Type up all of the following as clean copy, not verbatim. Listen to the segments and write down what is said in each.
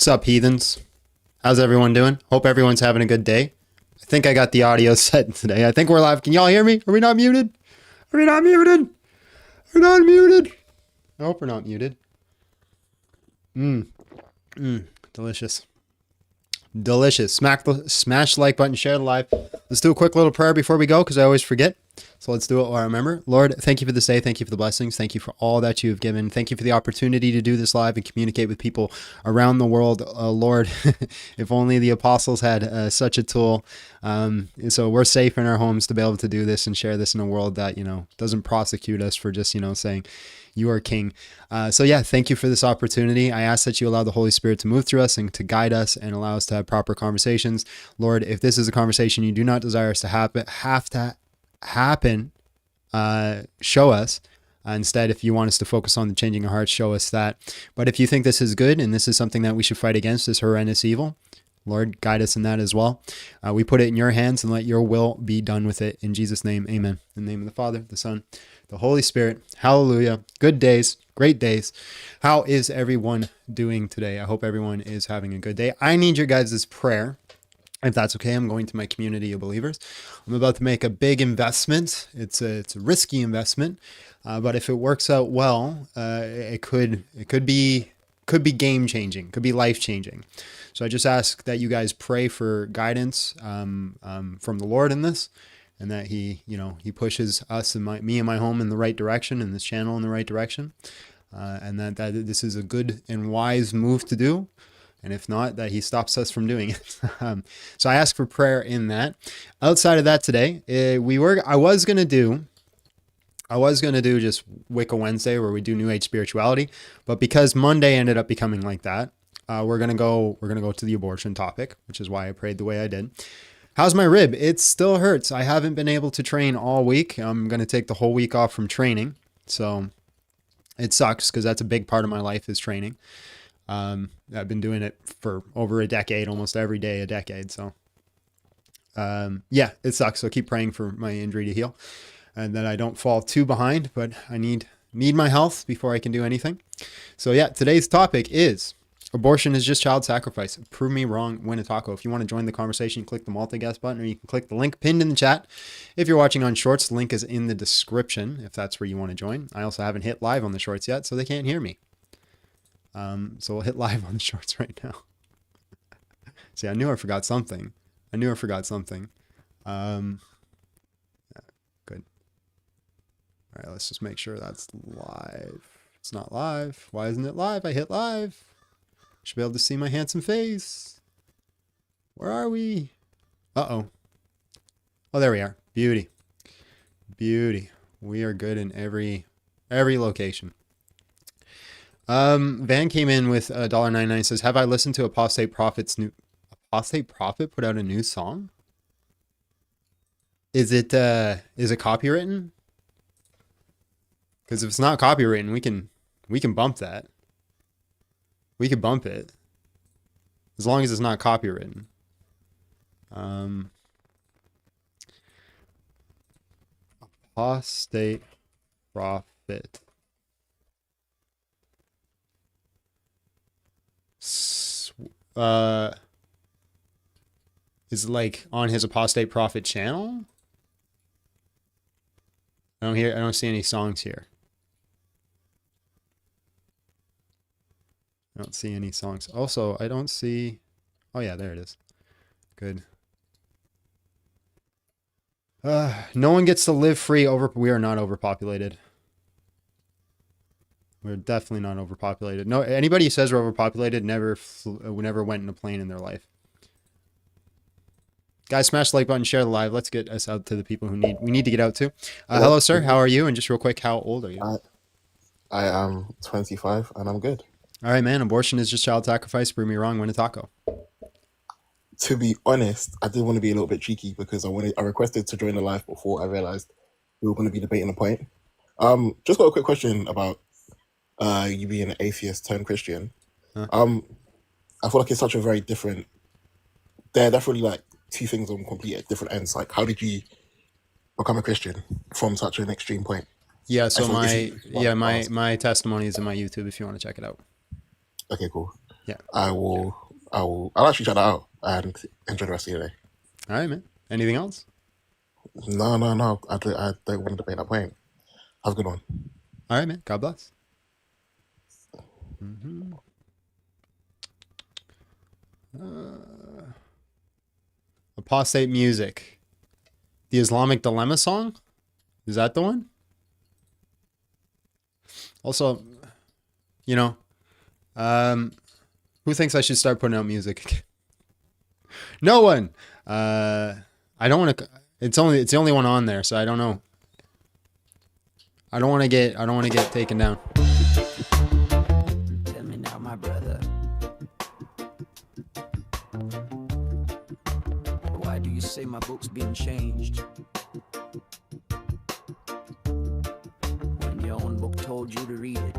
What's up, heathens? How's everyone doing? Hope everyone's having a good day. I think I got the audio set today. I think we're live. Can y'all hear me? Are we not muted? Are we not muted? We're not muted. I hope we're not muted. Delicious. Delicious. Smash the like button, share the live. Let's do a quick little prayer before we go because I always forget. So let's do it while I remember. Lord, thank you for this day. Thank you for the blessings. Thank you for all that you have given. Thank you for the opportunity to do this live and communicate with people around the world. Lord, if only the apostles had such a tool. So we're safe in our homes to be able to do this and share this in a world that, doesn't prosecute us for just, saying you are king. So yeah, thank you for this opportunity. I ask that you allow the Holy Spirit to move through us and to guide us and allow us to have proper conversations. Lord, if this is a conversation you do not desire us to happen, show us. Instead, if you want us to focus on the changing our hearts, show us that. But if you think this is good and this is something that we should fight against, this horrendous evil, Lord, guide us in that as well. We put it in your hands and let your will be done with it. In Jesus' name, amen. In the name of the Father, the Son, the Holy Spirit. Hallelujah. Good days, great days. How is everyone doing today? I hope everyone is having a good day. I need your guys' prayer. If that's okay, I'm going to my community of believers. I'm about to make a big investment. It's a risky investment, but if it works out well, it could be game changing, could be life changing. So I just ask that you guys pray for guidance from the Lord in this, and that He pushes us and me and my home in the right direction, and this channel in the right direction, and that this is a good and wise move to do. And if not, that He stops us from doing it. So I ask for prayer in that. Outside of that today, I was going to do just Wicca Wednesday where we do New Age spirituality. But because Monday ended up becoming like that, we're going to go to the abortion topic, which is why I prayed the way I did. How's my rib? It still hurts. I haven't been able to train all week. I'm going to take the whole week off from training. So it sucks because that's a big part of my life is training. I've been doing it for over a decade, almost every day, a decade. So, yeah, it sucks. So keep praying for my injury to heal and that I don't fall too behind, but I need my health before I can do anything. So yeah, today's topic is abortion is just child sacrifice. Prove me wrong, win a taco. If you want to join the conversation, click the multi-guest button, or you can click the link pinned in the chat. If you're watching on Shorts, the link is in the description if that's where you want to join. I also haven't hit live on the Shorts yet, so they can't hear me. So we'll hit live on the Shorts right now. See, I knew I forgot something. Yeah, good. All right, let's just make sure that's live. It's not live. Why isn't it live? I hit live. Should be able to see my handsome face. Where are we? Uh-oh. Oh, there we are. Beauty. We are good in every location. Van came in with $1.99, says, have I listened to Apostate Prophet put out a new song? Is it copywritten? Because if it's not copywritten, we can bump that. We could bump it. As long as it's not copywritten. Apostate Prophet. Is it like on his Apostate Prophet channel? I don't see any songs here. I don't see any songs. Also, I don't see. Oh yeah, there it is. Good. No one gets to live free we are not overpopulated. We're definitely not overpopulated. No, anybody who says we're overpopulated never went in a plane in their life. Guys, smash the like button, share the live. Let's get us out to the people we need to get out to. Hello, sir. How are you? And just real quick, how old are you? I am 25 and I'm good. All right, man. Abortion is just child sacrifice. Prove me wrong. Win a taco. To be honest, I did want to be a little bit cheeky because I requested to join the live before I realized we were going to be debating a point. Just got a quick question about you being an atheist turned Christian. Huh? I feel like it's such a very different. They're definitely like two things on complete different ends. Like, how did you become a Christian from such an extreme point? Yeah. So my testimony is in my YouTube if you want to check it out. Okay, cool. Yeah. I'll actually check that out and enjoy the rest of your day. All right, man. Anything else? No. I don't want to debate that point. Have a good one. All right, man. God bless. Mm-hmm. Apostate music. The Islamic Dilemma song? Is that the one? Also, you know, who thinks I should start putting out music? No one. I don't want to. It's the only one on there, so I don't know. I don't want to get taken down. Tell me now, my brother. Why do you say my book's been changed? When your own book told you to read it.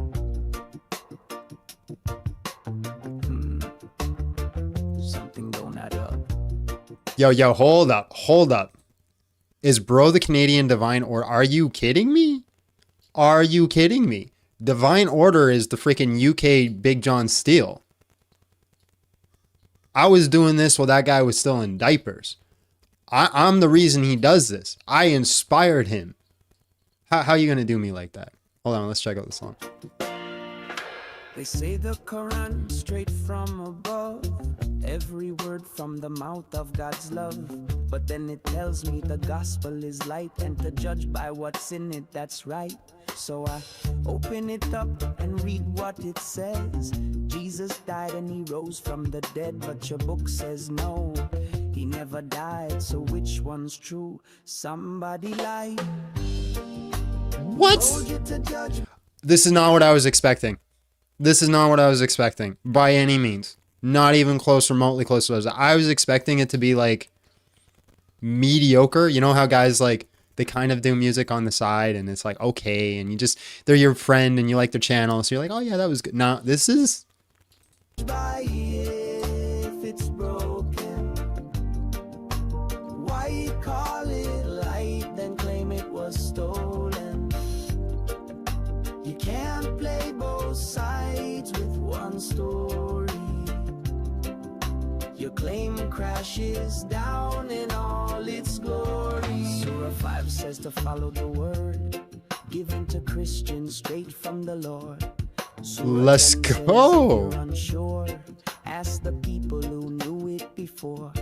Something don't add up. Yo, hold up. Is bro the Canadian Divine Order? Are you kidding me? Are you kidding me? Divine Order is the freaking UK Big John Steele. I was doing this while that guy was still in diapers. I'm the reason he does this. I inspired him. How are you going to do me like that? Hold on, let's check out the song. They say the Quran straight from above, every word from the mouth of God's love. But then it tells me the gospel is light, and to judge by what's in it, that's right. So I open it up and read what it says. Jesus died and he rose from the dead, but your book says no, he never died. So which one's true? Somebody lied. What? This is not what I was expecting. This is not what I was expecting by any means. Not even close, remotely close to what I was expecting it to be like mediocre. You know how guys like, they kind of do music on the side and it's like, okay. And they're your friend and you like their channel. So you're like, oh yeah, that was good. Now this is. If it's broken, why call it light, then claim it was stolen? You can't play both sides with one story. Your claim crashes down in all its glory. Surah 5 says to follow the word given to Christians straight from the Lord. Let's go. Unsure, ask the people who knew it before.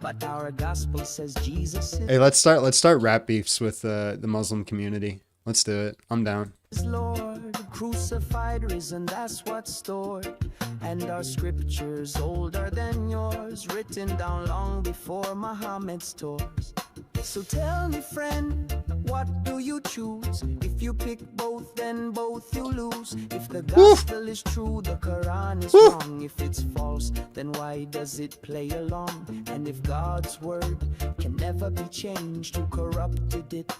But our gospel says Jesus is Hey, let's start rap beefs with the Muslim community. Let's do it. I'm down. Lord, crucified, risen, that's what's stored. And our scriptures older than yours, written down long before Muhammad's tours. So tell me, friend, what do you choose? If you pick both, then both you lose. If the gospel is true, the Quran is wrong. If it's false, then why does it play along? And if God's word can never be changed, who corrupted it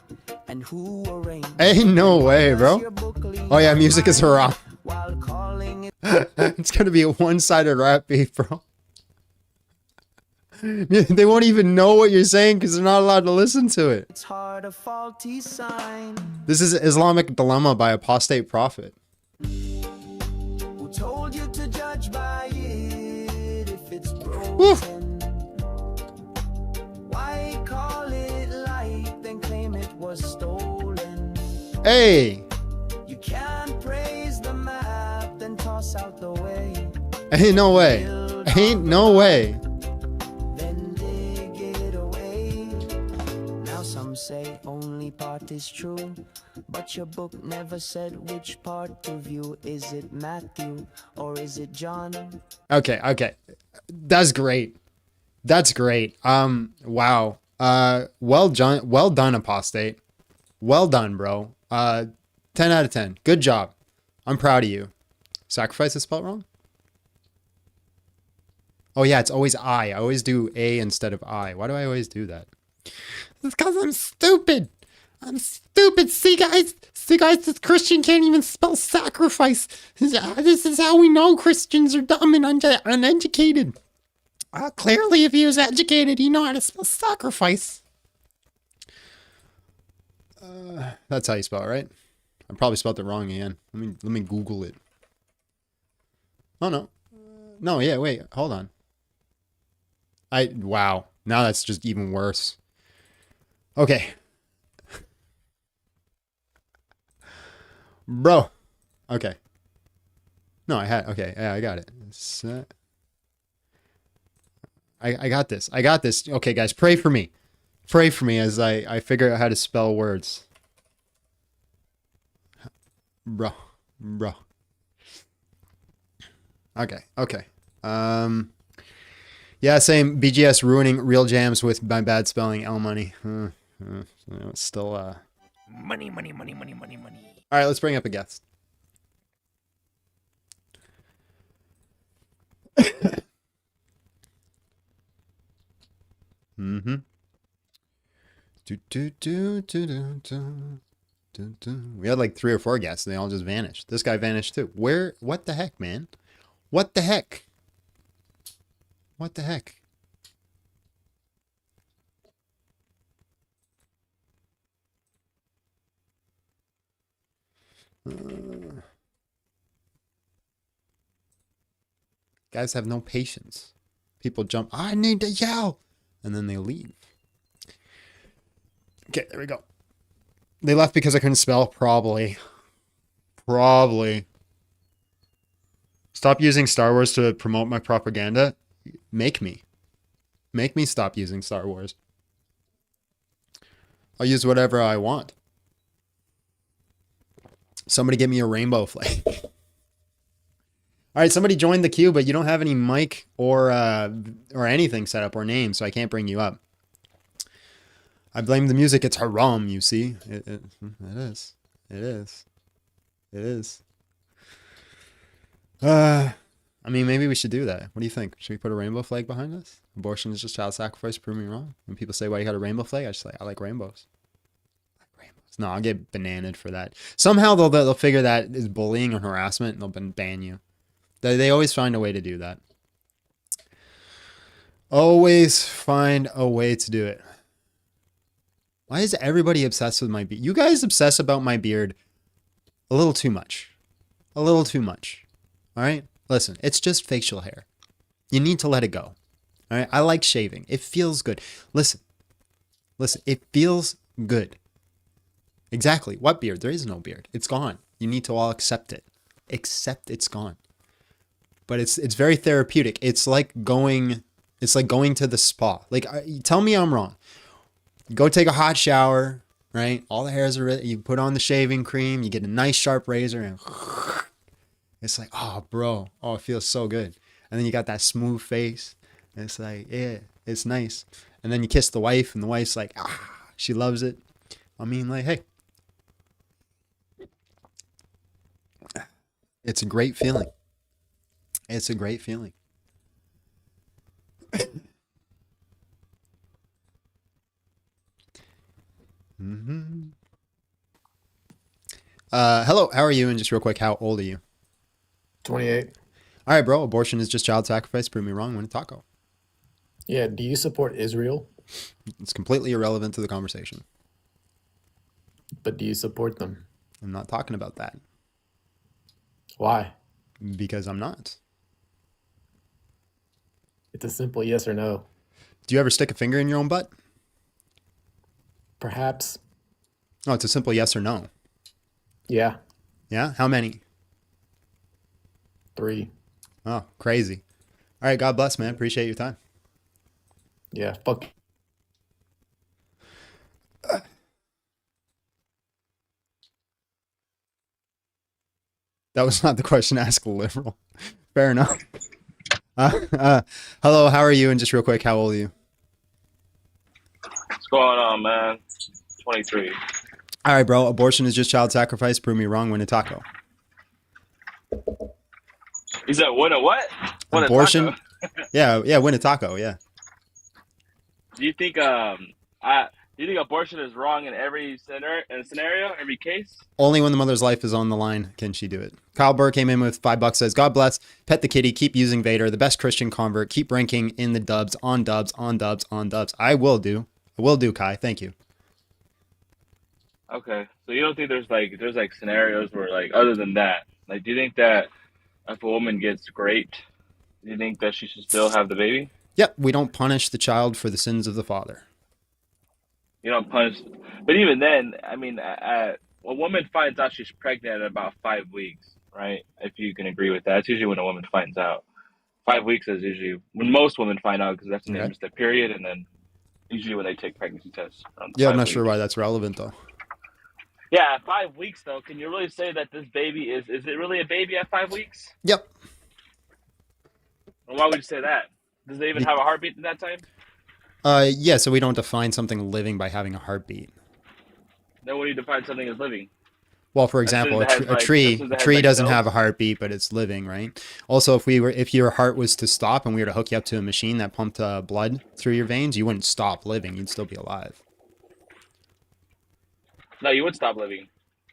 and who arranged? Ain't no way, bro. Oh yeah, music is haram. While calling it It's gonna be a one-sided rap beef, bro. They won't even know what you're saying because they're not allowed to listen to it. it's hard, a faulty sign. This is Islamic Dilemma by Apostate Prophet. Who told you to judge by it if it's broken? Woof. Why call it light, then claim it was stolen? Hey, You can't praise the map, then toss out the way. ain't no way. Ain't no way. Then dig it away. Now some say only part is true, but your book never said which part to view. Is it Matthew or is it John? Okay. That's great. That's great. Wow. Well done, Apostate. Well done, bro. 10 out of 10. Good job. I'm proud of you. Sacrifice is spelled wrong? Oh yeah, it's always I. I always do A instead of I. Why do I always do that? It's because I'm stupid. I'm stupid. See guys, this Christian can't even spell sacrifice. This is how we know Christians are dumb and uneducated. Clearly, if he was educated, he'd know how to spell sacrifice. That's how you spell it, right? I probably spelled it wrong again. Let me Google it. Oh no. No, yeah, wait, hold on. Wow. Now that's just even worse. Okay. Bro. Okay. No, okay, yeah, I got it. I got this. I got this. Okay, guys, pray for me. Pray for me as I figure out how to spell words. Bro. Bro. Okay, okay. Yeah, same. BGS ruining real jams with my bad spelling. L money. It's still Money, money, money, money, money, money. All right, let's bring up a guest. Mm-hmm. We had like 3 or 4 guests and they all just vanished. This guy vanished too. What the heck, man? What the heck? What the heck? Guys have no patience. People jump, I need to yell, and then they leave. Okay, there we go. They left because I couldn't spell. Probably. Stop using Star Wars to promote my propaganda. Make me stop using Star Wars. I'll use whatever I want. Somebody give me a rainbow flag. All right, somebody joined the queue, but you don't have any mic or anything set up or name, so I can't bring you up. I blame the music. It's haram, you see. It is. It is. It is. I mean, maybe we should do that. What do you think? Should we put a rainbow flag behind us? Abortion is just child sacrifice. Prove me wrong. When people say, why you got a rainbow flag? I just like, I like rainbows. No, I'll get bananaed for that. Somehow they'll figure that is bullying or harassment and they'll ban you. They always find a way to do that. Always find a way to do it. Why is everybody obsessed with my beard? You guys obsess about my beard a little too much. A little too much. All right? Listen, it's just facial hair. You need to let it go. All right? I like shaving. It feels good. Listen, it feels good. Exactly. What beard? There is no beard. It's gone. You need to all accept it. Accept it's gone. But it's very therapeutic. It's like going to the spa. Like, tell me I'm wrong. Go take a hot shower, right? All the hairs are, you put on the shaving cream, you get a nice sharp razor, and it's like, oh, bro, oh, it feels so good. And then you got that smooth face, and it's like, yeah, it's nice. And then you kiss the wife, and the wife's like, she loves it. I mean, like, hey, it's a great feeling. It's a great feeling. Mm-hmm. Hello, how are you? And just real quick, how old are you? 28. All right, bro. Abortion is just child sacrifice. Prove me wrong. Win a taco. Yeah, do you support Israel? It's completely irrelevant to the conversation. But do you support them? I'm not talking about that Why? because I'm not. It's a simple yes or no. Do you ever stick a finger in your own butt? Perhaps. No, it's a simple yes or no. Yeah. Yeah? How many? 3. Oh, crazy. All right, God bless, man. Appreciate your time. Yeah, fuck. That was not the question. Ask a liberal. Fair enough. Hello, how are you? And just real quick, how old are you? What's going on, man? 23. All right, bro. Abortion is just child sacrifice. Prove me wrong. Win a taco. You said win a what? Win Abortion? A taco? Yeah, win a taco. Yeah. Do you think abortion is wrong in every scenario, every case? Only when the mother's life is on the line can she do it. Kyle Burr came in with $5. Says, God bless. Pet the kitty. Keep using Vader. The best Christian convert. Keep ranking in the dubs. On dubs. On dubs. On dubs. I will do, Kai. Thank you. Okay, so you don't think there's scenarios where, like, other than that, like, do you think that if a woman gets raped, Do you think that she should still have the baby? Yep, we don't punish the child for the sins of the father. You don't punish, but even then, I mean, a woman finds out she's pregnant at about 5 weeks, right? If you can agree with that, that's usually when a woman finds out. 5 weeks is usually when most women find out because that's when they Okay. miss their period, and then usually when they take pregnancy tests around Yeah, I'm 5 not weeks. sure why that's relevant though. Yeah, at 5 weeks though, can you really say that this baby is it really a baby at 5 weeks? Yep. And why would you say that? Does it even have a heartbeat at that time? Yeah, so we don't define something living by having a heartbeat. Then what do you define something as living? Well, for As soon example, as it has, a like, as tree, soon as a it has, tree like, doesn't cells? have a heartbeat, but it's living, right? Also, if your heart was to stop and we were to hook you up to a machine that pumped blood through your veins, you wouldn't stop living. You'd still be alive. No, you would stop living.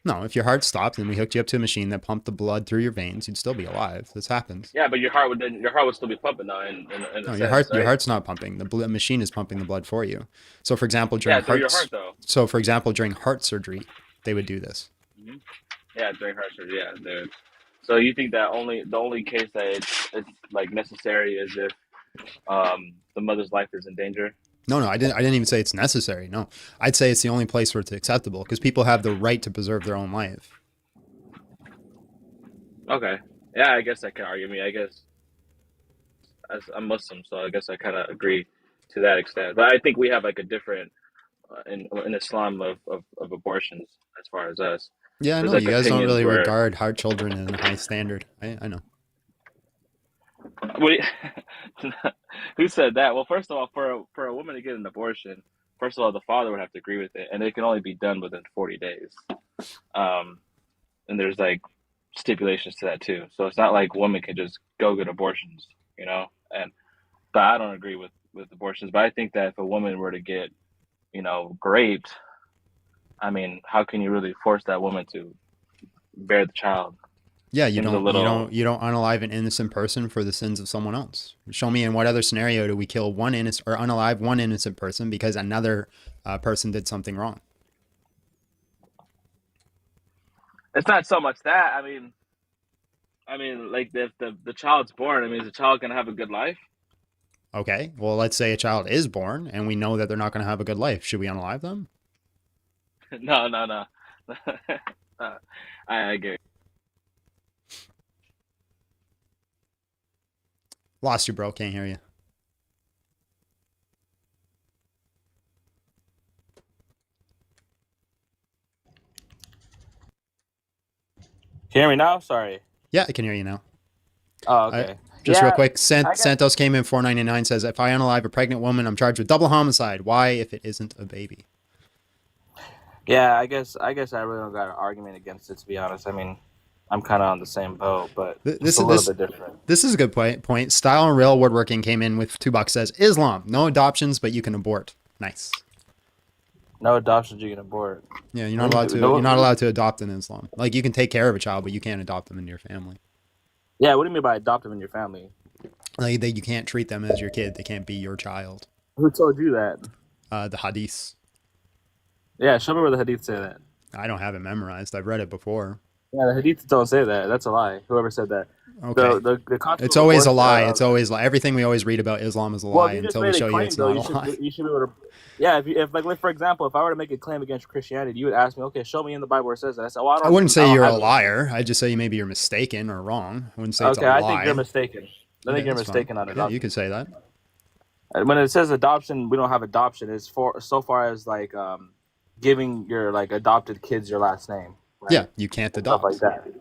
No, if your heart stopped and we hooked you up to a machine that pumped the blood through your veins, you'd still be alive. This happens. Yeah, but your heart would still be pumping now in a No, sense, your right? heart's not pumping. The machine is pumping the blood for you. So, for example, Yeah, through your heart though. during heart surgery, they would do this. Hmm. Yeah, during heart surgery. Yeah, dude. So you think that the only case that it's like necessary is if the mother's life is in danger? No, I didn't even say it's necessary. No, I'd say it's the only place where it's acceptable because people have the right to preserve their own life. Okay. Yeah, I guess I can argue. I guess as I'm Muslim, so I guess I kind of agree to that extent. But I think we have like a different in Islam of abortions as far as us. Yeah, I There's know. like You guys don't opinions really where regard hard children in a high standard. I know. Wait, who said that? Well, first of all, for a woman to get an abortion, first of all, the father would have to agree with it, and it can only be done within 40 days. Um, and there's like stipulations to that too. So it's not like women can just go get abortions, you know. And but I don't agree with abortions. But I think that if a woman were to get, raped, I mean, how can you really force that woman to bear the child? Yeah, you Seems a don't little. unalive an innocent person for the sins of someone else. Show me in what other scenario do we kill one innocent or unalive one innocent person because another person did something wrong? It's not so much that. I mean, like if the child's born, I mean, is the child gonna have a good life? Okay, well, let's say a child is born and we know that they're not going to have a good life. Should we unalive them? No, no, no. I agree. Lost you, bro. Can't hear you. Can you hear me now? Sorry. Yeah, I can hear you now. Oh, okay. Just Yeah, real quick, I guess- Santos came in 499 says, if I unalive a pregnant woman, I'm charged with double homicide. Why if it isn't a baby? Yeah, I guess I really don't got an argument against it, to be honest. I mean, I'm kind of on the same boat, but it's a little bit different. This is a good point. Style and Real Woodworking came in with $2 says, Islam, no adoptions, but you can abort. Nice. No adoptions, you can abort. Yeah, you're not allowed to adopt in Islam. Like you can take care of a child, but you can't adopt them into your family. Yeah, what do you mean by adopt them in your family? Like you can't treat them as your kid. They can't be your child. Who told you that? The hadiths. Yeah, show me where the hadiths say that. I don't have it memorized. I've read it before. Yeah, the hadiths don't say that. That's a lie. Whoever said that. Okay. The concept It's of always a abortion, lie. It's always like everything we always read about Islam is a lie until we show you it's not a lie. You should be able to. Yeah, if like for example, if I were to make a claim against Christianity, you would ask me, okay, show me in the Bible where it says that. I said, well, I wouldn't say you're a liar. I'd just say maybe you're mistaken or wrong. I wouldn't say it's a lie. I think you're mistaken. I think you're mistaken on adoption. Yeah, you could say that. When it says adoption, we don't have adoption. It's for so far as like giving your like adopted kids your last name. Right? Yeah, you can't adopt. Stuff like that.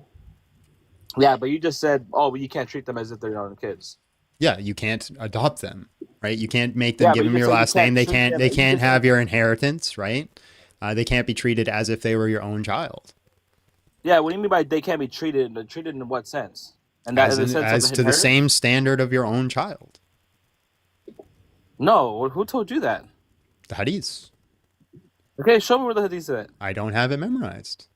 Yeah, but you just said, oh, but you can't treat them as if they're your own kids. Yeah, you can't adopt them, right? You can't make them give them your last name. They can't have your inheritance, right? They can't be treated as if they were your own child. Yeah, what do you mean by they can't be treated? Treated in what sense? And that as to the same standard of your own child. No, who told you that? The hadiths. Okay, show me where the hadiths are at. I don't have it memorized.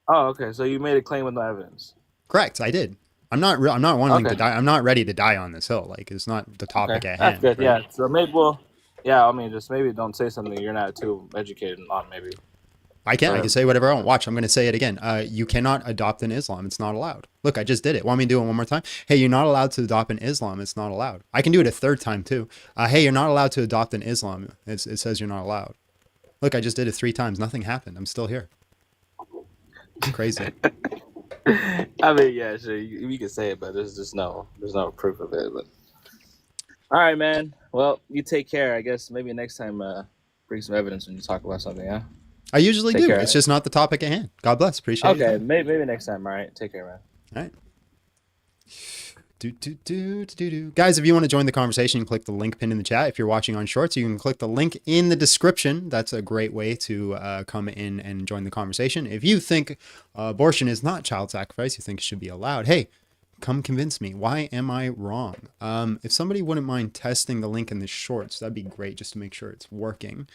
Oh, okay. So you made a claim with no evidence. Correct, I did. I'm not wanting to die. I'm not ready to die on this hill. Like it's not the topic at hand. That's good. Right? Yeah. So maybe I mean, just maybe don't say something you're not too educated on. Maybe. I can say whatever I want. Watch, I'm going to say it again. You cannot adopt in Islam. It's not allowed. Look, I just did it. Want me to do it one more time? Hey, you're not allowed to adopt in Islam. It's not allowed. I can do it a third time too. Hey, you're not allowed to adopt in Islam. It says you're not allowed. Look, I just did it 3 times. Nothing happened. I'm still here. Crazy. I mean, yeah, sure, we can say it, but there's no proof of it. But all right, man. Well, you take care. I guess maybe next time, bring some evidence when you talk about something. Yeah. I usually Take do. care. It's just not the topic at hand. God bless. Appreciate it. Okay, maybe next time. All right. Take care, man. All right. Guys, if you want to join the conversation, you can click the link pinned in the chat. If you're watching on Shorts, you can click the link in the description. That's a great way to come in and join the conversation. If you think abortion is not child sacrifice, you think it should be allowed, hey, come convince me. Why am I wrong? If somebody wouldn't mind testing the link in the Shorts, that'd be great just to make sure it's working.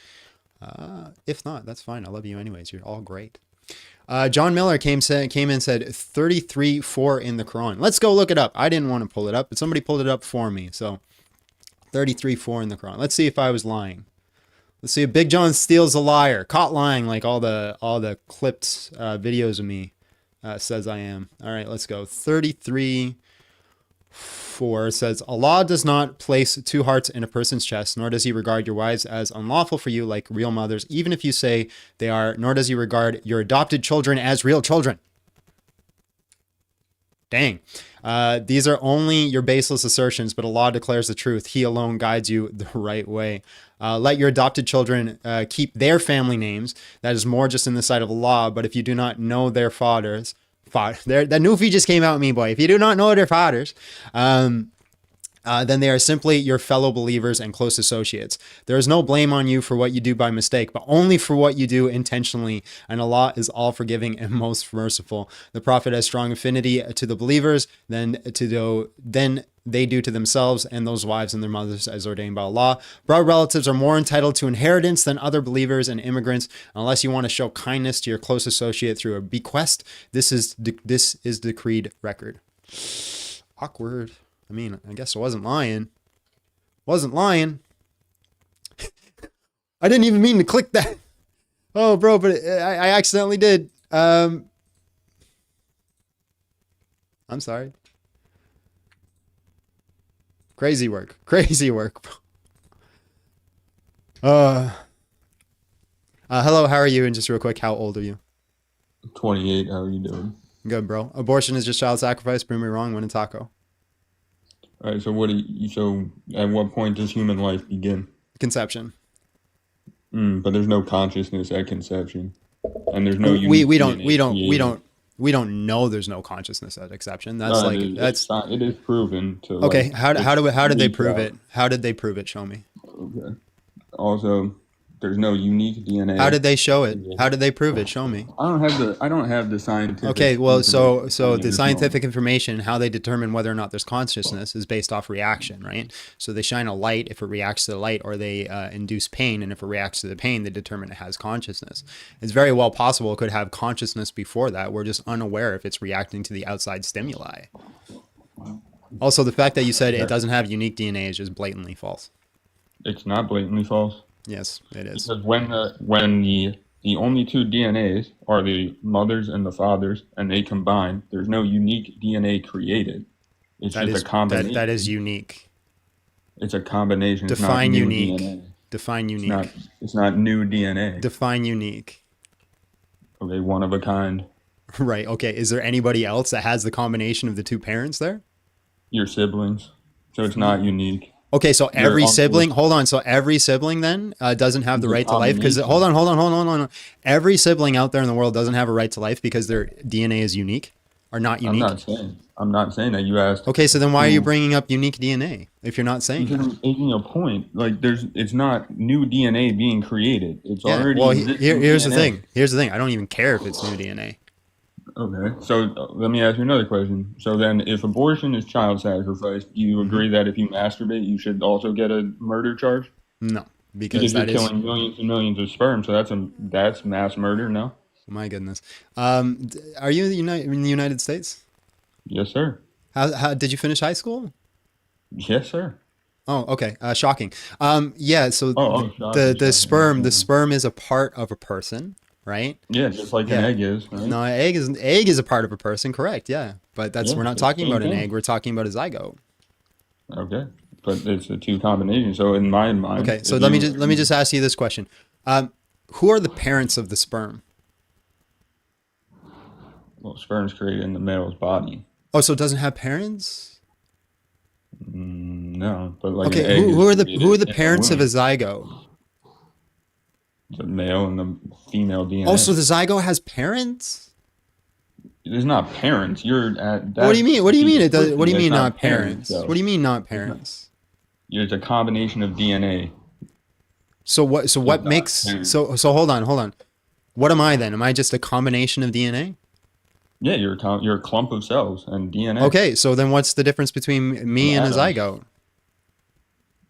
If not, that's fine. I love you anyways. You're all great. John Miller came in and said 33:4 in the Quran. Let's go look it up. I didn't want to pull it up, but somebody pulled it up for me. So 33:4 in the Quran. Let's see if I was lying. Let's see if Big John Steele's a liar. Caught lying like all the clipped videos of me says I am. All right, let's go. 33:4 says, Allah does not place 2 hearts in a person's chest, nor does he regard your wives as unlawful for you like real mothers, even if you say they are, nor does he regard your adopted children as real children. Dang. These are only your baseless assertions, but Allah declares the truth. He alone guides you the right way. Let your adopted children keep their family names. That is more just in the sight of Allah, but if you do not know their fathers, that Nufi just came out at me, boy. If you do not know their fathers, then they are simply your fellow believers and close associates. There is no blame on you for what you do by mistake, but only for what you do intentionally. And Allah is all forgiving and most merciful. The Prophet has strong affinity to the believers than they do to themselves and those wives and their mothers as ordained by Allah. Blood relatives are more entitled to inheritance than other believers and immigrants. Unless you want to show kindness to your close associate through a bequest, this is decreed record. Awkward. I mean, I guess I wasn't lying. I didn't even mean to click that. Oh, bro, but I accidentally did. I'm sorry. Crazy work. Hello, how are you? And just real quick, how old are you? 28. How are you doing? Good, bro. Abortion is just child sacrifice. Prove me wrong. Win a taco. All right. So at what point does human life begin? Conception. But there's no consciousness at conception, and there's no. We don't know there's no consciousness at conception. That's it is proven to. Okay. How did they prove it? How did they prove it? Show me. Okay. Also, there's no unique DNA. How did they show it? How did they prove it? Show me. I don't have the scientific. Okay, well, so the scientific information, how they determine whether or not there's consciousness is based off reaction, right? So they shine a light if it reacts to the light, or they induce pain, and if it reacts to the pain, they determine it has consciousness. It's very well possible it could have consciousness before that. We're just unaware if it's reacting to the outside stimuli. Also, the fact that you said it doesn't have unique DNA is just blatantly false. It's not blatantly false. Yes, it is. Because when the only 2 DNAs are the mothers and the fathers, and they combine, there's no unique DNA created. It's just a combination. That is unique. It's a combination. Define it's not unique. DNA. Define unique. It's not new DNA. Define unique. Okay, one of a kind. Right. Okay. Is there anybody else that has the combination of the 2 parents there? Your siblings. So it's not unique. Okay, so every sibling, hold on. So every sibling then doesn't have the right to life because hold on. Every sibling out there in the world doesn't have a right to life because their DNA is unique or not unique. I'm not saying that. You asked. Okay, so then why are you bringing up unique DNA if you're not saying that? I'm making a point. Like it's not new DNA being created. It's already. Well, here's the thing. Here's the thing. I don't even care if it's new DNA. Okay, so let me ask you another question. So then, if abortion is child sacrifice, do you agree that if you masturbate, you should also get a murder charge? No, because you're killing millions and millions of sperm, so that's mass murder. No. My goodness. Are you in the United States? Yes, sir. How did you finish high school? Yes, sir. Oh, okay. Shocking. Yeah. So shocking. the sperm is a part of a person. right? Yeah, just like an Yeah. egg is, right? No, egg is a part of a person, correct? Yeah, but Yeah, we're not it's talking the about same an thing. egg. We're talking about a zygote. Okay, but it's the two combinations. So in my mind, Okay, so if let you, me just ask you this question: who are the parents of the sperm? well, sperm's created in the male's body. Oh, so it doesn't have parents? No, but like an Okay, egg is who are created the in parents of a womb. zygote? The male and the female DNA. Oh, so the zygote has parents? It's not parents. You're at that. What do you mean? What do you mean it does? What do you It's mean not parents? parents? Though. What do you mean not It's not. parents? It's a combination of DNA. So what? So It's what not makes? parents. So hold on. What am I then? Am I just a combination of DNA? Yeah, you're a clump of cells and DNA. Okay, so then what's the difference between me and a Atoms. zygote?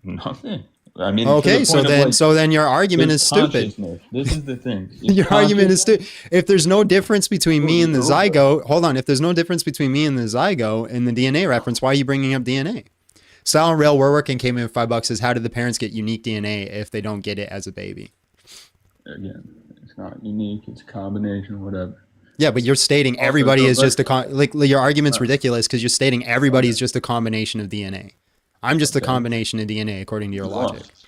Nothing. I mean, Okay, to the point of like, so then your argument there's is stupid. consciousness. This is the thing. It's Your argument is conscious- stupid. If there's no difference between me and the You're over it. zygote, hold on. If there's no difference between me and the zygote in the DNA reference, why are you bringing up DNA? Style and Rail We're Working came in with $5. Says, how do the parents get unique DNA if they don't get it as a baby? Again, it's not unique. It's a combination, whatever. Yeah, but you're stating Also, everybody so is just let's- like your argument's ridiculous because you're stating everybody is just a combination of DNA. I'm just a Okay. combination of DNA according to your You logic. lost.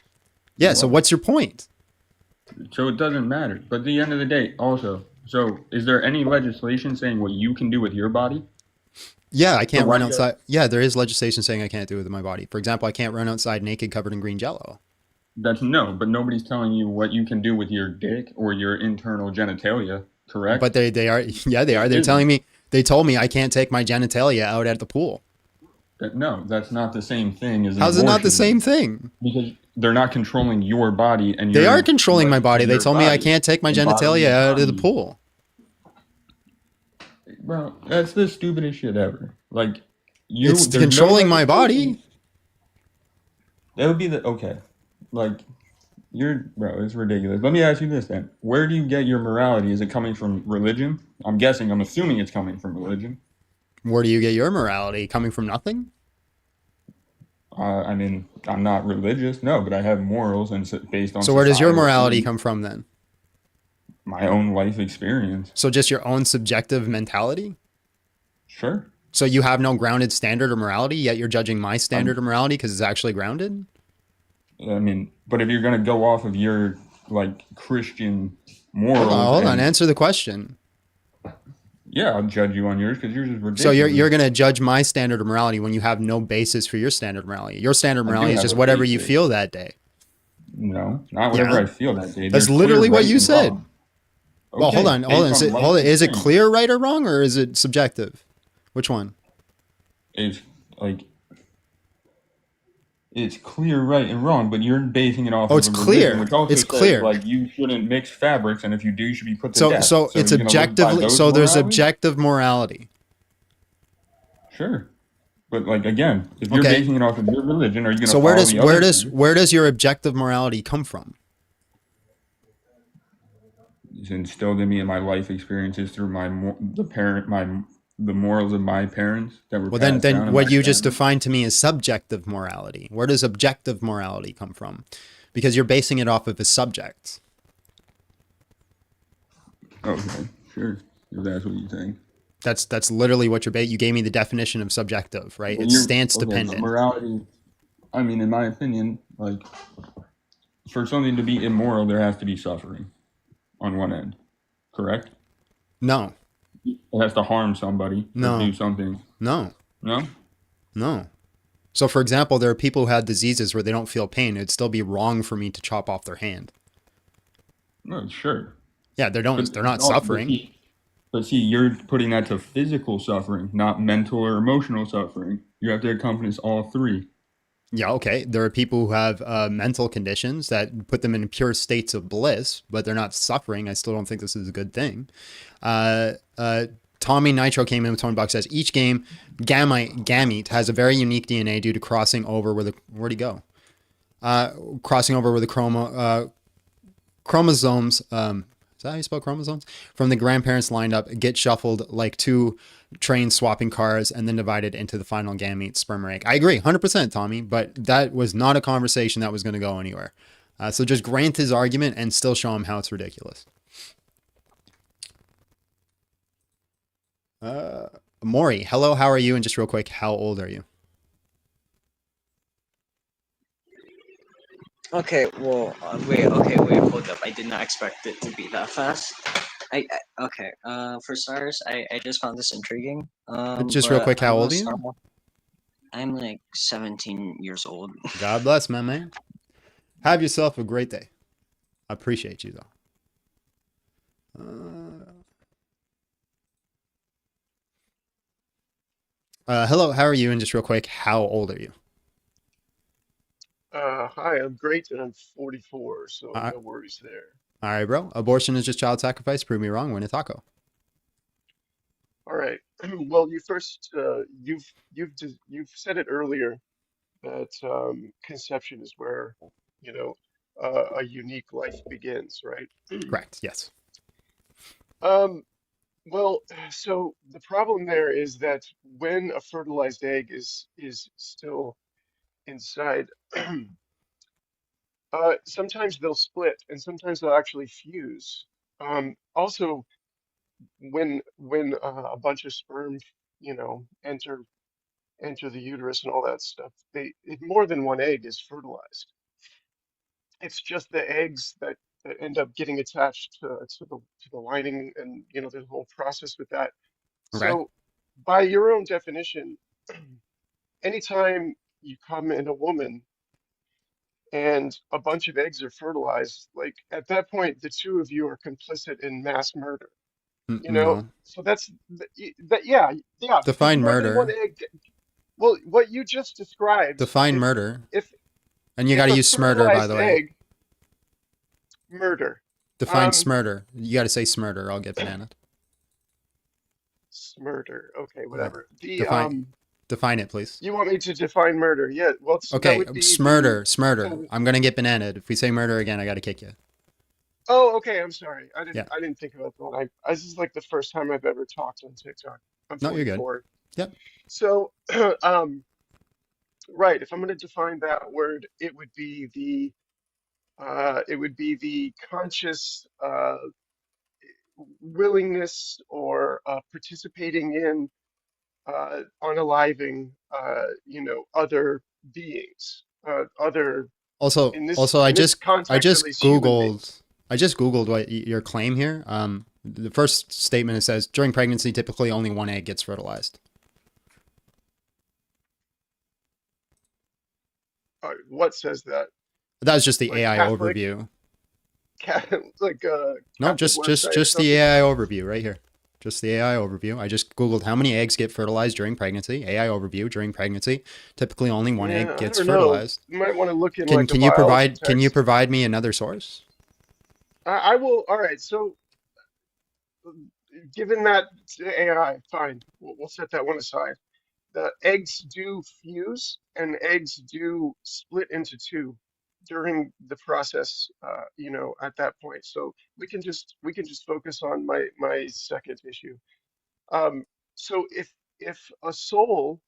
Yeah, so lost. what's your point? So it doesn't matter. But at the end of the day, also, so is there any legislation saying what you can do with your body? Yeah, I can't So why run do- outside. Yeah, there is legislation saying I can't do it with my body. For example, I can't run outside naked covered in green jello. That's no, but nobody's telling you what you can do with your dick or your internal genitalia, correct? But they are, yeah, they are. They're telling me, they told me I can't take my genitalia out at the pool. No, that's not the same thing as How's it not the abortion. same thing? Because they're not controlling your body, and They your- are controlling my body. They your told me I body. can't take my The body genitalia is out of the body. pool. Bro, that's the stupidest shit ever. Like you, It's there's no controlling my legislation. body. That would be the okay. Like bro, it's ridiculous. Let me ask you this then: where do you get your morality? Is it coming from religion? I'm assuming it's coming from religion. Where do you get your morality? Coming from nothing? I mean, I'm not religious, no, but I have morals and based on. So where does your societal morality norms, come from then? My own life experience. So just your own subjective mentality? Sure. So you have no grounded standard of morality, yet you're judging my standard of morality because it's actually grounded? I mean, but if you're gonna go off of your like Christian morals, Hold on, and- answer the question. yeah, I'll judge you on yours because yours is ridiculous. So you're going to judge my standard of morality when you have no basis for your standard of morality. Your standard of I do morality is have just a whatever you basis. feel that day. No, not whatever Yeah. I feel that day. That's There's literally clear what right you and said. wrong. Well, Okay, hold on. based on life Is it experience. clear right or wrong, or is it subjective? Which one? It's like it's clear right and wrong, but you're basing it off. Oh, of it's a clear. religion, which also It's says, clear. Like you shouldn't mix fabrics, and if you do, you should be put to So death. it's you're gonna live by objectively. those So there's moralities? objective morality. Sure, but like again, if you're Okay. basing it off of your religion, are you going to? So where does your objective morality come from? It's instilled in me in my life experiences through the morals of my parents that were. Well, passed down then in what my you just family. defined to me is subjective morality. Where does objective morality come from? Because you're basing it off of a subject. Okay, sure. If that's what you think. That's literally what you gave me the definition of subjective, right? Well, It's you're- stance okay, but dependent. morality. I mean, in my opinion, like for something to be immoral, there has to be suffering on one end. Correct? No, It has to harm somebody. No. Or do something. no, No. no. So, for example, there are people who have diseases where they don't feel pain. It'd still be wrong for me to chop off their hand. No. Sure. Yeah, they're not But suffering. But see, you're putting that to physical suffering, not mental or emotional suffering. You have to encompass all three. Yeah, okay. There are people who have mental conditions that put them in pure states of bliss, but they're not suffering. I still don't think this is a good thing. Tommy Nitro came in with $20. Says each gamete has a very unique DNA due to crossing over with where'd he go? Crossing over with the chromosomes. Is that how you spell chromosomes? From the grandparents lined up, get shuffled like two trains swapping cars, and then divided into the final gamete, sperm or egg. I agree, 100%, Tommy, but that was not a conversation that was going to go anywhere. So just grant his argument and still show him how it's ridiculous. Maury, hello, how are you? And just real quick, how old are you? Okay, well, wait, hold up. I did not expect it to be that fast. Okay, for starters, I just found this intriguing. Just real But quick, I'm how gonna old are start you? off. I'm like 17 years old. God bless, my man. Have yourself a great day. I appreciate you, though. Hello, how are you? And just real quick, how old are you? Hi, I'm great and I'm 44, so Uh, no worries there. all right, bro. Abortion is just child sacrifice. Prove me wrong. Win a taco. All right. Well, you first, you've said it earlier that conception is where, you know, a unique life begins, right? Correct. Yes. Um, well, so the problem there is that when a fertilized egg is still inside, sometimes they'll split and sometimes they'll actually fuse. Also, when a bunch of sperm, enter the uterus and all that stuff, more than one egg is fertilized. It's just the eggs that end up getting attached to the lining, and there's a whole process with that. Okay. So, by your own definition, anytime you come in a woman and a bunch of eggs are fertilized, like at that point, the two of you are complicit in mass murder. No. So that, yeah, because Define more than one murder. egg. Well, what you just described, Define if murder. if And you got if to a use smurder, by fertilized the way. egg, murder, Define um, smurder. You got to say smurder. I'll get banana. murder. Okay, Yeah. whatever. The Define. Define it, please. You want me to define murder? Yeah. Well, so that Okay. would be the. Smurder. Smurder. So, I'm gonna get bananaed. If we say murder again, I got to kick you. oh, okay. I'm sorry. I didn't. Yeah. I didn't think about that. This is like the first time I've ever talked on TikTok. I'm No, you're good. 44. Yep. So, um, right. If I'm going to define that word, it would be the conscious willingness or participating in unaliving, other beings, other Also, in this also, in this I context at just least human beings. Googled what your claim here. The first statement it says during pregnancy, typically only one egg gets fertilized. What says that? That was just the Like AI Catholic, overview. like No, Catholic website or just the something. AI overview right here. Just the AI overview. I just Googled how many eggs get fertilized during pregnancy. AI overview during pregnancy. Typically only one egg Yeah, I gets don't know. fertilized. You might want to look in like a Can you biology provide text. me another source? I will. All right. So, given that AI, fine. We'll set that one aside. The eggs do fuse and eggs do split into two during the process, at that point. So we can just focus on my second issue. Um, so if a soul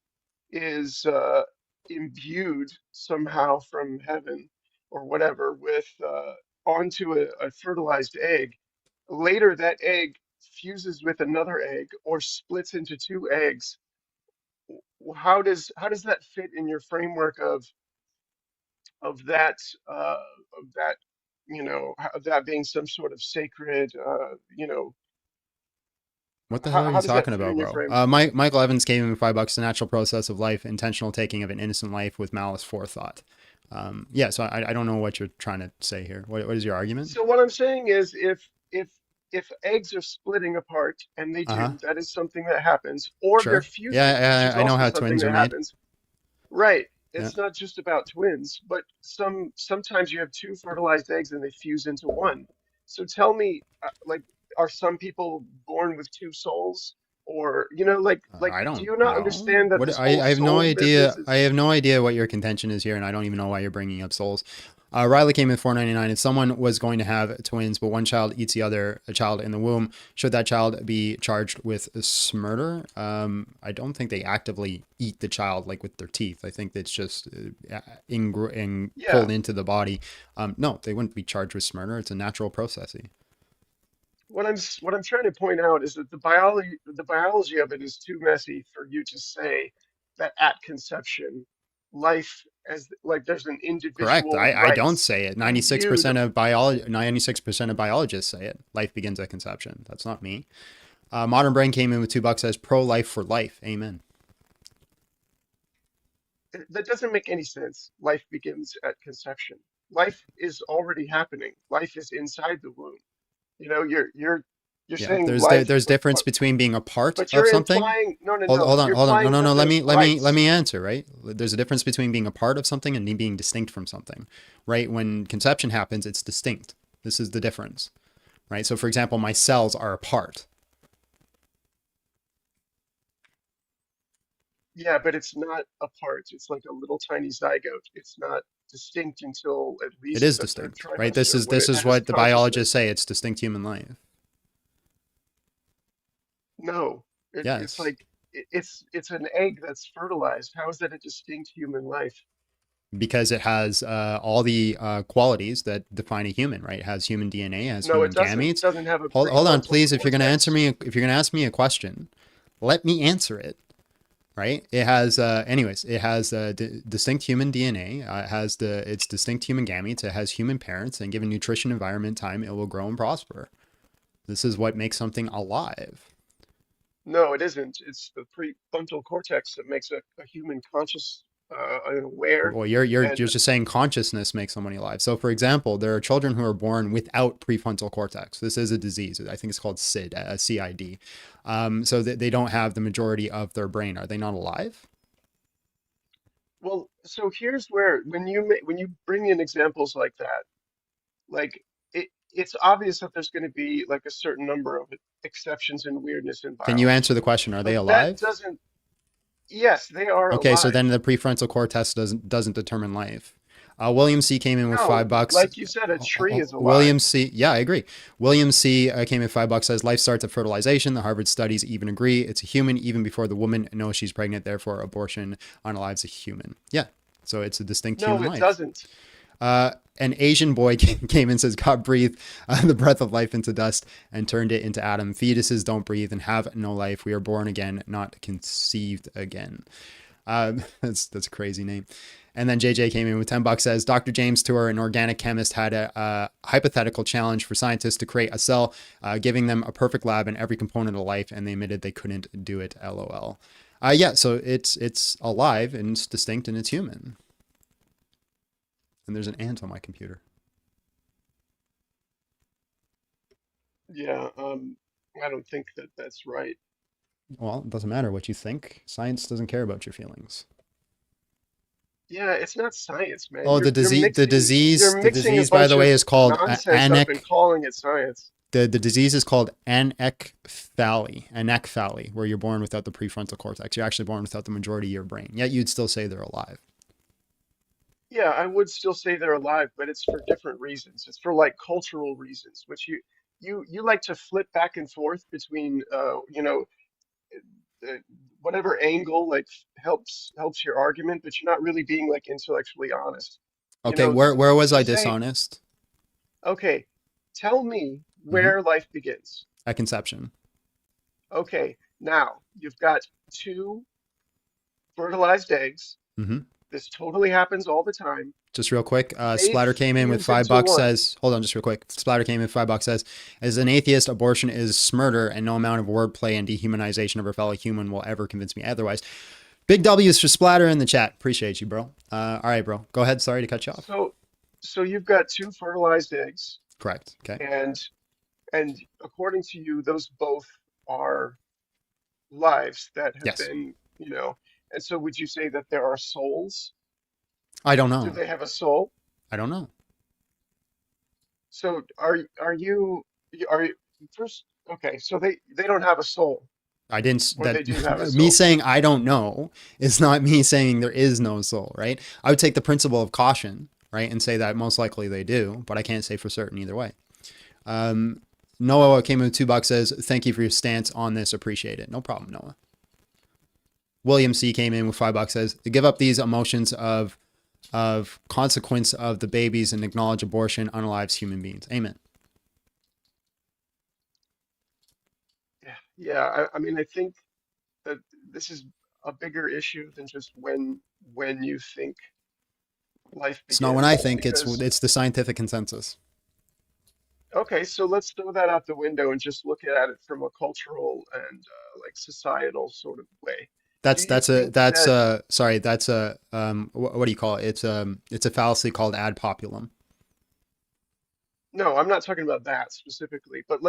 is imbued somehow from heaven or whatever with onto a fertilized egg, later that egg fuses with another egg or splits into two eggs. How does that fit in your framework of that uh, of that of that being some sort of sacred, What the hell are how you does that talking fit about, in your bro? framework? Michael Evans gave him $5. The natural process of life, intentional taking of an innocent life with malice forethought. Yeah, so I don't know what you're trying to say here. What is your argument? So what I'm saying is if eggs are splitting apart, and they Uh huh. do, that is something that happens, or they're Sure. fusing, which Yeah, is I know also how something twins are that made. happens. Right. Yeah. It's not just about twins, but sometimes you have two fertilized eggs and they fuse into one. So tell me, like, are some people born with two souls? Or, I do don't you not know. understand that What this whole I have no soul business idea. I is, have no idea what your contention is here, and I don't even know why you're bringing up souls. Riley came in 499. If someone was going to have twins, but one child eats the other a child in the womb, should that child be charged with murder? I don't think they actively eat the child like with their teeth. I think it's just yeah. pulled into the body. No, they wouldn't be charged with murder. It's a natural processing. what I'm trying to point out is that the biology of it is too messy for you to say that at conception, life as like there's an Correct. individual I don't rights say it. in you. 96% of 96% of biologists say it. Life begins at conception. That's not me. Modern Brain came in with $2, says pro-life for life. Amen. That doesn't make any sense. Life begins at conception. Life is already happening. Life is inside the womb. You know, you're Yeah, saying there's life, there's difference between being a part but of you're something. implying no, no, Hold, no. hold on, You're hold on. No, implying no, that no. Let there's me let rights. me answer, right? There's a difference between being a part of something and being distinct from something, right? When conception happens, it's distinct. This is the difference, right? So for example, my cells are a part. Yeah, but it's not a part. It's like a little tiny zygote. It's not distinct until at It least is the third distinct, right? trimester when This it is has what the biologists consciousness. say. It's distinct human life. No, it's Yes, like it's an egg that's fertilized. How is that a distinct human life? because it has all the qualities that define a human, right? It has human DNA, has No, it human doesn't. It gametes. doesn't have a Hold on, prefrontal please. If you're going to answer cortex. me, if you're going to ask me a question, let me answer it. Right? It has, anyways, it has distinct human DNA. It has its distinct human gametes. It has human parents, and given nutrition, environment, time, it will grow and prosper. This is what makes something alive. No, it isn't. It's the prefrontal cortex that makes a human conscious and aware. Well, you're And just saying consciousness makes somebody alive. So, for example, there are children who are born without prefrontal cortex. This is a disease. I think it's called SID, CID. So they don't have the majority of their brain. Are they not alive? well, so here's where when you bring in examples like that, like it's obvious that there's going to be like a certain number of exceptions and weirdness in Can you answer biology. the question? Are they But that alive? doesn't, yes, they are Okay, so then alive. the prefrontal cortex doesn't determine life. William C came in with No, $5. like you said, a tree is alive. William C. Yeah, I agree. William C. Came in $5. Says life starts at fertilization. The Harvard studies even agree it's a human even before the woman knows she's pregnant. Therefore, abortion unalives a human. Yeah, so it's a distinct No, human it life. doesn't. An Asian boy came and says God breathed the breath of life into dust and turned it into Adam. Fetuses don't breathe and have no life. We are born again, not conceived again. That's a crazy name. And then JJ came in with $10. Says Dr. James Tour, an organic chemist, had a hypothetical challenge for scientists to create a cell, giving them a perfect lab and every component of life, and they admitted they couldn't do it. LOL. Yeah, so it's alive and it's distinct and it's human. And there's an ant on my computer. Yeah, I don't think that that's right. Well, it doesn't matter what you think. Science doesn't care about your feelings. Yeah, it's not science, man. Oh, You're the mixing a disease, by bunch the way, of is called nonsense up and calling it science. The disease is called anecphaly, where you're born without the prefrontal cortex. You're actually born without the majority of your brain. Yet you'd still say they're alive. Yeah, I would still say they're alive, but it's for different reasons. It's for like cultural reasons, which you like to flip back and forth between uh, whatever angle like helps your argument, but you're not really being like intellectually honest. You Okay, know, where was to I say, dishonest? okay, tell me Mm-hmm. where life begins. At conception. Okay, now you've got two fertilized eggs. Mm-hmm. This totally happens all the time. Just real quick, They Splatter came in with fuse into $5. one. Says, hold on, just real quick. Splatter came in with $5. Says, as an atheist, abortion is murder, and no amount of wordplay and dehumanization of a fellow human will ever convince me otherwise. Big W's for Splatter in the chat. Appreciate you, bro. All right, bro. Go ahead. Sorry to cut you off. So you've got two fertilized eggs, Correct. Okay. and according to you, those both are lives that have Yes. been, and so would you say that there are souls? I don't Do know. they have a soul? I don't know. So are you first? Okay, so they don't have a soul, I didn't or they do have a me soul. saying I don't know is not me saying there is no soul, right? I would take the principle of caution, right, and say that most likely they do, but I can't say for certain either way. Noah came in with $2, says, thank you for your stance on this. Appreciate it. No problem, Noah. William C came in with $5, says, to give up these emotions of consequence of the babies and acknowledge abortion unalives human beings. Amen. Yeah, I mean, I think that this is a bigger issue than just when you think life It's not when I begins. think, Because, it's the scientific consensus. okay, so let's throw that out the window and just look at it from a cultural and like societal sort of way. Do That's you that's a think that's that, a sorry, that's a what do you call it? It's a fallacy called ad populum. no, I'm not talking about that specifically, but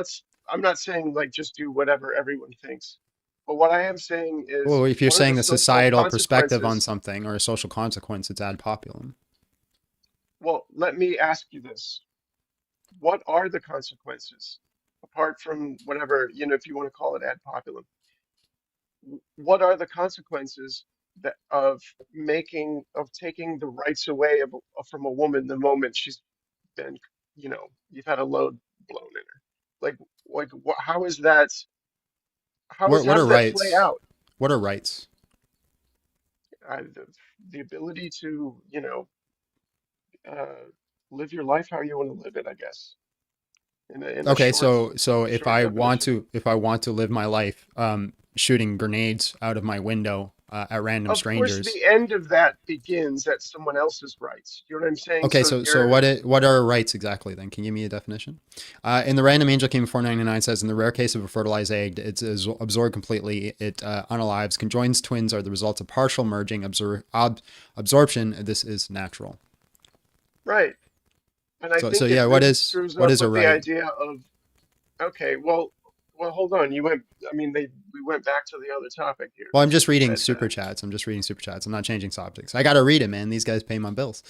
I'm not saying like just do whatever everyone thinks. But what I am saying is, Well, if you're what are the saying the social societal perspective on consequences? something or a social consequence, it's ad populum. Well, let me ask you this. What are the consequences? Apart from whatever, if you want to call it ad populum, what are the consequences that of taking the rights away from a woman the moment she's been, you've had a load blown in her? Like how What does are that play rights? out? What are rights? The ability to, uh, live your life how you want to live it, I guess, in a Okay, short so if short I want definition. to live my life shooting grenades out of my window at random Of course, strangers. the end of that begins at someone else's rights. You know what I'm saying? Okay, So so what are rights exactly then? Can you give me a definition? In the random angel came 499 says in the rare case of a fertilized egg, it's absorbed completely. It unalives. Conjoined twins are the results of partial merging, absorption. This is natural. right. And I So think it yeah, really screws what up is a with the right? idea of, okay, well, hold on. I mean, we went back to the other topic here Well, I'm because just you reading said super that. chats. I'm just reading super chats. I'm not changing topics. I got to read it, man. These guys pay my bills.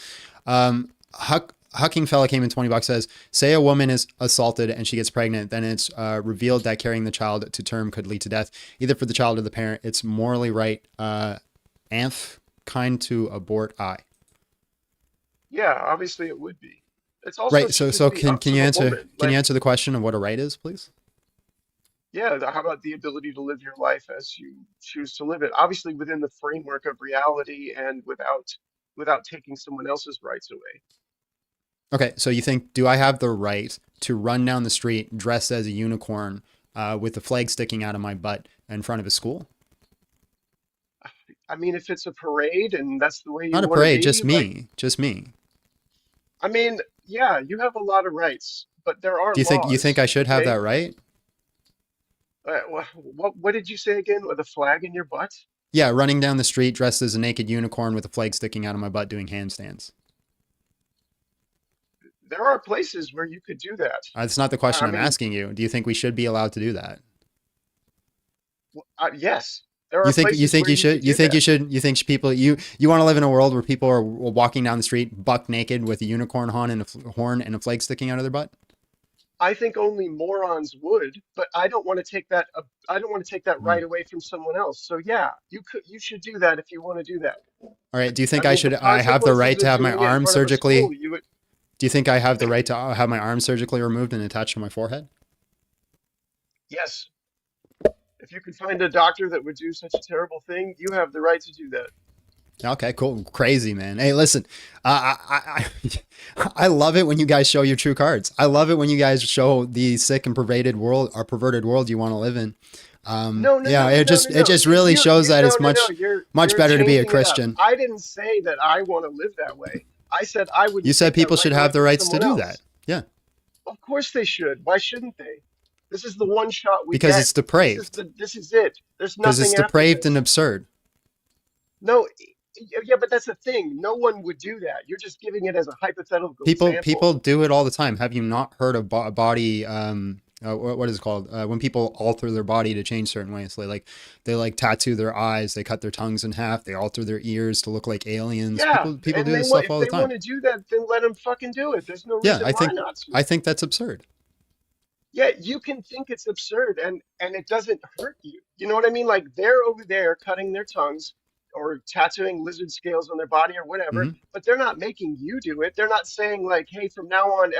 Hucking fella came in $20 says, say a woman is assaulted and she gets pregnant, then it's revealed that carrying the child to term could lead to death, either for the child or the parent. It's morally right. Kind to abort I. Yeah, obviously it would be. It's also Right. should just So be up can to you the answer woman. can you Like, answer the question of what a right is, please? yeah, how about the ability to live your life as you choose to live it? Obviously within the framework of reality and without taking someone else's rights away. Okay. So you think, do I have the right to run down the street dressed as a unicorn with the flag sticking out of my butt in front of a school? I mean, if it's a parade and that's the way you Not a want to parade, be, just like, me. Just me. I mean, yeah, you have a lot of rights, but there are Do you think I laws, should have okay? that right? What did you say again? With a flag in your butt? Yeah, running down the street dressed as a naked unicorn with a flag sticking out of my butt doing handstands. There are places where you could do that. That's not the I question I'm mean, asking you. Do you think we should be allowed to do that? yes, there are places where you could do that. You think people you want to live in a world where people are walking down the street buck naked with a unicorn horn and a flag sticking out of their butt? I think only morons would, but I don't want to take that. I don't want to take that Hmm. right away from someone else. So yeah, you should do that if you want to do that. All right. Do you I think mean, the I have the consequences right to of have my doing it in arm front of a school, surgically? you would. Do you think I have the right to have my arm surgically removed and attached to my forehead? Yes, if you could find a doctor that would do such a terrible thing, you have the right to do that. Okay, cool. Crazy, man. Hey, listen, I love it when you guys show your true cards. I love it when you guys show the sick and perverted world you want to live in. No, no, Yeah, no, no, no, it no. just really shows that No, it's no, no. much You're better to be a changing it up. Christian. I didn't say that I want to live that way. I said I You wouldn't said take that people right should away have the from rights to someone do that. else. Yeah, Of course they should. Why shouldn't they? This is the one shot we because get. it's depraved. This is it. There's Because it's nothing after depraved and this. absurd. No, yeah, but that's the thing. No one would do that. You're just giving it as a hypothetical example. People do it all the time. Have you not heard of body? What is it called? When people alter their body to change certain ways, they like tattoo their eyes, they cut their tongues in half, they alter their ears to look like aliens. Yeah, People and do this stuff if all the they time. want to do that, then let them fucking do it. There's no Yeah, reason why not to. I think that's absurd Yeah, you can think it's absurd and it doesn't hurt you. You know what I mean? Like they're over there cutting their tongues or tattooing lizard scales on their body or whatever, hmm but they're not making you do it. They're not saying like, "Hey, from now on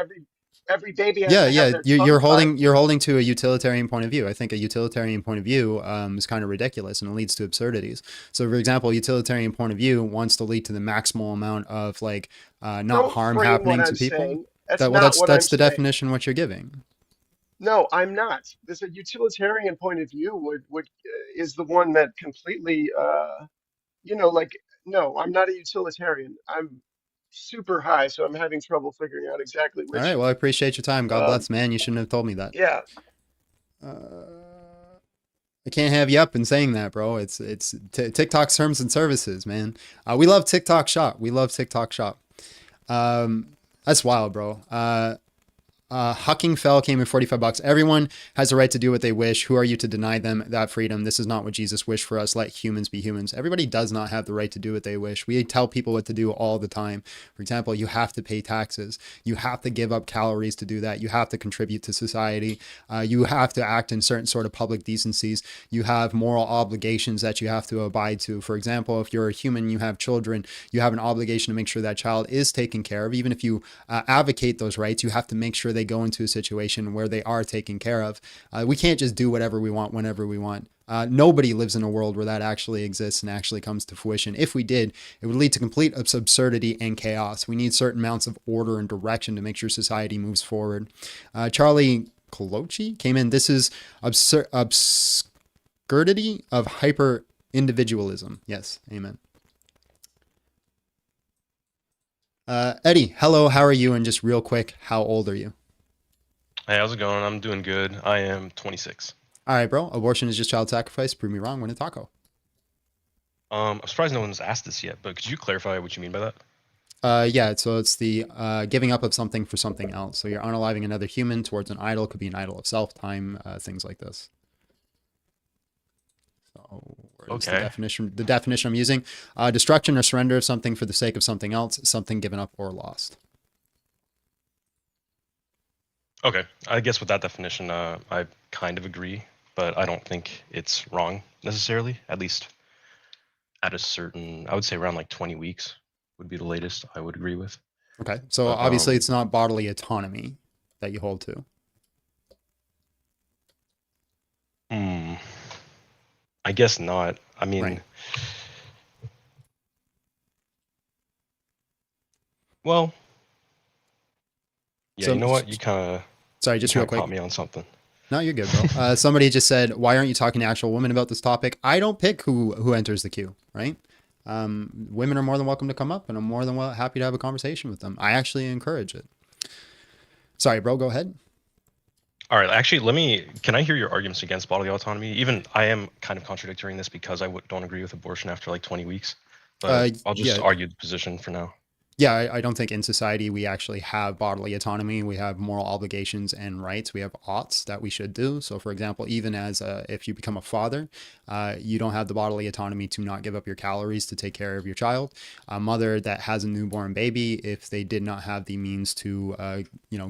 every baby has Yeah, to have yeah. their tongue cut." You're holding to a utilitarian point of view. I think a utilitarian point of view is kind of ridiculous and it leads to absurdities. So, for example, a utilitarian point of view wants to lead to the maximal amount of not Don't harm frame what happening to I'm people. saying. That's not what I'm That's the saying. definition of what you're giving. No, I'm not. This a utilitarian point of view would is the one that completely like no, I'm not a utilitarian. I'm super high, so I'm having trouble figuring out exactly All right. which Well, I appreciate your time. God um bless, man. You shouldn't have told me that. yeah. I can't have you up and saying that, bro. It's TikTok's terms and services, man. We love TikTok Shop. We love TikTok Shop. That's wild, bro. Hucking Fell came in $45. Everyone has a right to do what they wish. Who are you to deny them that freedom? This is not what Jesus wished for us. Let humans be humans. Everybody does not have the right to do what they wish. We tell people what to do all the time. For example, you have to pay taxes. You have to give up calories to do that. You have to contribute to society. You have to act in certain sort of public decencies. You have moral obligations that you have to abide to. For example, if you're a human, you have children, you have an obligation to make sure that child is taken care of. Even if you advocate those rights, you have to make sure they go into a situation where they are taken care of. We can't just do whatever we want whenever we want. Nobody lives in a world where that actually exists and actually comes to fruition. If we did, it would lead to complete absurdity and chaos. We need certain amounts of order and direction to make sure society moves forward. Charlie Colochi came in. This is absurdity of hyper individualism. Yes, amen. Eddie, hello, how are you? And just real quick, how old are you? Hey, how's it going? I'm doing good. I am 26. All right, bro. Abortion is just child sacrifice. Prove me wrong. Win a taco. I'm surprised no one's asked this yet, but could you clarify what you mean by that? Yeah, so it's the giving up of something for something else. So you're unaliving another human towards an idol. Could be an idol of self, time, things like this. So where's Okay. the definition I'm using? Destruction or surrender of something for the sake of something else, something given up or lost. Okay. I guess with that definition, I kind of agree, but I don't think it's wrong necessarily. At least at a certain, I would say around like 20 weeks would be the latest I would agree with. Okay, so But, obviously it's not bodily autonomy that you hold to. I guess not. I mean, Right. well, yeah, So- you know what? You kind of Sorry, just real quick. caught me on something. No, you're good, bro. Somebody just said, "Why aren't you talking to actual women about this topic?" I don't pick who enters the queue, right? Women are more than welcome to come up, and I'm more than happy to have a conversation with them. I actually encourage it. Sorry, bro. Go ahead. All right, actually, can I hear your arguments against bodily autonomy? Even I am kind of contradicting this because I don't agree with abortion after like 20 weeks, but I'll just argue the position for now. Yeah, I don't think in society we actually have bodily autonomy. We have moral obligations and rights. We have oughts that we should do. So, for example, even as if you become a father, you don't have the bodily autonomy to not give up your calories to take care of your child. A mother that has a newborn baby, if they did not have the means to,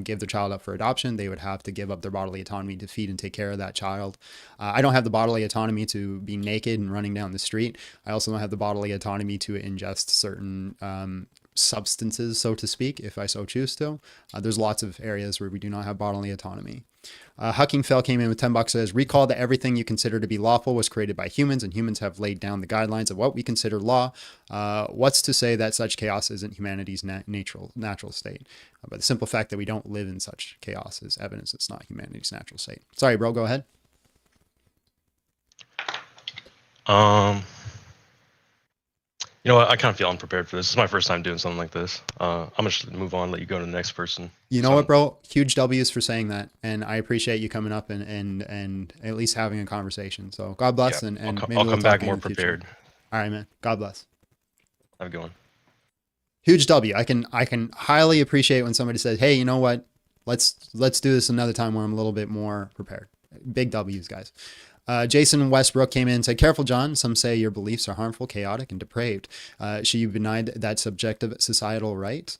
give their child up for adoption, they would have to give up their bodily autonomy to feed and take care of that child. I don't have the bodily autonomy to be naked and running down the street. I also don't have the bodily autonomy to ingest certain substances, so to speak, if I so choose to. There's lots of areas where we do not have bodily autonomy. Hucking Fell came in with $10, says, recall that everything you consider to be lawful was created by humans, and humans have laid down the guidelines of what we consider law. What's to say that such chaos isn't humanity's natural state? But the simple fact that we don't live in such chaos is evidence it's not humanity's natural state. Sorry, bro, go ahead. You know what? I kind of feel unprepared for this. This is my first time doing something like this. I'm gonna just move on, let you go to the next person. You know what, bro? Huge W's for saying that, and I appreciate you coming up and at least having a conversation. So God bless, Yeah, and I'll maybe we'll come talk back again more in the future. prepared. All right, man. God bless. Have a good one. Huge W. I can highly appreciate when somebody says, "Hey, you know what? Let's do this another time where I'm a little bit more prepared." Big W's, guys. Jason Westbrook came in and said, careful, John. Some say your beliefs are harmful, chaotic, and depraved. Should you deny that subjective societal right?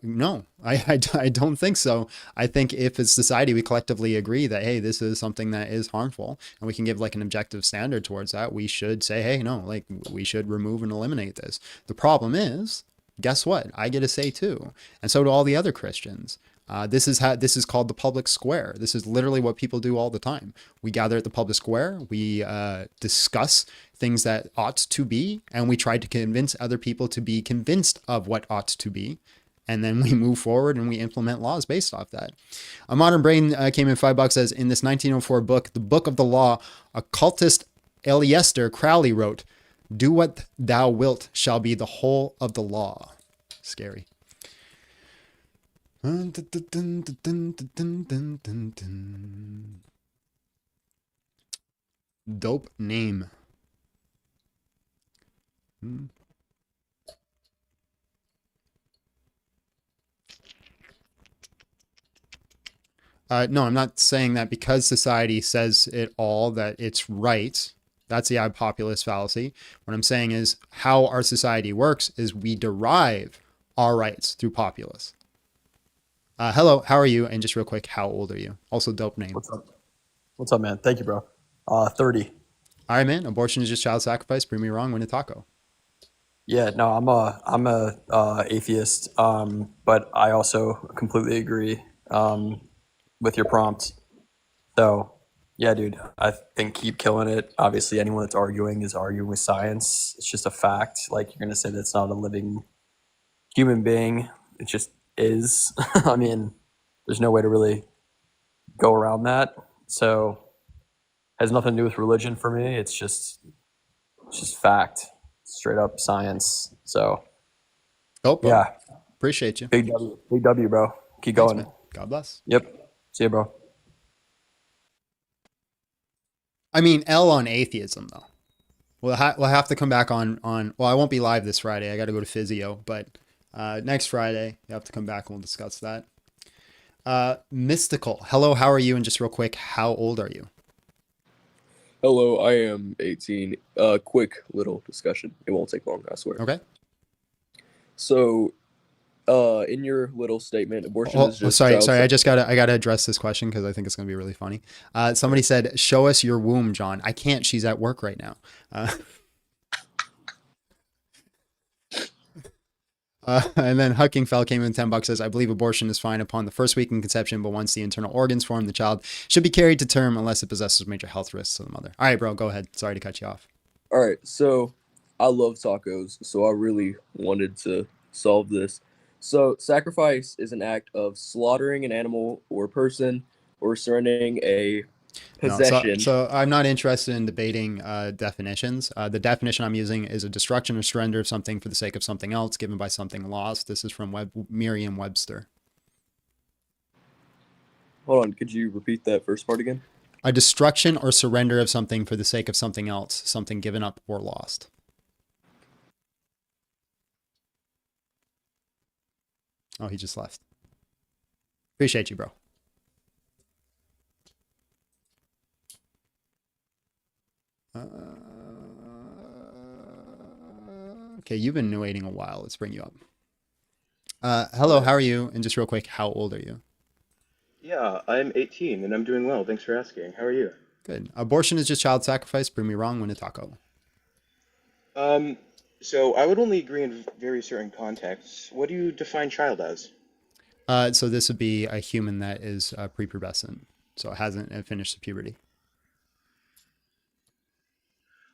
No, I don't think so. I think if as society we collectively agree that, hey, this is something that is harmful and we can give like an objective standard towards that, we should say, hey, no, like we should remove and eliminate this. The problem is, guess what? I get a say too. And so do all the other Christians. This is called the public square. This is literally what people do all the time. We gather at the public square. We discuss things that ought to be, and we try to convince other people to be convinced of what ought to be. and then we move forward and we implement laws based off that. A Modern Brain came in $5, says, in this 1904 book, The Book of the Law, occultist Eliester Crowley wrote, "Do what thou wilt shall be the whole of the law." Scary. Dope name. No, I'm not saying that because society says it all that it's right. That's the populist fallacy. What I'm saying is how our society works is we derive our rights through populace. Hello, how are you? And just real quick, how old are you? Also, dope name. What's up? What's up, man? Thank you, bro. 30. All right, man. Abortion is just child sacrifice. Prove me wrong. Win a taco. Yeah, no, I'm a atheist, but I also completely agree with your prompt. So, yeah, dude, I think keep killing it. Obviously, anyone that's arguing is arguing with science. It's just a fact. Like, you're gonna say that's not a living human being. It just is. I mean, there's no way to really go around that. So, has nothing to do with religion for me. It's just fact, straight up science. So, yeah, appreciate you. Big W, bro. Keep going. Man. God bless. Yep. See you, bro. I mean, L on atheism though. We'll have to come back on. Well, I won't be live this Friday. I got to go to physio, but next Friday you have to come back and we'll discuss that. Mystical. Hello, how are you? And just real quick, how old are you? Hello, I am 18. Quick little discussion. It won't take long, I swear. Okay. So, in your little statement, abortion is just... Sorry. I gotta address this question because I think it's gonna be really funny. Somebody said, "Show us your womb, John." I can't. She's at work right now. And then Huckingfell came in $10, says, "I believe abortion is fine upon the first week in conception, but once the internal organs form, the child should be carried to term unless it possesses major health risks to the mother." All right, bro, go ahead. Sorry to cut you off. All right, so I love tacos, so I really wanted to solve this. So sacrifice is an act of slaughtering an animal or person or surrendering a possession. No, so I'm not interested in debating definitions. The definition I'm using is a destruction or surrender of something for the sake of something else given by something lost. This is from Merriam-Webster. Hold on, could you repeat that first part again? A destruction or surrender of something for the sake of something else, something given up or lost. Oh, he just left. Appreciate you, bro. Okay, you've been waiting a while. Let's bring you up. Hello, how are you? And just real quick, how old are you? Yeah, I'm 18 and I'm doing well. Thanks for asking. How are you? Good. Abortion is just child sacrifice. Prove me wrong. Win a taco. So I would only agree in very certain contexts. What do you define child as? So this would be a human that is prepubescent, so it hasn't finished puberty.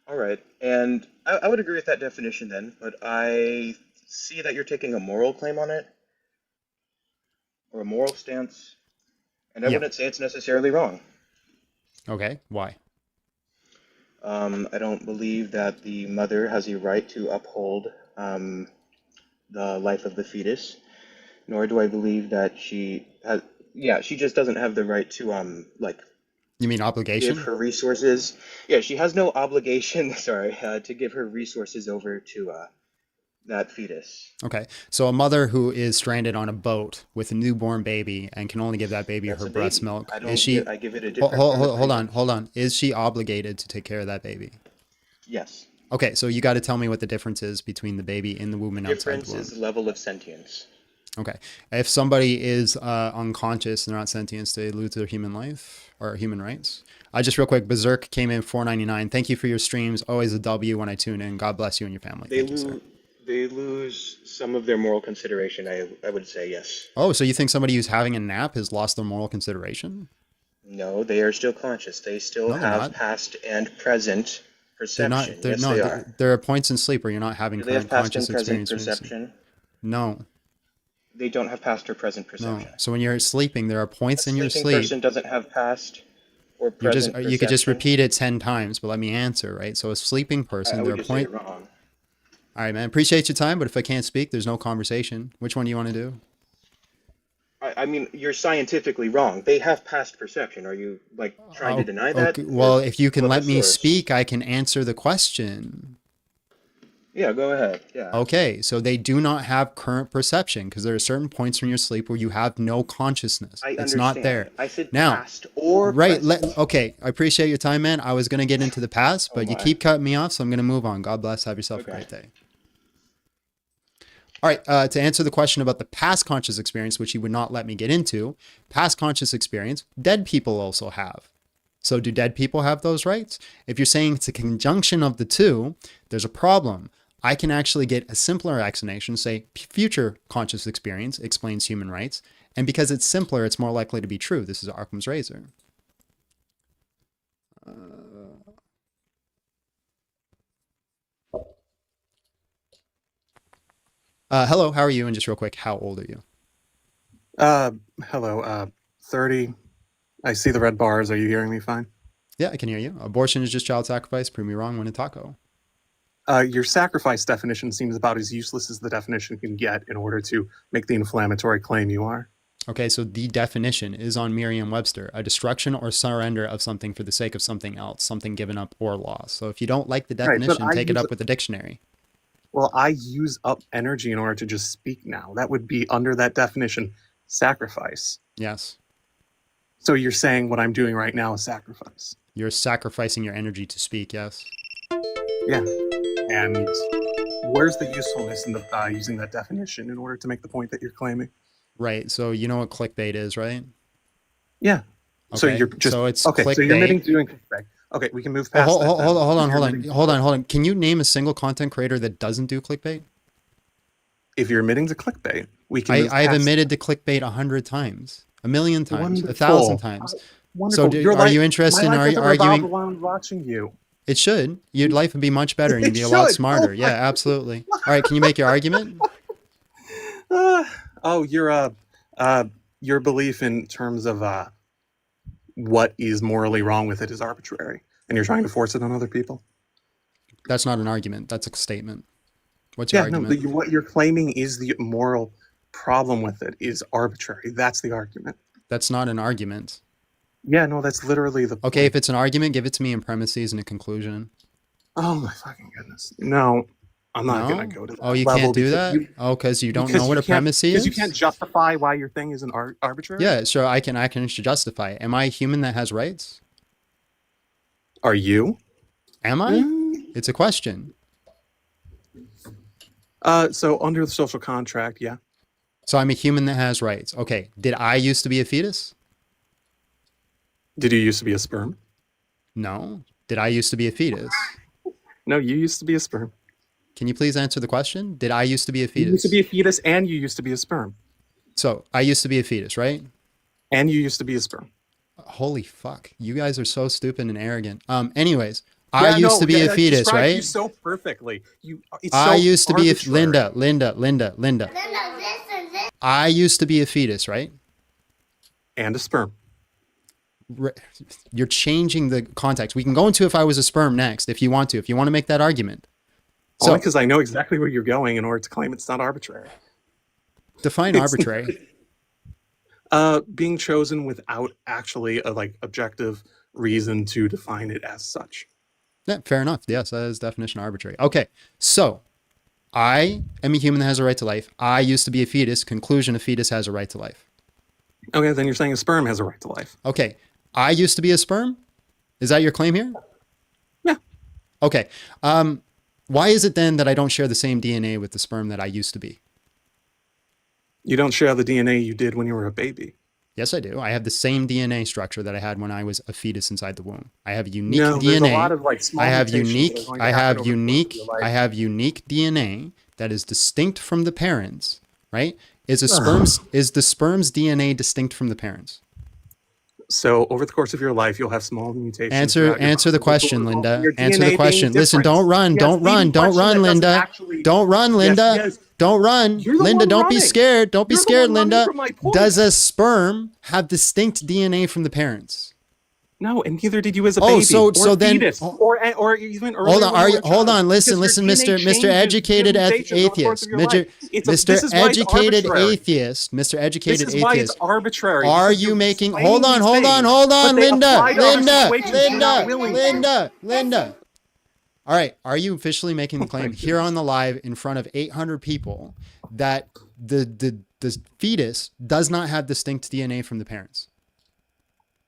All right, and I would agree with that definition then, but I see that you're taking a moral claim on it, or a moral stance, and I wouldn't say it's necessarily wrong. Okay, why? I don't believe that the mother has a right to uphold the life of the fetus, nor do I believe that she has. Yeah, she just doesn't have the right to You mean obligation? give her resources. Yeah, she has no obligation. Sorry, to give her resources over to that fetus. Okay, so a mother who is stranded on a boat with a newborn baby and can only give that baby That's her a breast baby. milk, I don't is she? I give it a different. Hold on. Is she obligated to take care of that baby? Yes. Okay, so you got to tell me what the difference is between the baby in the womb and outside the Difference womb. is level of sentience. Okay, if somebody is unconscious and they're not sentient, they lose their human life or human rights. Just real quick, Berserk came in $4.99. Thank you for your streams. Always a W when I tune in. God bless you and your family. They Thank you, sir. They lose some of their moral consideration. I would say yes. Oh, so you think somebody who's having a nap has lost their moral consideration? No, they are still conscious. They still No, they're have not. past and present They're not. perception. They're, Yes, no, they are. there are points in sleep where you're not having Do they have current past and conscious present experience. perception? No. They don't have past or present No. perception. So when you're sleeping, there are A points in your sleeping sleep. person doesn't have past or You're just present you could just perception. repeat it 10 times, but let me answer, right? So a sleeping I person, there would are just say points. you're wrong. All right, man. Appreciate your time, but if I can't speak, there's no conversation. Which one do you want to do? I mean, you're scientifically wrong. They have past perception. Are you like trying to deny that? Okay. Well, if you can What's the let me source? speak, I can answer the question. Yeah, go ahead. Yeah. Okay, so they do not have current perception because there are certain points in your sleep where you have no consciousness. I It's not there. understand. I said Now, past or right, present. okay, I appreciate your time, man. I was going to get into the past, Oh but you my. keep cutting me off, so I'm going to move on. God bless. Have yourself a Okay. great day. All right, to answer the question about the past conscious experience, which you would not let me get into, past conscious experience, dead people also have. So do dead people have those rights? If you're saying it's a conjunction of the two, there's a problem. I can actually get a simpler explanation, say future conscious experience explains human rights. And because it's simpler, it's more likely to be true. This is Occam's razor. Hello, how are you? And just real quick, how old are you? Hello, 30. I see the red bars. Are you hearing me fine? Yeah, I can hear you. Abortion is just child sacrifice. Prove me wrong, win a taco. Your sacrifice definition seems about as useless as the definition can get in order to make the inflammatory claim you are. Okay, so the definition is on Merriam-Webster, a destruction or surrender of something for the sake of something else, something given up or lost. So if you don't like the Right, but definition, I take it use up with the dictionary. Well, I use up energy in order to just speak now. That would be under that definition, sacrifice. Yes. So you're saying what I'm doing right now is sacrifice. You're sacrificing your energy to speak, yes. Yeah. And where's the usefulness in the using that definition in order to make the point that you're claiming? Right. So you know what clickbait is, right? Yeah. Okay. So you're just so it's okay. clickbait. So you're admitting to doing clickbait. Okay, we can move Oh, past hold, that. hold, then. hold on. Can you name a single content creator that doesn't do clickbait? If you're admitting to clickbait, we can. I've admitted to clickbait 100 times, 1,000,000 times, Wonderful. 1,000 times. Wonderful. So Your are life- you interested in my life doesn't revolve arguing? around watching you. It should. Your life would be much better and you'd It be a lot should. smarter. Oh Yeah, my absolutely. All right, can you make your argument? Your belief in terms of what is morally wrong with it is arbitrary, and you're trying to force it on other people. That's not an argument. That's a statement. What's your argument? No. What you're claiming is the moral problem with it is arbitrary. That's the argument. That's not an argument. Yeah, no, that's literally the. Okay, if it's an argument, give it to me in premises and a conclusion. Oh my fucking goodness! No, I'm not No? gonna go to that. Oh, you level can't do because that? Oh, because you don't because know what you a premise is? Because you can't justify why your thing isn't arbitrary. Yeah, sure. I can justify it. Am I a human that has rights? Are you? Am I? It's a question. So under the social contract, yeah. So I'm a human that has rights. Okay. Did I used to be a fetus? Did you used to be a sperm? No. Did I used to be a fetus? No, you used to be a sperm. Can you please answer the question? Did I used to be a fetus? You used to be a fetus and you used to be a sperm. So I used to be a fetus, right? And you used to be a sperm. Holy fuck. You guys are so stupid and arrogant. Anyways, I used to be a fetus, right? You so perfectly. I used to be a Linda. I used to be a fetus, right? And a sperm. You're changing the context. We can go into if I was a sperm next, if you want to make that argument. Only because I know exactly where you're going in order to claim it's not arbitrary. Define arbitrary. Being chosen without actually a objective reason to define it as such. Yeah, fair enough. Yes, that is definition arbitrary. Okay, so I am a human that has a right to life. I used to be a fetus. Conclusion: a fetus has a right to life. Okay, then you're saying a sperm has a right to life. Okay, I used to be a sperm. Is that your claim here? Yeah. Okay. Why is it then that I don't share the same DNA with the sperm that I used to be? You don't share the DNA you did when you were a baby. Yes, I do. I have the same DNA structure that I had when I was a fetus inside the womb. I have unique No, DNA. there's a lot of, small I have mutations that are going to happen over the course of your life. I have unique DNA that is distinct from the parents, right? Is the sperm's DNA distinct from the parents? So over the course of your life, you'll have small mutations. Answer the question, Linda. Your Answer the DNA question. being Listen, different. don't run. Yes, Don't leading run. Don't question run, that doesn't Linda. actually- Don't run, Linda. Yes. Don't run. You're the Linda, one don't be running. scared. Don't be You're the scared, one running Linda. from my point. Does a sperm have distinct DNA from the parents? No, and neither did you as a Oh, baby, so or then- fetus, or even earlier. Hold on. when you were a Hold child, on. Listen, because your Mr. DNA Mr. changes Educated via mutations over the course atheist. of your life. Mr. This is why it's Educated arbitrary. atheist. Mr. Educated This is why it's atheist. arbitrary. Are because you you're making? explaining Hold on. these Hold on. things, Hold but on, they Linda. apply to other situations you're not Linda. willing to. Linda. All right. Are you officially making the claim here on the live in front of 800 people that the fetus does not have distinct DNA from the parents?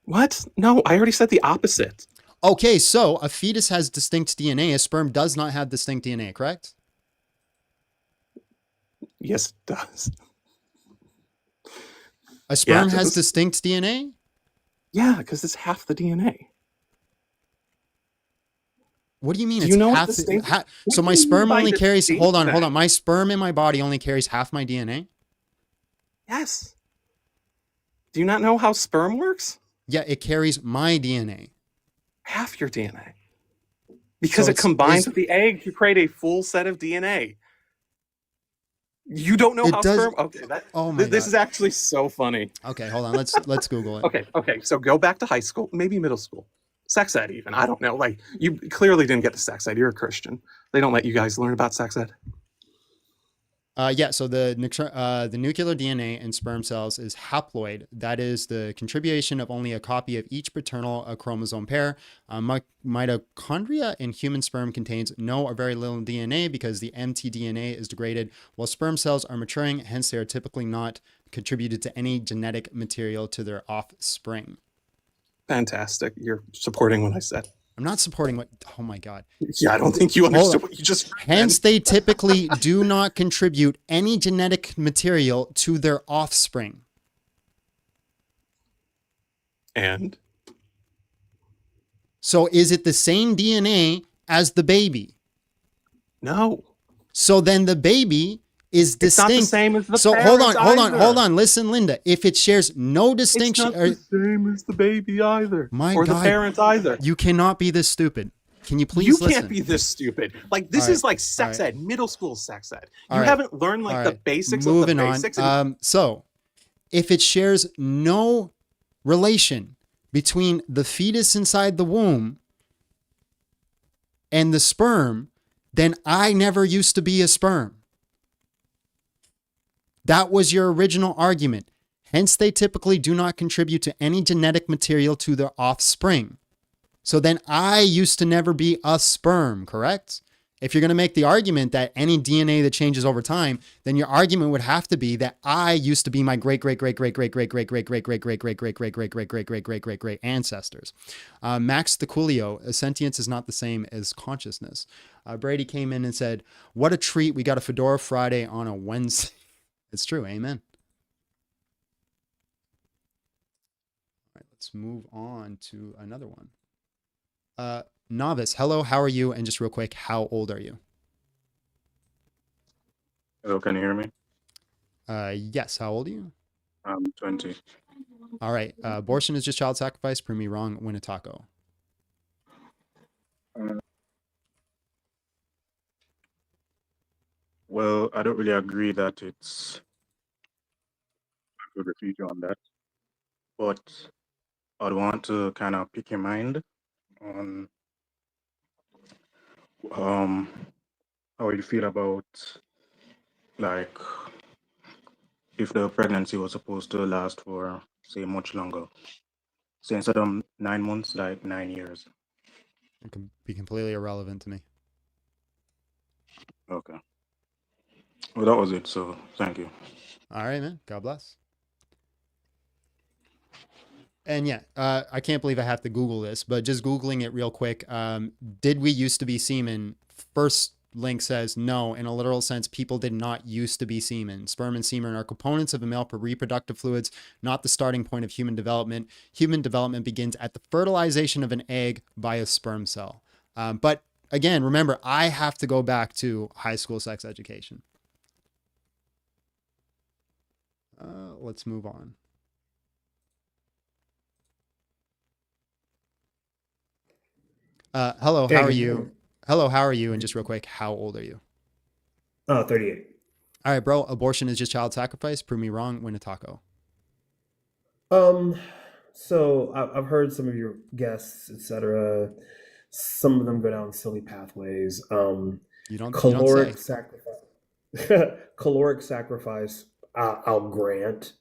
What? No, I already said the opposite. Okay, so a fetus has distinct DNA. A sperm does not have distinct DNA, correct? Yes, it does. A sperm Yeah, has does. distinct DNA? Yeah, because it's half the DNA. What do you mean? Do It's you know what half distinct? so my sperm only carries, hold on. My sperm in my body only carries half my DNA? Yes. Do you not know how sperm works? Yeah, it carries my DNA. Half your DNA. Because So it combines with the egg to create a full set of DNA. You don't know It how does- sperm. Okay, Oh my this God. is actually so funny. Okay, hold on. Let's Google it. Okay. So go back to high school, maybe middle school, sex ed even. I don't know. Like you clearly didn't get to sex ed. You're a Christian. They don't let you guys learn about sex ed. Yeah, so the nuclear DNA in sperm cells is haploid. That is the contribution of only a copy of each paternal chromosome pair. Mitochondria in human sperm contains no or very little DNA because the mtDNA is degraded while sperm cells are maturing. Hence, they are typically not contributed to any genetic material to their offspring. Fantastic. You're supporting what I said. I'm not supporting what. Oh my God. Yeah, I don't think you understood what you just. Hence, they typically do not contribute any genetic material to their offspring. And? So is it the same DNA as the baby? No. So then the baby is It's not distinct. the same as the So parents hold either. on. Listen, Linda. If it shares no distinction, It's not the same as the baby either. My or God, the parents either. You cannot be this stupid. Can you please You listen? can't be this stupid. Like this All right, is like sex all ed, middle school sex ed. All You right, haven't learned like all the right. basics Moving of the basics. on. So if it shares no relation between the fetus inside the womb and the sperm, then I never used to be a sperm. That was your original argument. Hence, they typically do not contribute to any genetic material to their offspring. So then I used to never be a sperm, correct? If you're going to make the argument that any DNA that changes over time, then your argument would have to be that I used to be my great ancestors. Max the Coolio, a sentience is not the same as consciousness. Brady came in and said, "What a treat! We got a Fedora Friday on a Wednesday." It's true. Amen. All right, let's move on to another one. Novice, hello, how are you? And just real quick, how old are you? Hello, can you hear me? Yes, how old are you? I'm 20. All right, abortion is just child sacrifice. Prove me wrong, win a taco. Well, I don't really agree that it's. I could refute you on that. But I'd want to kind of pick your mind on how you feel about, like, if the pregnancy was supposed to last for, say, much longer. So instead of 9 months, like 9 years. It can be completely irrelevant to me. Okay. Well, that was it. So thank you. All right, man. God bless. And yeah, I can't believe I have to Google this, but just Googling it real quick. Did we used to be semen? First link says no. In a literal sense, people did not used to be semen. Sperm and semen are components of a male reproductive fluids, not the starting point of human development. Human development begins at the fertilization of an egg by a sperm cell. But again, remember, I have to go back to high school sex education. Let's move on. Hello, Hey, how are good you? morning. Hello, how are you? And just real quick, how old are you? 38. All right, bro. Abortion is just child sacrifice. Prove me wrong. Win a taco. Um, so I've heard some of your guests, etc. Some of them go down silly pathways. You don't Caloric say. sacrifice, caloric sacrifice, I'll grant,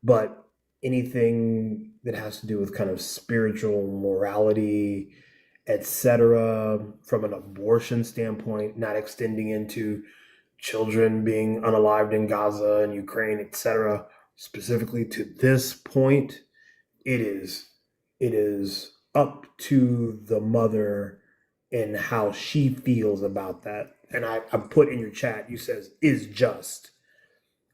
but anything that has to do with kind of spiritual morality, etc., from an abortion standpoint, not extending into children being unalived in Gaza and Ukraine, etc. Specifically to this point, it is it is up to the mother and how she feels about that. And I put in your chat, you says is just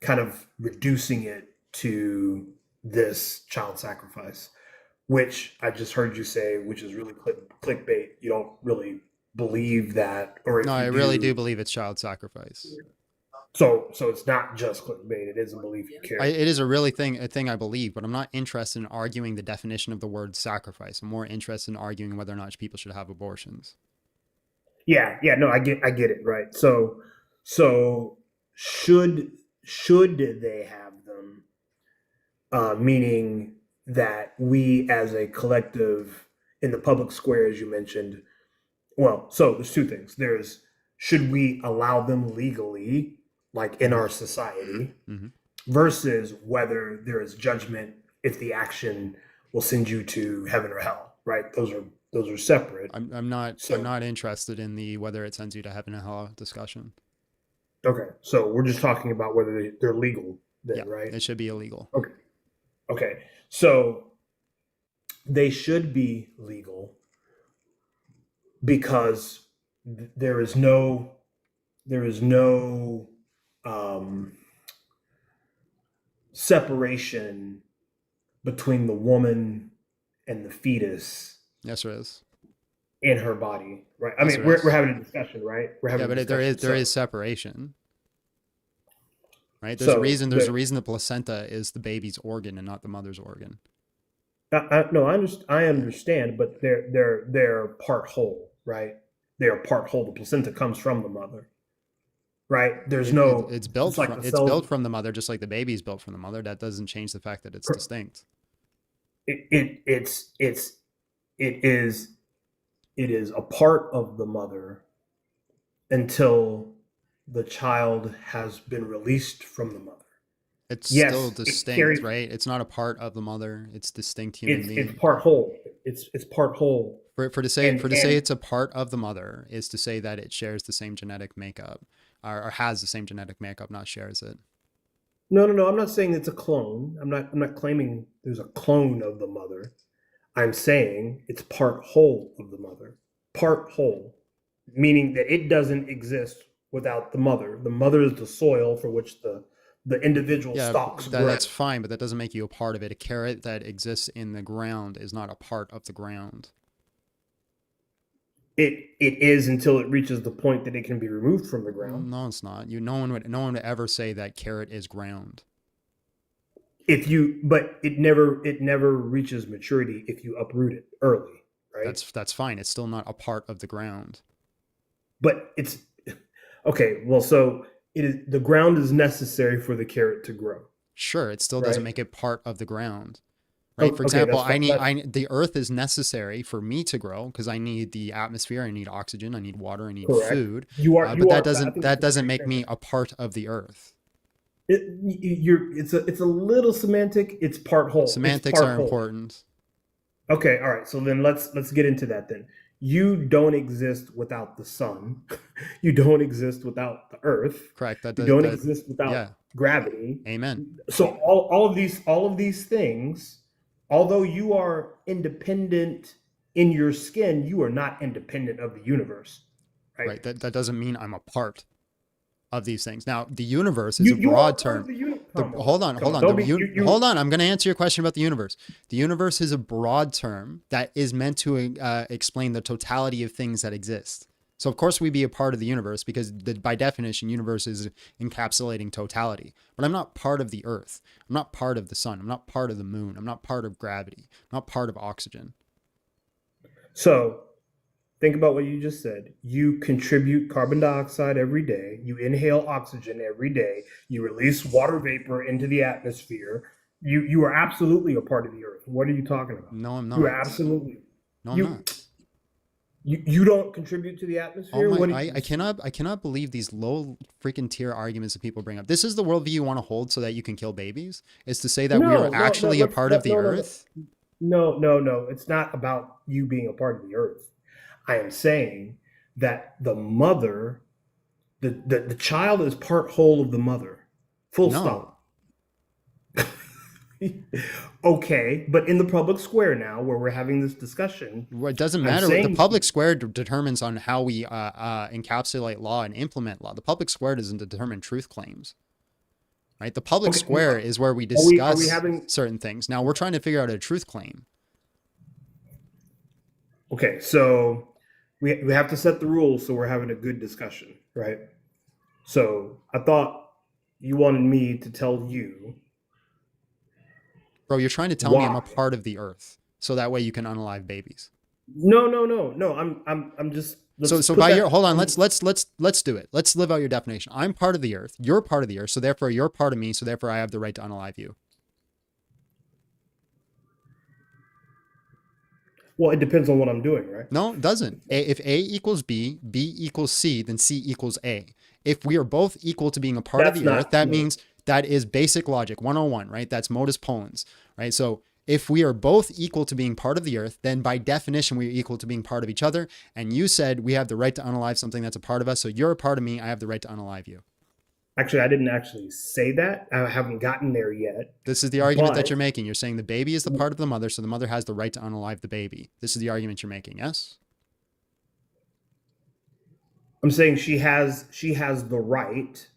kind of reducing it to this child sacrifice, which I just heard you say, which is really clickbait. You don't really believe that, or No, if I you really do do, believe it's child sacrifice. so it's not just clickbait. It is a belief you carry. It is a thing I believe, but I'm not interested in arguing the definition of the word sacrifice. I'm more interested in arguing whether or not people should have abortions. Yeah, no, I get it, right. So should they have them? Meaning that we as a collective in the public square, as you mentioned, well, so there's two things. There's should we allow them legally, like in our society, Mm-hmm. versus whether there is judgment if the action will send you to heaven or hell, right? Those are separate. I'm not So interested in the whether it sends you to heaven or hell discussion. okay, so we're just talking about whether they're legal Yeah, then, right? it should be illegal. Okay, so they should be legal because there is no um, separation between the woman and the fetus Yes, there is. in her body, right? I Yes, mean, there we're is. having a discussion, right? We're having Yeah, a but discussion. there is separation, right? There's a reason. There's a reason the placenta is the baby's organ and not the mother's organ. No, I understand, but they're part whole, right? They're part whole. The placenta comes from the mother, right? There's no. It's built It's like from the cells. the mother, just like the baby's built from the mother. That doesn't change the fact that it's distinct. It's it is a part of the mother until the child has been released from the mother. It's still Yes, it distinct, carries. right? It's not a part of the mother. It's distinct human It's being. part whole. It's part whole. For to say it's a part of the mother is to say that it shares the same genetic makeup, or has the same genetic makeup, not shares it. No. I'm not saying it's a clone. I'm not claiming there's a clone of the mother. I'm saying it's part whole of the mother. Part whole, meaning that it doesn't exist without the mother. The mother is the soil for which the individual Yeah, stalks grow. that's fine, but that doesn't make you a part of it. A carrot that exists in the ground is not a part of the ground. It is until it reaches the point that it can be removed from the ground. No, it's not. No one would ever say that carrot is ground. But it never reaches maturity if you uproot it early, right? That's fine. It's still not a part of the ground. But it's okay. Well, so the ground is necessary for the carrot to grow. Sure, it still right? doesn't make it part of the ground. Right. For Okay, example, that's the earth is necessary for me to grow because I need the atmosphere, I need oxygen, I need water, I need correct. food. But that doesn't make me a part of the earth. It's a little semantic. It's part whole. Semantics are important. Okay, all right. So then let's get into that then. You don't exist without the sun. You don't exist without the earth. Correct. You don't exist without gravity. Amen. So all of these things, although you are independent in your skin, you are not independent of the universe. Right. That doesn't mean I'm a part of these things. Now, the universe is a broad term. Hold on. Hold on. I'm going to answer your question about the universe. The universe is a broad term that is meant to explain the totality of things that exist. So, of course, we'd be a part of the universe because by definition, universe is encapsulating totality. But I'm not part of the earth. I'm not part of the sun. I'm not part of the moon. I'm not part of gravity. I'm not part of oxygen. So think about what you just said. You contribute carbon dioxide every day. You inhale oxygen every day. You release water vapor into the atmosphere. You are absolutely a part of the earth. What are you talking about? No, I'm You are not. absolutely. No, I'm not. You don't contribute to the Oh atmosphere. my! What do you, I cannot believe these low freaking tier arguments that people bring up. This is the worldview you want to hold so that you can kill babies. Is to say that we are actually a part of the earth. No. It's not about you being a part of the earth. I am saying that the mother, the child is part whole of the mother. Full stop. Okay, but in the public square now, where we're having this discussion, It doesn't matter. The public square determines on how we encapsulate law and implement law. The public square doesn't determine truth claims, right? The public square is where we discuss certain things. Now we're trying to figure out a truth claim. Okay, so we have to set the rules so we're having a good discussion, right? So I thought you wanted me to tell you. Bro, you're trying to tell me I'm a part of the earth, so that way you can unalive babies. No. I'm just. So by your hold on, let's do it. Let's live out your definition. I'm part of the earth. You're part of the earth, so therefore you're part of me. So therefore I have the right to unalive you. Well, it depends on what I'm doing, right? No, it doesn't. If A equals B, B equals C, then C equals A. If we are both equal to being a part of the earth, that means that is basic logic 101, right? That's modus ponens, right? So if we are both equal to being part of the earth, then by definition, we are equal to being part of each other. And you said we have the right to unalive something that's a part of us. So you're a part of me. I have the right to unalive you. Actually, I didn't actually say that. I haven't gotten there yet. This is the argument that you're making. You're saying the baby is the part of the mother, so the mother has the right to unalive the baby. This is the argument you're making, yes? I'm saying she has the right.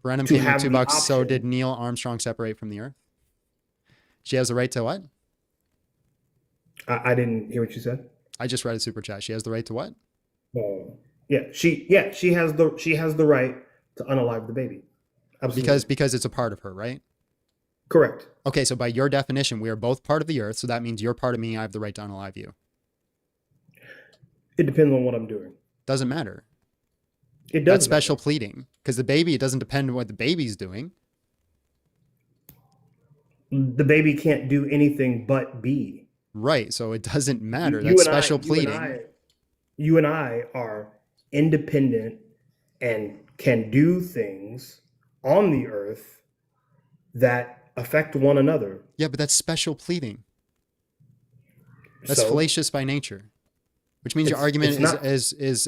Brenham came in $2. So did Neil Armstrong separate from the earth? She has the right to what? I didn't hear what you said. I just read a super chat. She has the right to what? She has the right to unalive the baby. Absolutely. Because it's a part of her, right? Correct. Okay, so by your definition, we are both part of the earth, so that means you're part of me. I have the right to unalive you. It depends on what I'm doing. Doesn't matter. It does. That's special pleading because the baby, it doesn't depend on what the baby's doing. The baby can't do anything but be. Right, so it doesn't matter. That's special pleading. You and I are independent and can do things on the earth that affect one another. Yeah, but that's special pleading. That's fallacious by nature, which means your argument is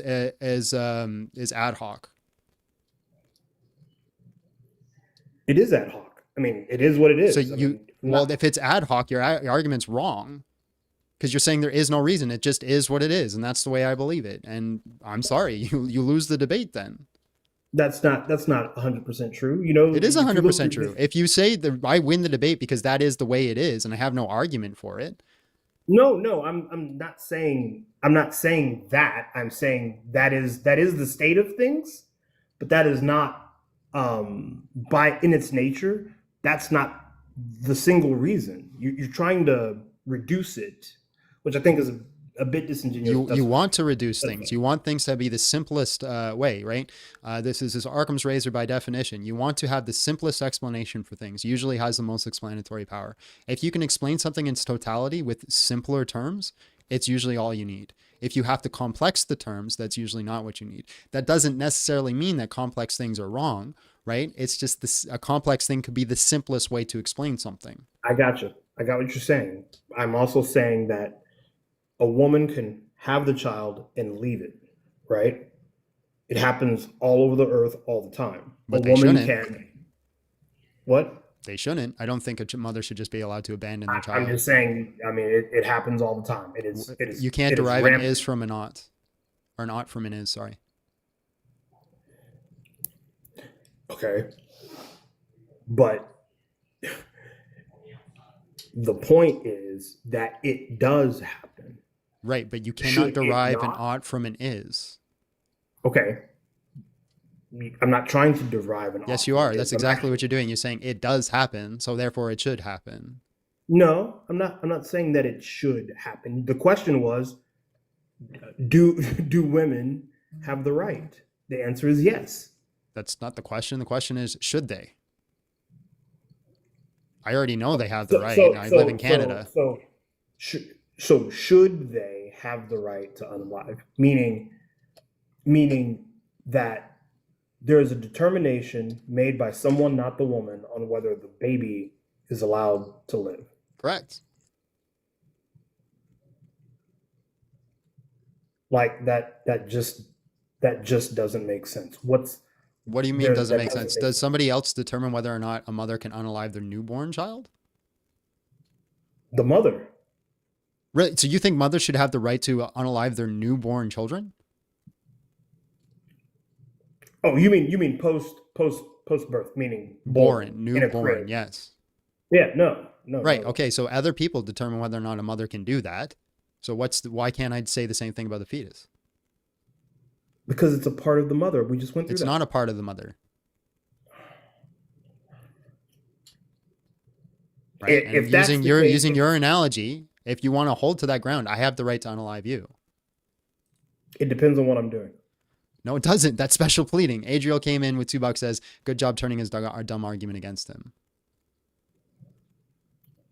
ad hoc. It is ad hoc. I mean, it is what it is. So if it's ad hoc, your argument's wrong because you're saying there is no reason. It just is what it is, and that's the way I believe it. And I'm sorry, you lose the debate then. That's not 100% true. You know, it is 100% true. If you say that I win the debate because that is the way it is, and I have no argument for it. No, I'm not saying that. I'm saying that is the state of things, but that is not in its nature. That's not the single reason. You're trying to reduce it, which I think is a bit disingenuous. You want to reduce things. You want things to be the simplest way, right? This is Occam's razor by definition. You want to have the simplest explanation for things. Usually has the most explanatory power. If you can explain something in its totality with simpler terms, it's usually all you need. If you have to complex the terms, that's usually not what you need. That doesn't necessarily mean that complex things are wrong, right? It's just a complex thing could be the simplest way to explain something. I got you. I got what you're saying. I'm also saying that a woman can have the child and leave it, right? It happens all over the earth all the time. But a woman can. What? They shouldn't. I don't think a mother should just be allowed to abandon their child. I'm just saying, I mean, it happens all the time. It is. You can't derive an is from an ought. Or an ought from an is, sorry. Okay. But the point is that it does happen. Right, but you cannot derive an ought from an is. Okay. I'm not trying to derive an ought. Yes, you are. That's exactly what you're doing. You're saying it does happen, so therefore it should happen. No, I'm not saying that it should happen. The question was, Do women have the right? The answer is yes. That's not the question. The question is, should they? I already know they have the right. I live in Canada. So should they have the right to unalive? Meaning that there is a determination made by someone, not the woman, on whether the baby is allowed to live. Correct. Like that just doesn't make sense. What do you mean doesn't that make sense? Does somebody else determine whether or not a mother can unalive their newborn child? The mother. Right. So you think mothers should have the right to unalive their newborn children? Oh, you mean post birth, meaning newborn, yes. Yeah, no. Right. No. Okay. So other people determine whether or not a mother can do that. So why can't I say the same thing about the fetus? Because it's a part of the mother. We just went through It's not a part of the mother. Right. If and that's using your analogy, if you want to hold to that ground, I have the right to unalive you. It depends on what I'm doing. No, it doesn't. That's special pleading. Adriel came in with $2, says, good job turning his dumb argument against him.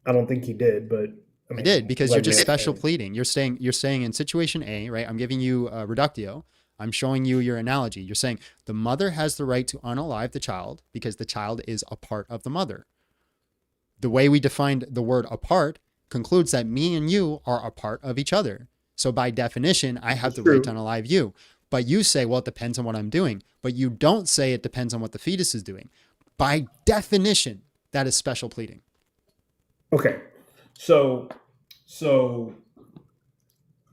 I don't think he did, but I did, because you're just special pleading. You're saying in situation A, right? I'm giving you a reductio. I'm showing you your analogy. You're saying the mother has the right to unalive the child because the child is a part of the mother. The way we defined the word apart concludes that me and you are a part of each other. So by definition, I have the right to unalive you. But you say, well, it depends on what I'm doing. But you don't say it depends on what the fetus is doing. By definition, that is special pleading. Okay. So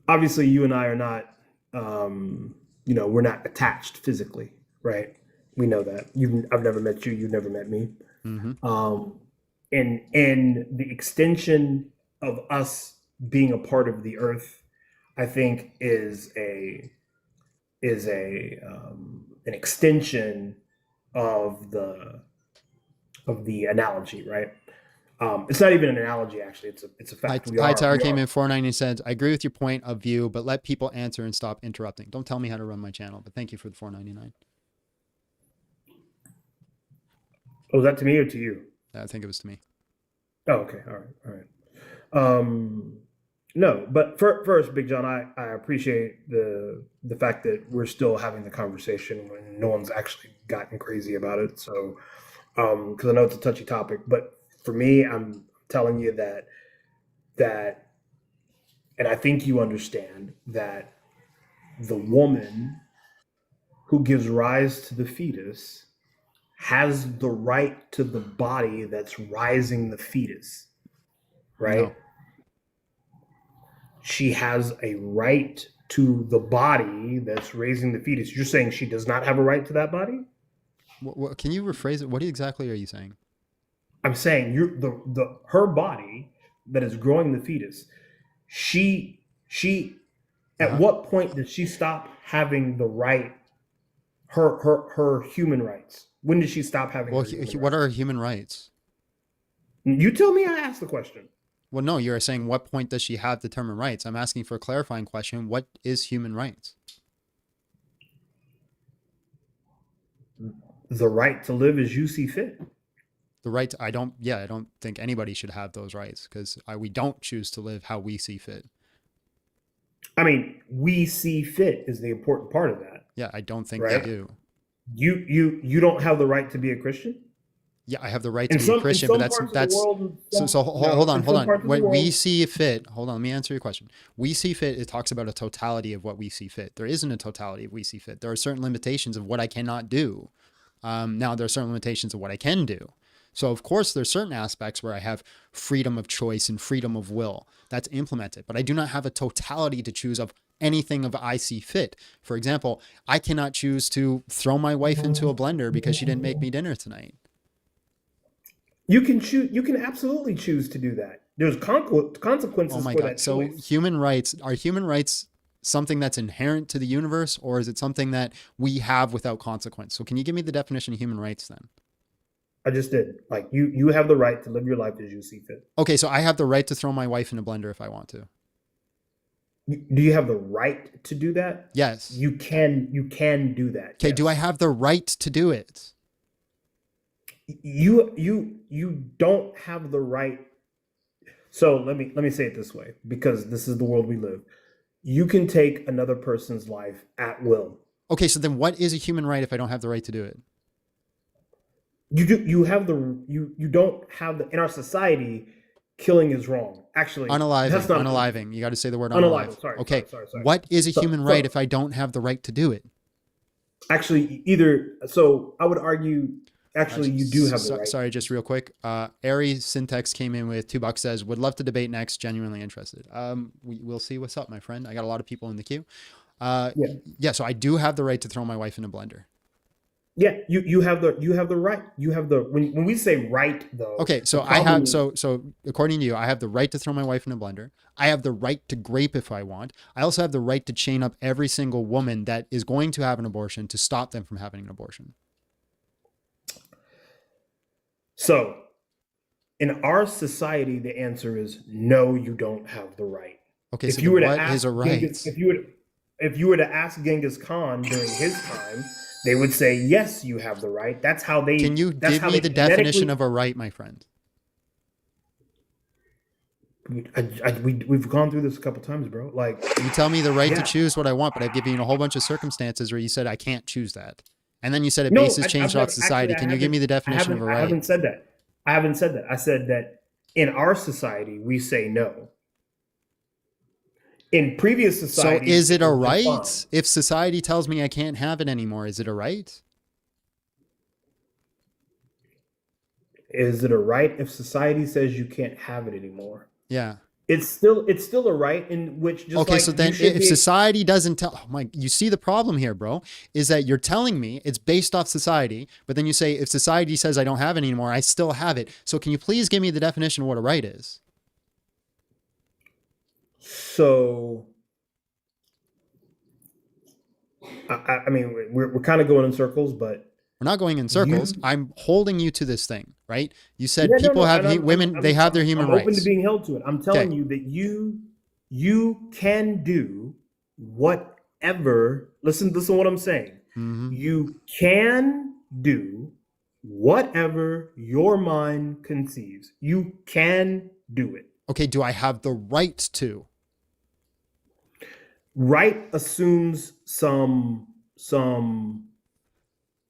obviously you and I are not, we're not attached physically, right? We know that. I've never met you. You've never met me. Mm-hmm. And the extension of us being a part of the earth, I think is an extension of the analogy, right? It's not even an analogy, actually. It's a fact. Hi, Tara came in 490 and said, I agree with your point of view, but let people answer and stop interrupting. Don't tell me how to run my channel, but thank you for the 499. Oh, was that to me or to you? I think it was to me. Oh, okay. All right. No, but first, Big John, I appreciate the fact that we're still having the conversation when no one's actually gotten crazy about it. So, because I know it's a touchy topic, but for me, I'm telling you that, and I think you understand that the woman who gives rise to the fetus has the right to the body that's rising the fetus, right? No. She has a right to the body that's raising the fetus. You're saying she does not have a right to that body? What can you rephrase it? What exactly are you saying? I'm saying her body that is growing the fetus. She at what point did she stop having the right? Her human rights. When did she stop having? Well, what are human rights? You tell me. I asked the question. Well, no, you're saying what point does she have determined rights? I'm asking for a clarifying question. What is human rights? The right to live as you see fit. The right to, I don't think anybody should have those rights because we don't choose to live how we see fit. I mean, we see fit is the important part of that. Yeah, I don't think they do. You don't have the right to be a Christian? Yeah, I have the right to be a Christian, but hold on. When we see fit, hold on, let me answer your question. We see fit, it talks about a totality of what we see fit. There isn't a totality of we see fit. There are certain limitations of what I cannot do. Now there are certain limitations of what I can do. So of course there's certain aspects where I have freedom of choice and freedom of will that's implemented, but I do not have a totality to choose of anything of I see fit. For example, I cannot choose to throw my wife into a blender because she didn't make me dinner tonight. You can choose. You can absolutely choose to do that. There's consequences for that choice. So human rights, are human rights something that's inherent to the universe, or is it something that we have without consequence? So can you give me the definition of human rights then? I just did. Like you have the right to live your life as you see fit. Okay, so I have the right to throw my wife in a blender if I want to. Do you have the right to do that? Yes. You can do that. Okay, do I yes. have the right to do it? You don't have the right. So let me say it this way, because this is the world we live. You can take another person's life at will. Okay, so then what is a human right if I don't have the right to do it? You have the you don't have the in our society, killing is wrong. Actually, that's not Unaliving. You got to say the word unaliving. unalive. Sorry, Okay, sorry. what is a So- human so- right if I don't have the right to do it? Actually, I would argue. Actually, you do have the right. Sorry, just real quick. Ari Syntax came in with $2. Says would love to debate next. Genuinely interested. We'll see what's up, my friend. I got a lot of people in the queue. Yeah. So I do have the right to throw my wife in a blender. Yeah, you have the right. You have the when we say right though. Okay, so I have so according to you, I have the right to throw my wife in a blender. I have the right to grape if I want. I also have the right to chain up every single woman that is going to have an abortion to stop them from having an abortion. So, in our society, the answer is no. You don't have the right. Okay, if so you were to what ask is a right? if you were to ask Genghis Khan during his time, they would say yes, you have the right. That's how they. Can you give me the definition of a right, my friend? We've gone through this a couple times, bro. Like you tell me the right to choose what I want, but I've given you a whole bunch of circumstances where you said I can't choose that, and then you said it bases change off society. Can you give me the definition of a right? I haven't said that. I said that in our society we say no. In previous societies, so is it a right? Defined. If society tells me I can't have it anymore, is it a right? Is it a right if society says you can't have it anymore? Yeah. It's still a right in which just okay, like so then if society doesn't tell, oh my, you see the problem here, bro, is that you're telling me it's based off society, but then you say if society says I don't have it anymore, I still have it. So can you please give me the definition of what a right is? So, I mean, we're kind of going in circles, but we're not going in circles. I'm holding you to this thing, right? You said people women, they have their human rights. I'm open to being held to it. I'm telling you that you can do whatever. Listen to what I'm saying. Mm-hmm. You can do whatever your mind conceives. You can do it. Okay, do I have the right to? Right assumes some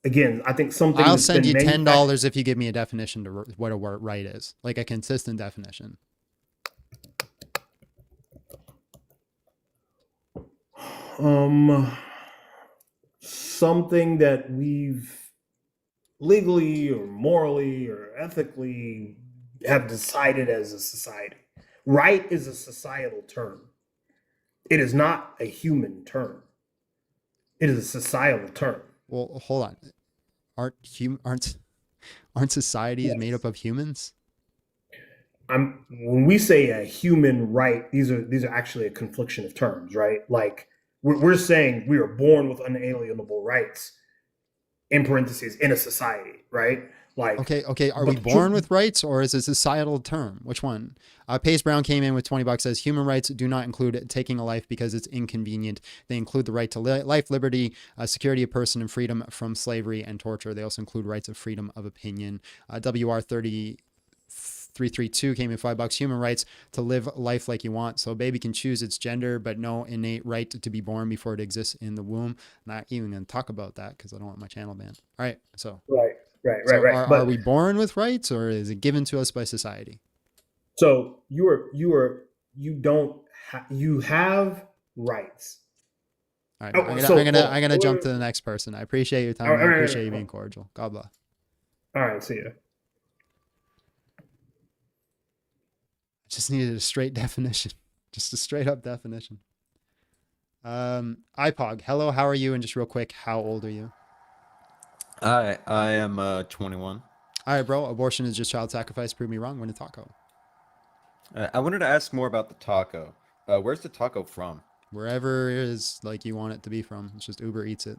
again, I think something. I'll send you $10 if you give me a definition to what a right is, like a consistent definition. Something that we've legally or morally or ethically have decided as a society. Right is a societal term. It is not a human term. It is a societal term. Well, hold on. Aren't societies made up of humans? When we say a human right, these are actually a confliction of terms, right? Like we're saying we are born with unalienable rights, in parentheses, in a society, right? Like okay. Are we born with rights, or is it a societal term? Which one? Pace Brown came in with $20. Says human rights do not include taking a life because it's inconvenient. They include the right to life, liberty, security of person, and freedom from slavery and torture. They also include rights of freedom of opinion. WR332 came in $5. Human rights to live life like you want. So a baby can choose its gender, but no innate right to be born before it exists in the womb. Not even going to talk about that because I don't want my channel banned. All right, so right. Are we born with rights, or is it given to us by society? So you have rights. All right, I'm gonna jump to the next person. I appreciate your time. I appreciate you being cordial. God bless. All right, see ya. Just needed a straight definition, just a straight up definition. iPog, hello, how are you? And just real quick, how old are you? I am 21. All right, bro. Abortion is just child sacrifice. Prove me wrong. Win a taco. I wanted to ask more about the taco. Where's the taco from? Wherever it is, like you want it to be from. It's just Uber Eats it.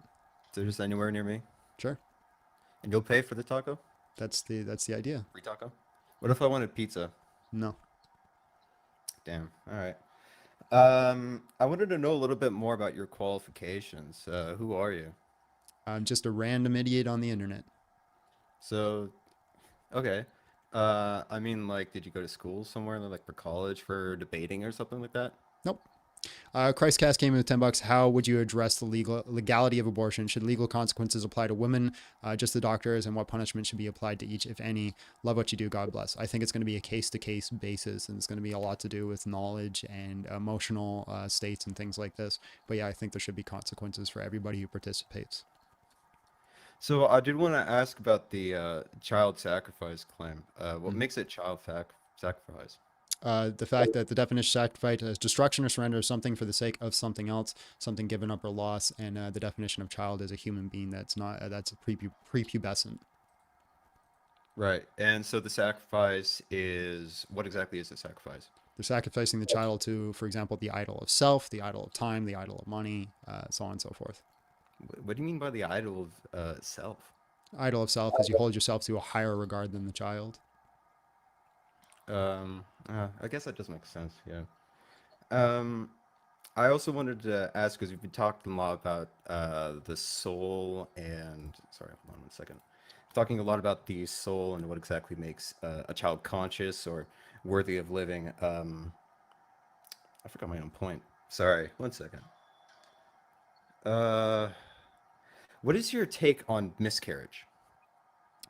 So just anywhere near me? Sure. And you'll pay for the taco? That's the idea. Free taco? What if I wanted pizza? No. Damn. All right. I wanted to know a little bit more about your qualifications. Who are you? I'm just a random idiot on the internet. So, okay. I mean, like, did you go to school somewhere, like for college for debating or something like that? Nope. Christcast came in with $10. How would you address the legality of abortion? Should legal consequences apply to women, just the doctors, and what punishment should be applied to each, if any? Love what you do. God bless. I think it's going to be a case-to-case basis, and it's going to be a lot to do with knowledge and emotional states and things like this. But yeah, I think there should be consequences for everybody who participates. So I did want to ask about the child sacrifice claim. What Mhm. makes it child sacrifice? The fact that the definition of sacrifice is destruction or surrender of something for the sake of something else, something given up or lost, and the definition of child is a human being that's not that's prepubescent. Right. And so the sacrifice is what exactly is the sacrifice? They're sacrificing the child to, for example, the idol of self, the idol of time, the idol of money, so on and so forth. What do you mean by the idol of self? Idol of self is you hold yourself to a higher regard than the child. I guess that does make sense. Yeah. Um, I also wanted to ask because we've been talking a lot about the soul and sorry, hold on one second. Talking a lot about the soul and what exactly makes a child conscious or worthy of living. I forgot my own point. Sorry, one second. Uh, what is your take on miscarriage?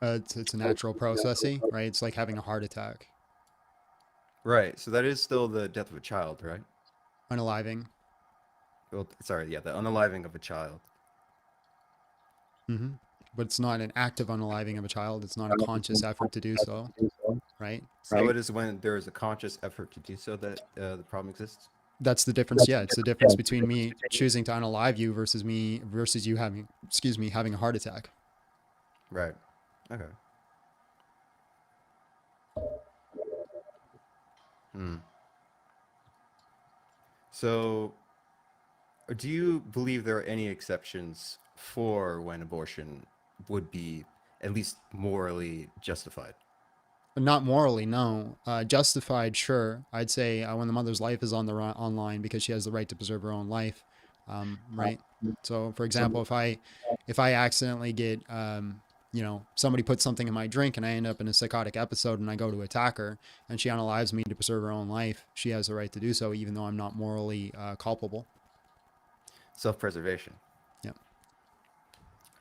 It's a natural processing, right? It's like having a heart attack. Right. So that is still the death of a child, right? Unaliving. Well, sorry, yeah, the unaliving of a child. Mm-hmm. But it's not an active unaliving of a child. It's not a conscious effort to do so, right? So it is when there is a conscious effort to do so that the problem exists. That's the difference. Yeah, it's the difference between me choosing to unalive you versus you having, having a heart attack. Right. Okay. Hmm. So, do you believe there are any exceptions for when abortion would be at least morally justified? Not morally, no. Justified, sure. I'd say when the mother's life is on the online because she has the right to preserve her own life, right? So, for example, if I accidentally get somebody puts something in my drink and I end up in a psychotic episode and I go to attack her and she unalives me to preserve her own life, she has the right to do so, even though I'm not morally culpable. Self-preservation. Yeah.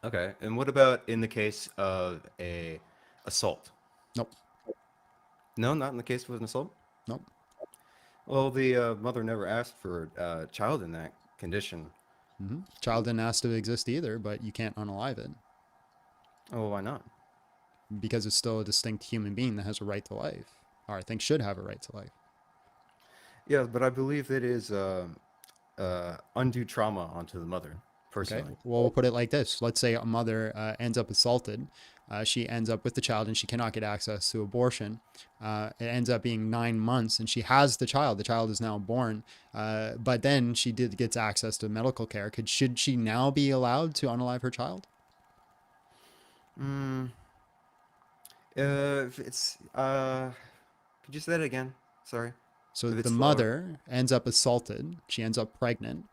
Okay. And what about in the case of a assault? Nope. No, not in the case of an assault? Nope. Well, the mother never asked for a child in that condition. Mm-hmm. Child didn't ask to exist either, but you can't unalive it. Oh, why not? Because it's still a distinct human being that has a right to life, or I think should have a right to life. Yeah, but I believe it is undue trauma onto the mother, Okay. personally. Well, we'll put it like this. Let's say a mother ends up assaulted. She ends up with the child and she cannot get access to abortion. It ends up being 9 months and she has the child. The child is now born. But then she gets access to medical care. Should she now be allowed to unalive her child? Mm, it's could you say that again? Sorry. So A bit the slower. mother ends up assaulted. She ends up pregnant.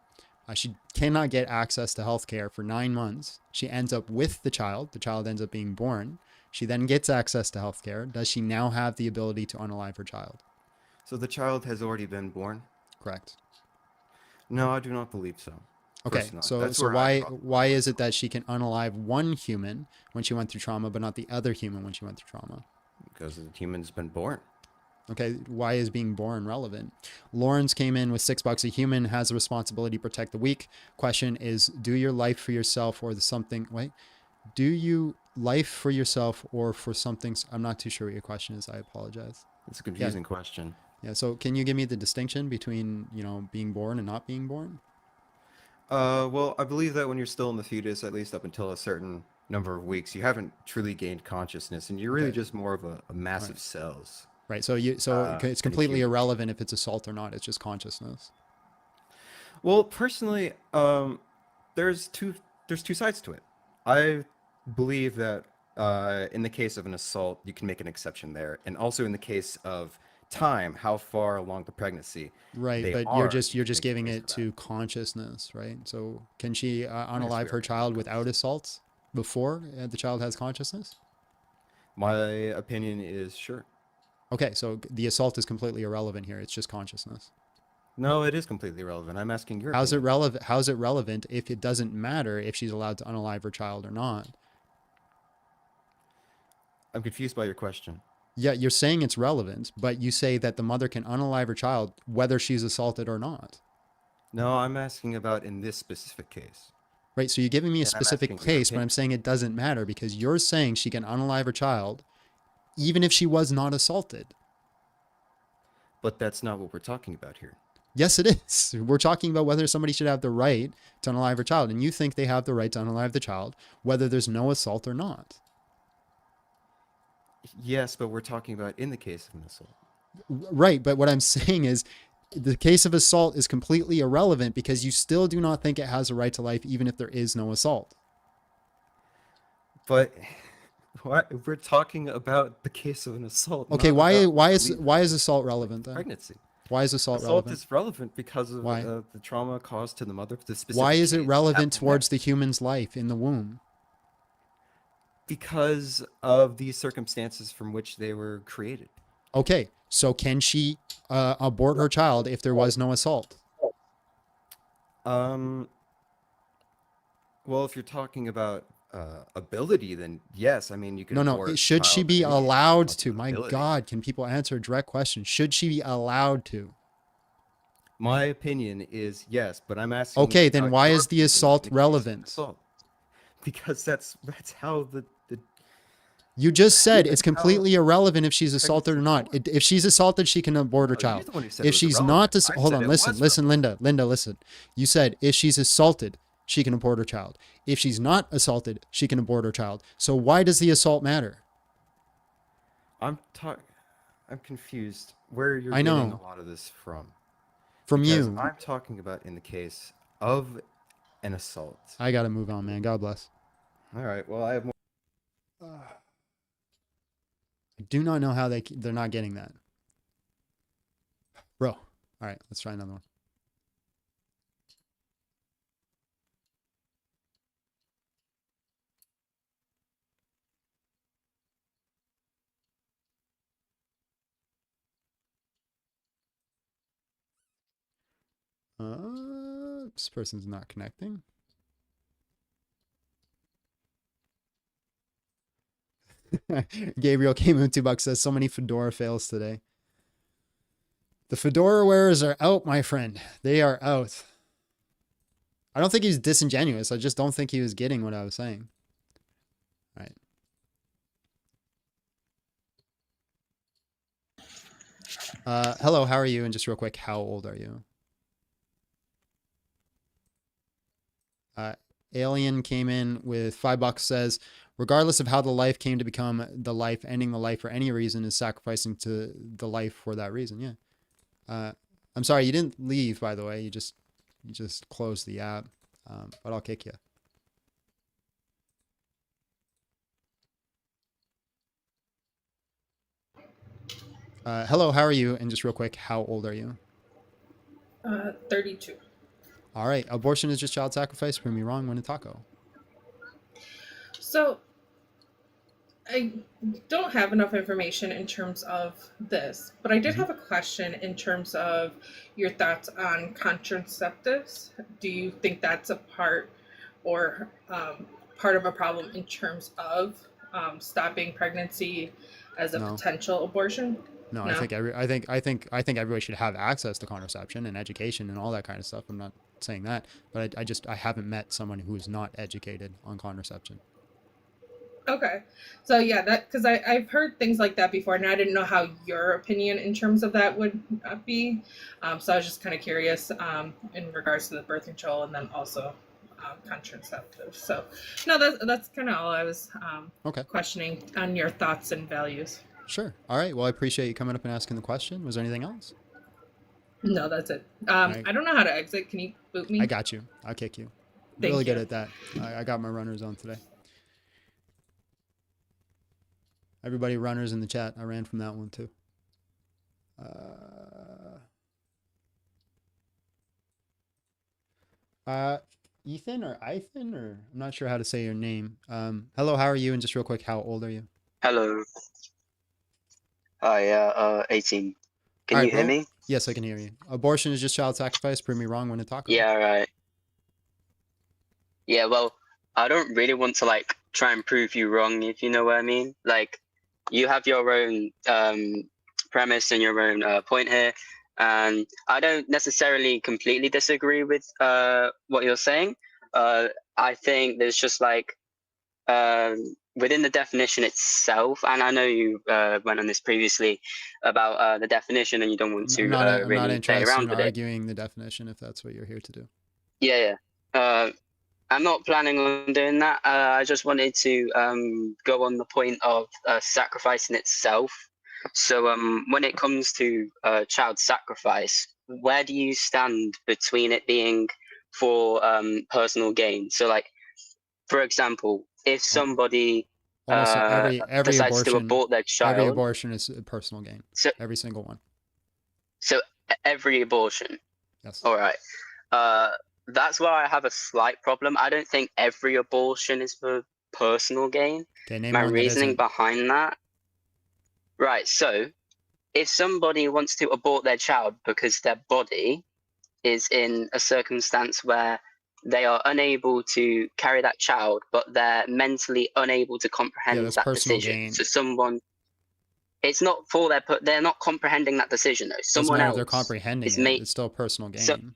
She cannot get access to health care for 9 months. She ends up with the child. The child ends up being born. She then gets access to health care. Does she now have the ability to unalive her child? So the child has already been born? Correct. No, I do not believe so. Okay, Personally, so that's where I draw the why is it that she can unalive one human when she went through trauma, but not the other human when she went through trauma? because the human's been born. Okay, why is being born relevant? Lawrence came in with $6. A human has a responsibility to protect the weak. Question is, do your life for yourself or the something? Wait, do you life for yourself or for something? I'm not too sure what your question is. I apologize. It's a confusing question. Yeah. So can you give me the distinction between being born and not being born? Well, I believe that when you're still in the fetus, at least up until a certain number of weeks, you haven't truly gained consciousness, and you're really Okay. just more of a mass of Right. cells. Right. So it's than a completely human. irrelevant if it's assault or not. It's just consciousness. Well, personally, there's two sides to it. I believe that in the case of an assault, you can make an exception there, and also in the case of time, how far along the pregnancy Right, they but are. you're You just make a giving case it for that. to consciousness, right? So can she I guess we unalive are her making child comments. without assault before the child has consciousness? My opinion is sure. Okay, so the assault is completely irrelevant here. It's just consciousness. No, it is completely irrelevant. I'm asking your How's it opinion. relevant? How's it relevant if it doesn't matter if she's allowed to unalive her child or not? I'm confused by your question. Yeah, you're saying it's relevant, but you say that the mother can unalive her child whether she's assaulted or not. No, I'm asking about in this specific case. Right, so you're giving me a And I'm specific asking your case, but I'm opinion. saying it doesn't matter because you're saying she can unalive her child even if she was not assaulted. But that's not what we're talking about here. Yes, it is. We're talking about whether somebody should have the right to unalive her child, and you think they have the right to unalive the child whether there's no assault or not. Yes, but we're talking about in the case of an assault. Right, but what I'm saying is the case of assault is completely irrelevant because you still do not think it has a right to life even if there is no assault. But what we're talking about the case of an assault, Okay, not about why is assault relevant then? pregnancy. Why is assault Assault relevant? is relevant because of Why? the trauma caused to the mother. The specific Why is it case relevant happened towards the next. human's life in the womb? Because of the circumstances from which they were created. Okay, so can she abort her child if there was no assault? Well, if you're talking about ability, then yes. I mean, you could No. abort a Should she child be at any age allowed because to? of My ability. God, can people answer a direct question? Should she be allowed to? My opinion is yes, but I'm asking Okay, then about why your is the opinion assault in the case of an relevant? assault. Because that's how the You just said it's that's how completely irrelevant if she's assaulted pregnancy or not. If she's assaulted, she can abort her Oh, you're child. the one who said it If was she's irrelevant. not, I hold said on, it listen, was listen, Linda, listen. You said if she's assaulted, she can abort her child. If she's not assaulted, she can abort her child. So why does the assault matter? I'm confused where you're I getting know. a lot of this from. From Because you. I'm talking about in the case of an assault. I gotta move on, man. God bless. All right. Well, I have more. I do not know how they're not getting that, bro. All right, let's try another one. This person's not connecting. Gabriel came in $2 says so many fedora fails today. The fedora wearers are out, my friend. They are out. I don't think he's disingenuous. I just don't think he was getting what I was saying. All right. Hello, how are you? And just real quick, how old are you? Alien came in with $5, says, regardless of how the life came to become the life, ending the life for any reason is sacrificing to the life for that reason. Yeah. I'm sorry, you didn't leave, by the way. You just closed the app. But I'll kick you. Hello, how are you? And just real quick, how old are you? 32. All right. Abortion is just child sacrifice. Prove me wrong. Win a taco. So I don't have enough information in terms of this, but I did have a question in terms of your thoughts on contraceptives. Do you think that's a part or part of a problem in terms of stopping pregnancy as a No. potential abortion? No, I think everybody should have access to contraception and education and all that kind of stuff. I'm not saying that, but I haven't met someone who is not educated on contraception. Okay. So yeah, that because I've heard things like that before, and I didn't know how your opinion in terms of that would be. So I was just kind of curious in regards to the birth control and then also contraceptives. So no, that's kind of all I was Okay. questioning on your thoughts and values. Sure. All right. Well, I appreciate you coming up and asking the question. Was there anything else? No, that's it. right. I don't know how to exit. Can you boot me? I got you. I'll kick you. Thank Really good you. at that. I got my runners on today. Everybody runners in the chat. I ran from that one too. Ethan or Ethan, or I'm not sure how to say your name. Hello, how are you? And just real quick, how old are you? Hello. Hi, 18. All Can right, you hear bro. me? Yes, I can hear you. Abortion is just child sacrifice. Prove me wrong when to taco. Yeah, right. Yeah, well, I don't really want to like try and prove you wrong, if you know what I mean. Like, you have your own premise and your own point here, and I don't necessarily completely disagree with what you're saying. I think there's just like within the definition itself, and I know you went on this previously about the definition, and you don't want I'm to not. I'm not really play interested around in with it. arguing the definition if that's what you're here to do. Yeah, yeah. I'm not planning on doing that. I just wanted to go on the point of sacrifice in itself. So when it comes to child sacrifice, where do you stand between it being for personal gain? So like, for example, if somebody Almost every decides to abortion, abort their every child, abortion is a personal gain. so Every single one. so every abortion. Yes. All right. Uh, that's where I have a slight problem. I don't think every abortion is for personal gain. Okay, name My one that reasoning isn't. behind that. Right. So if somebody wants to abort their child because their body is in a circumstance where they are unable to carry that child, but they're mentally unable to Yeah, comprehend that's that personal decision. gain. So someone, it's not for they're not comprehending that decision though. Doesn't Someone matter if they're else comprehending is it. It's still personal so gain.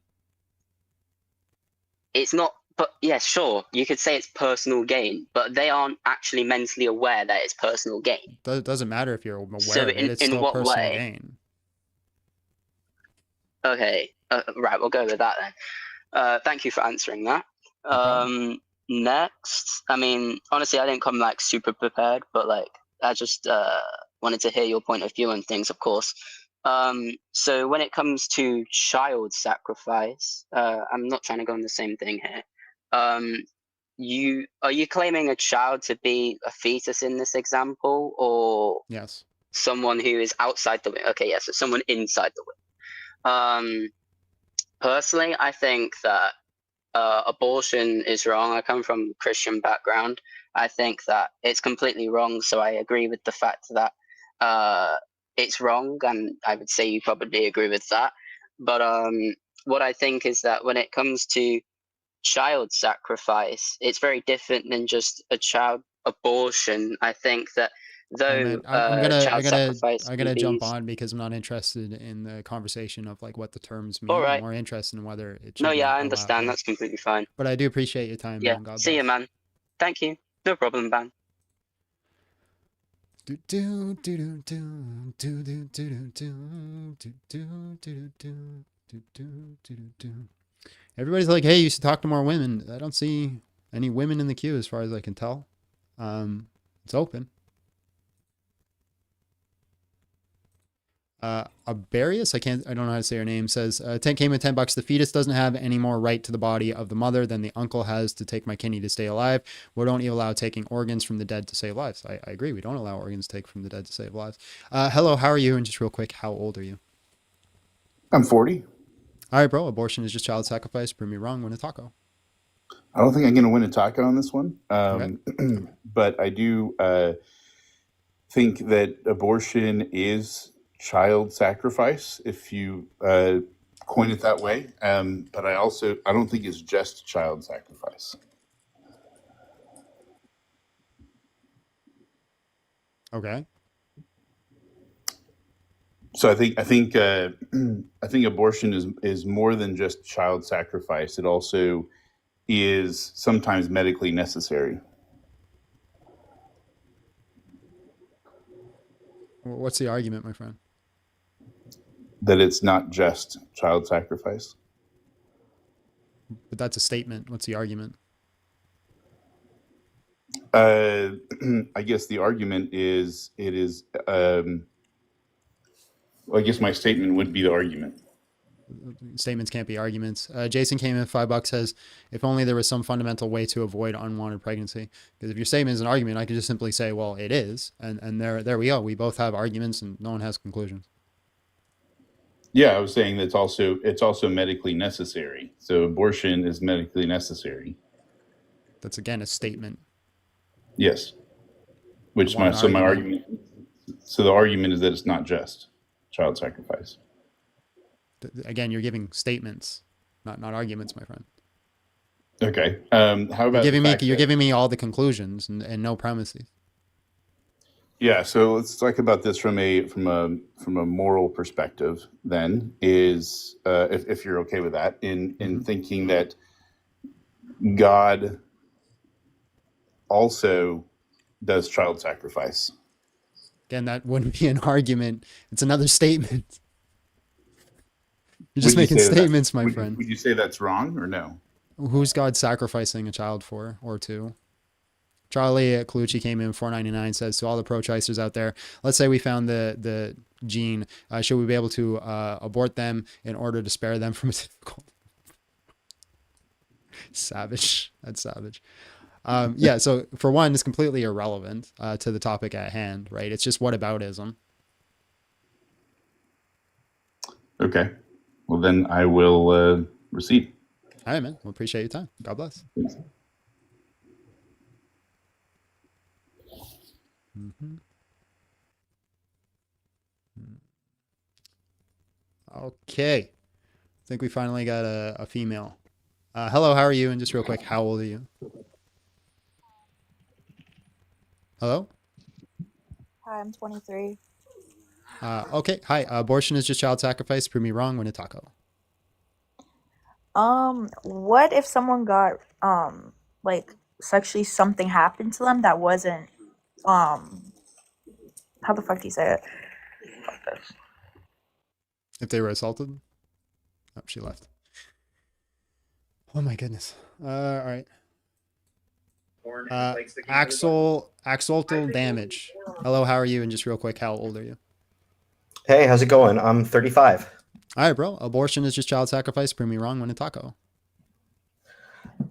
it's not, but yeah, sure, you could say it's personal gain, but they aren't actually mentally aware that it's personal gain. It doesn't matter if you're So aware of it. It's in still what personal way? gain. Okay, right, we'll go with that then. Thank you for answering that. No problem. Next, I mean, honestly, I didn't come like super prepared, but like I just wanted to hear your point of view on things, of course. So when it comes to child sacrifice, I'm not trying to go on the same thing here. Are you claiming a child to be a fetus in this example, or Yes. someone who is outside the womb? Okay, yeah, so someone inside the womb. Personally, I think that abortion is wrong. I come from a Christian background. I think that it's completely wrong. So I agree with the fact that it's wrong, and I would say you probably agree with that. But what I think is that when it comes to child sacrifice, it's very different than just a child abortion. I think that Hey though man, child sacrifice I'm can gonna be jump on because I'm not interested in the conversation of like what the terms all mean. I'm right. more interested in whether it No, should yeah, be I allowed. understand. Yeah. That's completely fine. But I do appreciate your time, Yeah. man. God See you, bless. man. Thank you. No problem, man. Do do do do do do do do do do do do do do do do do. Everybody's like, hey, you should talk to more women. I don't see any women in the queue as far as I can tell. It's open. Abarius, I don't know how to say her name, says 10 came with $10. The fetus doesn't have any more right to the body of the mother than the uncle has to take my kidney to stay alive. We don't even allow taking organs from the dead to save lives. I agree. We don't allow organs taken from the dead to save lives. Hello, how are you? And just real quick, how old are you? I'm 40. All right, bro. Abortion is just child sacrifice. Prove me wrong. Win a taco. I don't think I'm going to win a taco on this one. Okay. But I do think that abortion is child sacrifice, if you coin it that way. But I don't think it's just child sacrifice. Okay. So I think I think abortion is more than just child sacrifice. It also is sometimes medically necessary. What's the argument, my friend? That it's not just child sacrifice. But that's a statement. What's the argument? I guess the argument is it is. Well, I guess my statement would be the argument. Statements can't be arguments. Jason came in $5, says, if only there was some fundamental way to avoid unwanted pregnancy. Because if your statement is an argument, I could just simply say, well, it is. And there we go. We both have arguments and no one has conclusions. Yeah, I was saying it's also medically necessary. So abortion is medically necessary. That's again a statement. Yes. I Which want my an so my argument. argument so the argument is that it's not just child sacrifice. Again, you're giving statements, not arguments, my friend. Okay. How about the fact You're that giving me all the conclusions and no premises. yeah, so let's talk about this from a moral perspective. Then is if you're okay with that, in thinking that God also does child sacrifice. Again, that wouldn't be an argument. It's another statement. You're just Would you making say that statements, my would, friend. would you say that's wrong or no? Who's God sacrificing a child for or to? Charlie Colucci came in 499, says to all the pro-choicers out there, let's say we found the gene. Should we be able to abort them in order to spare them from a difficult? Savage. That's savage. Yeah, so for one, it's completely irrelevant to the topic at hand, right? It's just whataboutism. Okay. Well, then I will recede. All right, man. We appreciate your time. God bless. Okay. I think we finally got a female. Hello, how are you? And just real quick, how old are you? Hello? Hi, I'm 23. Okay. Hi. Abortion is just child sacrifice. Prove me wrong. Win a taco. What if someone got like sexually something happened to them that wasn't how the fuck do you say it? If they were assaulted? Oh, she left. Oh my goodness. All right. Axolotl damage. Hello, how are you? And just real quick, how old are you? Hey, how's it going? I'm 35. All right, bro. Abortion is just child sacrifice. Prove me wrong. Win a taco.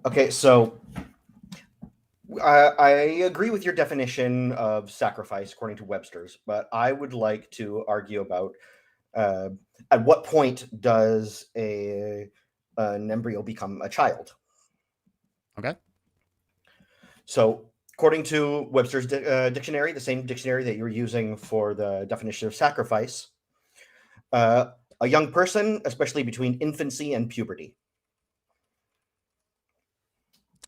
Okay, so I agree with your definition of sacrifice according to Webster's, but I would like to argue about at what point does an embryo become a child? Okay. So, according to Webster's dictionary, the same dictionary that you're using for the definition of sacrifice, a young person, especially between infancy and puberty.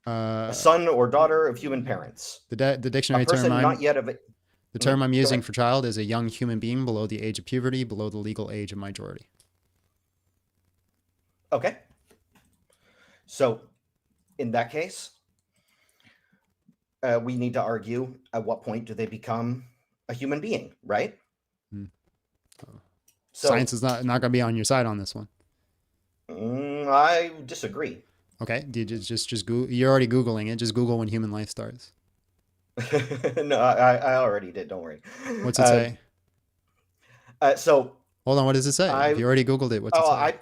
A son or daughter of human parents. The dictionary a person term not yet of it. The term I'm using for child is a young human being below the age of puberty, below the legal age of majority. Okay. So, in that case, we need to argue at what point do they become a human being, right? So, Science is not going to be on your side on this one. I disagree. Okay, do you just Google? You're already Googling it. Just Google when human life starts. No, I already did. Don't worry. What's it say? So hold on. What does it say? If you already Googled it, what's it say?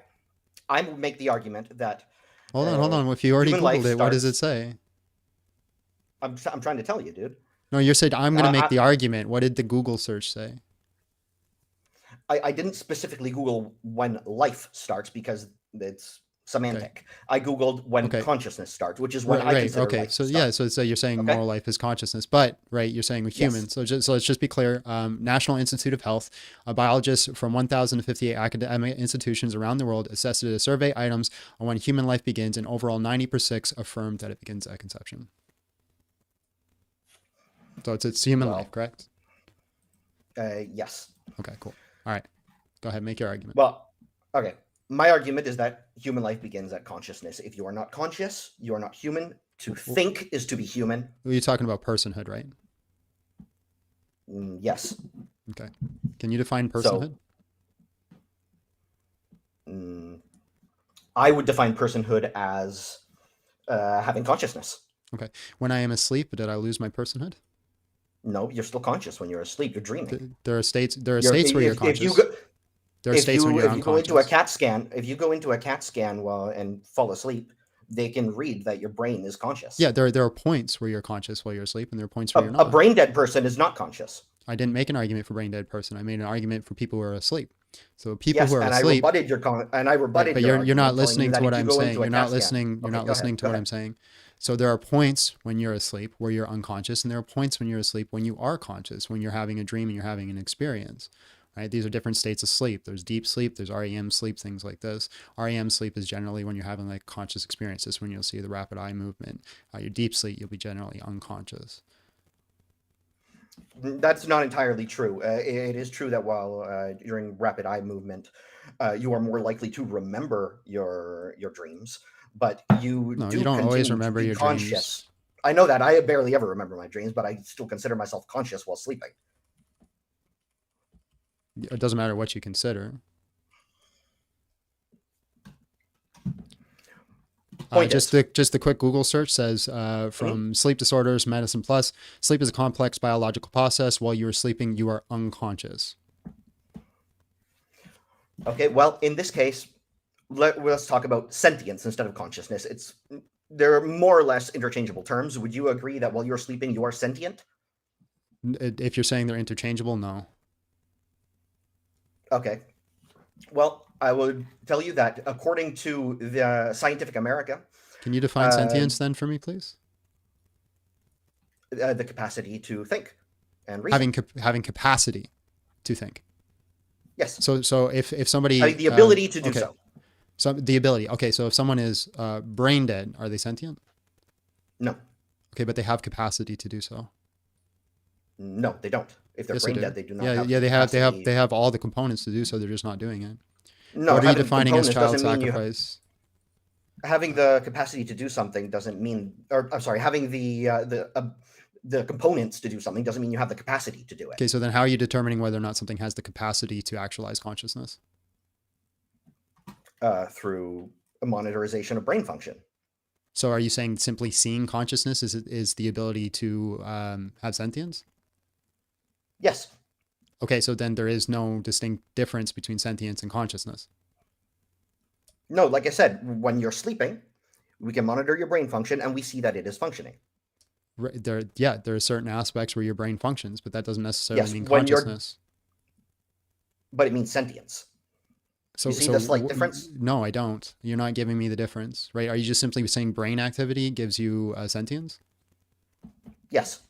I make the argument that. Hold on. If you already Googled it, what does it starts- say? I'm trying to tell you, dude. No, you said I'm going to make the argument. What did the Google search say? I didn't specifically Google when life starts because it's semantic. Okay. I Googled when consciousness starts, which is when I consider okay. life So to yeah, start. so you're saying Okay. moral life is consciousness, but right, you're saying with Yes. humans. So let's just be clear. National Institute of Health, biologists from 1,058 academic institutions around the world assessed it to survey items on when human life begins, and overall 90% affirmed that it begins at conception. So it's human life, correct? Yes. Okay, cool. All right, go ahead, make your argument. Well, okay. My argument is that human life begins at consciousness. If you are not conscious, you are not human. To think is to be human. You're talking about personhood, right? Yes. Okay. Can you define personhood? I would define personhood as having consciousness. Okay. When I am asleep, did I lose my personhood? No, you're still conscious when you're asleep. You're dreaming. There are states where you're conscious. There are states when you're unconscious. If you go into a CAT scan, and fall asleep, they can read that your brain is conscious. Yeah, there are points where you're conscious while you're asleep, and there are points where you're not. A brain dead person is not conscious. I didn't make an argument for brain dead person. I made an argument for people who are asleep. So people Yes, who are and I asleep, rebutted your and I rebutted but your you're not argument, telling you listening to that what if you I'm go saying. into a You're not test, yeah. listening. You're Okay, not go ahead. listening to Go what ahead. I'm saying. So there are points when you're asleep where you're unconscious, and there are points when you're asleep when you are conscious, when you're having a dream and you're having an experience. Right? These are different states of sleep. There's deep sleep, there's REM sleep, things like this. REM sleep is generally when you're having like conscious experiences, when you'll see the rapid eye movement. Your deep sleep, you'll be generally unconscious. That's not entirely true. It is true that while during rapid eye movement, you are more likely to remember your dreams, but you No, you do don't always continue to remember be your conscious. dreams. I know that. I barely ever remember my dreams, but I still consider myself conscious while sleeping. It doesn't matter what you consider. Point Just the quick Google search says from Sleep Disorders Medicine Plus, sleep is a complex biological process. While you are sleeping, you are unconscious. Okay, well, in this case, let's talk about sentience instead of consciousness. They're more or less interchangeable terms. Would you agree that while you're sleeping, you are sentient? If you're saying they're interchangeable, no. Okay. Well, I would tell you that according to the Scientific American, Can you define sentience then for me, please? the capacity to think and reason. Having capacity to think. Yes. So if somebody Having the ability to do okay. so. So the ability. Okay, so if someone is brain dead, are they sentient? No. Okay, but they have capacity to do so. No, they don't. If they're Yes, brain do. dead, they do not Yeah, have yeah, the capacity. they have all the components to do so. They're just not doing it. No, What are you having the defining as components child doesn't mean you sacrifice? having the capacity to do something doesn't mean, or I'm sorry, having the components to do something doesn't mean you have the capacity to do it. Okay, so then how are you determining whether or not something has the capacity to actualize consciousness? Through a monitorization of brain function. So are you saying simply seeing consciousness is the ability to have sentience? Yes. Okay, so then there is no distinct difference between sentience and consciousness. No, like I said, when you're sleeping, we can monitor your brain function and we see that it is functioning. There are certain aspects where your brain functions, but that doesn't necessarily Yes, mean when you're, consciousness. but it means sentience. So, You see the slight difference? No, I don't. You're not giving me the difference, right? Are you just simply saying brain activity gives you sentience? Yes.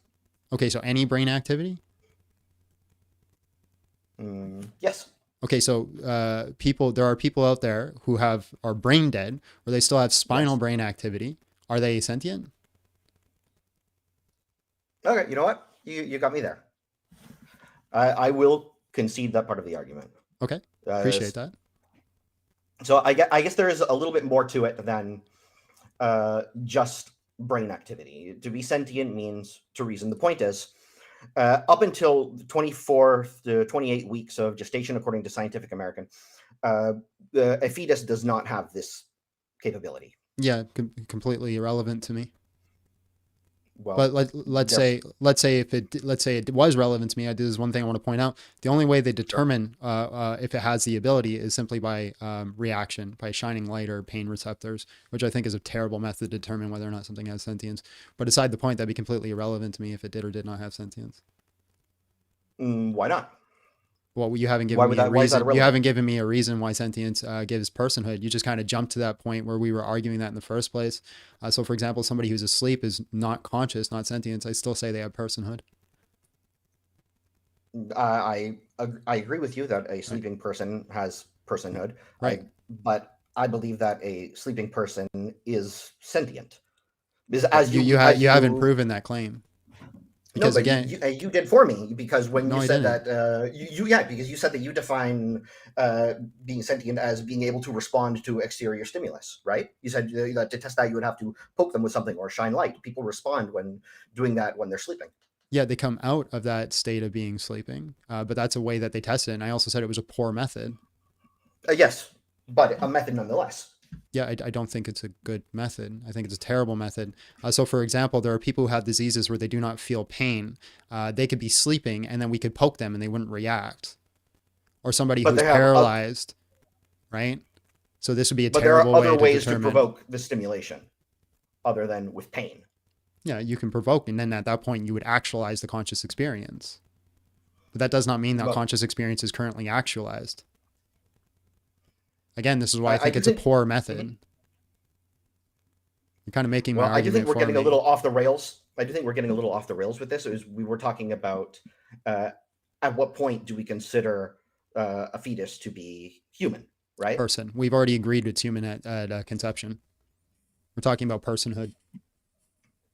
Okay, so any brain activity? Yes. Okay, so there are people out there who are brain dead, or they still have spinal brain activity. Are they sentient? Okay, you know what? You got me there. I will concede that part of the argument. Okay, appreciate that. So I guess there is a little bit more to it than just brain activity. To be sentient means to reason. The point is, up until 24 to 28 weeks of gestation, according to Scientific American, a fetus does not have this capability. Yeah, completely irrelevant to me. Well, but let's say it was relevant to me. This is one thing I want to point out. The only way they determine if it has the ability is simply by reaction, by shining light or pain receptors, which I think is a terrible method to determine whether or not something has sentience. But aside the point, that'd be completely irrelevant to me if it did or did not have sentience. Why not? Well, you haven't given me a reason. You haven't given me a reason why sentience gives personhood. You just kind of jumped to that point where we were arguing that in the first place. So, for example, somebody who's asleep is not conscious, not sentience. I still say they have personhood. I agree with you that a sleeping person has personhood. Right. But I believe that a sleeping person is sentient. Because you haven't proven that claim. Because no, but again, you did for me, because when you said that because you said that you define being sentient as being able to respond to exterior stimulus, right? You said that to test that you would have to poke them with something or shine light. People respond when doing that when they're sleeping. Yeah, they come out of that state of being sleeping, but that's a way that they test it. And I also said it was a poor method. Yes, but a method nonetheless. Yeah, I don't think it's a good method. I think it's a terrible method. So, for example, there are people who have diseases where they do not feel pain. They could be sleeping, and then we could poke them, and they wouldn't react. Or somebody who's paralyzed, right? So this would be a terrible way to determine. But there are other ways to provoke the stimulation, other than with pain. Yeah, you can provoke, and then at that point, you would actualize the conscious experience. But that does not mean that conscious experience is currently actualized. Again, this is why I I think do it's a think. poor Mhm. method. You're kind of making my Well, I do think argument we're for getting a me. little off the rails. I do think we're getting a little off the rails with this. We were talking about at what point do we consider a fetus to be human, right? Person. We've already agreed it's human at conception. We're talking about personhood.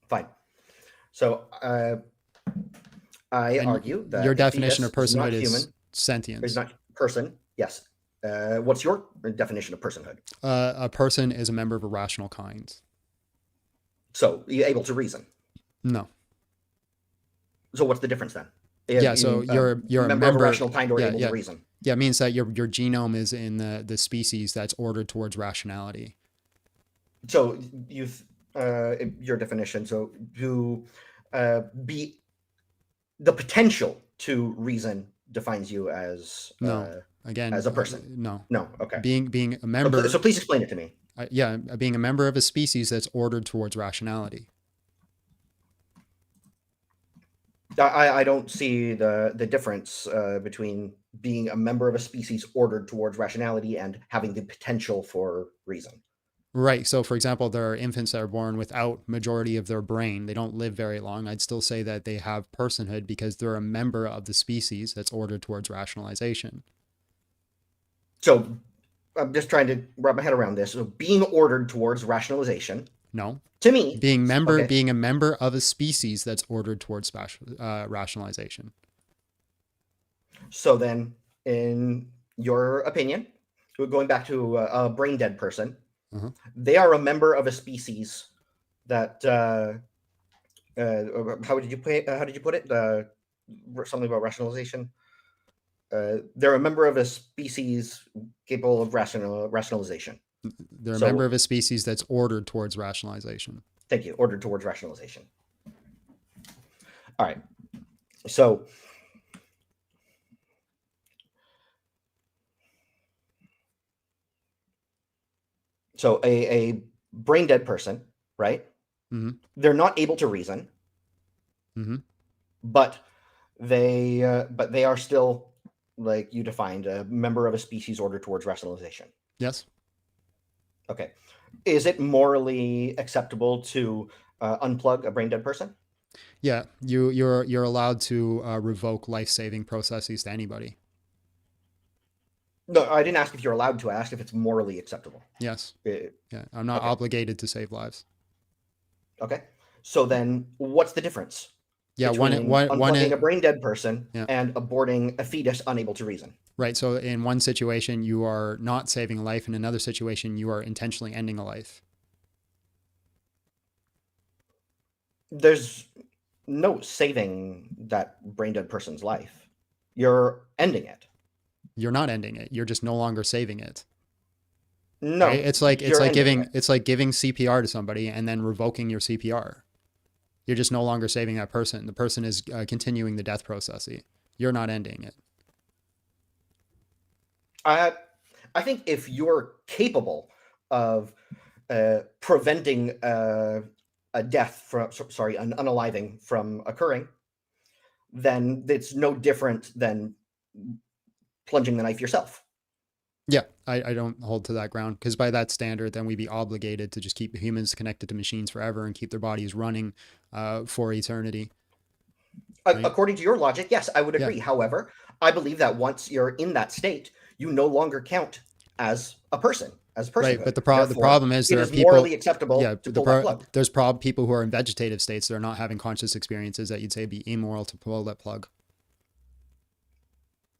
Fine. So I And argue that your a definition fetus of is not personhood is human, is sentience. not person. Yes. What's your definition of personhood? A person is a member of a rational kind. So you're able to reason. No. So what's the difference then? Yeah, so you're a member of a rational kind or yeah, able yeah. to reason. Yeah, it means that your genome is in the species that's ordered towards rationality. So you've your definition. So to be the potential to reason defines you as No. Again, as a person. No. No. Okay. Being a member. So please explain it to me. Yeah, being a member of a species that's ordered towards rationality. I don't see the difference between being a member of a species ordered towards rationality and having the potential for reason. Right. So, for example, there are infants that are born without majority of their brain. They don't live very long. I'd still say that they have personhood because they're a member of the species that's ordered towards rationalization. So I'm just trying to wrap my head around this. So being ordered towards rationalization. No. To me, being okay. a member of a species that's ordered towards rationalization. So then, in your opinion, going back to a brain dead person, they are a member of a species that. How did you put it? Something about rationalization. They're a member of a species capable of rationalization. They're a member of a species that's ordered towards rationalization. Thank you. Ordered towards rationalization. All right. So a brain dead person, right? Mm-hmm. They're not able to reason. Mm-hmm. But they are still, like you defined, a member of a species ordered towards rationalization. Yes. Okay. Is it morally acceptable to unplug a brain dead person? Yeah, you're allowed to revoke life-saving processes to anybody. No, I didn't ask if you're allowed to. I asked if it's morally acceptable. Yes. Yeah, I'm not obligated to save lives. Okay. So then, what's the difference? Yeah, unplugging a brain dead person yeah. and aborting a fetus unable to reason. Right. So in one situation, you are not saving a life. In another situation, you are intentionally ending a life. There's no saving that brain dead person's life. You're ending it. You're not ending it. You're just no longer saving it. No. Right? It's like giving CPR to somebody and then revoking your CPR. You're just no longer saving that person. The person is continuing the death process. You're not ending it. I think if you're capable of preventing a death from, an unaliving from occurring, then it's no different than plunging the knife yourself. Yeah, I don't hold to that ground because by that standard, then we'd be obligated to just keep humans connected to machines forever and keep their bodies running for eternity. Right? According to your logic, yes, I would agree. Yeah. However, I believe that once you're in that state, you no longer count as a person, as a person. Right, but the problem is there are people morally acceptable to pull that plug. There's people who are in vegetative states that are not having conscious experiences that you'd say be immoral to pull that plug.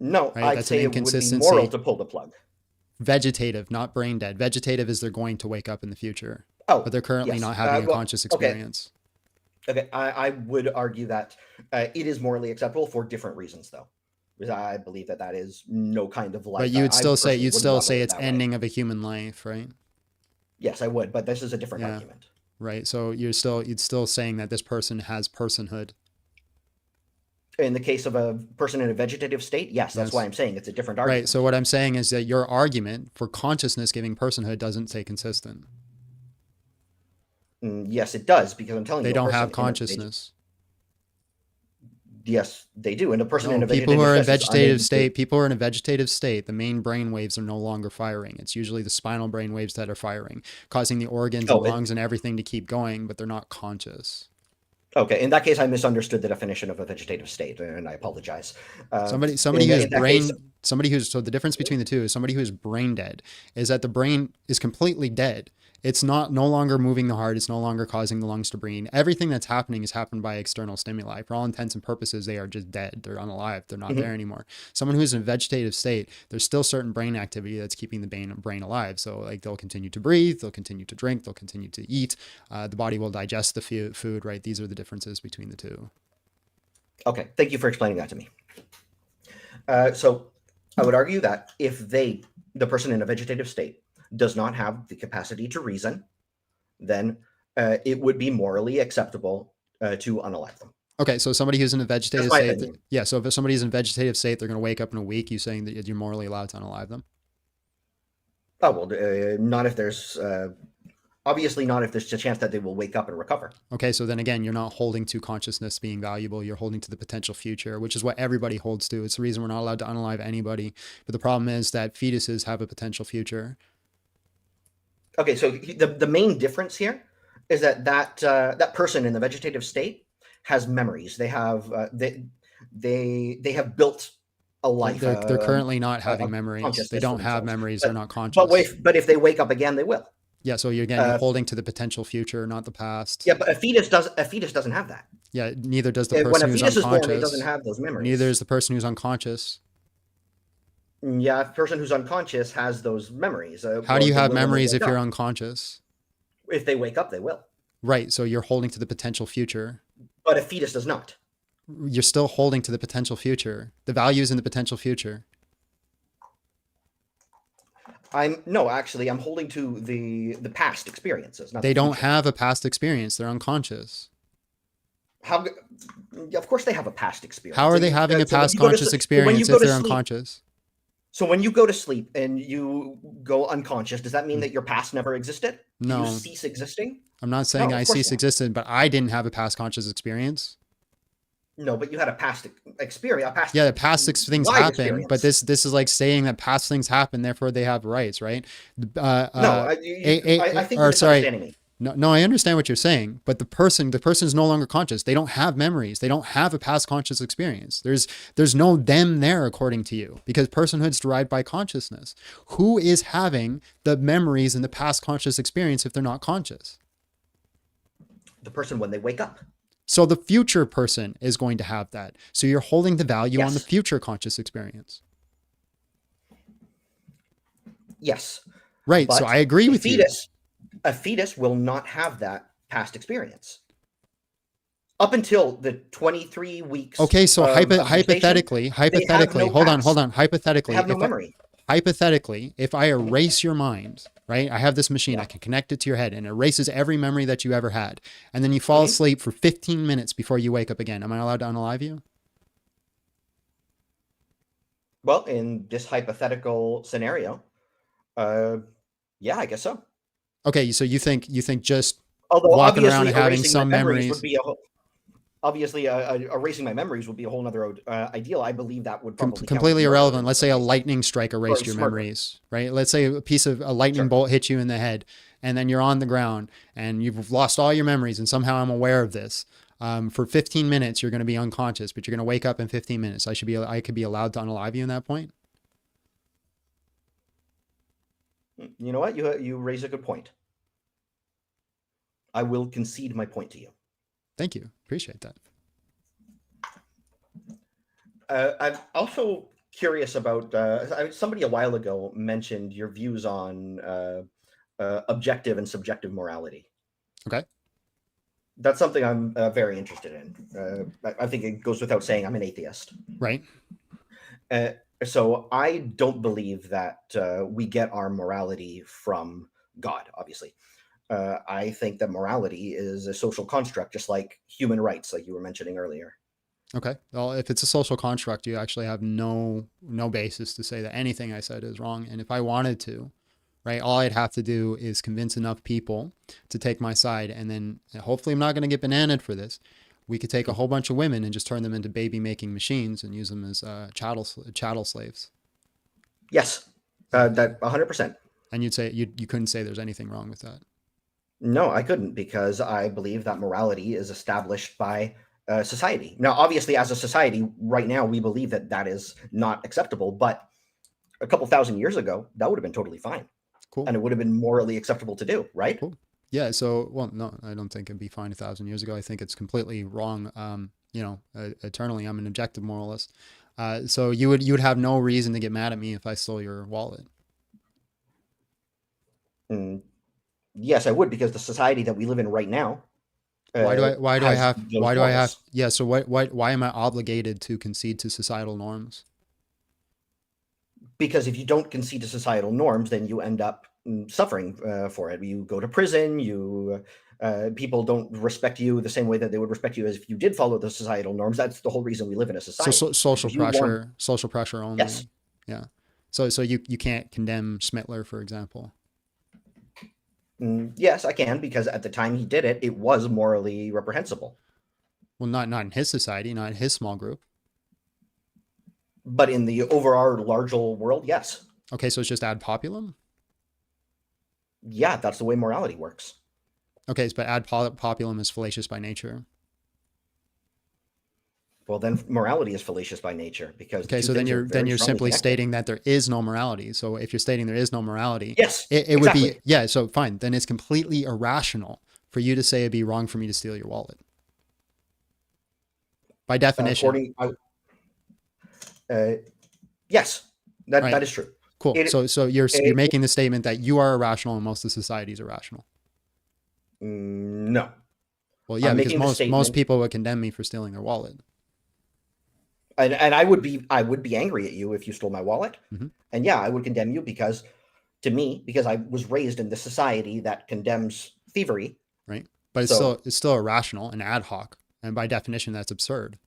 No, right? I'd say it would be moral to pull the plug. Vegetative, not brain dead. Vegetative is they're going to wake up in the future. Oh, but they're currently not having a conscious experience. Okay, I would argue that it is morally acceptable for different reasons, though, because I believe that is no kind of life. But you'd still say it's ending of a human life, right? Yes, I would, but this is a different argument. Right. So you'd still saying that this person has personhood. In the case of a person in a vegetative state, yes, that's why I'm saying it's a different argument. Right. So what I'm saying is that your argument for consciousness giving personhood doesn't stay consistent. Yes, it does, because I'm telling you, they don't have consciousness. Yes, they do. And a person in No, a people who vegetative are in stress is vegetative unable to. state, people who are in a vegetative state, the main brain waves are no longer firing. It's usually the spinal brain waves that are firing, causing the organs and Oh, lungs and everything to keep going, but they're not conscious. okay. In that case, I misunderstood the definition of a vegetative state, and I apologize. Somebody who's In that case, so the difference between the two is somebody who's brain dead is that the brain is completely dead. It's no longer moving the heart. It's no longer causing the lungs to breathe. Everything that's happening is happened by external stimuli. For all intents and purposes, they are just dead. They're unalive. They're not Mhm. there anymore. Someone who's in a vegetative state, there's still certain brain activity that's keeping the brain alive. So like they'll continue to breathe, they'll continue to drink, they'll continue to eat. The body will digest the food, right? These are the differences between the two. okay. Thank you for explaining that to me. So I would argue that if the person in a vegetative state does not have the capacity to reason, then it would be morally acceptable to unalive them. Okay, so somebody who's in a vegetative That's my state, opinion. yeah. So if somebody's in a vegetative state, they're going to wake up in a week. You saying that you're morally allowed to unalive them? Oh well, not if there's obviously not if there's a chance that they will wake up and recover. Okay, so then again, you're not holding to consciousness being valuable. You're holding to the potential future, which is what everybody holds to. It's the reason we're not allowed to unalive anybody. But the problem is that fetuses have a potential future. Okay, so the main difference here is that person in the vegetative state has memories. They have they have built a life. They're currently not a having memories. They consciousness don't for have themselves. memories. They're not conscious. But if they wake up again, they will. Yeah, so you're holding to the potential future, not the past. Yeah, but a fetus doesn't have that. Yeah, neither does the When person a who's fetus is unconscious. born, it doesn't have those memories. Neither is the person who's unconscious. Yeah, a person who's unconscious has those memories. How do you they have will when they memories wake if you're up. unconscious? If they wake up, they will. Right, so you're holding to the potential future. But a fetus does not. You're still holding to the potential future. The value is in the potential future. I'm holding to the past experiences. Not They the don't future. have a past experience. They're unconscious. How? Of course, they have a past experience. How are they having a So when past you go to conscious sleep- experience when you if go to they're sleep- unconscious? So when you go to sleep and you go unconscious, does that mean that your past never existed? Do No. you cease existing? I'm not saying No, of I course cease not. existed, but I didn't have a past conscious experience. No, but you had a past experience. Yeah, the past things live happen, but experience. this is like saying that past things happen, therefore they have rights, right? No, I think you're or sorry, misunderstanding me. no, I understand what you're saying, but the person is no longer conscious. They don't have memories. They don't have a past conscious experience. There's no them there according to you, because personhood's derived by consciousness. Who is having the memories in the past conscious experience if they're not conscious? The person when they wake up. So the future person is going to have that. So you're holding the value on the Yes. future conscious experience. Yes. Right. But So I agree with you. A fetus will not have that past experience up until the 23 weeks. Okay, so of gestation, hypothetically, they have no hold past. on. Hypothetically, They have no memory. Hypothetically, if I erase your mind, right? I have this machine, I can connect it to your head and it erases every memory that you ever had. And then you fall asleep for 15 minutes before you wake up again. Am I allowed to unalive you? Well, in this hypothetical scenario, yeah, I guess so. Okay, so you think just Although walking obviously around and having erasing some my memories memories. would be obviously erasing my memories would be a whole other ideal. I believe that would probably count Completely as murder. irrelevant. Let's say a lightning strike erased your it's murder. memories, right? Let's say a lightning bolt hit you in the head and then you're on the ground and you've lost all your memories and somehow I'm aware of this. For 15 minutes, you're going to be unconscious, but you're going to wake up in 15 minutes. I could be allowed to unalive you in that point. You know what? You raise a good point. I will concede my point to you. Thank you. Appreciate that. I'm also curious about somebody a while ago mentioned your views on objective and subjective morality. Okay. That's something I'm very interested in. I think it goes without saying I'm an atheist. Right. So I don't believe that we get our morality from God, obviously. I think that morality is a social construct, just like human rights, like you were mentioning earlier. Okay. Well, if it's a social construct, you actually have no basis to say that anything I said is wrong. And if I wanted to, right, all I'd have to do is convince enough people to take my side. And then hopefully I'm not going to get bananaed for this, We could take a whole bunch of women and just turn them into baby making machines and use them as chattel slaves. Yes, that 100%. And you'd say you couldn't say there's anything wrong with that. No, I couldn't, because I believe that morality is established by society. Now, obviously, as a society, right now, we believe that that is not acceptable. But a couple thousand years ago, that would have been totally fine. Cool. And it would have been morally acceptable to do, right? Cool. Yeah. So, well, no, I don't think it'd be fine 1,000 years ago. I think it's completely wrong. Eternally, I'm an objective moralist. So you would have no reason to get mad at me if I stole your wallet. Yes, I would, because the society that we live in right now. Why do I have? Norms. Yeah. So why am I obligated to concede to societal norms? Because if you don't concede to societal norms, then you end up suffering for it. You go to prison. People don't respect you the same way that they would respect you as if you did follow the societal norms. That's the whole reason we live in a society. So social pressure only. Yes. Yeah. So you can't condemn Schmittler, for example. Yes, I can, because at the time he did it, it was morally reprehensible. Well, not in his society, not in his small group. But in the overall larger world, yes. Okay, so it's just ad populum? Yeah, that's the way morality works. Okay, but ad populum is fallacious by nature. Well, then morality is fallacious by nature, because okay. So then you're simply stating that there is no morality. So if you're stating there is no morality, yes, it would be So fine. Then it's completely irrational for you to say it'd be wrong for me to steal your wallet. By definition. Yes, that is true. Cool. So you're making the statement that you are irrational and most of society is irrational. No. Well, yeah, because most people would condemn me for stealing their wallet. And I would be angry at you if you stole my wallet. Mm-hmm. And yeah, I would condemn you because I was raised in the society that condemns thievery. Right. But it's still irrational and ad hoc. And by definition, that's absurd.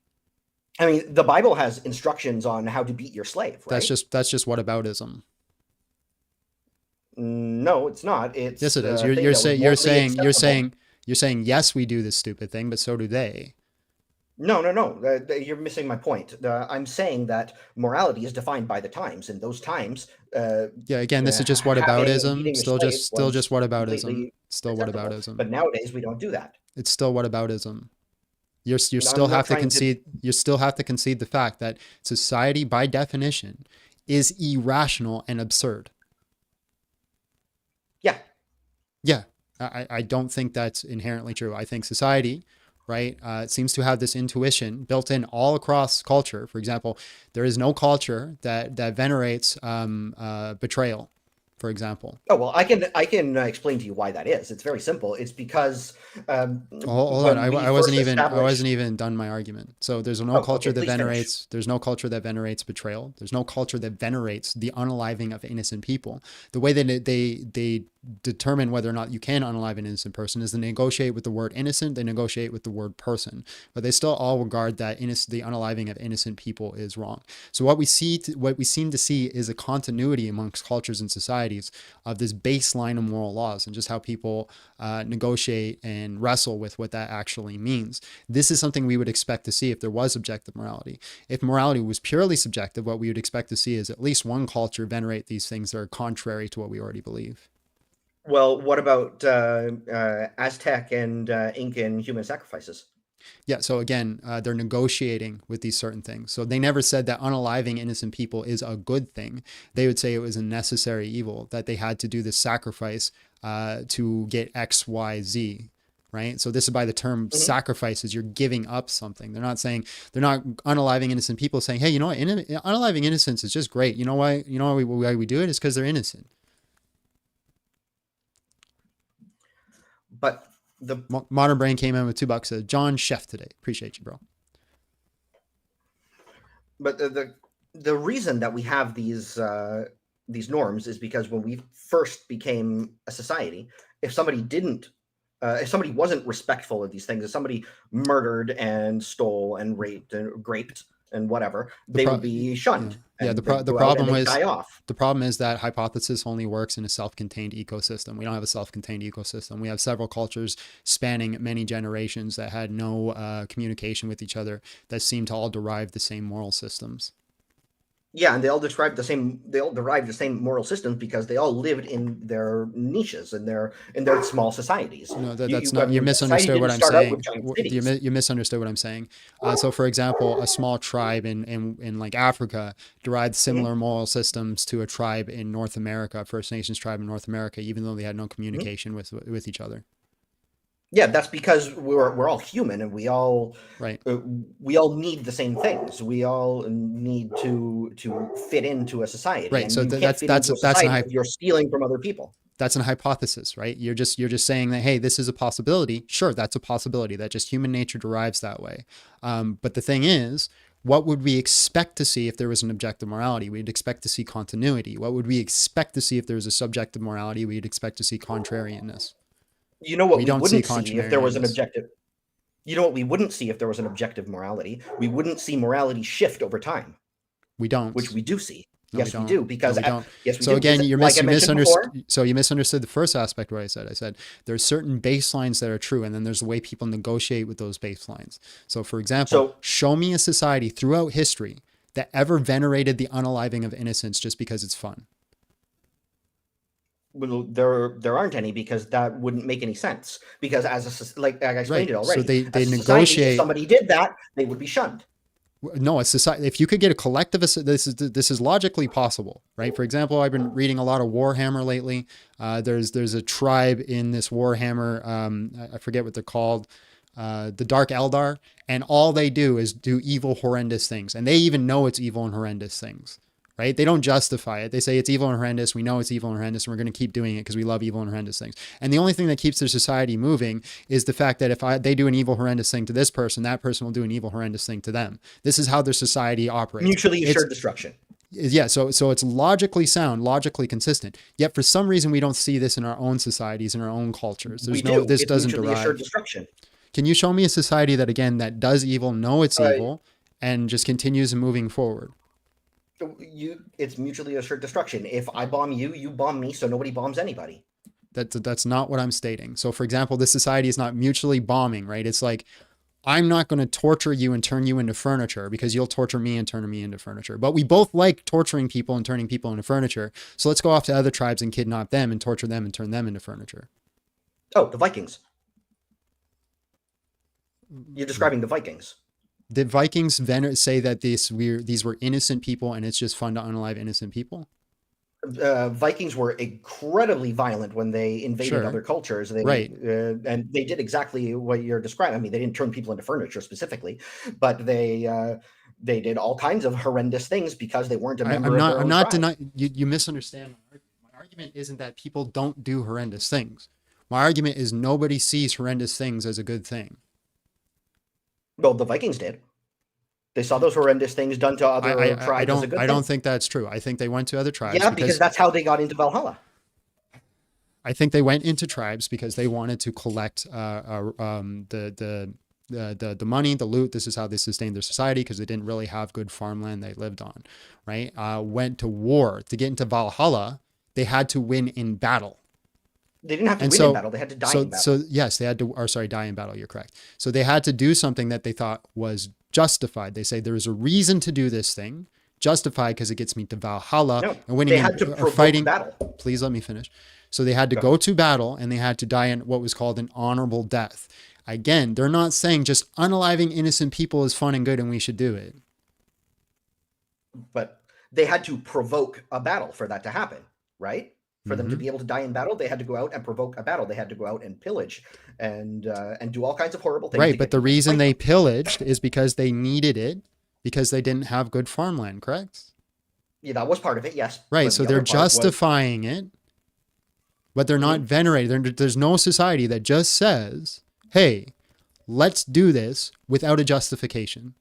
I mean, the Bible has instructions on how to beat your slave, right? That's just whataboutism. No, it's not. It's yes, it is. You're saying yes, we do this stupid thing, but so do they. No. You're missing my point. I'm saying that morality is defined by the times, and those times. Yeah. Again, this is just whataboutism. Still just whataboutism. Still whataboutism. But nowadays we don't do that. It's still whataboutism. You still have to concede. You still have to concede the fact that society, by definition, is irrational and absurd. Yeah. Yeah. I don't think that's inherently true. I think society, right, seems to have this intuition built in all across culture. For example, there is no culture that venerates betrayal, for example. Oh, well, I can explain to you why that is. It's very simple. It's because hold on. I wasn't even done my argument. So there's no culture that venerates. There's no culture that venerates betrayal. There's no culture that venerates the unaliving of innocent people. The way that they determine whether or not you can unalive an innocent person is they negotiate with the word innocent. They negotiate with the word person, but they still all regard that the unaliving of innocent people is wrong. So what we seem to see is a continuity amongst cultures and societies of this baseline of moral laws and just how people negotiate and wrestle with what that actually means. This is something we would expect to see if there was objective morality. If morality was purely subjective, what we would expect to see is at least one culture venerate these things that are contrary to what we already believe. Well, what about Aztec and Incan human sacrifices? Yeah, so again, they're negotiating with these certain things. So they never said that unaliving innocent people is a good thing. They would say it was a necessary evil, that they had to do this sacrifice to get X, Y, Z, right? So this is by the term sacrifices, you're giving up something. They're not unaliving innocent people saying, hey, you know what, unaliving innocence is just great. You know why we do it? It's because they're innocent. But the Modern Brain came in with $2. Said John Chef today. Appreciate you, bro. But the reason that we have these norms is because when we first became a society, if somebody wasn't respectful of these things, if somebody murdered and stole and raped and whatever, The they pro- would be shunned. Yeah, And the they'd the go out and problem they'd is die off. the problem is that hypothesis only works in a self-contained ecosystem. We don't have a self-contained ecosystem. We have several cultures spanning many generations that had no communication with each other that seem to all derive the same moral systems. Yeah, and they all derive the same moral systems because they all lived in their niches and their small societies. No, that's not. You Society misunderstood what didn't I'm start out saying. with giant cities. You misunderstood what I'm saying. So, for example, a small tribe in like Africa derived similar moral systems to a tribe in North America, First Nations tribe in North America, even though they had no communication with each other. Yeah, that's because we're all human and we all Right. We all need the same things. We all need to fit into a society. Right. And So you can't that's fit that's into a that's society if you're stealing from other people. That's an hypothesis, right? You're just saying that, hey, this is a possibility. Sure, that's a possibility. That just human nature derives that way. But the thing is, what would we expect to see if there was an objective morality? We'd expect to see continuity. What would we expect to see if there was a subjective morality? We'd expect to see contrarianness. You know what we don't wouldn't see if there was an contrarianness. objective. You know what we wouldn't see if there was an objective morality? We wouldn't see morality shift over time, We don't. which we do see. No, Yes, we don't. do. Because No, we don't. yes, we So do. again, Because, you like I mentioned before, misunderstood the first aspect of what I said. I said there's certain baselines that are true, and then there's the way people negotiate with those baselines. So, for example, show me a society throughout history that ever venerated the unaliving of innocence just because it's fun. well, there aren't any because that wouldn't make any sense. Because like I explained Right. it already. So they as a society, negotiate. if somebody did that, they would be shunned. No, a society. If you could get a collective, this is logically possible, right? For example, I've been reading a lot of Warhammer lately. There's a tribe in this Warhammer. I forget what they're called. The Dark Eldar, and all they do is do evil, horrendous things, and they even know it's evil and horrendous things, right? They don't justify it. They say it's evil and horrendous. We know it's evil and horrendous, and we're going to keep doing it because we love evil and horrendous things. And the only thing that keeps their society moving is the fact that if they do an evil, horrendous thing to this person, that person will do an evil, horrendous thing to them. This is how their society operates. Mutually assured destruction. Yeah, so it's logically sound, logically consistent. Yet for some reason we don't see this in our own societies, in our own cultures. This It's doesn't mutually assured derive. destruction. Can you show me a society that that does evil, know it's evil, and just continues moving forward? It's mutually assured destruction. If I bomb you, you bomb me, so nobody bombs anybody. That's not what I'm stating. So for example, this society is not mutually bombing, right? It's like, I'm not going to torture you and turn you into furniture because you'll torture me and turn me into furniture. But we both like torturing people and turning people into furniture. So let's go off to other tribes and kidnap them and torture them and turn them into furniture. Oh, the Vikings. You're describing the Vikings. Did Vikings say that these were innocent people and it's just fun to unalive innocent people? Vikings were incredibly violent when they invaded other cultures. Right. And they did exactly what you're describing. I mean, they didn't turn people into furniture specifically, but they did all kinds of horrendous things because they weren't a member of their own I'm not tribe. denying you misunderstand my argument. My argument isn't that people don't do horrendous things. My argument is nobody sees horrendous things as a good thing. Well, the Vikings did. They saw those horrendous things done to other tribes as a good I thing. don't think that's true. I think they went to other tribes. Yeah, because that's how they got into Valhalla. I think they went into tribes because they wanted to collect the money, the loot. This is how they sustained their society because they didn't really have good farmland they lived on, right? Went to war. To get into Valhalla, they had to win in battle. They didn't have to win in battle. They had to die in battle. So yes, they had to, die in battle. You're correct. So they had to do something that they thought was justified. They say there is a reason to do this thing, justified because it gets me to Valhalla and winning they had to or provoke fighting. battle. Please let me finish. So they had to go to battle and they had to die in what was called an honorable death. Again, they're not saying just unaliving innocent people is fun and good and we should do it. But they had to provoke a battle for that to happen, right? For them to be able to die in battle, they had to go out and provoke a battle. They had to go out and pillage and do all kinds of horrible things. Right, but the reason they pillaged is because they needed it because they didn't have good farmland, correct? Yeah, that was part of it, yes. Right, But so the they're other part was- justifying it, but they're not venerating. There's no society that just says, hey, let's do this without a justification.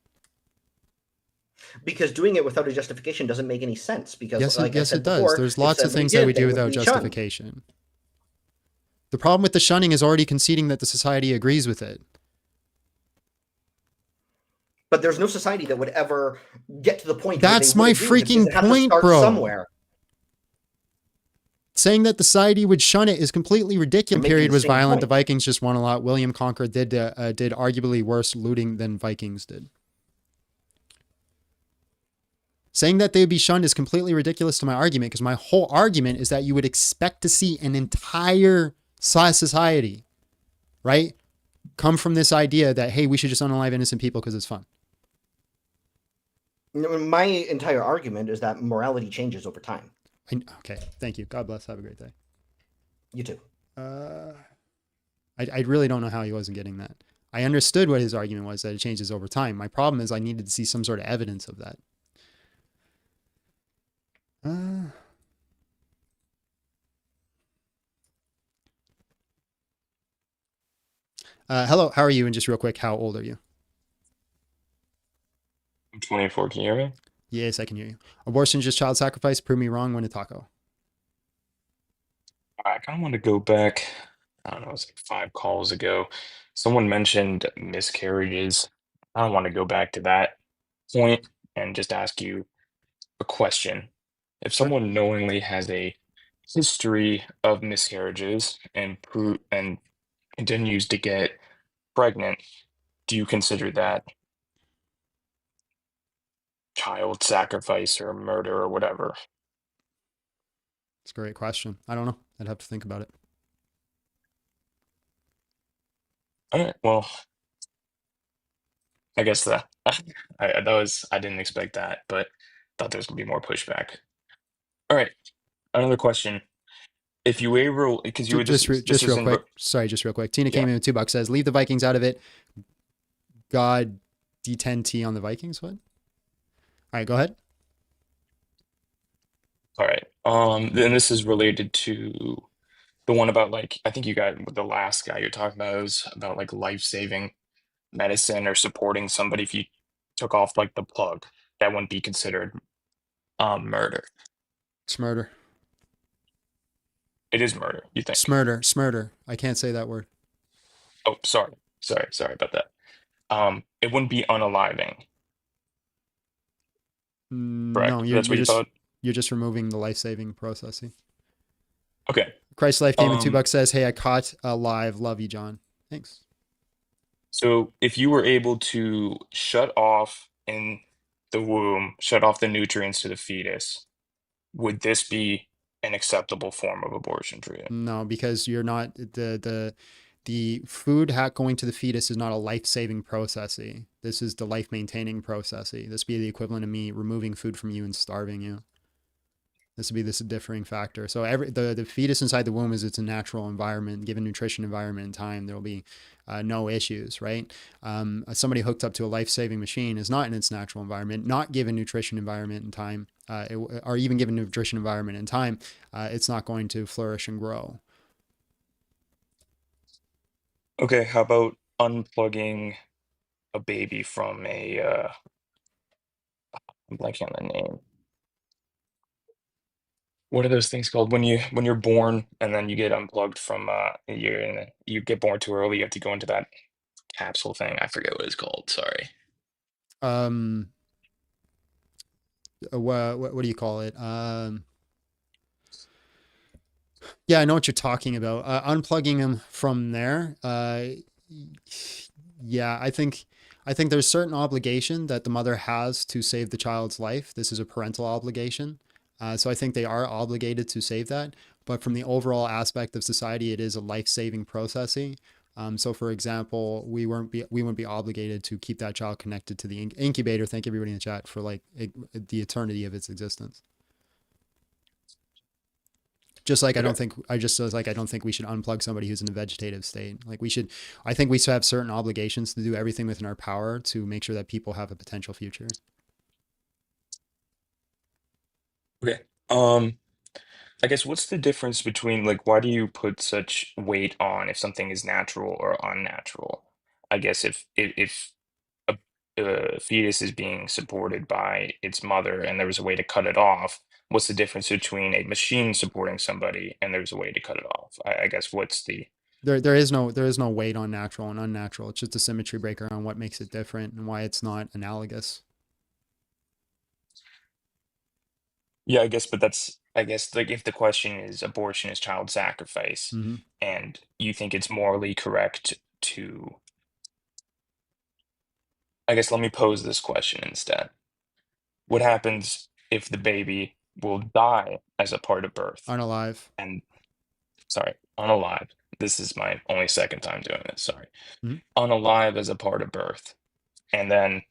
Because doing it without a justification doesn't make any sense. Because Yes, like I yes, said it does. before, There's if lots of somebody things that did, we they do would without be shunned. justification. The problem with the shunning is already conceding that the society agrees with it. But there's no society that would ever get to the point That's where my they would agree because freaking it has to point, start bro. somewhere. Saying that the society would shun it is completely ridiculous. Making Period the was same violent. The point. Vikings just won a lot. William Conquer did arguably worse looting than Vikings did. Saying that they would be shunned is completely ridiculous to my argument, because my whole argument is that you would expect to see an entire society, right, come from this idea that, hey, we should just unalive innocent people because it's fun. My entire argument is that morality changes over time. Okay, thank you. God bless. Have a great day. You too. I really don't know how he wasn't getting that. I understood what his argument was, that it changes over time. My problem is I needed to see some sort of evidence of that. Hello, how are you? And just real quick, how old are you? I'm 24. Can you hear me? Yes, I can hear you. Abortion is just child sacrifice. Prove me wrong. When a taco. I kind of want to go back. I don't know, it was like 5 calls ago. Someone mentioned miscarriages. I don't want to go back to that point and just ask you a question. If Sure. someone knowingly has a history of miscarriages and continues to get pregnant, do you consider that child sacrifice or murder or whatever? It's a great question. I don't know. I'd have to think about it. All right, well, I guess that I didn't expect that, but thought there was gonna be more pushback. All right, another question. If you were able, because you were Just this is real in quick. Sorry, just real quick. Tina yeah. came in with $2. Says, leave the Vikings out of it. God D10T on the Vikings. What? All right, go ahead. All right. Then this is related to the one about, like, I think you got the last guy you're talking about, it was about like life-saving medicine or supporting somebody if you took off like the plug. That wouldn't be considered murder. It's murder. It is murder, you think? Smurder. I can't say that word. Oh, sorry about that. It wouldn't be unaliving. Correct. No, That's what you thought? you're just removing the life-saving processing. Okay. Christ Life came in $2. Says, hey, I caught alive. Love you, John. Thanks. So if you were able to shut off in the womb, shut off the nutrients to the fetus, would this be an acceptable form of abortion for you? No, because you're not the food going to the fetus is not a life-saving processing. This is the life-maintaining processing. This would be the equivalent of me removing food from you and starving you. This would be this differing factor. So the fetus inside the womb is its natural environment. Given nutrition, environment, and time, there will be no issues, right? Somebody hooked up to a life-saving machine is not in its natural environment, not given nutrition, environment, and time, or even given nutrition, environment, and time, it's not going to flourish and grow. Okay, how about unplugging a baby from a I'm blanking on the name. What are those things called when you're born and then you get unplugged from you get born too early, you have to go into that capsule thing. I forget what it's called. Sorry. What do you call it? Yeah, I know what you're talking about. Unplugging them from there. Yeah, I think there's certain obligation that the mother has to save the child's life. This is a parental obligation. So I think they are obligated to save that. But from the overall aspect of society, it is a life-saving processing. So for example, we wouldn't be obligated to keep that child connected to the incubator. Thank everybody in the chat for like the eternity of its existence. Just like I don't think we should unplug somebody who's in a vegetative state. I think we should have certain obligations to do everything within our power to make sure that people have a potential future. Okay. I guess what's the difference between, like, why do you put such weight on if something is natural or unnatural? I guess if a fetus is being supported by its mother and there was a way to cut it off, what's the difference between a machine supporting somebody and there's a way to cut it off? I guess what's the There is no weight on natural and unnatural. It's just a symmetry breaker on what makes it different and why it's not analogous. Yeah, I guess, but I guess, like, if the question is abortion is child sacrifice, Mm-hmm. and you think it's morally correct to, I guess, let me pose this question instead. What happens if the baby will die as a part of birth? Unalive. And, sorry, unalive. This is my only second time doing this, sorry. Mm-hmm. Unalive as a part of birth. And then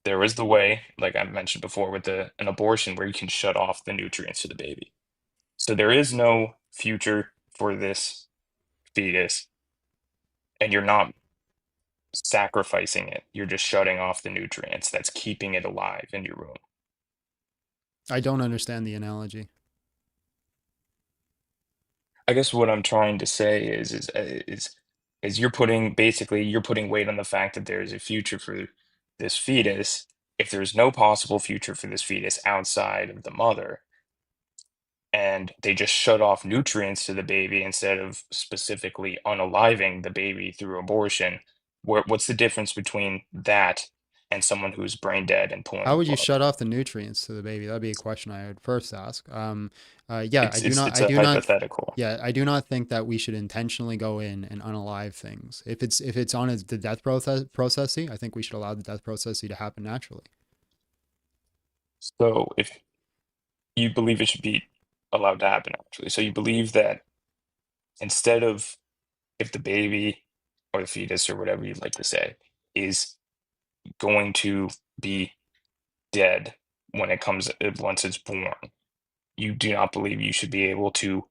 there is the way, like I mentioned before, with an abortion where you can shut off the nutrients to the baby. So there is no future for this fetus, and you're not sacrificing it. You're just shutting off the nutrients that's keeping it alive in your womb. I don't understand the analogy. I guess what I'm trying to say is you're putting weight on the fact that there is a future for this fetus. If there's no possible future for this fetus outside of the mother, and they just shut off nutrients to the baby instead of specifically unaliving the baby through abortion, what's the difference between that and someone who's brain dead and pulling How the would you plug? shut off the nutrients to the baby? That'd be a question I would first ask. Yeah, I It's do it's not. it's I a do not. hypothetical. Yeah, I do not think that we should intentionally go in and unalive things. If it's on the death processy, I think we should allow the death processy to happen naturally. So if you believe it should be allowed to happen, actually, so you believe that instead of, if the baby or the fetus or whatever you'd like to say is going to be dead once it's born, you do not believe you should be able to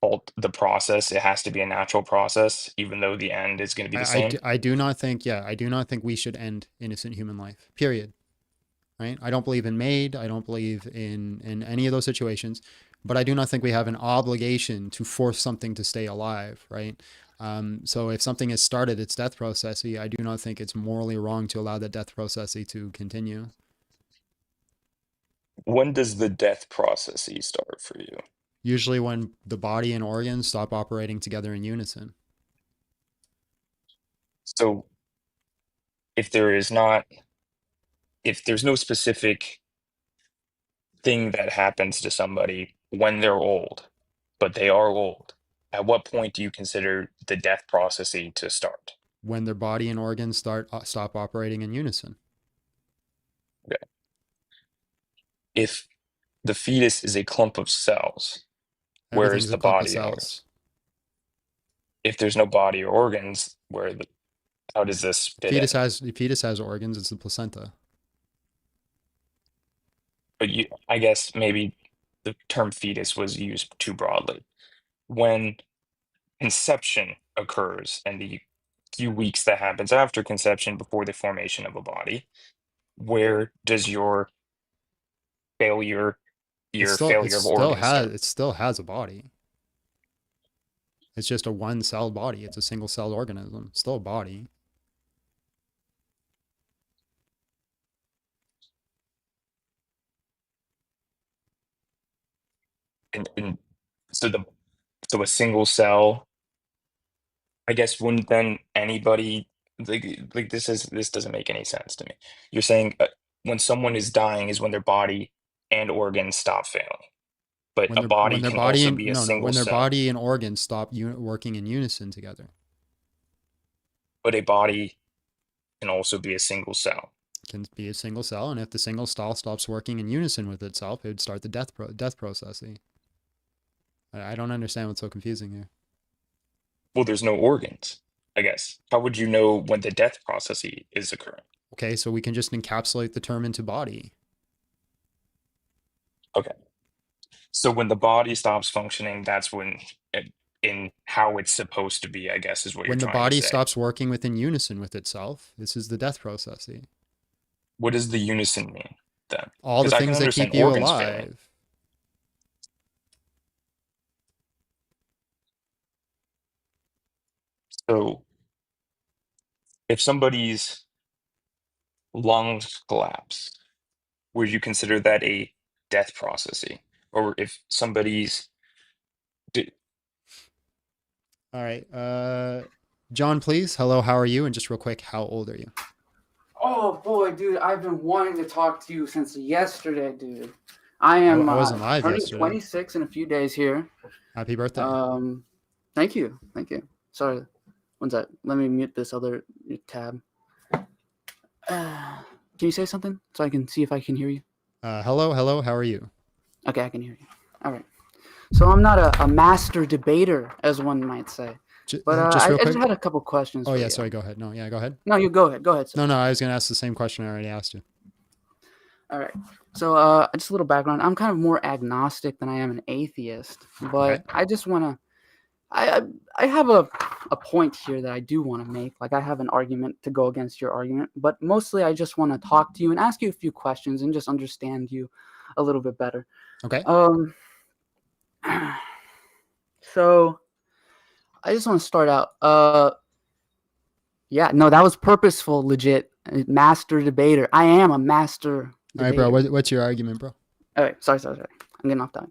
halt the process. It has to be a natural process, even though the end is going to be the same. I do not think. Yeah, I do not think we should end innocent human life. Period. Right? I don't believe in maid. I don't believe in any of those situations, but I do not think we have an obligation to force something to stay alive. Right? So if something has started its death processy, I do not think it's morally wrong to allow that death processy to continue. When does the death process start for you? Usually when the body and organs stop operating together in unison. So if there is not, if there's no specific thing that happens to somebody when they're old, but they are old, at what point do you consider the death process to start? When their body and organs stop operating in unison. Okay. If the fetus is a clump of cells, where is Everything's a the clump of body and organs? cells. If there's no body or organs, how does this fit in? The fetus has organs. It's the placenta. But I guess maybe the term fetus was used too broadly. When conception occurs and the few weeks that happens after conception before the formation of a body, where does failure your failure of organs start? It still has a body. It's just a one-celled body. It's a single-celled organism. It's still a body. And so a single cell, I guess, wouldn't then anybody, this doesn't make any sense to me. You're saying when someone is dying is when their body and organs stop failing, but a When body their can body also and be a no, single when their cell, body and organs stop working in unison together. but a body can also be a single cell. Can be a single cell, and if the single cell stops working in unison with itself, it would start the death processing. I don't understand what's so confusing here. Well, there's no organs, I guess. How would you know when the death process is occurring? Okay, so we can just encapsulate the term into body. Okay. So when the body stops functioning, that's when in how it's supposed to be, I guess, is what you're When the trying to body say. stops working within unison with itself, this is the death processing. What does the unison mean then? All the Because I can things that understand keep you organs failing. alive. So if somebody's lungs collapse, would you consider that a death process? Or if somebody's All right. John, please. Hello, how are you? And just real quick, how old are you? Oh boy, dude, I've been wanting to talk to you since yesterday, dude. I I am wasn't live turning yesterday. 26 in a few days here. Happy birthday. Thank you. Sorry, one sec. Let me mute this other tab. Can you say something so I can see if I can hear you? Hello, how are you? Okay, I can hear you. All right. So I'm not a master debater, as one might say. But Just real I quick. just had a couple questions. Oh for yeah, you. sorry. Go ahead. No, yeah, go ahead. No, you go ahead. Go ahead. Sir. No, I was gonna ask the same question I already asked you. All right. So just a little background. I'm kind of more agnostic than I am an atheist, but Okay. I just want to. I have a point here that I do want to make. Like I have an argument to go against your argument, but mostly I just want to talk to you and ask you a few questions and just understand you a little bit better. Okay. So I just want to start out. Yeah, no, that was purposeful, legit. Master debater. I am a master debater. All right, bro. What's your argument, bro? All right, sorry. I'm getting off topic.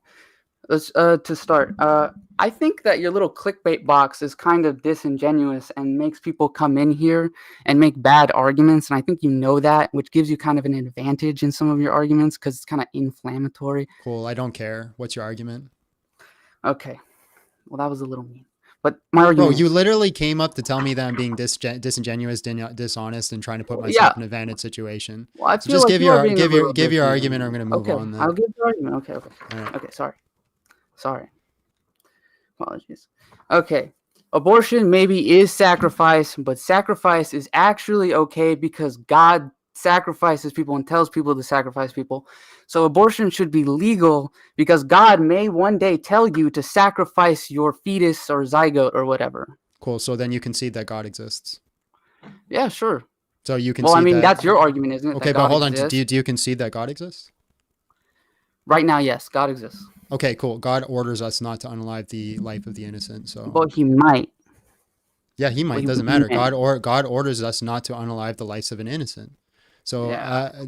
Let's to start. I think that your little clickbait box is kind of disingenuous and makes people come in here and make bad arguments, and I think you know that, which gives you kind of an advantage in some of your arguments because it's kind of inflammatory. Cool. I don't care. What's your argument? Okay. Well, that was a little mean. But my argument Bro, you is, literally came up to tell me that I'm being disingenuous, dishonest, and trying to put myself in an advantage situation. Well, I So feel just like give you are being give your argument, or I'm gonna move okay, on then. I'll give your argument. Okay. All right. Okay, sorry. Apologies. Okay. Abortion maybe is sacrifice, but sacrifice is actually okay because God sacrifices people and tells people to sacrifice people. So abortion should be legal because God may one day tell you to sacrifice your fetus or zygote or whatever. Cool. So then you concede that God exists. Yeah, sure. So you concede Well, I mean, that... that's your argument, isn't it? Okay, but hold on. Do you concede that God exists? Right now, yes, God exists. Okay, cool. God orders us not to unalive the life of the innocent. So, but he might. Yeah, he might. Doesn't matter. God orders us not to unalive the life of an innocent. So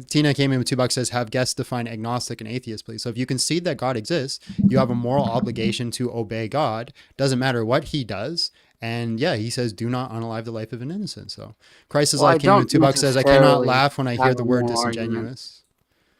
Tina came in with $2, says, have guests define agnostic and atheist, please. So if you concede that God exists, you have a moral obligation to obey God. Doesn't matter what he does. And yeah, he says, do not unalive the life of an innocent. So Christ is like came in with $2, says, I cannot laugh when I hear the word disingenuous.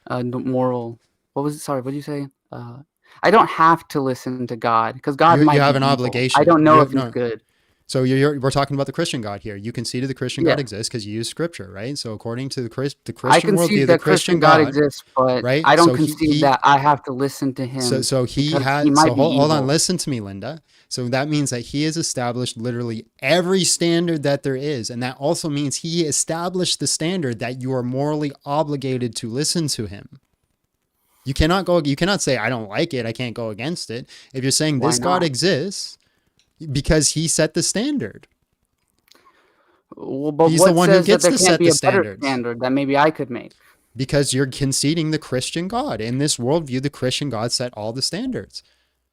Moral. What was it? Sorry, what did you say? I don't have to listen to God because God might. You have be an evil. obligation. I don't know if he's good. So we're talking about the Christian God here. You conceded the Christian God exists because you use scripture, right? So according to the Christian worldview, the Christian God exists, but right? I don't concede that I have to listen to him. Hold on, listen to me, Linda. So that means that he has established literally every standard that there is, and that also means he established the standard that you are morally obligated to listen to him. You cannot say I don't like it, I can't go against it. If you're saying this God exists, because he set the standard. Well, but he's what the one says who gets that there to can't set be the a better standards. standard that maybe I could make? Because you're conceding the Christian God. In this worldview, the Christian God set all the standards.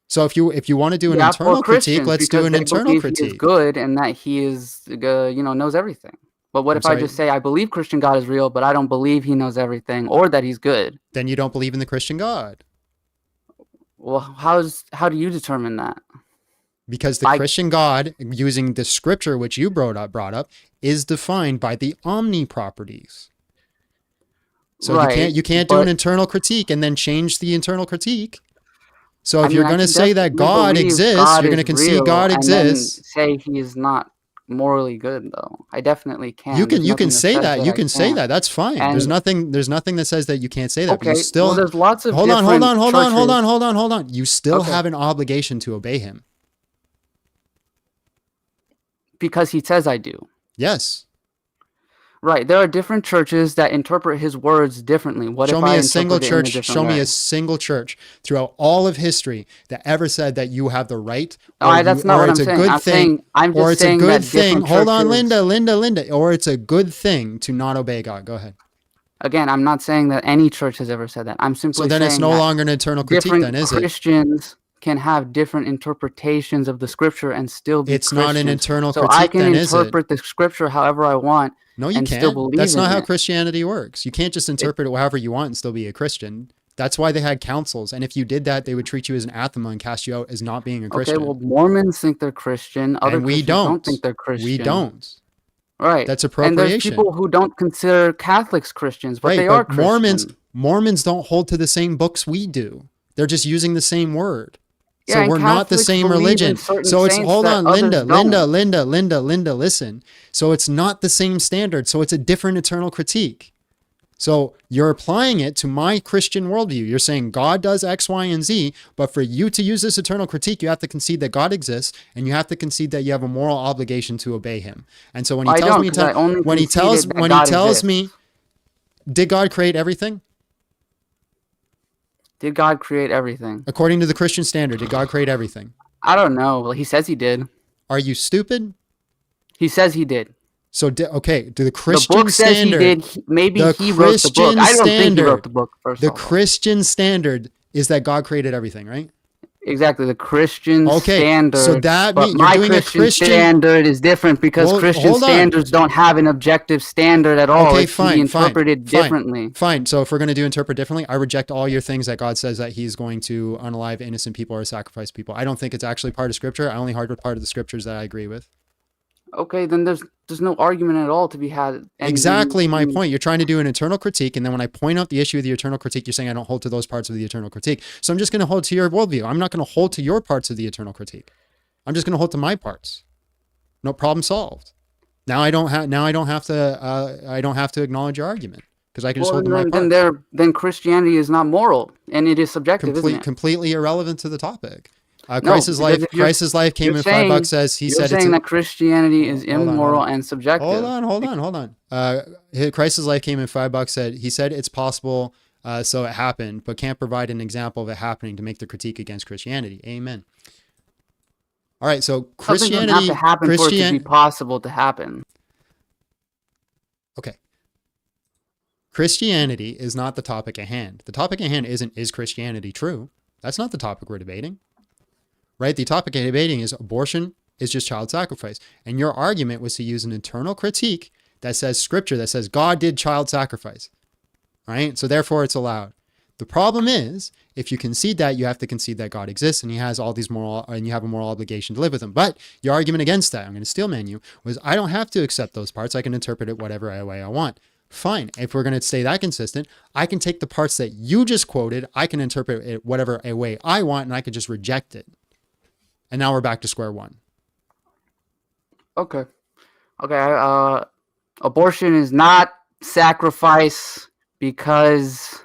So if you want to do an internal critique, let's do an internal critique. He is good and that he is knows everything. But what if I just say I believe Christian God is real, but I don't believe he knows everything or that he's good? Then you don't believe in the Christian God. Well, how do you determine that? Because the Christian God, using the scripture which you brought up, is defined by the omni properties. So you can't do an internal critique and then change the internal critique. So if you're going to say that God exists, you're going to concede God exists. And then say he is not morally good, though. I definitely can. You can say that. You can say that. That's fine. And there's nothing that says that you can't say that. Okay. But you still, well, there's lots of hold on. hold on. You still have an obligation to obey him. Because he says I do. Yes. Right. There are different churches that interpret his words differently. Show me a single church throughout all of history that ever said that you have the right. That's not what I'm saying. I'm just saying that different Hold on, Linda. Or it's a good thing to not obey God. Go ahead. Again, I'm not saying that any church has ever said that. I'm simply saying so then it's no longer an internal critique, then, is it? Christians can have different interpretations of the scripture and still be Christians. Not an internal critique, so I can then, is it? interpret the scripture however I want. No, you can't. Still believe That's not how Christianity works. You can't just interpret it however you want and still be a Christian. That's why they had councils. And if you did that, they would treat you as an anathema and cast you out as not being a Okay, Christian. well, Mormons think they're Christian. Other And we Christians don't think don't. they're Christian. We don't. Right. That's And there's appropriation. people who don't consider Catholics Christians, but Right, they are but Mormons Christian. Mormons don't hold to the same books we do. They're just using the same word. Yeah, So and we're not the Catholics same believe in religion. certain So it's saints hold that on, others Linda, listen. So it's not the same standard. So it's a different eternal critique. So you're applying it to my Christian worldview. You're saying God does X, Y, and Z, but for you to use this eternal critique, you have to concede that God exists, and you have to concede that you have a moral obligation to obey Him. And so when he I tells don't, me, because I only when he conceded that when God he tells exists. me, did God create everything? Did God create everything? According to the Christian standard, did God create everything? I don't know. Well, he says he did. Are you stupid? He says he did. So, okay, do the Christian The book says standard, he did. Maybe the he wrote the book. Christian I don't think he wrote standard, the book, first the of all. Christian standard is that God created everything, right? Exactly, the Christian Okay, standard. so that but means you're my doing Christian a Christian standard is different because Well, Christian hold on. standards don't have an objective standard at all. Okay, It can be interpreted differently. Fine. So if we're going to do interpret differently, I reject all your things that God says that he's going to unalive innocent people or sacrifice people. I don't think it's actually part of scripture. I only hold with part of the scriptures that I agree with. Okay, then there's no argument at all to be had. And Exactly my point. You're trying to do an eternal critique, and then when I point out the issue of the eternal critique, you're saying I don't hold to those parts of the eternal critique. So I'm just going to hold to your worldview. I'm not going to hold to your parts of the eternal critique. I'm just going to hold to my parts. No problem solved. Now I don't have. Now I don't have to. I don't have to acknowledge your argument because I can just hold to my parts. Then Christianity is not moral and it is subjective, isn't it? Completely irrelevant to the topic. No, Christ's because life. if you're- Christ's life came you're in saying- $5. Says he you're said saying it's that Christianity is hold on, immoral and subjective. Hold on. Christ's life came in $5. Said he said it's possible, so it happened, but can't provide an example of it happening to make the critique against Christianity. Amen. All right, so Christianity Something doesn't have to happen for it to be possible to happen. Okay. Christianity is not the topic at hand. The topic at hand isn't, is Christianity true? That's not the topic we're debating. Right? The topic of debating is abortion is just child sacrifice. And your argument was to use an internal critique that says scripture, that says God did child sacrifice. Right? So therefore it's allowed. The problem is, if you concede that, you have to concede that God exists and he has all these moral, and you have a moral obligation to live with him. But your argument against that, I'm going to steelman you, was I don't have to accept those parts. I can interpret it whatever way I want. Fine. If we're going to stay that consistent, I can take the parts that you just quoted, I can interpret it whatever way I want, and I could just reject it. And now we're back to square one. Okay. Abortion is not sacrifice because...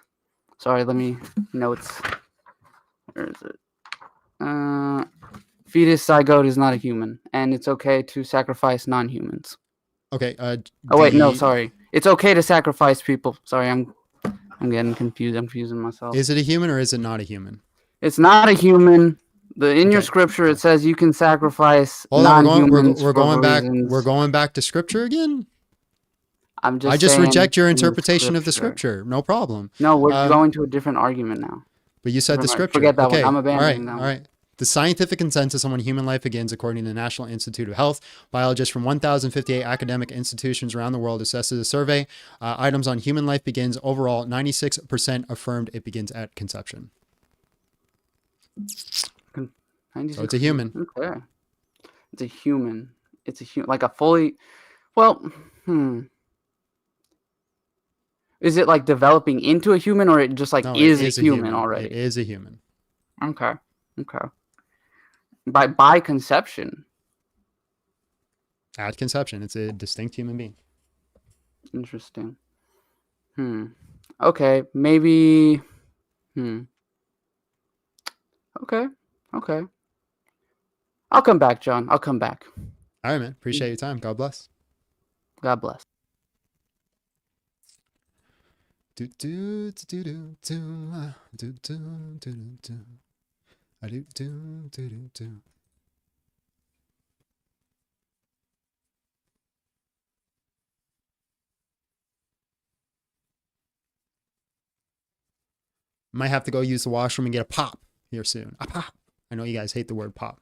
Sorry, let me notes. Where is it? Fetus zygote is not a human, and it's okay to sacrifice non-humans. Okay. Oh wait, no, sorry. It's okay to sacrifice people. Sorry, I'm getting confused. I'm confusing myself. Is it a human or is it not a human? It's not a human. In your scripture, it says you can sacrifice Hold on, non-humans. we're going back. Reasons. We're going back to scripture again. I just reject your interpretation of the scripture. No problem. No, we're going to a different argument now. But you said the scripture. Forget that okay. one. I'm abandoning that one. All right. The scientific consensus on when human life begins, according to the National Institute of Health, biologists from 1,058 academic institutions around the world assessed a survey. Items on human life begins. Overall, 96% affirmed it begins at conception. So it's a human. Okay. It's a human. It's a human. Like a fully... Well, Is it like developing into a human, or it just like is a human already? It is a human. Okay. By conception. At conception, it's a distinct human being. Interesting. Okay, maybe. Okay. I'll come back, John. I'll come back. All right, man. Appreciate your time. God bless. God bless. Might have to go use the washroom and get a pop here soon. A pop. I know you guys hate the word pop.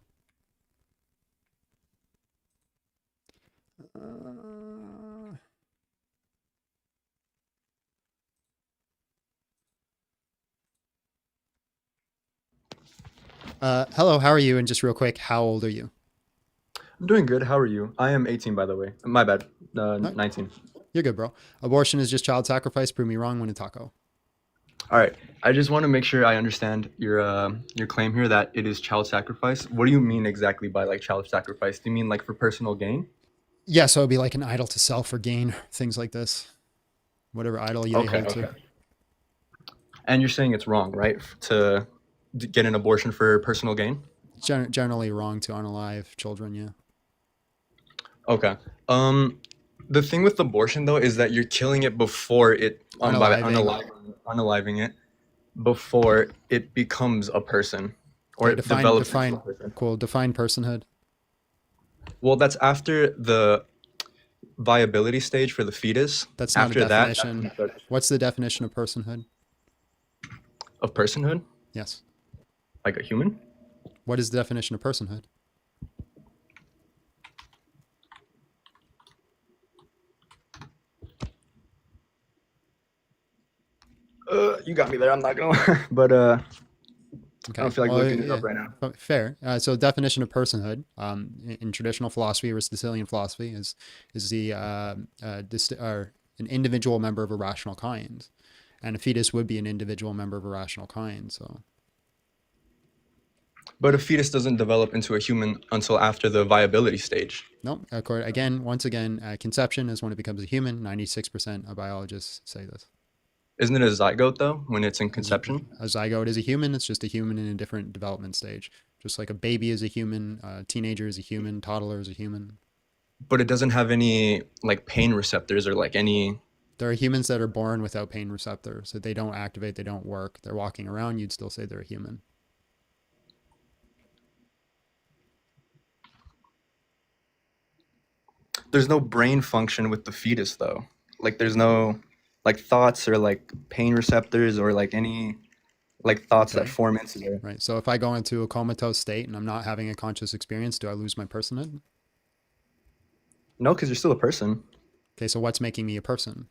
Hello, how are you? And just real quick, how old are you? I'm doing good. How are you? I am 18, by the way. My bad. No, 19. you're good, bro. Abortion is just child sacrifice. Prove me wrong when in taco. All right. I just want to make sure I understand your claim here that it is child sacrifice. What do you mean exactly by like child sacrifice? Do you mean like for personal gain? Yeah, so it'd be like an idol to sell for gain, things like this. Whatever idol you Okay. hold to. And you're saying it's wrong, right? To get an abortion for personal gain? Generally wrong to unalive children, yeah. Okay. Um, the thing with abortion though is that you're killing it before it by Unaliving. unaliving it before it becomes a person or Okay, it develops into a person. cool, define personhood. Well, that's after the viability stage for the fetus. That's not a After that, that's definition. when it starts What's the definition of personhood? of personhood, Yes. like a human. What is the definition of personhood? You got me there. I'm not gonna lie, but Okay. I don't feel like Well, looking it yeah. up right now. Fair. So definition of personhood in traditional philosophy, Aristotelian philosophy, is the or an individual member of a rational kind, and a fetus would be an individual member of a rational kind. So. But a fetus doesn't develop into a human until after the viability stage. No, once again, conception is when it becomes a human. 96% of biologists say this. Isn't it a zygote though when it's in conception? A zygote is a human. It's just a human in a different development stage. Just like a baby is a human, a teenager is a human, toddler is a human. But it doesn't have any like pain receptors or like any. There are humans that are born without pain receptors. So they don't activate, they don't work. They're walking around, you'd still say they're a human. There's no brain function with the fetus though. Like there's no like thoughts or like pain receptors or like any like thoughts that form into there. Right. So if I go into a comatose state and I'm not having a conscious experience, do I lose my personhood? No, because you're still a person. Okay, so what's making me a person?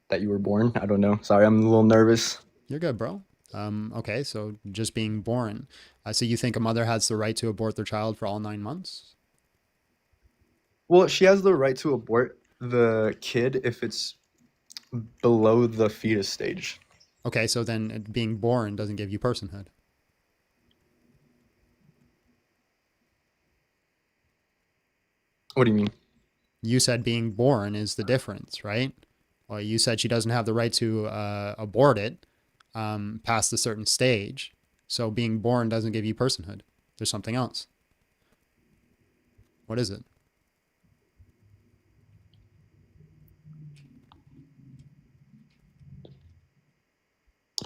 That you were born? I don't know. Sorry, I'm a little nervous. You're good, bro. Okay, so just being born. So you think a mother has the right to abort their child for all 9 months? Well, she has the right to abort the kid if it's below the fetus stage. Okay, so then being born doesn't give you personhood. What do you mean? You said being born is the difference, right? Well, you said she doesn't have the right to abort it past a certain stage. So being born doesn't give you personhood. There's something else. What is it?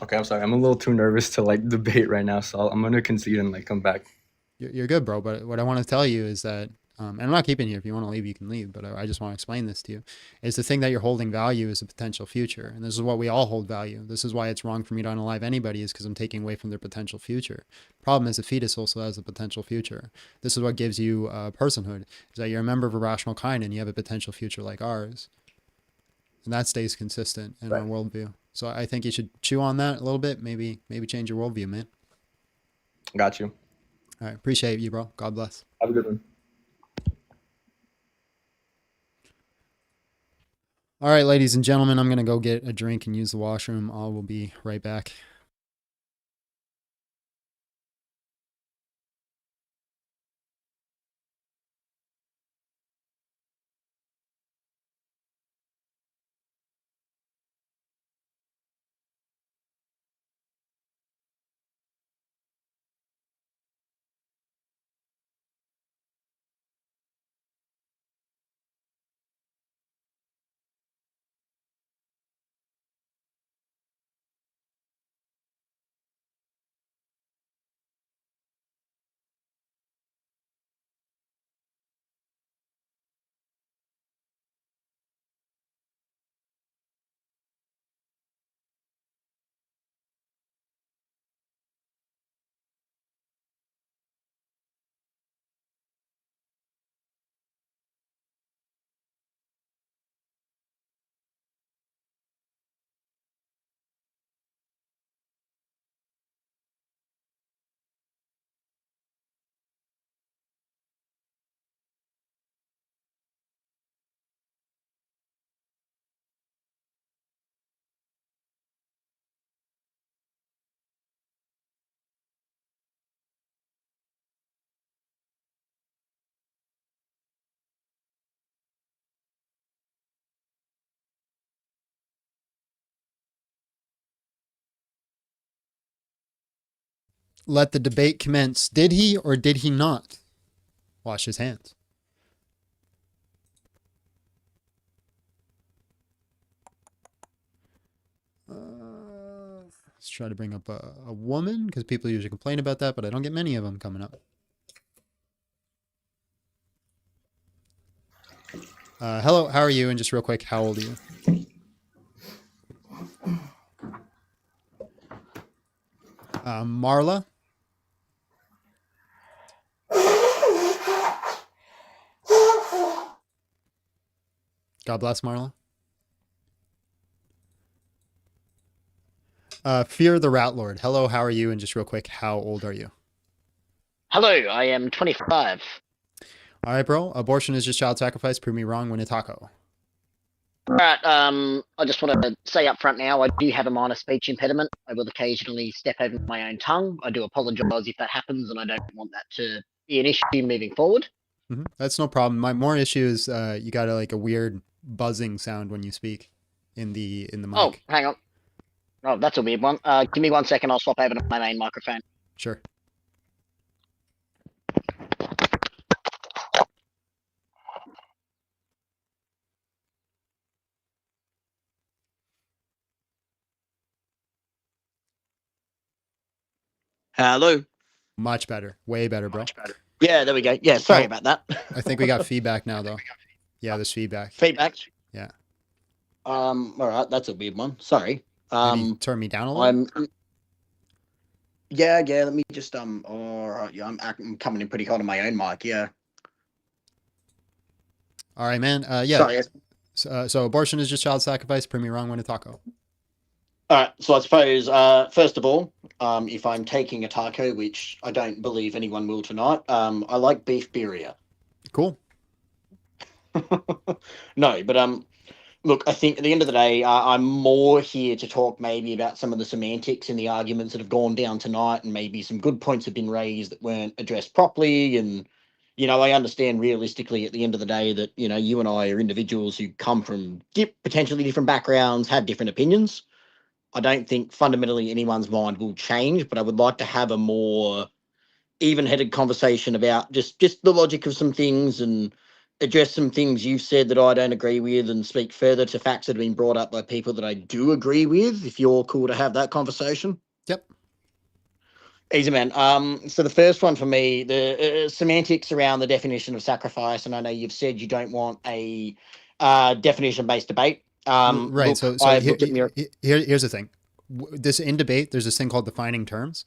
Okay, I'm sorry. I'm a little too nervous to like debate right now, so I'm gonna concede and like come back. You're good, bro. But what I want to tell you is that, and I'm not keeping you. If you want to leave, you can leave. But I just want to explain this to you. Is the thing that you're holding value is a potential future, and this is what we all hold value. This is why it's wrong for me to unalive anybody, is because I'm taking away from their potential future. Problem is, a fetus also has a potential future. This is what gives you personhood. Is that you're a member of a rational kind, and you have a potential future like ours, and that stays consistent in our worldview. So I think you should chew on that a little bit. Maybe change your worldview, man. Got you. All right, appreciate you, bro. God bless. Have a good one. All right, ladies and gentlemen, I'm going to go get a drink and use the washroom. I will be right back. let the debate commence. Did he or did he not wash his hands? Let's try to bring up a woman, because people usually complain about that, but I don't get many of them coming up. Hello, how are you? And just real quick, how old are you? Marla? God bless Marla. Fear the Rat Lord. Hello, how are you? And just real quick, how old are you? Hello, I am 25. All right, bro. Abortion is just child sacrifice. Prove me wrong. Win a taco. Right, I just want to say up front now, I do have a minor speech impediment. I will occasionally step over my own tongue. I do apologise if that happens, and I don't want that to be an issue moving forward. That's no problem. My more issue is you got like a weird buzzing sound when you speak in the mic. Oh, hang on. Oh, that's a weird one. Give me 1 second, I'll swap over to my main microphone. Sure. Hello. Much better. Way better, bro. Yeah, there we go. Yeah, sorry about that. I think we got feedback now, though. Yeah, there's feedback. Feedback? Yeah. All right, that's a weird one. Sorry. Maybe turn me down a little? Yeah, let me just, all right, yeah, I'm coming in pretty hot on my own mic, yeah. All right, man. Yeah. Sorry. So abortion is just child sacrifice. Prove me wrong. Win a taco. All right, so I suppose, first of all, if I'm taking a taco, which I don't believe anyone will tonight, I like beef birria. Cool. No, but look, I think at the end of the day, I'm more here to talk maybe about some of the semantics in the arguments that have gone down tonight, and maybe some good points have been raised that weren't addressed properly. And, you know, I understand realistically at the end of the day that, you know, you and I are individuals who come from potentially different backgrounds, have different opinions. I don't think fundamentally anyone's mind will change, but I would like to have a more even-headed conversation about just the logic of some things and address some things you've said that I don't agree with, and speak further to facts that have been brought up by people that I do agree with, if you're cool to have that conversation. Yep. Easy, man. So the first one for me, the semantics around the definition of sacrifice, and I know you've said you don't want a definition-based debate. Right. Look, So I've looked at here's the thing. This in debate, there's this thing called defining terms.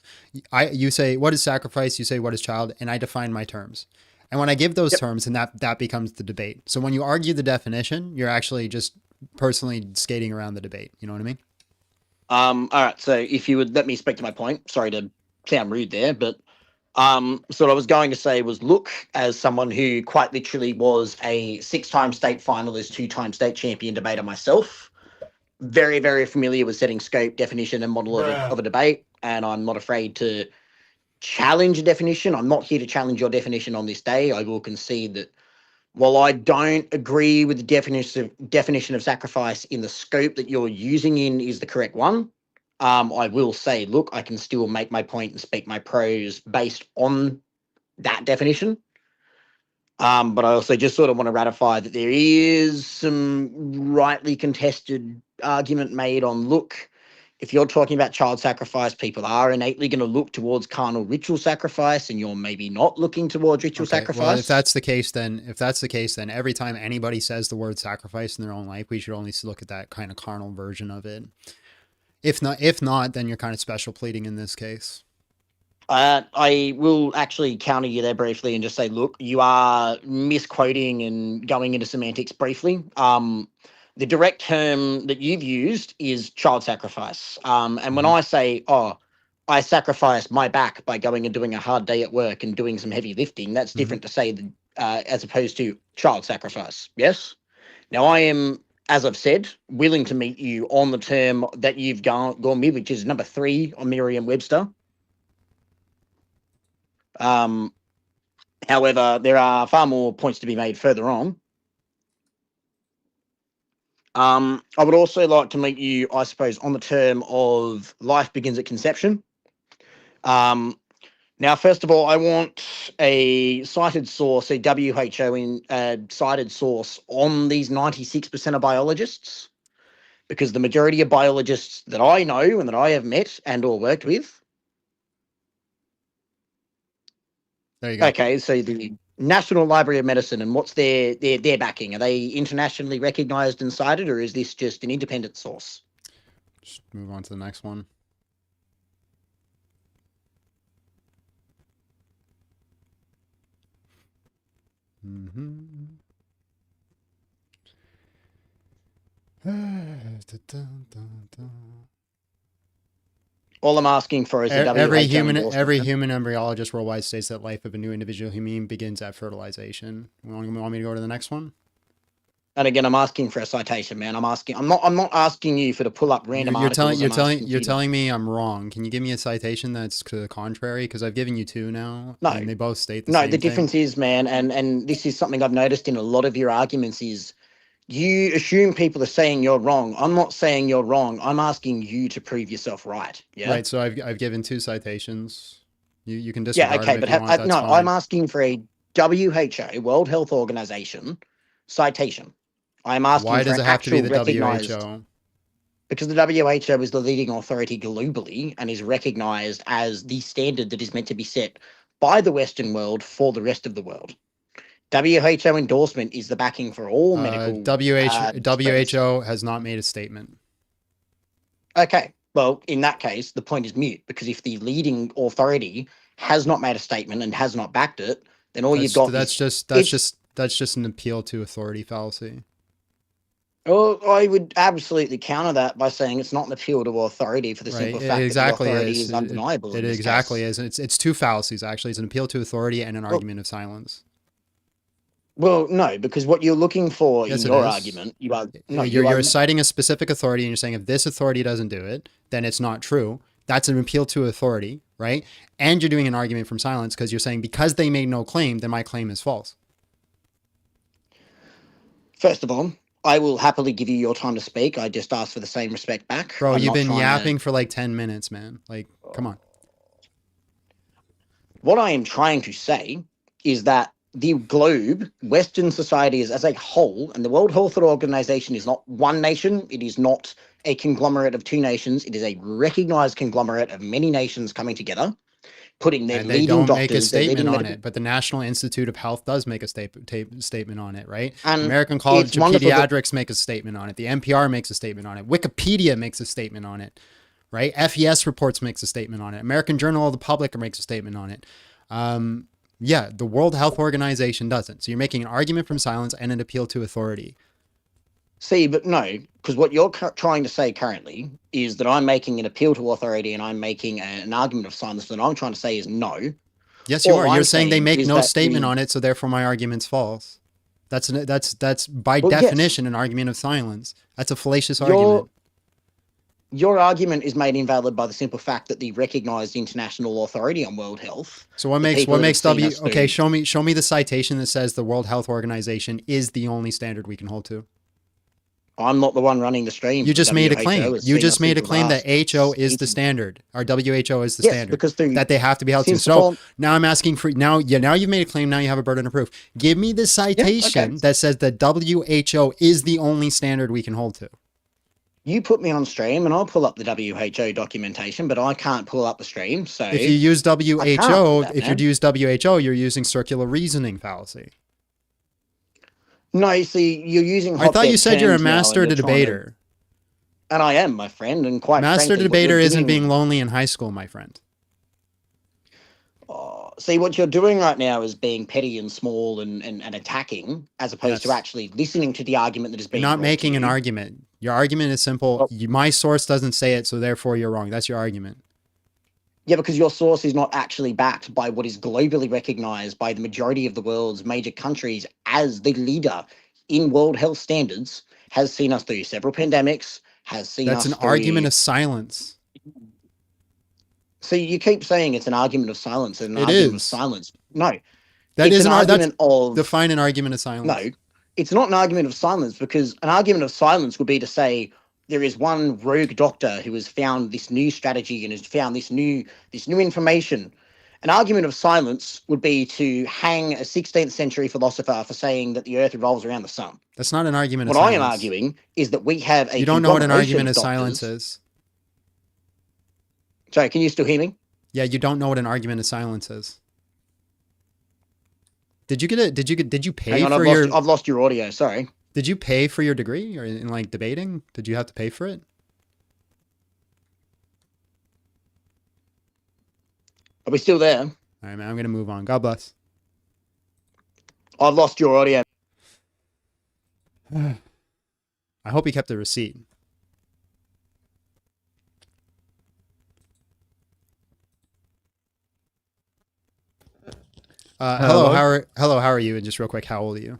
You say what is sacrifice, you say what is child, and I define my terms. And when I give those terms, and that becomes the debate. So when you argue the definition, you're actually just personally skating around the debate. You know what I mean? All right. So if you would let me speak to my point, sorry to sound rude there, but so what I was going to say was, look, as someone who quite literally was a 6-time state finalist, 2-time state champion debater myself, very, very familiar with setting scope, definition, and model of a debate, and I'm not afraid to challenge a definition. I'm not here to challenge your definition on this day. I will concede that while I don't agree with the definition of sacrifice in the scope that you're using in is the correct one, I will say, look, I can still make my point and speak my pros based on that definition. But I also just sort of want to ratify that there is some rightly contested argument made on, look, if you're talking about child sacrifice, people are innately going to look towards carnal ritual sacrifice, and you're maybe not looking towards ritual sacrifice. Well, if that's the case, then every time anybody says the word sacrifice in their own life, we should only look at that kind of carnal version of it. If not, then you're kind of special pleading in this case. I will actually counter you there briefly and just say, look, you are misquoting and going into semantics briefly. The direct term that you've used is child sacrifice. And when I say, I sacrifice my back by going and doing a hard day at work and doing some heavy lifting, that's different to say, as opposed to child sacrifice. Yes? Now, I am, as I've said, willing to meet you on the term that you've gone with, which is number 3 on Merriam-Webster. However, there are far more points to be made further on. I would also like to meet you, I suppose, on the term of life begins at conception. Now, first of all, I want a cited source, a WHO cited source on these 96% of biologists, because the majority of biologists that I know and that I have met and or worked with. There you go. Okay, so the National Library of Medicine, and what's their backing? Are they internationally recognized and cited, or is this just an independent source? Just move on to the next one. All I'm asking for is a every WHO endorsement. human embryologist worldwide states that life of a new individual human begins at fertilization. Want me to go to the next one? And again, I'm asking for a citation, man. I'm not asking you for to pull up random articles. You're telling me I'm wrong. Can you give me a citation that's to the contrary? Because I've given you two now, No, and they both state the same the thing. difference is, man, and this is something I've noticed in a lot of your arguments is you assume people are saying you're wrong. I'm not saying you're wrong. I'm asking you to prove yourself right. Yeah. Right. So I've given two citations. You can disregard okay, them if but you want. That's fine. I'm asking for a WHO, World Health Organization, citation. I'm asking Why for does an it have to be the recognized, WHO? because the WHO is the leading authority globally and is recognized as the standard that is meant to be set by the Western world for the rest of the world. WHO endorsement is the backing for all medical. WHO has not made a statement. Okay, well, in that case, the point is mute, because if the leading authority has not made a statement and has not backed it, then all you've got that's just an appeal to authority fallacy. Oh, I would absolutely counter that by saying it's not an appeal to authority for the simple fact that the authority is undeniable. It exactly is. It's two fallacies, actually. It's an appeal to authority and an argument of silence. Well, no, because what you're looking for in your argument, you're citing a specific authority and you're saying if this authority doesn't do it, then it's not true. That's an appeal to authority, right? And you're doing an argument from silence because you're saying because they made no claim, then my claim is false. First of all, I will happily give you your time to speak. I just ask for the same respect back. Bro, you've been yapping for like 10 minutes, man. Like, come on. What I am trying to say is that the globe, Western society is as a whole, and the World Health Organization is not one nation. It is not a conglomerate of two nations. It is a recognized conglomerate of many nations coming together, putting their leading doctors. And they don't make a statement on it, but the National Institute of Health does make a statement on it, right? And American College of Pediatrics make a statement on it. The NPR makes a statement on it. Wikipedia makes a statement on it, right? FES Reports makes a statement on it. American Journal of the Public makes a statement on it. Yeah, the World Health Organization doesn't. So you're making an argument from silence and an appeal to authority. See, but no, because what you're trying to say currently is that I'm making an appeal to authority and I'm making an argument of silence. That I'm trying to say is no. Yes, you are. You're saying they make no statement on it, so therefore my argument's false. That's by definition an argument of silence. That's a fallacious argument. Your argument is made invalid by the simple fact that the recognized international authority on world health. So what makes okay, show me the citation that says the World Health Organization is the only standard we can hold to. I'm not the one running the stream. You just made a claim. You just made a claim that HO is the standard, or WHO is the standard, because that they have to be held to. So now I'm asking for now you've made a claim. Now you have a burden of proof. Give me the citation that says that WHO is the only standard we can hold to. You put me on stream and I'll pull up the WHO documentation, but I can't pull up the stream. So if you use WHO, you're using circular reasoning fallacy. No, see, you're using. I thought you said you're a master debater. And I am, my friend, and quite master debater isn't being lonely in high school, my friend. See, what you're doing right now is being petty and small and attacking, as opposed to actually listening to the argument that is being. You're not making an argument. Your argument is simple. My source doesn't say it, so therefore you're wrong. That's your argument. Yeah, because your source is not actually backed by what is globally recognized by the majority of the world's major countries as the leader in world health standards, has seen us through several pandemics, has seen us. That's an argument of silence. So you keep saying it's an argument of silence and an argument of silence. No. That is an argument of... Define an argument of silence. No, it's not an argument of silence, because an argument of silence would be to say there is one rogue doctor who has found this new strategy and has found this new information, An argument of silence would be to hang a 16th century philosopher for saying that the Earth revolves around the sun. That's not an argument What of I am silence. arguing is that we have a You don't know what an conglomeration argument of of silence doctors. is. Sorry, can you still hear me? Yeah, you don't know what an argument of silence is. Did you pay Hang on, for I've lost your audio. Sorry. Did you pay for your degree or in like debating? Did you have to pay for it? Are we still there? All right, man. I'm gonna move on. God bless. I've lost your audio. I hope he kept the receipt. Hello. How are you? And just real quick, how old are you?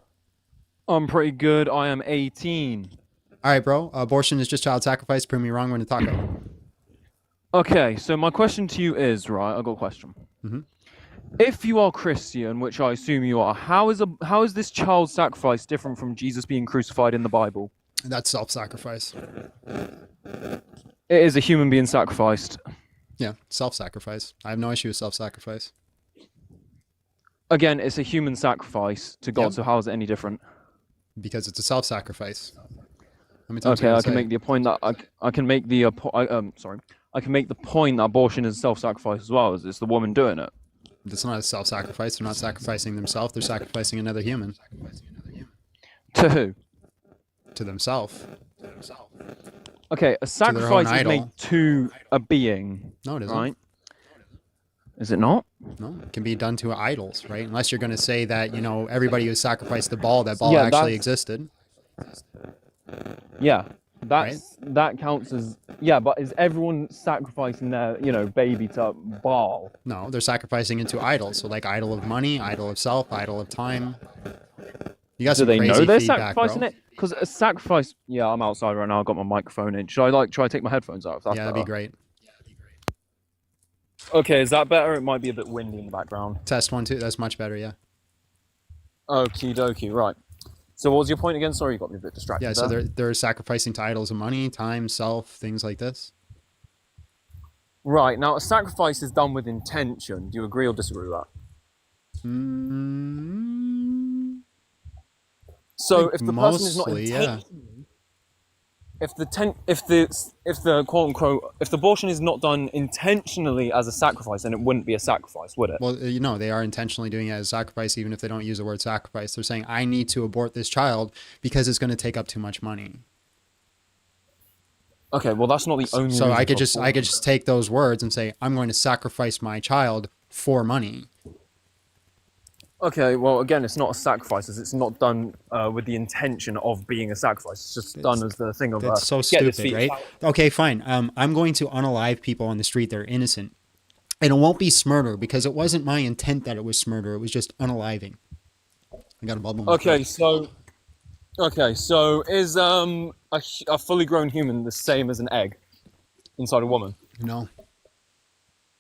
I'm pretty good. I am 18. All right, bro. Abortion is just child sacrifice. Prove me wrong. We're gonna talk. Okay, so my question to you is, right, I've got a question. Mm-hmm. If you are Christian, which I assume you are, how is this child sacrifice different from Jesus being crucified in the Bible? That's self-sacrifice. It is a human being sacrificed. Yeah, self-sacrifice. I have no issue with self-sacrifice. Again, it's a human sacrifice to God, Yep. so how is it any different? Because it's a self-sacrifice. Let me tell Okay, you I can make the point that I can make the I can make the point that abortion is self-sacrifice as well. It's the woman doing it. It's not a self-sacrifice. They're not sacrificing themselves. They're sacrificing another human. To who? To themselves. Okay, a sacrifice is made idol. to a being. No, it isn't. Right? Is it not? No, it can be done to idols, right? Unless you're going to say that, everybody who sacrificed the ball, that ball Yeah, actually existed. Yeah, that counts as but is everyone sacrificing their baby to Baal? No, they're sacrificing into idols. So like idol of money, idol of self, idol of time. You got Do some they crazy know they're feedback, sacrificing bro. it? Because a sacrifice. Yeah, I'm outside right now. I've got my microphone in. Should I try to take my headphones out? If that's Yeah, that'd be better? great. Okay, is that better? It might be a bit windy in the background. Test 1, 2. That's much better. Yeah. Okie dokie. Right. So what was your point again? Sorry, you got me a bit distracted. Yeah. So there. they're sacrificing to idols of money, time, self, things like this. Right, now a sacrifice is done with intention. Do you agree or disagree with that? So if the person is not Mostly, intentionally, if the quote unquote, if the abortion is not done intentionally as a sacrifice, then it wouldn't be a sacrifice, would it? Well, they are intentionally doing it as a sacrifice, even if they don't use the word sacrifice. They're saying, I need to abort this child because it's going to take up too much money. Okay, well that's not the only. So reason I could for just take those words and say, I'm going to sacrifice my child for money. Okay, well again, it's not a sacrifice, as it's not done with the intention of being a sacrifice. It's just done as the thing of. That's so get this stupid, fetus right? out. Okay, fine. I'm going to unalive people on the street that are innocent. And it won't be smurder because it wasn't my intent that it was smurder. It was just unaliving. I got a bubble. Okay, so is a fully grown human the same as an egg inside a woman? No.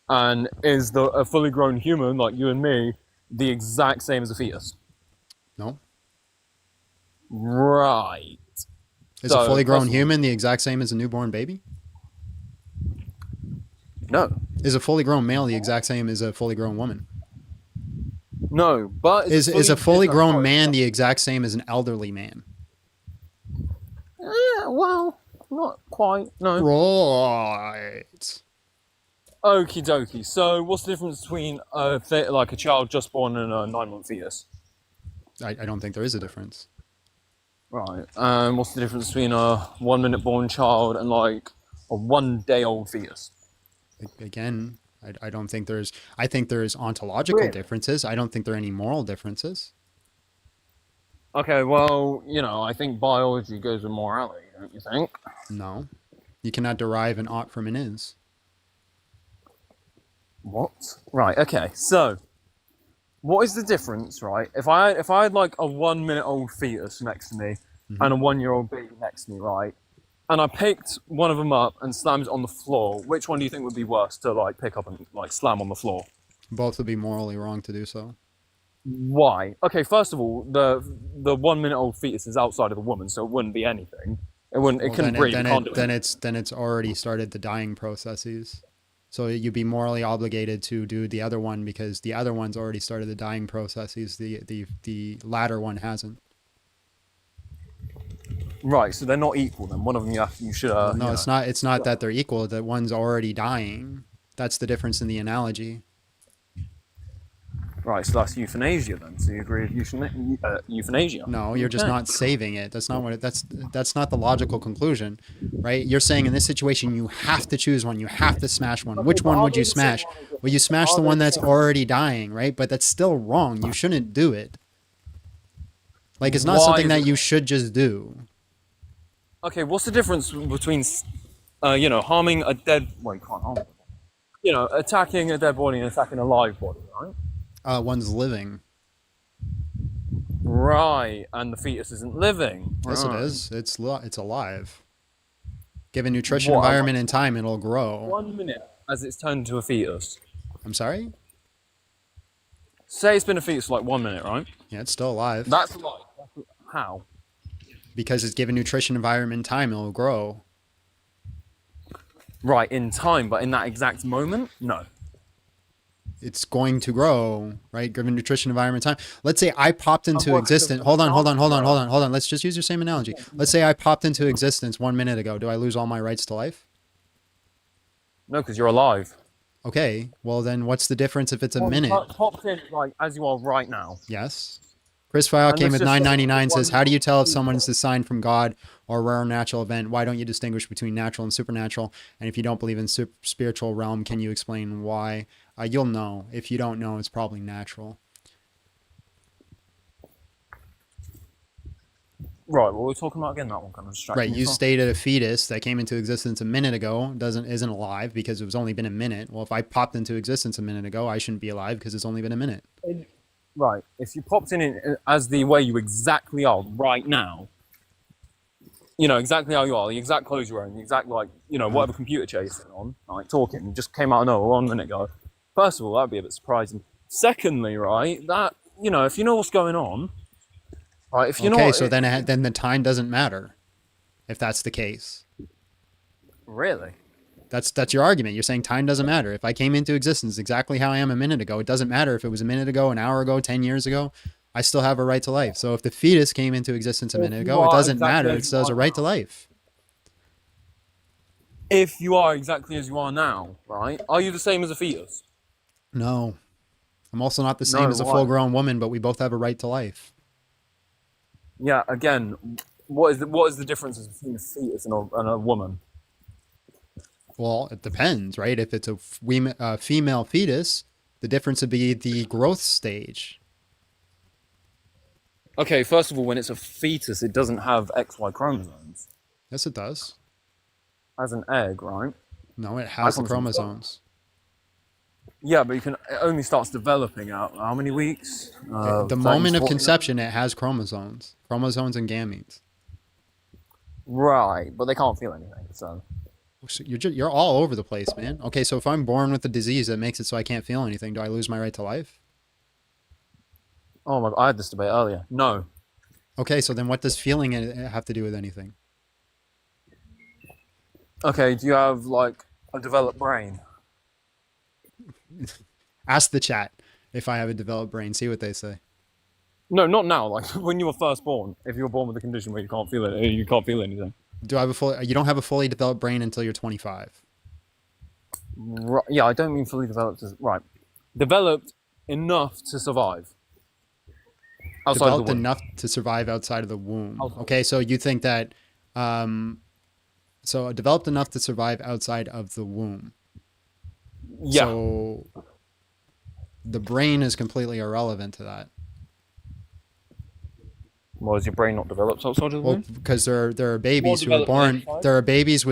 And is a fully grown human like you and me the exact same as a fetus? No. Right. Is a fully grown human the exact same as a newborn baby? No. Is a fully grown male the exact same as a fully grown woman? No, but Is a fully grown man the exact same as an elderly man? Yeah, well, not quite. No. Right. Okie dokie. So, what's the difference between a child just born and a 9-month fetus? I don't think there is a difference. Right. What's the difference between a 1-minute born child and like a 1-day-old fetus? Again, I don't think there's. I think there's ontological differences. I don't think there are any moral differences. Okay, well, I think biology goes with morality, don't you think? No, you cannot derive an ought from an is. What? Right. Okay. So, what is the difference, right? If I had like a 1-minute-old fetus next to me and a 1-year-old baby next to me, right? And I picked one of them up and slammed it on the floor. Which one do you think would be worse to like pick up and like slam on the floor? Both would be morally wrong to do so. Why? Okay, first of all, the 1-minute-old fetus is outside of the woman, so it wouldn't be anything. It wouldn't. It couldn't breathe. Then it's already started the dying processes. So you'd be morally obligated to do the other one because the other one's already started the dying processes. The latter one hasn't. Right, so they're not equal then. One of them you should. Well, no, You it's know. not. It's not that they're equal. That one's already dying. That's the difference in the analogy. Right, so that's euthanasia then. So you agree with euthanasia? No, you're just Okay. not saving it. That's not what it, that's not the logical conclusion, right? You're saying in this situation you have to choose one. You have to smash one. Which one would you smash? Well, you smash the one that's already dying, right? But that's still wrong. You shouldn't do it. Like it's not Why something is that it- you should just do. Okay, what's the difference between, harming a dead? Well, you can't harm. Attacking a dead body and attacking a live body, right? One's living. Right, and the fetus isn't living. Yes, it Right. is. It's alive. Given nutrition, What, environment, and time, it'll grow. 1 minute as it's turned into a fetus. I'm sorry? Say it's been a fetus for like 1 minute, right? Yeah, it's still alive. That's alive. How? Because it's given nutrition, environment, and time, it'll grow. Right, in time, but in that exact moment, no. It's going to grow, right? Given nutrition, environment, time. Let's say I popped into existence. Hold on. Let's just use your same analogy. Let's say I popped into existence 1 minute ago. Do I lose all my rights to life? No, because you're alive. Okay. Well, then what's the difference if it's a minute? Popped in like as you are right now. Yes. Chris File And came let's with just say 999 says, one- how do you tell if someone's a sign from God or a rare natural event? Why don't you distinguish between natural and supernatural? And if you don't believe in spiritual realm, can you explain why? You'll know. If you don't know, it's probably natural. Right, what we're talking about again, that one kind of distracting. Right, you stated a fetus that came into existence a minute ago isn't alive because it was only been a minute. Well, if I popped into existence a minute ago, I shouldn't be alive because it's only been a minute. Right, if you popped in as the way you exactly are right now, exactly how you are, the exact clothes you're wearing, the exact, whatever computer chair you're sitting on, like, talking, you just came out of nowhere 1 minute ago. First of all, that'd be a bit surprising. Secondly, right, that, if you know what's going on, right, if you know... Okay, so then the time doesn't matter, if that's the case. Really? That's your argument. You're saying time doesn't matter. If I came into existence exactly how I am a minute ago, it doesn't matter if it was a minute ago, an hour ago, 10 years ago. I still have a right to life. So if the fetus came into existence a minute ago, it doesn't matter. It still has a right to life. If you are exactly as you are now, right, are you the same as a fetus? No. I'm also not the same as a full-grown woman, but we both have a right to life. Yeah, again, what is the difference between a fetus and a woman? Well, it depends, right? If it's a female fetus, the difference would be the growth stage. Okay, first of all, when it's a fetus, it doesn't have XY chromosomes. Yes, it does. As an egg, right? No, it has the chromosomes. Yeah, but it only starts developing out how many weeks? The moment of conception, it has chromosomes and gametes. Right, but they can't feel anything, so you're all over the place, man. Okay, so if I'm born with a disease that makes it so I can't feel anything, do I lose my right to life? Oh my God, I had this debate earlier. No. Okay, so then what does feeling have to do with anything? Okay, do you have like a developed brain? Ask the chat if I have a developed brain. See what they say. No, not now. Like when you were first born. If you were born with a condition where you can't feel it, you can't feel anything. Do I have you don't have a fully developed brain until you're 25. Right, yeah, I don't mean fully developed. Right, developed enough to survive. Outside Developed of the womb. enough to survive outside of the womb. Okay, so you think that, so developed enough to survive outside of the womb. Yeah. So the brain is completely irrelevant to that. Well, is your brain not developed outside of the womb? Well, because there are babies who are born. There are babies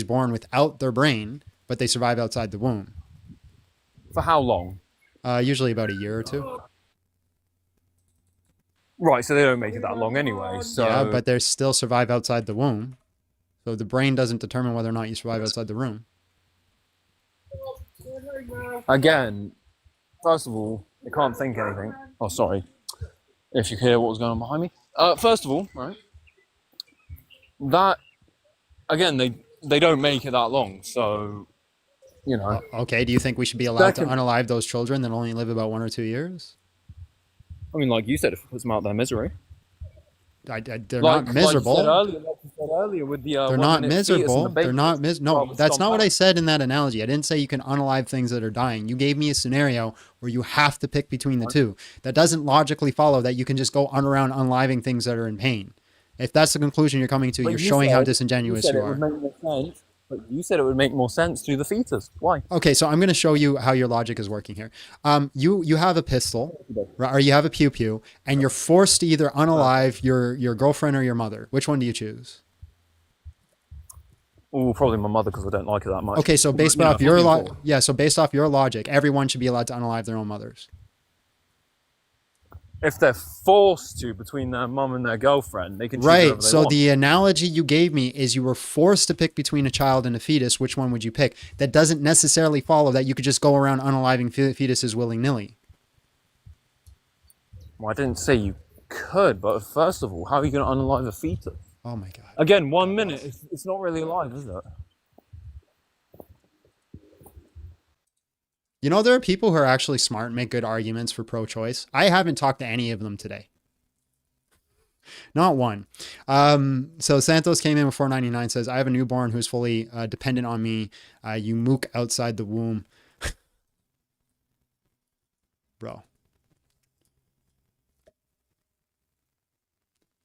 born without their brain, but they survive outside the womb. For how long? Usually about a year or two. Right, so they don't make it that long anyway. So yeah, but they still survive outside the womb. So the brain doesn't determine whether or not you survive outside the room. Again, first of all, it can't think anything. Oh, sorry. If you hear what was going on behind me. First of all, right. That again, they don't make it that long. So You know. Okay, do you think we should be allowed to Second, unalive those children that only live about 1 or 2 years? I mean, like you said, if it puts them out of their misery. They're not Like miserable. you said earlier with the They're 1 not minute fetus and the miserable. They're baby. not No, Rather that's not what I scumbag. said in that analogy. I didn't say you can unalive things that are dying. You gave me a scenario where you have to pick between the two. That doesn't logically follow that you can just go around unaliving things that are in pain. If that's the conclusion you're coming to, But you're showing how you disingenuous said you it would are. make more sense. But you said it would make more sense through the fetus. Why? Okay, so I'm going to show you how your logic is working here. You have a pistol, right, or you have a pew pew, and you're forced to either unalive your girlfriend or your mother. Which one do you choose? Oh, probably my mother because I don't like her that much. Okay, so based off your so based off your logic, everyone should be allowed to unalive their own mothers. If they're forced to between their mum and their girlfriend, they can choose Right. whatever they So want. the analogy you gave me is you were forced to pick between a child and a fetus. Which one would you pick? That doesn't necessarily follow that you could just go around unaliving fetuses willy-nilly. Well, I didn't say you could, but first of all, how are you going to unalive a fetus? Oh my god. Again, 1 minute. It's not really alive, is it? You know, there are people who are actually smart and make good arguments for pro-choice. I haven't talked to any of them today. Not one. So Santos came in with 499, says, I have a newborn who's fully dependent on me. You mook outside the womb. Bro.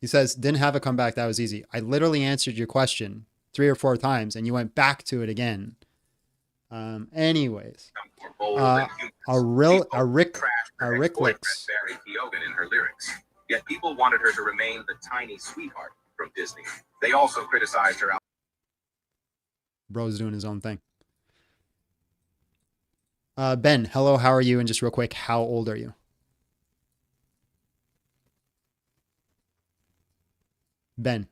He says, didn't have a comeback. That was easy. I literally answered your question 3 or 4 times and you went back to it again. Anyways, a Ricklix. in her lyrics. Yet people wanted her to remain the tiny sweetheart from Disney. They also criticized her. Bro's doing his own thing. Ben, hello, how are you? And just real quick, how old are you? Ben.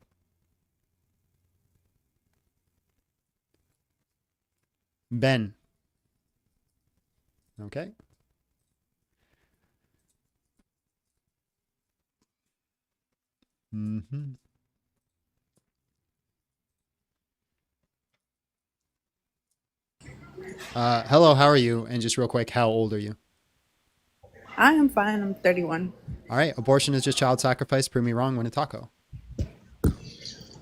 Ben. Okay. Mm-hmm. Hello, how are you? And just real quick, how old are you? I am fine. I'm 31. All right. Abortion is just child sacrifice. Prove me wrong. Win a taco.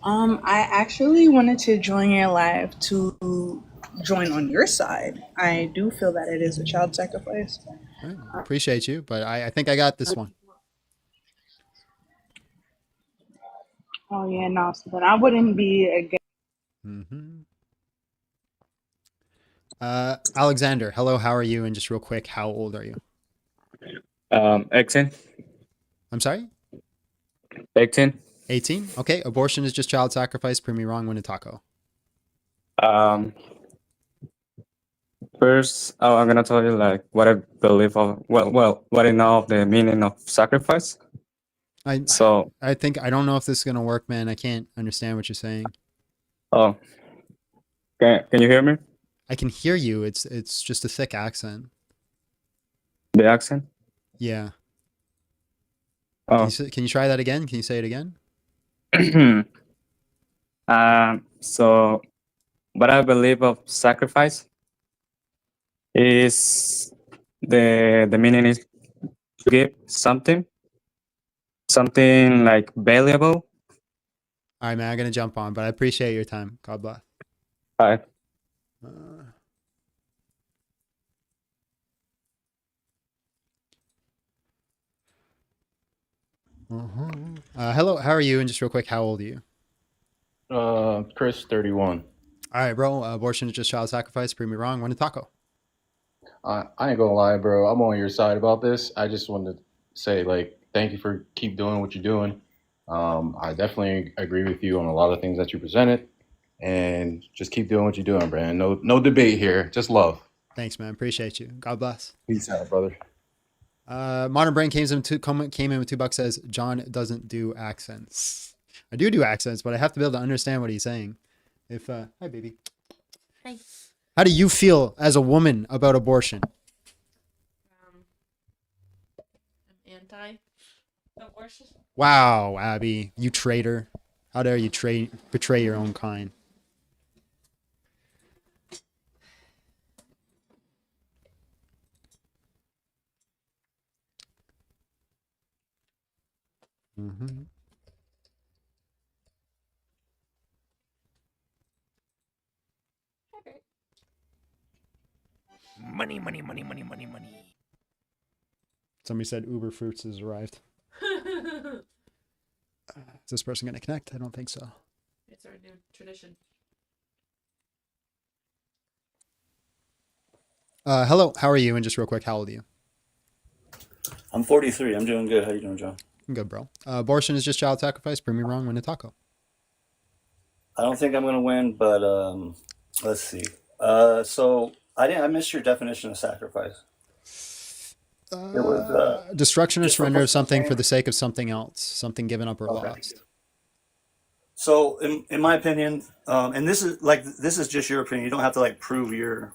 I actually wanted to join your live to join on your side. I do feel that it is a child sacrifice. All right. Appreciate you, but I think I got this one. Oh yeah, no, so then I wouldn't be against. Mm-hmm. Alexander, hello, how are you? And just real quick, how old are you? 18. I'm sorry? 18. 18? Okay. Abortion is just child sacrifice. Prove me wrong. Win a taco. First, I'm gonna tell you like what I believe of. Well, what I know of the meaning of sacrifice. I think I don't know if this is gonna work, man. I can't understand what you're saying. Oh, can you hear me? I can hear you. It's just a thick accent. The accent? Yeah. Oh. Can you try that again? Can you say it again? So what I believe of sacrifice is the meaning is to give something like valuable. All right, man. I'm gonna jump on, but I appreciate your time. God bless. Bye. Hello, how are you? And just real quick, how old are you? Chris, 31. All right, bro. Abortion is just child sacrifice. Prove me wrong. Win a taco. I ain't gonna lie, bro. I'm on your side about this. I just wanted to say, like, thank you for keep doing what you're doing. I definitely agree with you on a lot of things that you presented, and just keep doing what you're doing, man. No debate here, just love. Thanks, man. Appreciate you. God bless. Peace out, brother. Modern Brain came in with $2. Says John doesn't do accents. I do accents, but I have to be able to understand what he's saying. Hi, baby. Hi. How do you feel as a woman about abortion? I'm anti-abortion. Wow, Abby, you traitor! How dare you betray your own kind? Mm-hmm. Money, money, money, money, money, money. Somebody said Uber Fruits has arrived. Is this person going to connect? I don't think so. It's our new tradition. Hello, how are you? And just real quick, how old are you? I'm 43. I'm doing good. How you doing, John? I'm good, bro. Abortion is just child sacrifice. Prove me wrong. Win a taco. I don't think I'm gonna win, but let's see. So I missed your definition of sacrifice. It was Destruction or just for surrender of personal something for gain. the sake of something else. Something given up or Okay. lost. So in my opinion, and this is just your opinion. You don't have to like prove your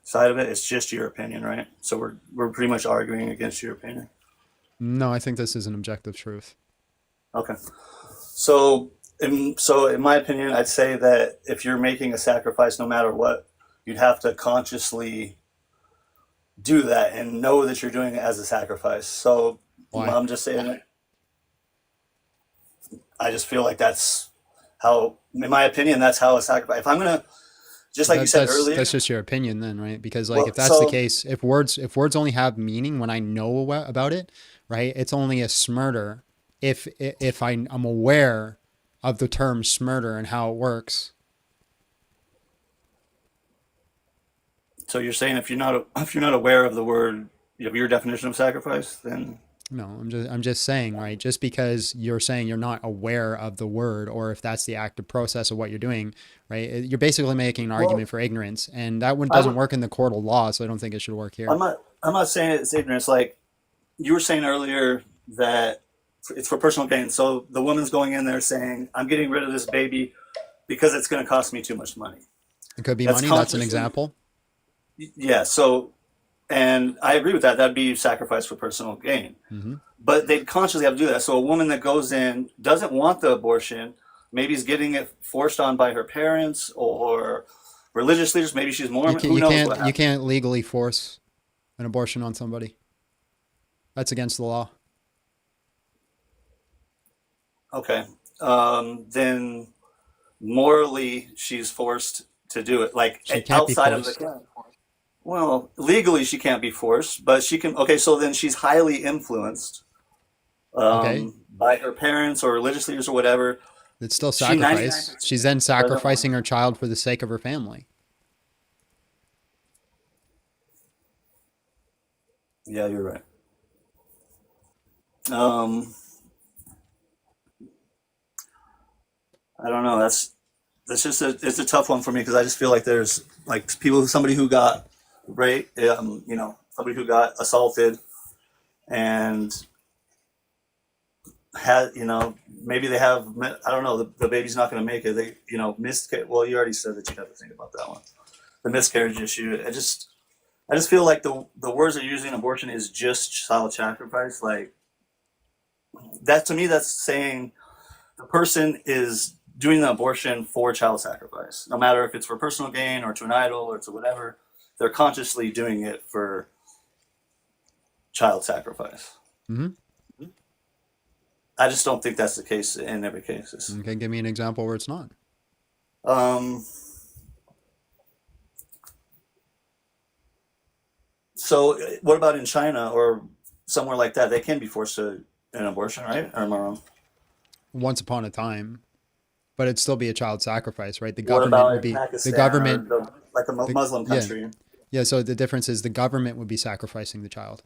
side of it. It's just your opinion, right? So we're pretty much arguing against your opinion. No, I think this is an objective truth. Okay. So in my opinion, I'd say that if you're making a sacrifice, no matter what, you'd have to consciously do that and know that you're doing it as a sacrifice. So Why? I'm just saying that I just feel like that's how, in my opinion, that's how a sacrifice. If I'm gonna, just like you said earlier, That's just your opinion then, right? Because like well, if that's the so case, if words only have meaning when I know about it, right? It's only a smurder if I'm aware of the term smurder and how it works. so you're saying if you're not aware of the word of your definition of sacrifice, then No, I'm just saying, right? Just because you're saying you're not aware of the word, or if that's the active process of what you're doing, right? You're basically making an well, argument for ignorance, and that one I doesn't would, work in the court of law, so I don't think it should work here. I'm not saying it's ignorance. Like you were saying earlier that it's for personal gain. So the woman's going in there saying, "I'm getting rid of this baby because it's going to cost me too much money." It could be That's money. That's an consciously, example. yeah. So, and I agree with that. That'd be sacrifice for personal gain. Mm-hmm. But they consciously have to do that. So a woman that goes in doesn't want the abortion, maybe is getting it forced on by her parents or religious leaders. Maybe she's Mormon. Who knows what You happened? can't legally force an abortion on somebody. That's against the law. Okay. Then morally, she's forced to do it. Like She can't be outside of forced. the, well, legally she can't be forced, but she can. Okay, so then she's highly influenced Okay, by her parents or religious leaders or whatever. it's still She 99% sacrifice. She's then doesn't want. sacrificing her child for the sake of her family. Yeah, you're right. Um, I don't know. That's just it's a tough one for me because I just feel like there's like somebody who got raped, somebody who got assaulted and had, maybe they have, I don't know, the baby's not going to make it. They, well, you already said that you have to think about that one. The miscarriage issue. I just feel like the words they're using, abortion is just child sacrifice. Like that to me, that's saying the person is doing the abortion for child sacrifice, no matter if it's for personal gain or to an idol or to whatever. They're consciously doing it for child sacrifice. Mm-hmm. I just don't think that's the case in every case. Okay, give me an example where it's not. So what about in China or somewhere like that? They can be forced to an abortion, right? Or am I wrong? Once upon a time, but it'd still be a child sacrifice, right? The What government about would in be the Pakistan or government. like a Muslim Yeah, country? yeah. So the difference is the government would be sacrificing the child.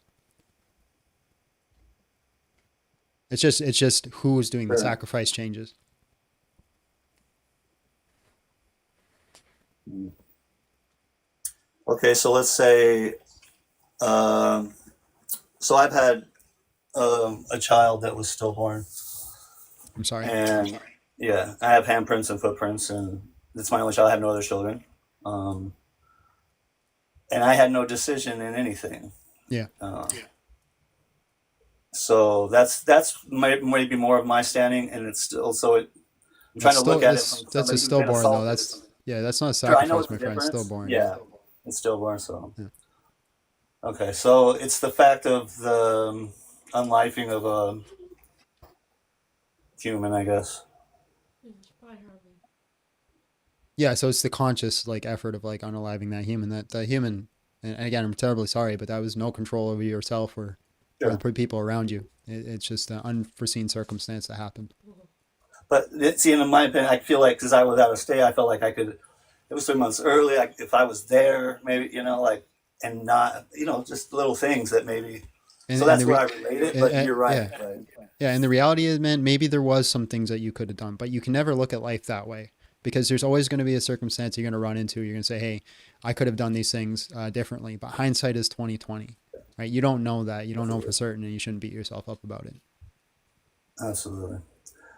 It's just who is doing the Sure. sacrifice changes. Okay, so let's say, um, so I've had a child that was stillborn, I'm sorry. and yeah, I have handprints and footprints, and it's my only child. I have no other children, um, and I had no decision in anything. Yeah. So that's maybe more of my standing, and it's still so it. I'm trying That's to look still at it from that's a somebody who's been stillborn though. assaulted. That's not a Sure, I know sacrifice, it's a my friend. difference. Stillborn. Yeah, it's stillborn. So okay, so it's the fact of the unlifing of human, I guess. Yeah, so it's the conscious like effort of like unaliving that human. That human, and again, I'm terribly sorry, but that was no control over yourself or Sure. the people around you. It's just an unforeseen circumstance that happened. But see, in my opinion, I feel like because I was out of state, I felt like I could. It was 3 months early. If I was there, maybe like, and not, just little things that maybe. So that's where I relate it. But you're right. Yeah. Right. Yeah, and the reality is, man, maybe there was some things that you could have done, but you can never look at life that way because there's always going to be a circumstance you're going to run into. You're going to say, "Hey, I could have done these things differently," but hindsight is 20/20, right? You don't know that. You don't know for certain, and you shouldn't beat yourself up about it. Absolutely.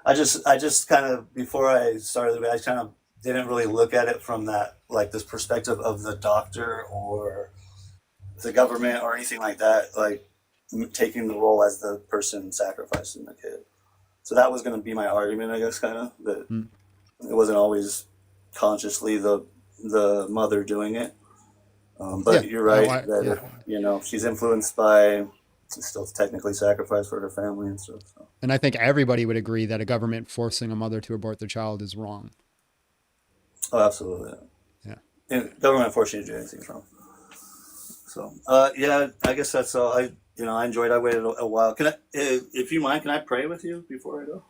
I just kind of before I started, I kind of didn't really look at it from that like this perspective of the doctor or the government or anything like that, like taking the role as the person sacrificing the kid. So that was going to be my argument, I guess, kind of that it wasn't always consciously the mother doing it. But Yeah. you're right Oh, that she's influenced by still technically sacrifice for her family and stuff. So. And I think everybody would agree that a government forcing a mother to abort their child is wrong. Oh, absolutely. Yeah. And government forcing you to do anything is wrong. So, yeah, I guess that's all. I enjoyed. I waited a while. Can I, if you mind, can I pray with you before I go?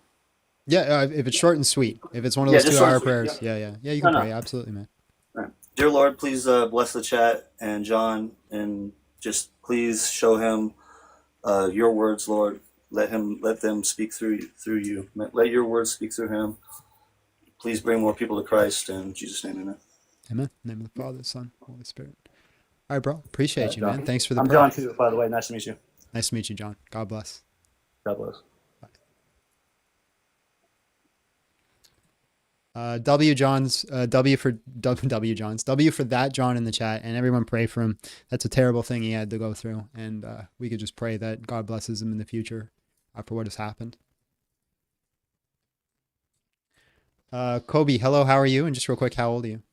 Yeah, if it's short and sweet. If it's one of those 2-hour prayers. Yeah, you can pray. Absolutely, man. All right. Dear Lord, please bless the chat and John, and just please show him your words, Lord. Let them speak through you. Let your words speak through him. Please bring more people to Christ. In Jesus' name, amen. Amen. In the name of the Father, Son, Holy Spirit. All right, bro. Appreciate you, John. man. Thanks for the I'm prayer. John too, by the way. Nice to meet you. Nice to meet you, John. God bless. God bless. W Johns, W for Johns, W for that John in the chat, and everyone pray for him. That's a terrible thing he had to go through, and we could just pray that God blesses him in the future for what has happened. Kobe, hello, how are you? And just real quick, how old are you?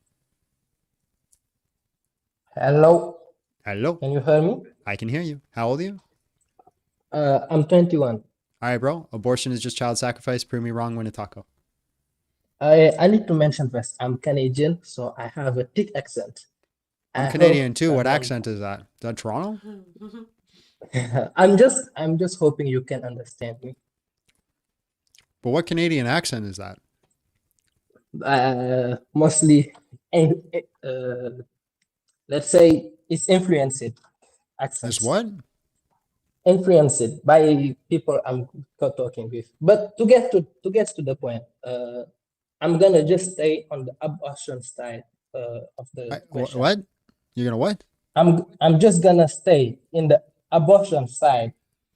Hello. Hello. Can you hear me? I can hear you. How old are you? I'm 21. All right, bro. Abortion is just child sacrifice. Prove me wrong. Win a taco. I need to mention first, I'm Canadian, so I have a thick accent. I'm Canadian too. What accent is that? Is that Toronto? I'm just hoping you can understand me. But what Canadian accent is that? Mostly, let's say it's influenced accents. It's what? Influenced by people I'm talking with. But to get to the point, I'm gonna just stay on the abortion side of the question. What? You're gonna what? I'm just gonna stay in the abortion side.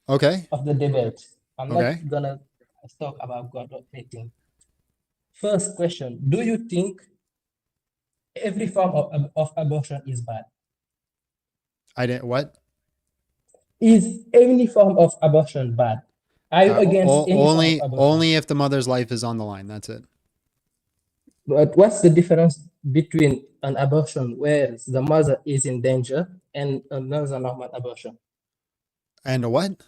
Okay. Of the debate. I'm Okay. not gonna talk about God or anything. First question: do you think every form of abortion is bad? I didn't. What? Is any form of abortion bad? Are you against any form of abortion? Only if the mother's life is on the line. That's it. But what's the difference between an abortion where the mother is in danger and another normal abortion? And a what?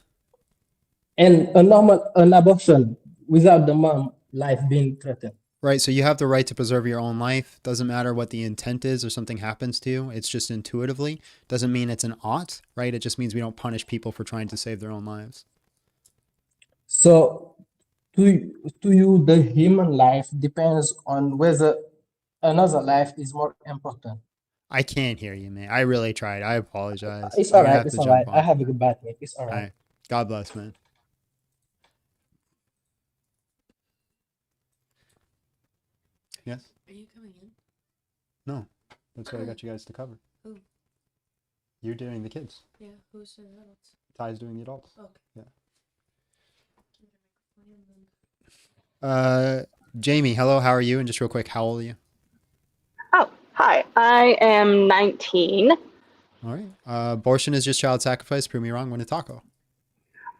And an abortion without the mom life being threatened. Right. So you have the right to preserve your own life. Doesn't matter what the intent is or something happens to you. It's just intuitively. Doesn't mean it's an ought, right? It just means we don't punish people for trying to save their own lives. So to you, the human life depends on whether another life is more important. I can't hear you, man. I really tried. I apologize. It's all right. It's all right. I have a good bad name. It's all right. God bless, man. Yes? Are you coming in? No. That's what I got you guys to cover. Who? You're doing the kids. Yeah, who's the adults? Ty's doing the adults. Okay. Yeah. Jamie, hello, how are you? And just real quick, how old are you? Oh, hi. I am 19. All right. Abortion is just child sacrifice. Prove me wrong. Win a taco.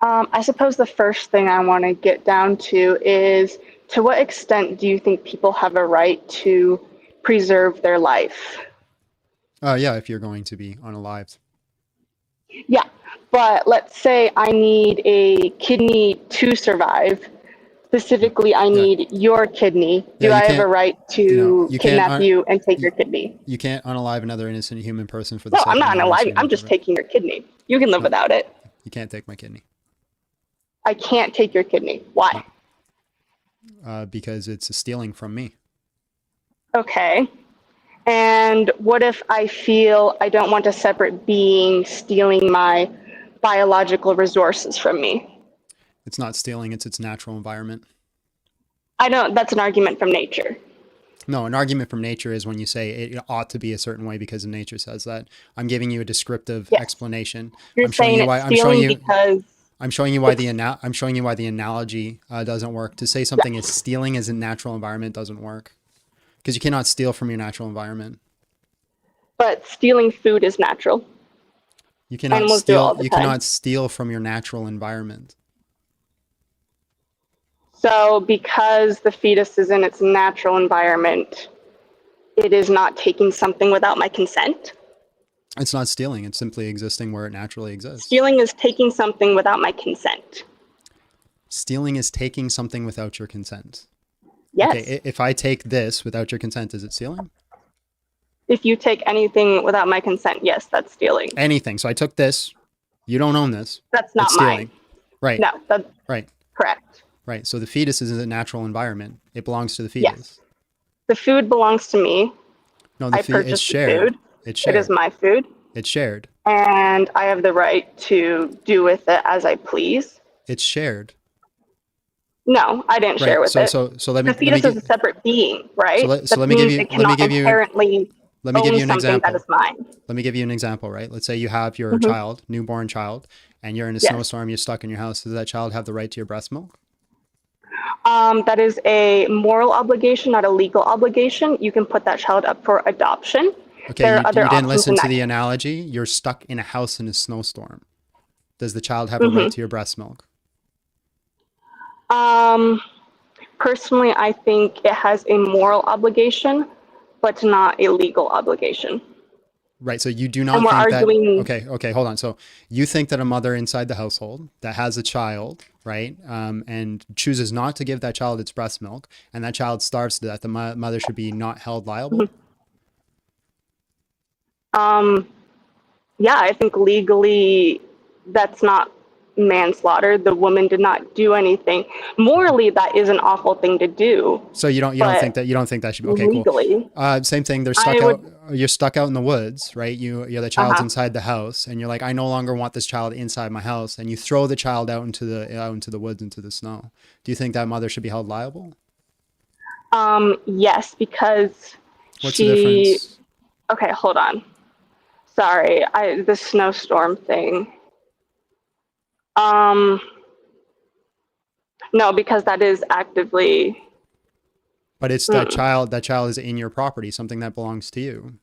I suppose the first thing I want to get down to is, to what extent do you think people have a right to preserve their life? Yeah, if you're going to be unalived. Yeah, but let's say I need a kidney to survive. Specifically, I need your kidney. Do Yeah, you I have a can't. right You know, to you can't. kidnap you and take your kidney? You can't unalive another innocent human person for the No, sake I'm of not another alive. innocent I'm human just person. taking your kidney. You can live No, without it. you can't take my kidney I can't take your kidney. Why? because it's a stealing from me. Okay. And what if I feel I don't want a separate being stealing my biological resources from me? It's not stealing. It's its natural environment. I don't, that's an argument from nature. No, an argument from nature is when you say it ought to be a certain way because nature says that. I'm giving you a descriptive explanation. You're I'm showing saying you it's why. stealing because I'm showing you why I'm showing you why the analogy doesn't work. To say something is stealing as a natural environment doesn't work because you cannot steal from your natural environment. but stealing food is natural. You cannot Animals do it all steal. the You time. cannot steal from your natural environment. So because the fetus is in its natural environment, it is not taking something without my consent? It's not stealing. It's simply existing where it naturally exists. Stealing is taking something without my consent. Stealing is taking something without your consent. Yes. Okay, if I take this without your consent, is it stealing? If you take anything without my consent, yes, that's stealing. Anything. So I took this. You don't own this. That's not it's stealing. mine. Right. No, that's right. Correct. Right. So the fetus is a natural environment. It belongs to the fetus. Yes. The food belongs to me. No, I it's purchased the shared. food. It's shared. It is my food. It's shared. And I have the right to do with it as I please. It's shared. No, I didn't share with it. So let me. The fetus is a separate being, right? So let me give you. It cannot inherently Let me give you an something example. that is mine. Let me give you an example, right? Let's say you have your child, newborn child, and you're in a snowstorm, you're stuck in your house. Does that child have the right to your breast milk? That is a moral obligation, not a legal obligation. You can put that child up for adoption. Okay, There are you other didn't options listen in to that the case. analogy. You're stuck in a house in a snowstorm. Does the child have a right to your breast milk? Personally, I think it has a moral obligation, but not a legal obligation. Right. So you do not And we're think that. arguing- Okay. Hold on. So you think that a mother inside the household that has a child, right, and chooses not to give that child its breast milk, and that child starves to death, the mother should be not held liable? Yeah, I think legally that's not manslaughter. The woman did not do anything. Morally, that is an awful thing to do. So you don't think that should be okay? Legally, Cool. Same thing. They're stuck out. You're stuck out in the woods, right? You're the child's inside the house, and you're like, I no longer want this child inside my house, and you throw the child out into the woods, into the snow. Do you think that mother should be held liable? yes, because What's the difference? Okay, hold on. Sorry, the snowstorm thing. No, because that is actively. But it's that child. That child is in your property, something that belongs to you.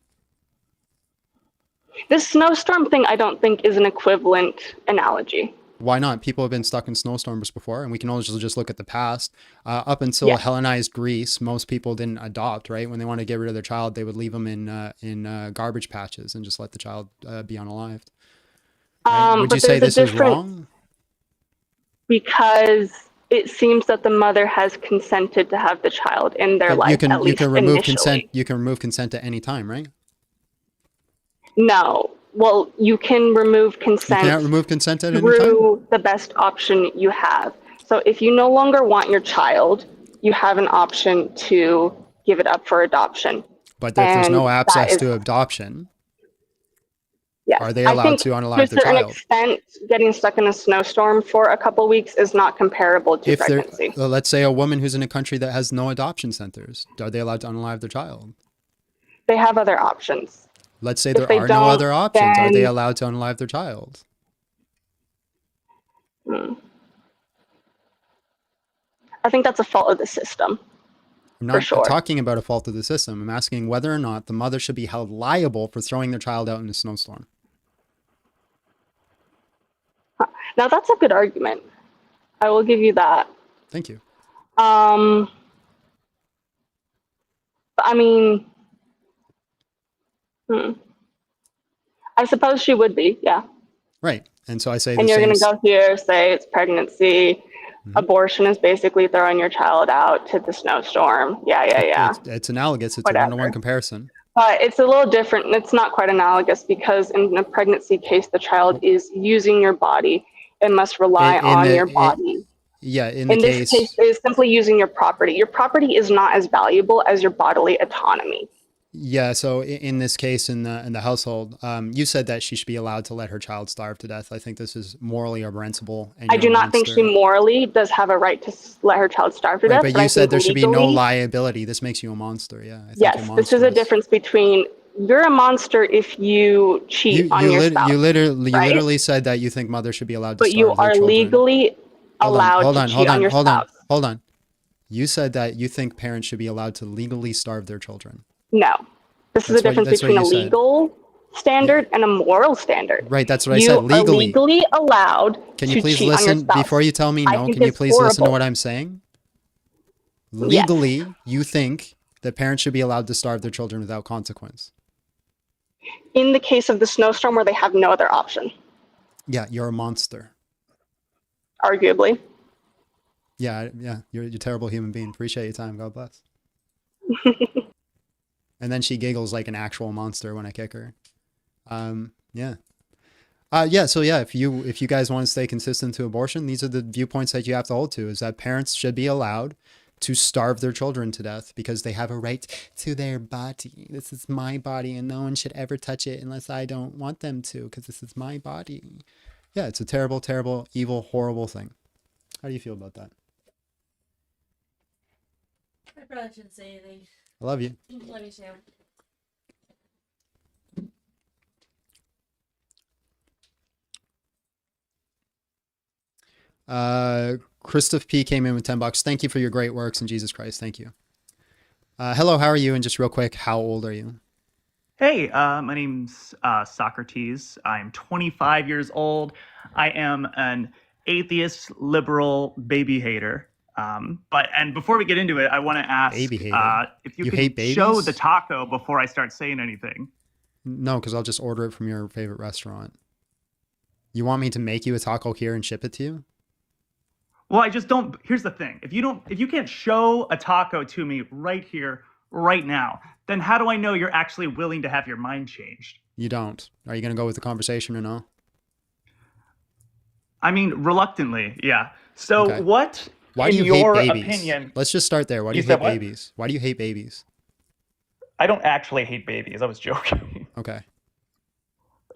This snowstorm thing, I don't think is an equivalent analogy. Why not? People have been stuck in snowstorms before, and we can always just look at the past. Up until Hellenized Greece, most people didn't adopt, right? When they wanted to get rid of their child, they would leave them in garbage patches and just let the child be unalived. Right? Would you say this is wrong? Because it seems that the mother has consented to have the child in their life. You can remove consent. You can remove consent at any time, right? No. Well, you can remove consent. You can't remove consent at any time? Through the best option you have. So if you no longer want your child, you have an option to give it up for adoption. But if there's no access to adoption, are they allowed to unalive their child? To a certain extent, getting stuck in a snowstorm for a couple weeks is not comparable to pregnancy. Let's say a woman who's in a country that has no adoption centers, are they allowed to unalive their child? They have other options. Let's say there are no other options. Are they allowed to unalive their child? I think that's a fault of the system. I'm not talking about a fault of the system. I'm asking whether or not the mother should be held liable for throwing their child out in a snowstorm. Now that's a good argument. I will give you that. Thank you. I mean, I suppose she would be, yeah. Right. And so I say and you're going to go here, say it's pregnancy. Abortion is basically throwing your child out to the snowstorm. Yeah. It's analogous. It's a Whatever. one-to-one comparison. But it's a little different. It's not quite analogous because in a pregnancy case, the child is using your body and must rely on your body. In the In this case, it is simply using your property. Your property is not as valuable as your bodily autonomy. Yeah, so in this case, in the household, you said that she should be allowed to let her child starve to death. I think this is morally reprehensible. And I do not think she morally does have a right to let her child starve to death. But I you said think there should be no legally- liability. This makes you a monster. Yeah. I think Yes, you're this is a difference between you're a monster if you cheat on your spouse. You literally right? literally said that you think mothers should be allowed to But starve you their are children. legally allowed to cheat on your spouse. Hold on. You said that you think parents should be allowed to legally starve their children. No. This is the difference between a legal standard and a moral standard. Right, that's what I said. You are legally allowed Can to you please cheat on your listen spouse. before you tell me I no? think Can you it's please listen to horrible. what I'm saying? Yes. Legally, you think that parents should be allowed to starve their children without consequence. In the case of the snowstorm where they have no other option, Yeah, you're a monster. arguably. Yeah, you're a terrible human being. Appreciate your time. God bless. And then she giggles like an actual monster when I kick her. Yeah. So if you guys want to stay consistent to abortion, these are the viewpoints that you have to hold to, is that parents should be allowed to starve their children to death because they have a right to their body. This is my body and no one should ever touch it unless I don't want them to, because this is my body. Yeah, it's a terrible, terrible, evil, horrible thing. How do you feel about that? I probably shouldn't say anything. I love you. Love you, Sam. Christoph P came in with $10. Thank you for your great works in Jesus Christ. Thank you. Hello, how are you? And just real quick, how old are you? Hey, my name's Socrates. I'm 25 years old. I am an atheist, liberal, baby hater. But before we get into it, I want to ask Baby hater. if you You could hate babies? show the taco before I start saying anything. No, because I'll just order it from your favorite restaurant. You want me to make you a taco here and ship it to you? Well, I just don't. Here's the thing: if you can't show a taco to me right here, right now, then how do I know you're actually willing to have your mind changed? You don't. Are you going to go with the conversation or no? I mean, reluctantly, yeah. So Okay. what, Why in do you your hate babies? opinion? Let's just start there. Why do You you said hate what? babies? Why do you hate babies? I don't actually hate babies. I was joking. Okay.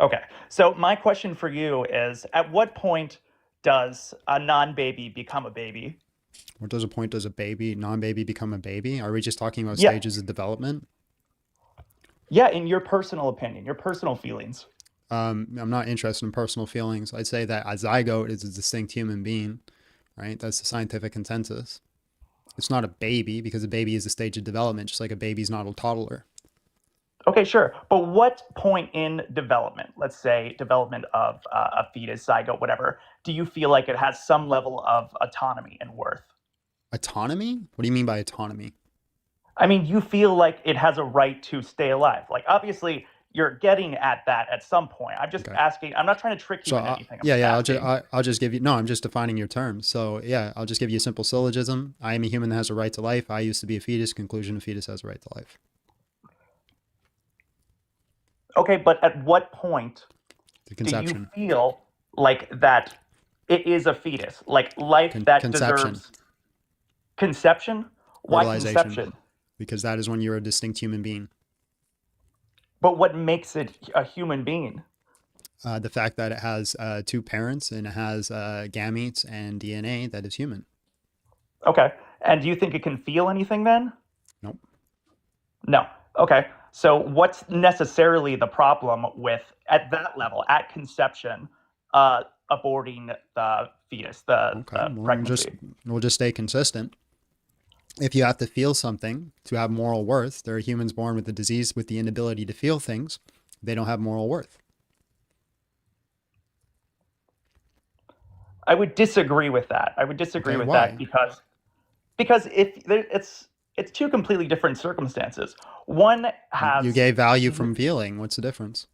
Okay. So my question for you is, at what point does a non-baby become a baby? What does a point does a baby, non-baby become a baby? Are we just talking about Yeah. stages of development? Yeah, in your personal opinion, your personal feelings. I'm not interested in personal feelings. I'd say that a zygote is a distinct human being, right? That's the scientific consensus. It's not a baby because a baby is a stage of development, just like a baby's not a toddler. Okay, sure. But what point in development, let's say development of a fetus, zygote, whatever, do you feel like it has some level of autonomy and worth? Autonomy? What do you mean by autonomy? I mean, you feel like it has a right to stay alive. Like, obviously, you're getting at that at some point. I'm just asking. I'm not trying to trick you So in anything. I'm I'll just give you. No, I'm just defining your terms. So yeah, I'll just give you a simple syllogism. I am a human that has a right to life. I used to be a fetus. Conclusion: a fetus has a right to life. Okay, but at what point The do conception. you feel like that it is a fetus, like life that Conception. deserves conception? Why Fertilization. conception? Because that is when you're a distinct human being. But what makes it a human being? The fact that it has two parents and it has gametes and DNA that is human. Okay, and do you think it can feel anything then? Nope. No. Okay. So what's necessarily the problem with, at that level, at conception, aborting the fetus, the pregnancy? We'll just stay consistent. If you have to feel something to have moral worth, there are humans born with a disease with the inability to feel things. They don't have moral worth. I would disagree with that. I would disagree Okay, with why? that because it's two completely different circumstances. One has You gave value from feeling. What's the difference?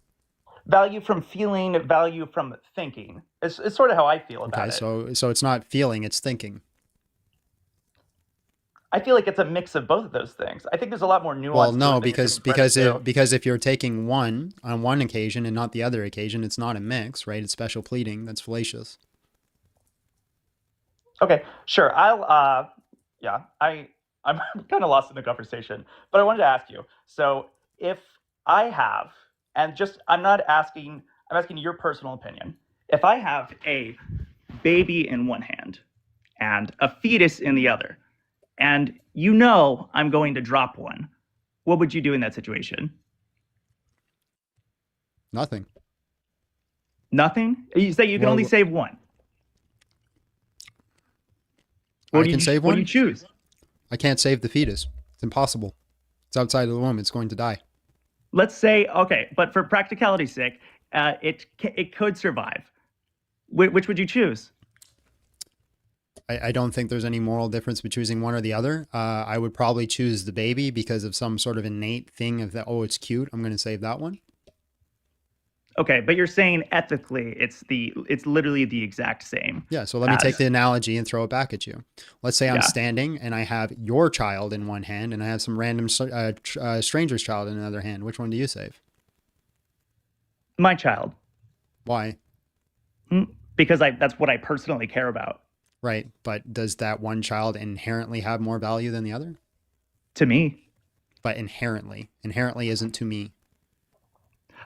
value from feeling, value from thinking. It's sort of how I feel about Okay, it. so it's not feeling, it's thinking. I feel like it's a mix of both of those things. I think there's a lot more nuance. Well, to no, it than because giving credit to. because if you're taking one on one occasion and not the other occasion, it's not a mix, right? It's special pleading. That's fallacious. Okay, sure. Yeah, I'm kind of lost in the conversation, but I wanted to ask you. So if I have, and just I'm asking your personal opinion. If I have a baby in one hand and a fetus in the other, and I'm going to drop one, what would you do in that situation? Nothing. Nothing? You say you can only save one. I can save one? What do you choose? I can't save the fetus. It's impossible. It's outside of the womb. It's going to die. Let's say, okay, but for practicality's sake, it could survive. Which would you choose? I don't think there's any moral difference between choosing one or the other. I would probably choose the baby because of some sort of innate thing of that, oh, it's cute, I'm going to save that one. Okay, but you're saying ethically, it's literally the exact same. Yeah, so let me take the analogy and throw it back at you. Let's say I'm standing and I have your child in one hand and I have some random stranger's child in another hand. Which one do you save? My child. Why? Because that's what I personally care about. Right, but does that one child inherently have more value than the other? To me. But inherently isn't to me.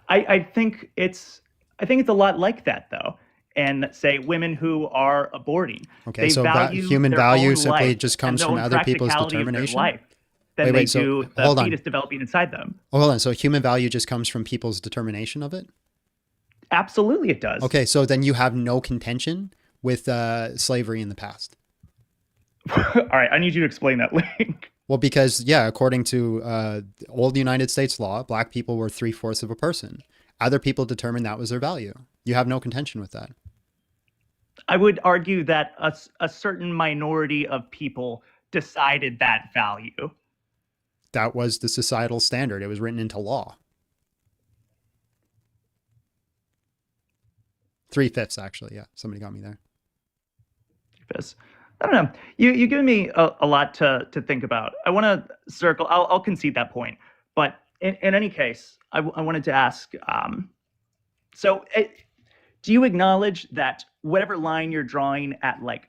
I think it's a lot like that though. And say women who are aborting. Okay, so human value simply just comes from other people's determination. Than they do the fetus developing inside them. Oh, hold on. So human value just comes from people's determination of it? Absolutely, it does. Okay, so then you have no contention with slavery in the past. All right, I need you to explain that link. Well, because, according to old United States law, black people were 3/4 of a person. Other people determined that was their value. You have no contention with that. I would argue that a certain minority of people decided that value. That was the societal standard. It was written into law. 3/5, actually. Yeah, somebody got me there. 3/5. I don't know. You've given me a lot to think about. I want to circle. I'll concede that point. But in any case, I wanted to ask. Do you acknowledge that whatever line you're drawing at, like,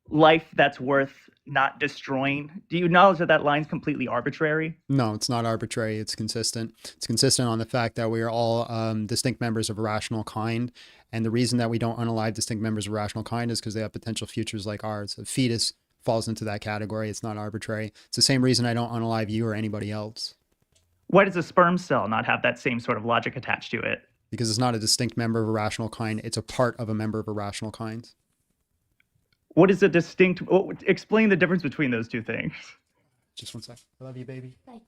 life that's worth not destroying, do you acknowledge that line's completely arbitrary? No, it's not arbitrary. It's consistent. It's consistent on the fact that we are all distinct members of a rational kind. And the reason that we don't unalive distinct members of a rational kind is because they have potential futures like ours. A fetus falls into that category. It's not arbitrary. It's the same reason I don't unalive you or anybody else. Why does a sperm cell not have that same sort of logic attached to it? Because it's not a distinct member of a rational kind. It's a part of a member of a rational kind. What is a distinct... explain the difference between those two things. Just one sec. I love you, baby. Bye.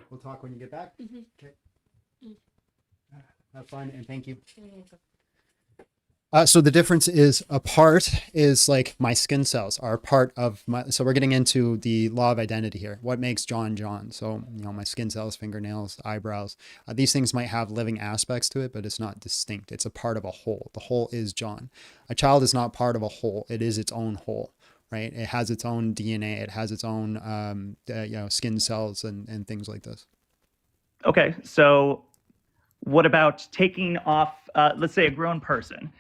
We'll talk when you get back. Mm-hmm. Okay. Mm. Have fun and thank you. You're welcome. So the difference is a part is like my skin cells are part of my, so we're getting into the law of identity here. What makes John John? So, my skin cells, fingernails, eyebrows, these things might have living aspects to it, but it's not distinct. It's a part of a whole. The whole is John. A child is not part of a whole. It is its own whole, right? It has its own DNA. It has its own, skin cells and things like this. Okay. So what about taking off, let's say a grown person,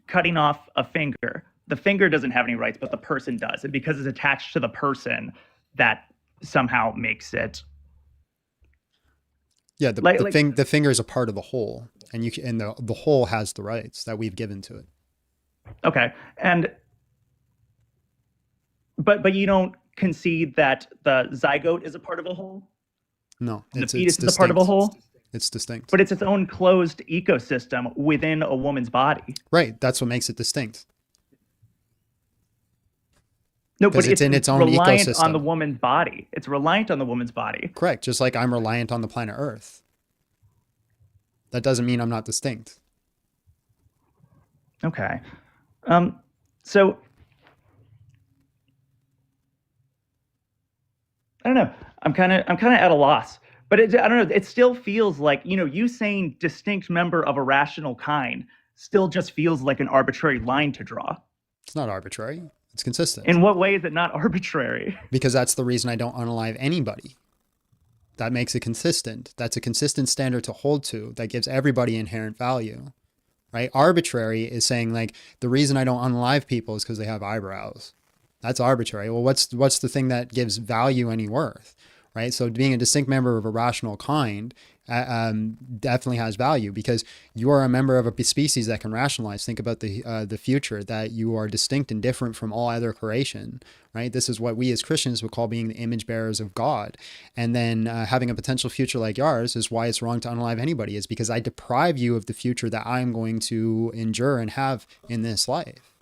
cutting off a finger? The finger doesn't have any rights, but the person does. And because it's attached to the person, that somehow makes it. Yeah, the finger is a part of the whole, and the whole has the rights that we've given to it. Okay, but you don't concede that the zygote is a part of a whole? No, the fetus is a part of a whole? It's distinct. But it's its own closed ecosystem within a woman's body. Right. That's what makes it distinct. No, but it's in its own reliant ecosystem. on the woman's body. It's reliant on the woman's body. Correct. Just like I'm reliant on the planet Earth. That doesn't mean I'm not distinct. Okay. So I don't know. I'm kind of at a loss. But I don't know. It still feels like, you saying distinct member of a rational kind still just feels like an arbitrary line to draw. It's not arbitrary. It's consistent. In what way is it not arbitrary? Because that's the reason I don't unalive anybody. That makes it consistent. That's a consistent standard to hold to that gives everybody inherent value, right? Arbitrary is saying like the reason I don't unalive people is because they have eyebrows. That's arbitrary. Well, what's the thing that gives value any worth, right? So being a distinct member of a rational kind definitely has value because you are a member of a species that can rationalize. Think about the future, that you are distinct and different from all other creation, right? This is what we as Christians would call being the image bearers of God. And then having a potential future like yours is why it's wrong to unalive anybody, is because I deprive you of the future that I'm going to endure and have in this life.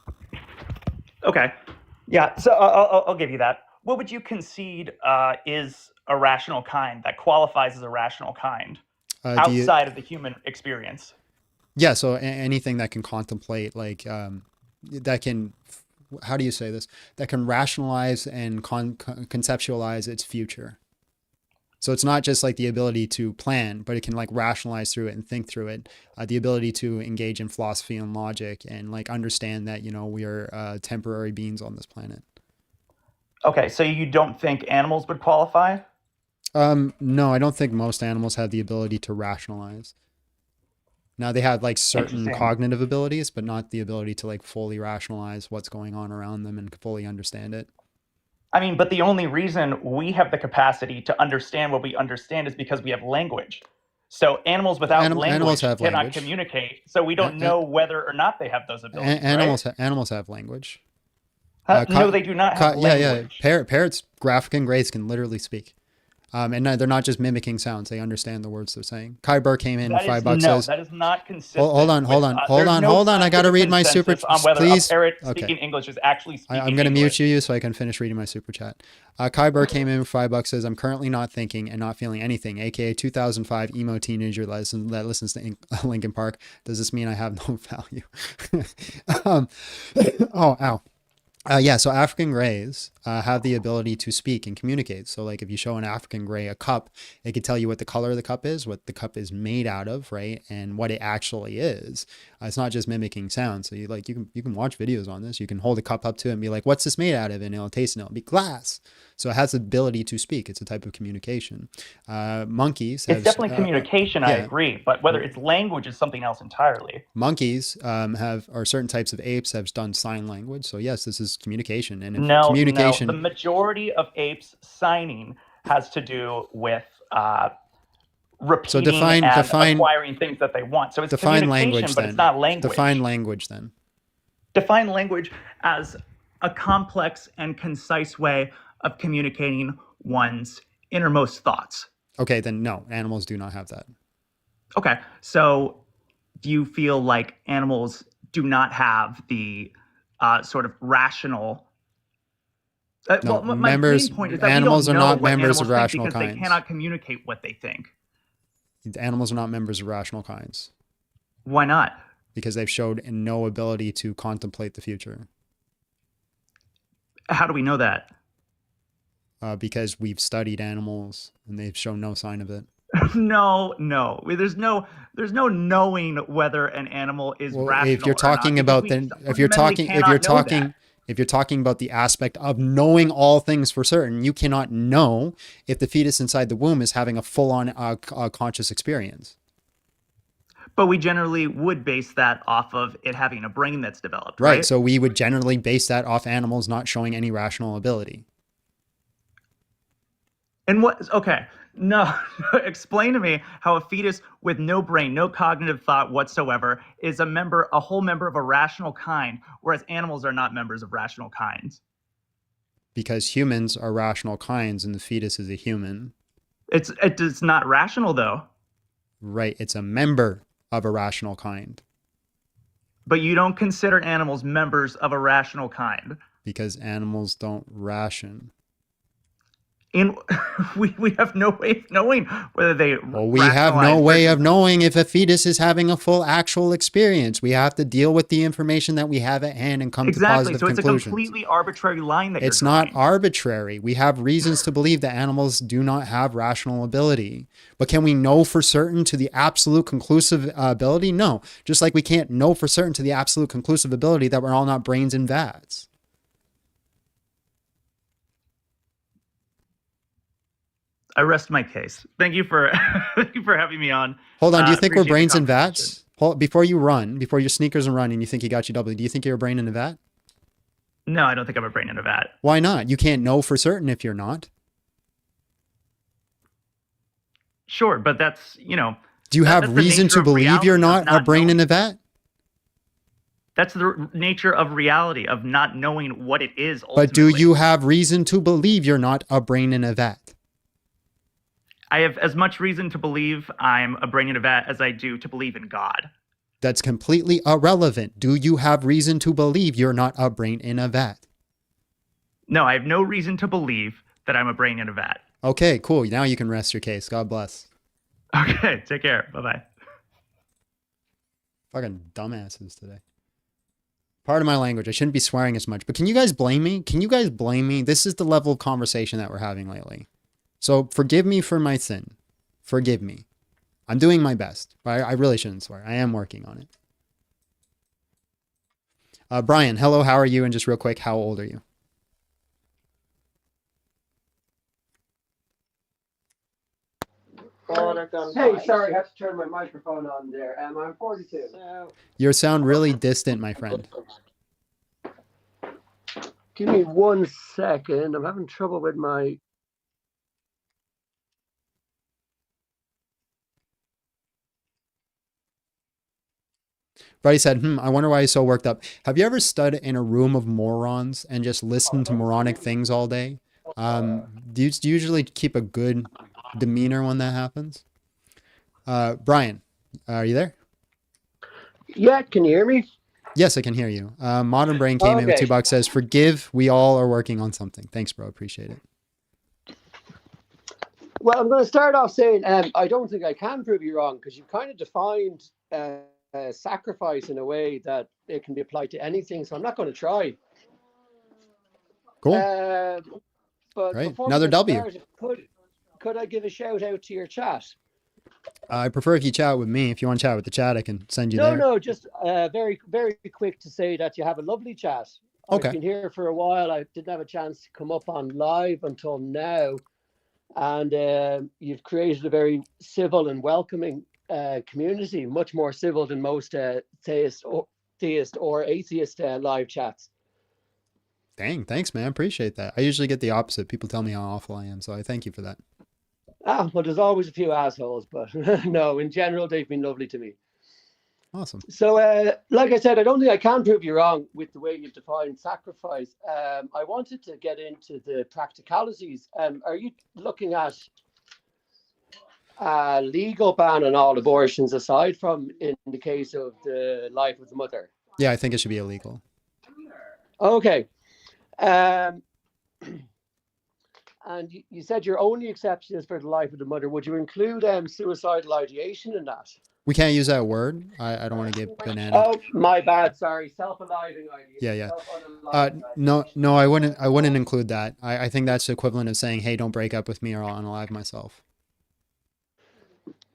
Okay. Yeah, so I'll give you that. What would you concede is a rational kind, that qualifies as a rational kind outside of the human experience? Yeah, so anything that can contemplate, like that can, how do you say this? That can rationalize and conceptualize its future. So it's not just like the ability to plan, but it can like rationalize through it and think through it. The ability to engage in philosophy and logic and like understand that, you know, we are temporary beings on this planet. Okay, so you don't think animals would qualify? No, I don't think most animals have the ability to rationalize. Now they have like certain cognitive abilities, but not the ability to like fully rationalize what's going on around them and fully understand it. I mean, but the only reason we have the capacity to understand what we understand is because we have language. So animals without language cannot communicate. So we don't know whether or not they have those abilities. Animals have language. No, they do not have language. Parrots, graphic and grays can literally speak. And they're not just mimicking sounds. They understand the words they're saying. Kai Burr came in with $5. No, that is not consistent. Hold on. I got to read my super chat. On whether Please. A parrot speaking English is actually speaking I'm going to mute you so I can finish reading my super chat. Kai Burr came in with $5, says, I'm currently not thinking and not feeling anything, aka 2005 emo teenager that listens to Linkin Park. Does this mean I have no value? Ow. Yeah, so African greys have the ability to speak and communicate. So like if you show an African gray a cup, it could tell you what the color of the cup is, what the cup is made out of, right? And what it actually is. It's not just mimicking sound. So you can watch videos on this. You can hold a cup up to it and be like, what's this made out of? And it'll taste it. It'll be glass. So it has the ability to speak. It's a type of communication. Monkeys have, it's definitely communication, I agree, but whether it's language is something else entirely. Monkeys or certain types of apes have done sign language. So yes, this is communication. And No, the majority of apes signing has to do with repeating and acquiring things that they want. So it's communication, language, but it's not language. Define language then. Define language as a complex and concise way of communicating one's innermost thoughts. Okay, then no, animals do not have that. Okay, so do you feel like animals do not have the sort of rational... no, my main point is that animals we don't are know not what members of animals think rational because kinds. they cannot communicate what they think. Animals are not members of rational kinds. Why not? Because they've showed no ability to contemplate the future. How do we know that? Because we've studied animals and they've shown no sign of it. No. There's no knowing whether an animal is rational. If you're talking about if you're talking about the aspect of knowing all things for certain, you cannot know if the fetus inside the womb is having a full-on conscious experience. But we generally would base that off of it having a brain that's developed, right? So we would generally base that off animals not showing any rational ability. And no, explain to me how a fetus with no brain, no cognitive thought whatsoever is a whole member of a rational kind, whereas animals are not members of rational kinds. Because humans are rational kinds and the fetus is a human. It's not rational though. Right, it's a member of a rational kind. But you don't consider animals members of a rational kind. Because animals don't ration. And we have no way of knowing whether they we have no way of knowing if a fetus is having a full actual experience. We have to deal with the information that we have at hand and come to positive conclusions. So it's a completely arbitrary line that it's not arbitrary. We have reasons to believe that animals do not have rational ability. But can we know for certain to the absolute conclusive ability? No. Just like we can't know for certain to the absolute conclusive ability that we're all not brains in vats. I rest my case. Thank you for thank you for having me on. Hold on. Do you think we're Appreciate the brains in conversation. vats? Hold, before you run, before your sneakers are running, you think you got you double. Do you think you're a brain in a vat? No, I don't think I'm a brain in a vat. Why not? You can't know for certain if you're not. Sure, but that's, Do you have that's the reason nature to of believe you're reality of not a brain in a vat? That's the nature of reality of not knowing what it is ultimately. But do you have reason to believe you're not a brain in a vat? I have as much reason to believe I'm a brain in a vat as I do to believe in God. That's completely irrelevant. Do you have reason to believe you're not a brain in a vat? No, I have no reason to believe that I'm a brain in a vat. Okay, cool. Now you can rest your case. God bless. Okay, take care. Bye-bye. Fucking dumbasses today. Part of my language. I shouldn't be swearing as much, but can you guys blame me? Can you guys blame me? This is the level of conversation that we're having lately. So forgive me for my sin. Forgive me. I'm doing my best, but I really shouldn't swear. I am working on it. Brian, hello, how are you? And just real quick, how old are you? Hey, sorry, I have to turn my microphone on there. I'm 42. You sound really distant, my friend. Give me 1 second. I'm having trouble with my... Brady said, I wonder why he's so worked up. Have you ever stood in a room of morons and just listened to moronic things all day? Do you usually keep a good demeanor when that happens? Brian, are you there? Yeah, can you hear me? Yes, I can hear you. Modern Brain came in with $2, says, forgive, we all are working on something. Thanks, bro. Appreciate it. Well, I'm going to start off saying I don't think I can prove you wrong because you've kind of defined sacrifice in a way that it can be applied to anything. So I'm not going to try. Cool. But right. before Another we W. Started, could I give a shout out to your chat? I prefer if you chat with me. If you want to chat with the chat, I can send you there. No, just very, very quick to say that you have a lovely chat. Okay. I've been here for a while. I didn't have a chance to come up on live until now. And you've created a very civil and welcoming community, much more civil than most theist or atheist live chats. Dang, thanks, man. Appreciate that. I usually get the opposite. People tell me how awful I am, so I thank you for that. Well, there's always a few assholes, but no, in general, they've been lovely to me. Awesome. So, like I said, I don't think I can prove you wrong with the way you've defined sacrifice. I wanted to get into the practicalities. Are you looking at a legal ban on all abortions aside from in the case of the life of the mother? Yeah, I think it should be illegal. Okay. And you said your only exception is for the life of the mother. Would you include suicidal ideation in that? We can't use that word. I don't want to get banana. Oh, my bad. Sorry. Self-aliving ideation. Yeah. No, I wouldn't include that. I think that's the equivalent of saying, hey, don't break up with me or I'll unalive myself.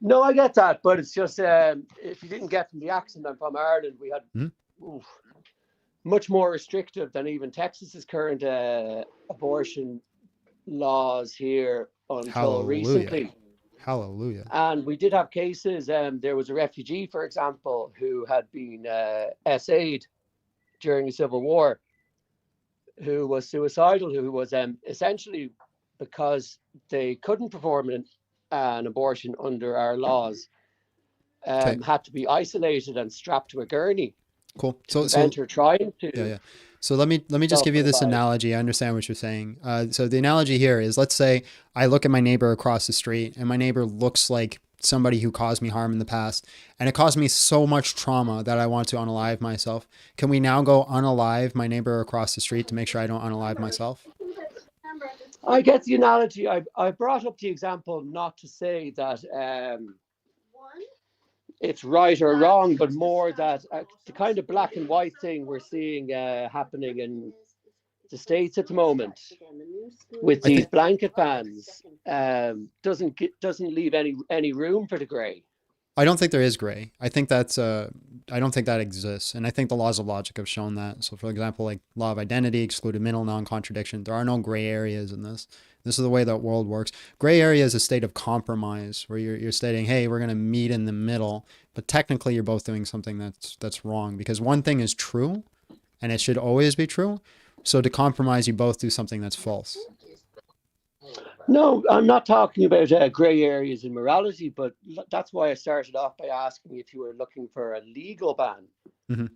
No, I get that. But it's just, if you didn't get from the accent, I'm from Ireland. We had much more restrictive than even Texas's current abortion laws here until recently. Hallelujah. And we did have cases. There was a refugee, for example, who had been SA'd during the Civil War, who was suicidal, who was essentially, because they couldn't perform an abortion under our laws, had to be isolated and strapped to a gurney. Cool. So her trying to. Yeah. So let me just give you this analogy. I understand what you're saying. So the analogy here is, let's say I look at my neighbor across the street and my neighbor looks like somebody who caused me harm in the past, and it caused me so much trauma that I want to unalive myself. Can we now go unalive my neighbor across the street to make sure I don't unalive myself? I get the analogy. I brought up the example not to say that it's right or wrong, but more that the kind of black and white thing we're seeing happening in the States at the moment with these blanket bans doesn't leave any room for the grey. I don't think there is gray. I think that's I don't think that exists, and I think the laws of logic have shown that. So, for example, like law of identity, excluded middle, non-contradiction. There are no gray areas in this. This is the way that world works. Gray area is a state of compromise where you're stating, hey, we're going to meet in the middle, but technically you're both doing something that's wrong because one thing is true, and it should always be true. So to compromise, you both do something that's false. No, I'm not talking about grey areas in morality, but that's why I started off by asking if you were looking for a legal ban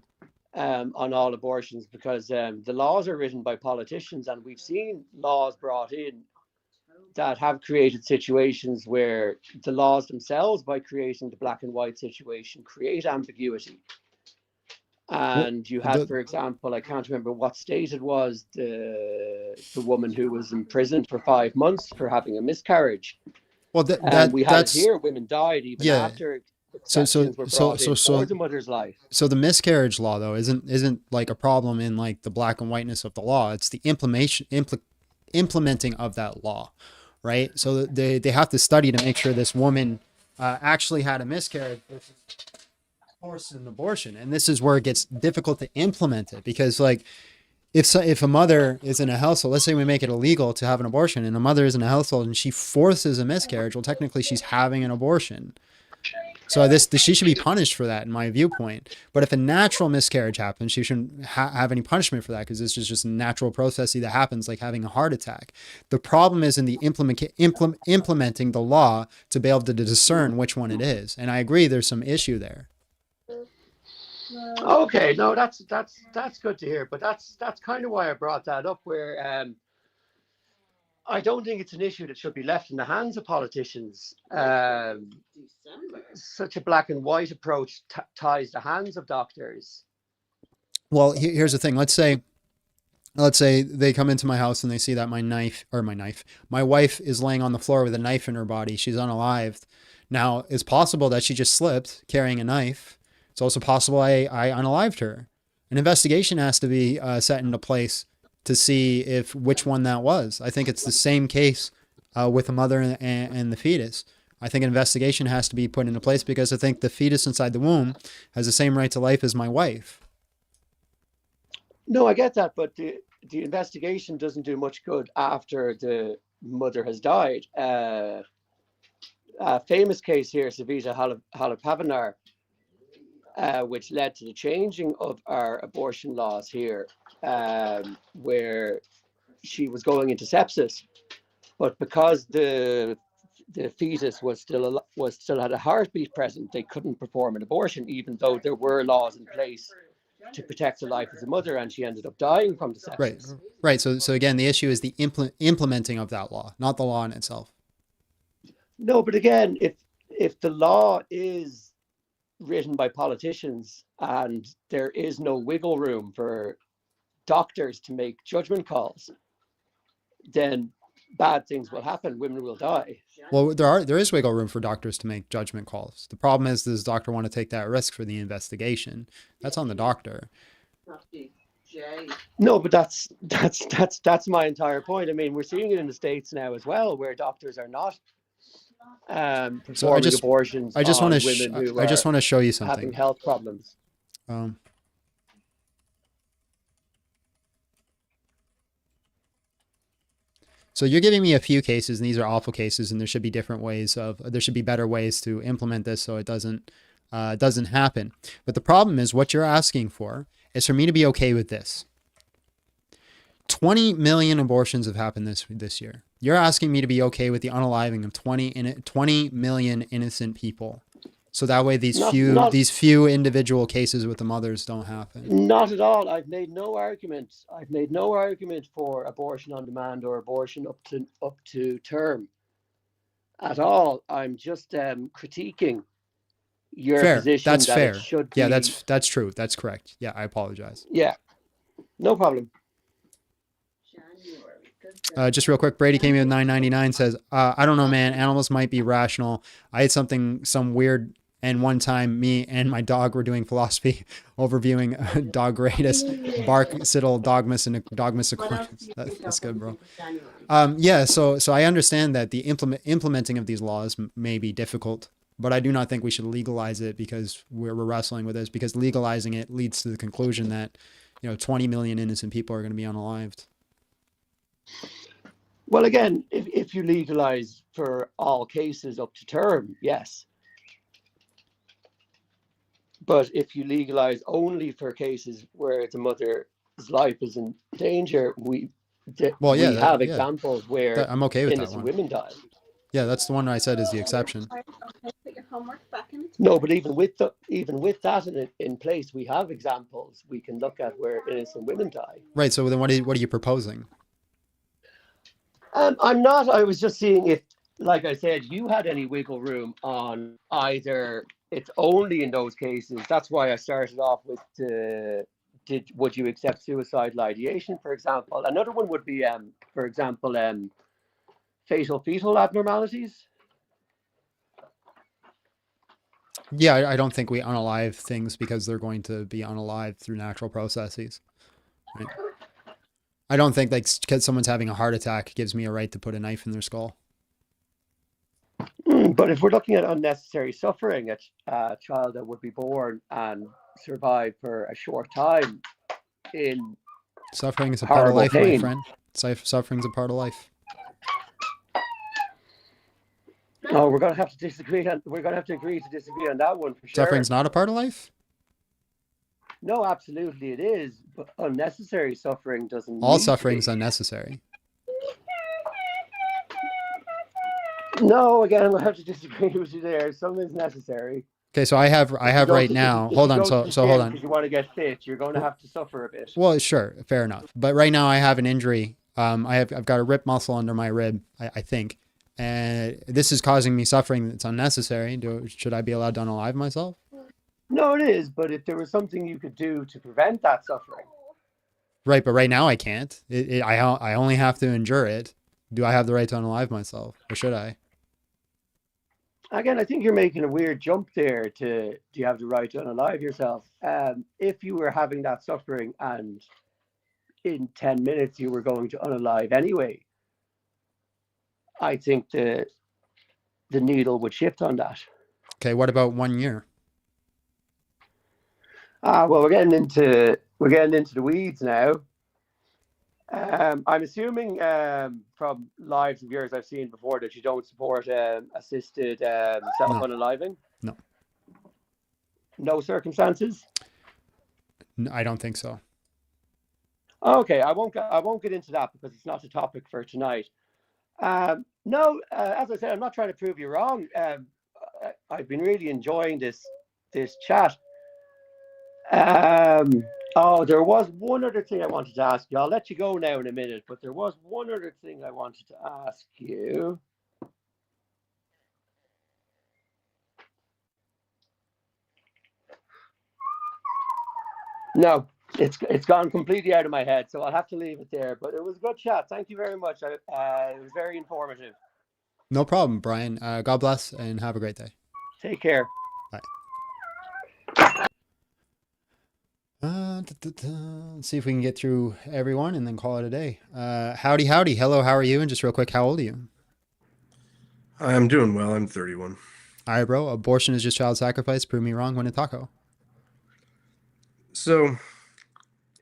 on all abortions, because the laws are written by politicians, and we've seen laws brought in that have created situations where the laws themselves, by creating the black and white situation, create ambiguity. And you had, for example, I can't remember what state it was, the woman who was imprisoned for 5 months for having a miscarriage. Well, we had it here. Women died even after exceptions were brought in for the mother's life. So the miscarriage law, though, isn't like a problem in like the black and whiteness of the law. It's the implementing of that law, right? So they have to study to make sure this woman actually had a miscarriage versus forced an abortion. And this is where it gets difficult to implement it, because like if a mother is in a household, let's say we make it illegal to have an abortion, and a mother is in a household and she forces a miscarriage, well, technically she's having an abortion. So she should be punished for that, in my viewpoint. But if a natural miscarriage happens, she shouldn't have any punishment for that, because this is just a natural process that happens, like having a heart attack. The problem is in the implementing the law to be able to discern which one it is. And I agree, there's some issue there. Okay, no, that's good to hear, but that's kind of why I brought that up, where I don't think it's an issue that should be left in the hands of politicians. Such a black and white approach ties the hands of doctors. Well, here's the thing. Let's say they come into my house and they see that my wife is laying on the floor with a knife in her body. She's unalived. Now, it's possible that she just slipped carrying a knife. It's also possible I unalived her. An investigation has to be set into place to see which one that was. I think it's the same case with the mother and the fetus. I think an investigation has to be put into place, because I think the fetus inside the womb has the same right to life as my wife. No, I get that, but the investigation doesn't do much good after the mother has died. A famous case here, Savita Halapavinar, which led to the changing of our abortion laws here, where she was going into sepsis, but because the fetus was still had a heartbeat present, they couldn't perform an abortion, even though there were laws in place to protect the life of the mother, and she ended up dying from the sepsis. Right. So again, the issue is the implementing of that law, not the law in itself. No, but again, if the law is written by politicians and there is no wiggle room for doctors to make judgment calls, then bad things will happen. Women will die. Well, there is wiggle room for doctors to make judgment calls. The problem is, does the doctor want to take that risk for the investigation? That's on the doctor. No, but that's my entire point. I mean, we're seeing it in the States now as well, where doctors are not performing abortions. I just want to show you something. Having health problems. So you're giving me a few cases, and these are awful cases, and there should be better ways to implement this so it doesn't happen. But the problem is, what you're asking for is for me to be okay with this. 20 million abortions have happened this year. You're asking me to be okay with the unaliving of 20 million innocent people. So that way these few individual cases with the mothers don't happen. Not at all. I've made no argument. For abortion on demand or abortion up to term at all. I'm just critiquing your position. That's that fair. It should be... Yeah, that's true. That's correct. Yeah, I apologize. Yeah, no problem. Just real quick, Brady came in with $9.99, says, I don't know, man, animals might be rational. I had some weird, and one time me and my dog were doing philosophy, overviewing Dogradus, Bark, Siddle, Dogmas, and Dogmas Aquinas. That's good, bro. Yeah, so I understand that the implementing of these laws may be difficult. but I do not think we should legalize it because we're wrestling with this, because legalizing it leads to the conclusion that, 20 million innocent people are going to be unalived. Well, again, if you legalize for all cases up to term, yes. But if you legalize only for cases where the mother's life is in danger, we have examples where I'm okay with that innocent one. women die. Yeah, that's the one I said is the exception. No, but even with that in place, we have examples we can look at where innocent women die. Right. So then what are you proposing? I'm not. I was just seeing if, like I said, you had any wiggle room on either it's only in those cases. That's why I started off with would you accept suicidal ideation, for example? Another one would be, for example, fatal fetal abnormalities. Yeah, I don't think we unalive things because they're going to be unalived through natural processes. Right? I don't think because someone's having a heart attack gives me a right to put a knife in their skull. But if we're looking at unnecessary suffering, a child that would be born and survive for a short time in suffering is a part of life, pain. My friend. Suffering is a part of life. Oh, we're gonna have to disagree. We're gonna have to agree to disagree on that one for sure. Suffering's not a part of life? No, absolutely it is. But unnecessary suffering doesn't. All suffering's unnecessary. No, again, I'm gonna have to disagree with you there. Something's necessary. Okay, so I have right now. Hold on. So hold on. If you want to get fit, you're going to have to suffer a bit. Well, sure, fair enough. But right now I have an injury. I've got a rib muscle under my rib, I think, and this is causing me suffering that's unnecessary. Should I be allowed to unalive myself? No, it is. But if there was something you could do to prevent that suffering. Right, but right now I can't. I only have to endure it. Do I have the right to unalive myself, or should I? Again, I think you're making a weird jump there to, do you have the right to unalive yourself? If you were having that suffering and in 10 minutes you were going to unalive anyway, I think the needle would shift on that. Okay, what about 1 year? Well, we're getting into the weeds now. I'm assuming from lives of yours I've seen before that you don't support assisted self-unaliving. No. No circumstances. No, I don't think so. Okay, I won't get into that because it's not a topic for tonight. No, as I said, I'm not trying to prove you wrong. I've been really enjoying this chat. Oh, there was one other thing I wanted to ask you. I'll let you go now in a minute, but there was one other thing I wanted to ask you. No, it's gone completely out of my head, so I'll have to leave it there. But it was a good chat. Thank you very much. It was very informative. No problem, Brian. God bless and have a great day. Take care. Bye. Let's see if we can get through everyone and then call it a day. Howdy. Hello, how are you? And just real quick, how old are you? I'm doing well. I'm 31. All right, bro. Abortion is just child sacrifice. Prove me wrong when a taco. So,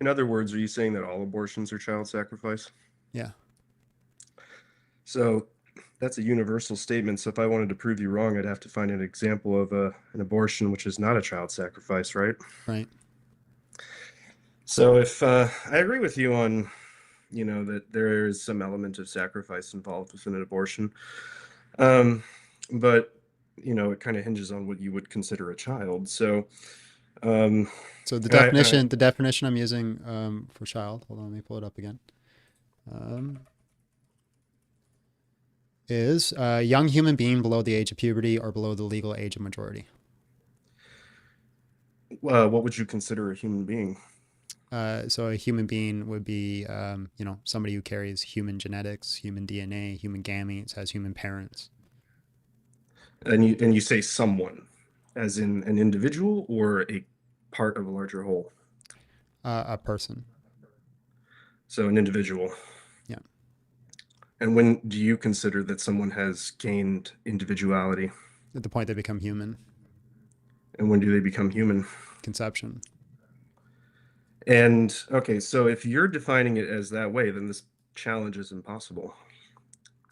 in other words, are you saying that all abortions are child sacrifice? Yeah. So, that's a universal statement. So, if I wanted to prove you wrong, I'd have to find an example of an abortion which is not a child sacrifice, right? Right. So if I agree with you on, that there is some element of sacrifice involved within an abortion, but it kind of hinges on what you would consider a child. So, so the definition I'm using for child. Hold on, let me pull it up again. Is a young human being below the age of puberty or below the legal age of majority. What would you consider a human being? So a human being would be, somebody who carries human genetics, human DNA, human gametes, has human parents. And you say someone, as in an individual or a part of a larger whole? A person. So an individual. Yeah. And when do you consider that someone has gained individuality? at the point they become human. And when do they become human? Conception. And okay, so if you're defining it as that way, then this challenge is impossible.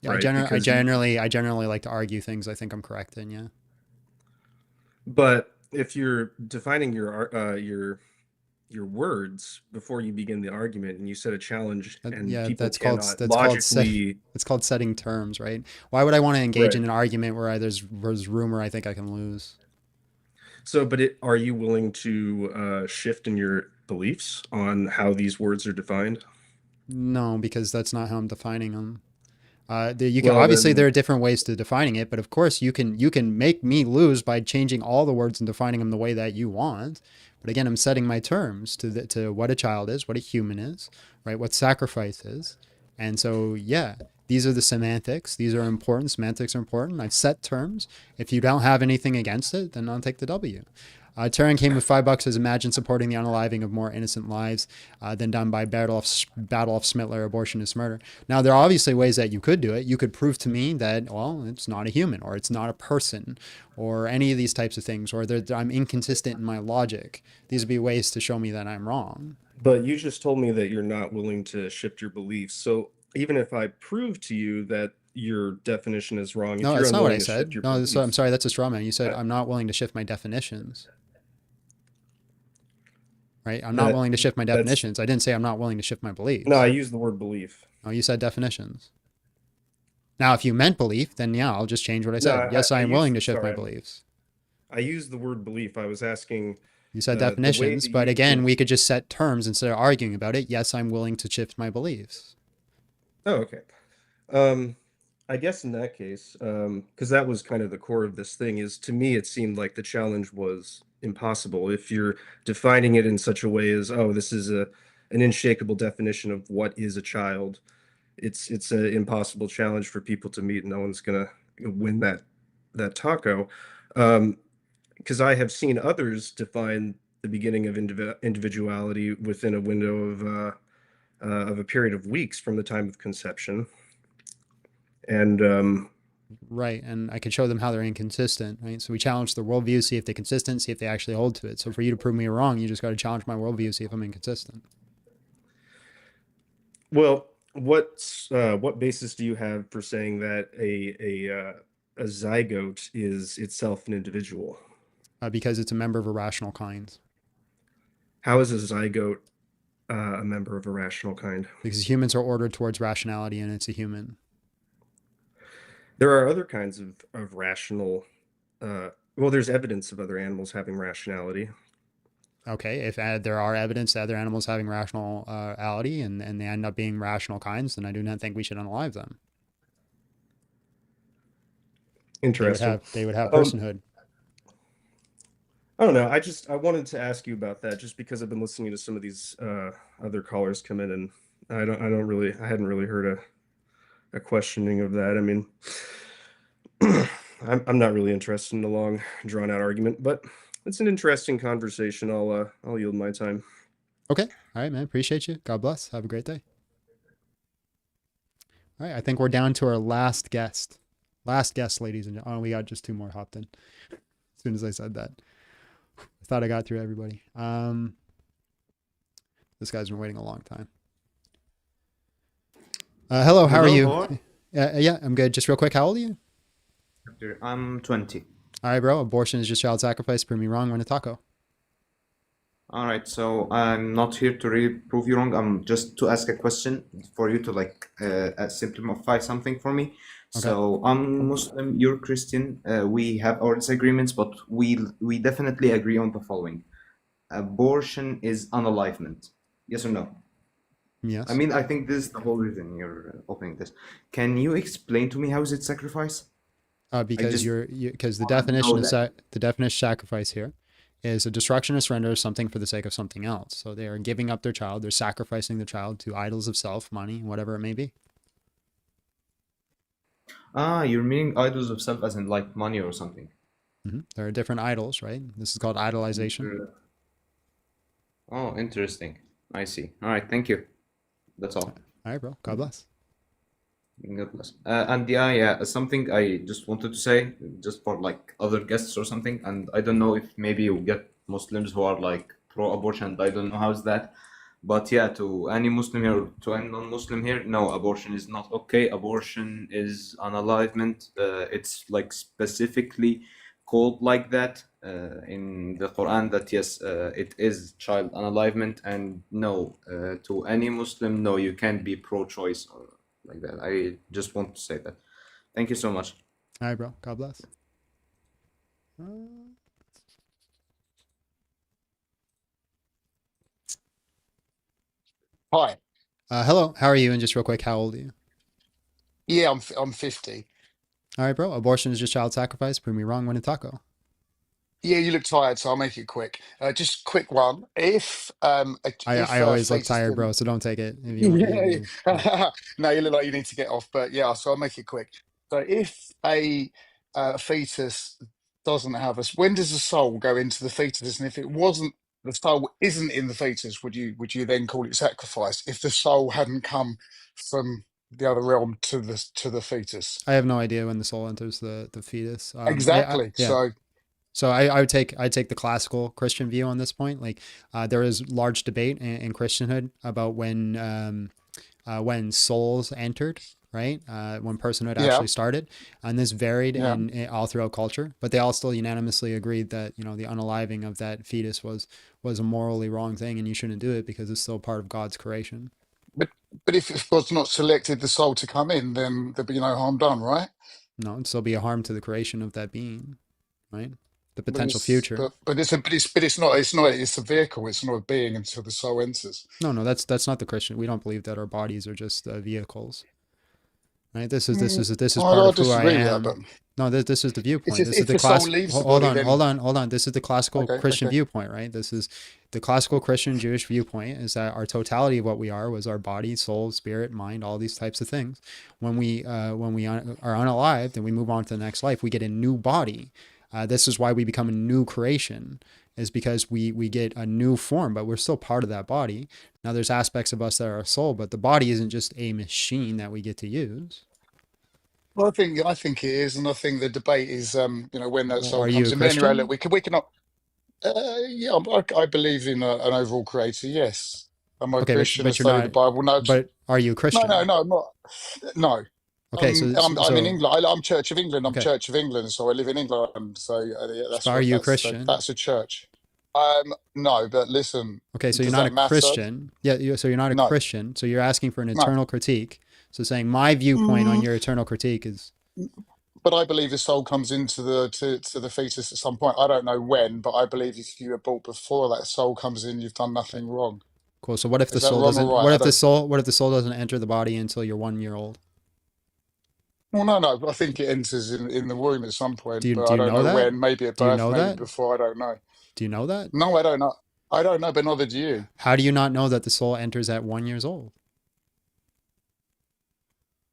Yeah, right? I generally like to argue things I think I'm correct in. Yeah. But if you're defining your words before you begin the argument, and you set a challenge, and Yeah, people that's called cannot logically, it's called setting terms, right? Why would I want to engage Right. in an argument where there's room where I think I can lose? So, but are you willing to shift in your beliefs on how these words are defined? No, because that's not how I'm defining them. You can Well, obviously then- there are different ways to defining it, but of course you can make me lose by changing all the words and defining them the way that you want. But again, I'm setting my terms to what a child is, what a human is, right? What sacrifice is, and so yeah, these are the semantics. These are important. Semantics are important. I've set terms. If you don't have anything against it, then I'll take the W. Taryn came with $5. Says, imagine supporting the unaliving of more innocent lives than done by Battle of Smittler. Abortion is murder. Now, there are obviously ways that you could do it. You could prove to me that, well, it's not a human, or it's not a person, or any of these types of things, or that I'm inconsistent in my logic. These would be ways to show me that I'm wrong. But you just told me that you're not willing to shift your beliefs. So even if I prove to you that your definition is wrong, No, if you're that's not what I unwilling to shift said. your No, beliefs, I'm sorry, that's a straw man. You said I'm not willing to shift my definitions. Right? I'm not willing to shift my definitions. I didn't say I'm not willing to shift my beliefs. No, I used the word belief. Oh, you said definitions. Now, if you meant belief, then yeah, I'll just change what I said. Yes, I am willing to shift my beliefs. I used the word belief. I was asking. You said definitions, but again, we could just set terms instead of arguing about it. Yes, I'm willing to shift my beliefs. Oh, okay. I guess in that case, because that was kind of the core of this thing, is to me it seemed like the challenge was impossible. If you're defining it in such a way as, oh, this is an unshakable definition of what is a child, it's an impossible challenge for people to meet. No one's gonna win that taco. Because I have seen others define the beginning of individuality within a window of a period of weeks from the time of conception. And right, and I could show them how they're inconsistent, right? So we challenge their worldview, see if they're consistent, see if they actually hold to it. So for you to prove me wrong, you just got to challenge my worldview, see if I'm inconsistent. Well, what basis do you have for saying that a zygote is itself an individual? Because it's a member of a rational kind. How is a zygote a member of a rational kind? Because humans are ordered towards rationality, and it's a human. There are other kinds of rational, well, there's evidence of other animals having rationality. Okay, if there are evidence that other animals having rationality and they end up being rational kinds, then I do not think we should unalive them. Interesting. They would have personhood. I don't know. I wanted to ask you about that just because I've been listening to some of these other callers come in, and I hadn't really heard a questioning of that. I mean, I'm not really interested in a long, drawn out argument, but it's an interesting conversation. I'll yield my time. Okay. All right, man. Appreciate you. God bless. Have a great day. All right. I think we're down to our last guest. Last guest, ladies and gentlemen. Oh, we got just 2 more hopped in. As soon as I said that, I thought I got through everybody. This guy's been waiting a long time. Hello. How are you? Yeah, I'm good. Just real quick. How old are you? I'm 20. All right, bro. Abortion is just child sacrifice. Prove me wrong. Win a taco. All right, so I'm not here to really prove you wrong. I'm just to ask a question for you to simplify something for me. Okay. So I'm Muslim, you're Christian. We have our disagreements, but we definitely agree on the following: abortion is unalivement. Yes or no? Yes. I mean, I think this is the whole reason you're opening this. Can you explain to me how is it sacrifice? Because because the definition of sacrifice here is a destruction or surrender of something for the sake of something else. So they are giving up their child, they're sacrificing their child to idols of self, money, whatever it may be. You're meaning idols of self as in like money or something. Mm-hmm. There are different idols, right? This is called idolization. Oh, interesting. I see. All right, thank you. That's all. All right, bro. God bless. God bless. And yeah, something I just wanted to say, just for like other guests or something, and I don't know if maybe you get Muslims who are like pro-abortion, and I don't know how's that, but yeah, to any Muslim here, or to any non-Muslim here, no, abortion is not okay. Abortion is unalivement. It's like specifically called like that in the Quran, that yes, it is child unalivement, and no, to any Muslim, no, you can't be pro-choice or like that. I just want to say that. Thank you so much. All right, bro. God bless. Hi. Hello. How are you? And just real quick, how old are you? Yeah, I'm 50. All right, bro. Abortion is just child sacrifice. Prove me wrong. Win a taco. Yeah, you look tired, so I'll make it quick. Just quick one. If I a always look fetus tired, bro. didn't, So don't take it. If you want, yeah, yeah. No, you look like you need to get off, but yeah, so I'll make it quick. So if a fetus doesn't have us, when does the soul go into the fetus? And if it wasn't, the soul isn't in the fetus, would you then call it sacrifice? If the soul hadn't come from the other realm to the fetus? I have no idea when the soul enters the fetus. Exactly. Yeah. So. So I'd take the classical Christian view on this point. Like there is large debate in Christianhood about when souls entered, right? When personhood Yeah. actually started, and this varied Yeah. in all throughout culture. But they all still unanimously agreed that the unaliving of that fetus was a morally wrong thing, and you shouldn't do it because it's still part of God's creation. But if God's not selected the soul to come in, then there'd be no harm done, right? No, it'd still be a harm to the creation of that being, right? The But potential future. it's a vehicle. It's not a being until the soul enters. No, that's not the Christian. We don't believe that our bodies are just vehicles, right? This is part I of who I disagree with that, but am. No, this is the viewpoint. This is if the the soul class. leaves the Hold body, on, then hold on. This is the classical Christian viewpoint, right? This is the classical Christian Jewish viewpoint, is that our totality of what we are was our body, soul, spirit, mind, all these types of things. When we are unalived and we move on to the next life, we get a new body. This is why we become a new creation, is because we get a new form, but we're still part of that body. Now there's aspects of us that are a soul, but the body isn't just a machine that we get to use. well, I think it is, and I think the debate is, when that Well, soul are you comes a in. But anyway, Christian? look, we cannot. Yeah, I believe in an overall creator. Yes, am I a Okay, Christian and but you're study not. the Bible? No, But are you a no, Christian? I'm not. No. Okay, I'm in England. I'm Church of England. I'm okay. Church of England, so I live in England. So yeah, But are you a Christian? that's a church. No, but listen. Okay, so you're Does not that a matter? Christian. Yeah, so you're not a No, Christian. So you're asking for an no. eternal critique. So saying my viewpoint on Mm, your eternal critique is but I believe the soul comes into to the fetus at some point. I don't know when, but I believe if you were born before that soul comes in, you've done okay. nothing wrong. Cool. So what if the Is that soul wrong or doesn't? right? I don't. What if the soul doesn't enter the body until you're 1 year old? Well, no. I think it enters in the womb at some point, Do but I you don't know know that? when. Maybe at Do you birth, know maybe that? before. I don't know. Do you know that? No, I don't know. I don't know, but neither do you. How do you not know that the soul enters at 1 year old?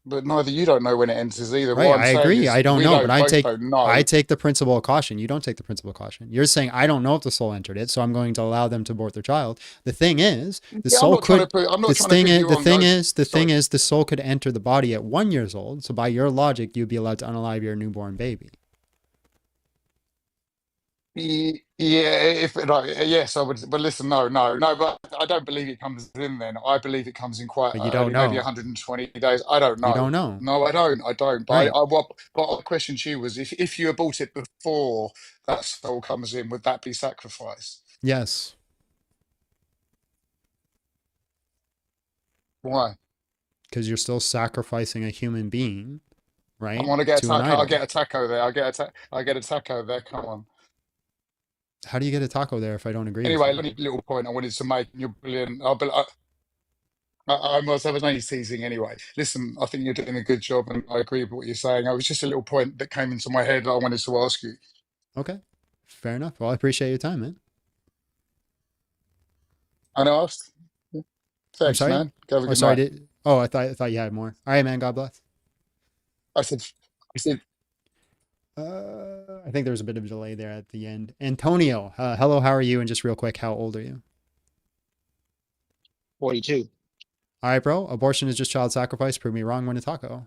But neither you don't know when it enters either. Right, What I'm I saying agree. is I don't we know, but don't both don't I know. take the principle of caution. You don't take the principle of caution. You're saying I don't know if the soul entered it, so I'm going to allow them to abort their child. The thing is, the Yeah, soul could. I'm not This trying to thing prove is, you the wrong. thing No, is, the thing sorry. is, the soul could enter the body at 1 year old. So by your logic, you'd be allowed to unalive your newborn baby. Yeah, yes, I would. But listen, no. But I don't believe it comes in then. I believe it comes in quite But you don't early, maybe know. 120 days. I don't You know. don't know. No, I don't. I don't. But Right. what my question to you was, if you abort it before that soul comes in, would that be sacrifice? Yes. Why? Because you're still sacrificing a human being, I right, want to get a to an taco. I idol. get a taco there. I get a taco there. Come on. How do you get a taco there if I don't agree with Anyway, you? only little point I wanted to make. You're brilliant. I was only teasing anyway. Listen, I think you're doing a good job, and I agree with what you're saying. It was just a little point that came into my head that I wanted to ask you. Okay. Fair enough. Well, I appreciate your time, man. And I asked. I'm Thanks, sorry. man. Have a Oh, good sorry. night. I thought you had more. All right, man. God bless. I said, I said, I think there was a bit of a delay there at the end. Antonio, hello. How are you? And just real quick, how old are you? 42. All right, bro. Abortion is just child sacrifice. Prove me wrong. Win a taco.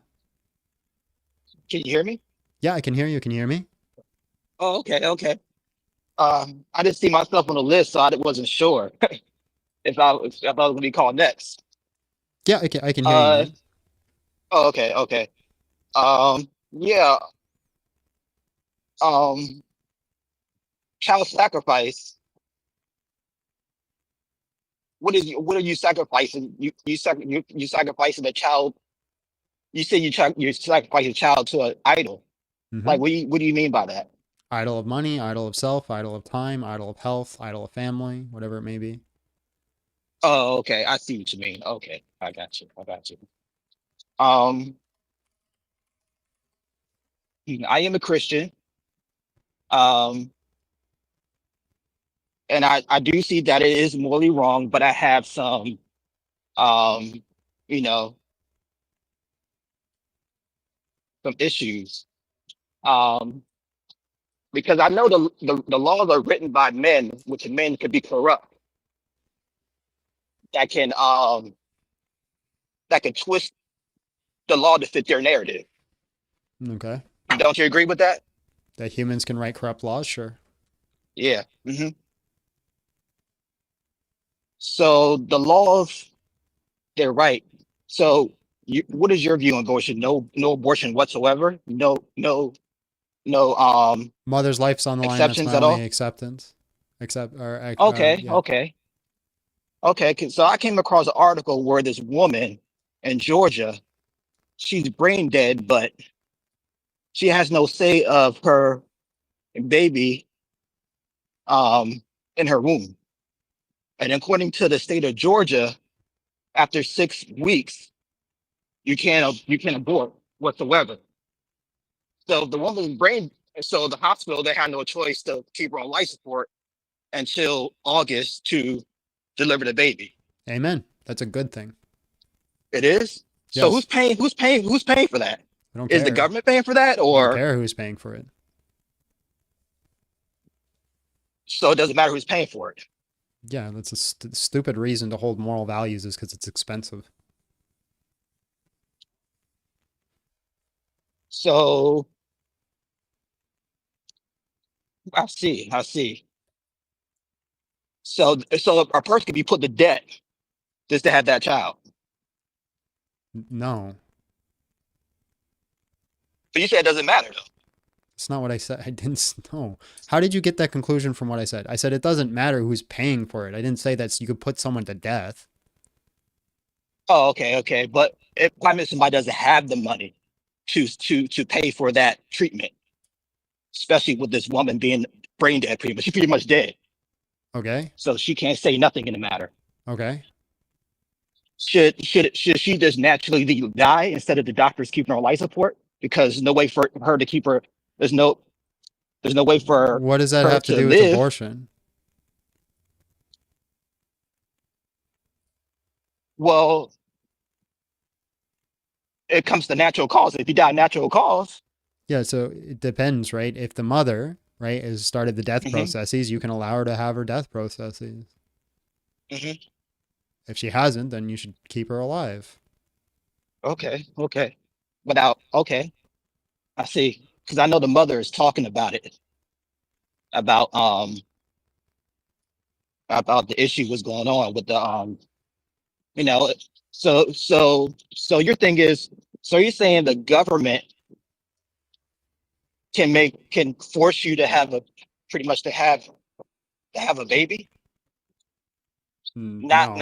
Can you hear me? Yeah, I can hear you. Can you hear me? Oh, okay, okay. I didn't see myself on the list, so I wasn't sure if I was gonna be called next. Yeah, I can hear you, Uh, man. oh, okay, okay. Yeah. Um, child sacrifice. What are you sacrificing? You sacrificing a child. You say you sacrifice a child to an idol. Hmm. Like what do you mean by that? Idol of money, idol of self, idol of time, idol of health, idol of family, whatever it may be. Oh, okay. I see what you mean. Okay, I got you. I got you. Um, I am a Christian. Um, and I do see that it is morally wrong, but I have some um, you know, some issues. Um, because I know the laws are written by men, which men could be corrupt, that can um that can twist the law to fit their narrative. Okay. Don't you agree with that? That humans can write corrupt laws, sure. Yeah. So the laws, they're right. So what is your view on abortion? No, no abortion whatsoever. No, no, no. Mother's life's on the line. That's Exceptions my at only all. acceptance. Okay, Yeah. okay, okay. So I came across an article where this woman in Georgia, she's brain dead, but she has no say of her baby um in her womb. And according to the state of Georgia, after 6 weeks, you can't abort whatsoever. So the woman's brain, so the hospital, they had no choice to keep her on life support until August to deliver the baby. Amen. That's a good thing. It is. So Yes. who's paying for that? I don't Is the care. government paying for that, I don't or care who's paying for it. so it doesn't matter who's paying for it? Yeah, that's a stupid reason to hold moral values is because it's expensive. So I see, I see. So a person could be put to debt just to have that child. No, But you said it doesn't matter though. it's not what I said. I didn't know. How did you get that conclusion from what I said? I said it doesn't matter who's paying for it. I didn't say that you could put someone to death. Oh, okay, okay. But if somebody doesn't have the money to pay for that treatment, especially with this woman being brain dead, pretty much, she's pretty much dead. Okay. So she can't say nothing in the matter. Okay. Should she just naturally die instead of the doctors keeping her on life support? Because there's no way for her to keep her. There's no there's no way for What does that her have to to do with live. abortion? Well, it comes to natural cause. If you die natural cause, Yeah, so it depends, right? If the mother, right, has started the death hmm processes, you can allow her to have her death processes. hmm If she hasn't, then you should keep her alive. okay, okay, without okay, I see. Because I know the mother is talking about it, about um about the issue was going on with the you know. So your thing is, so you're saying the government can force you to have a pretty much to have a baby, No.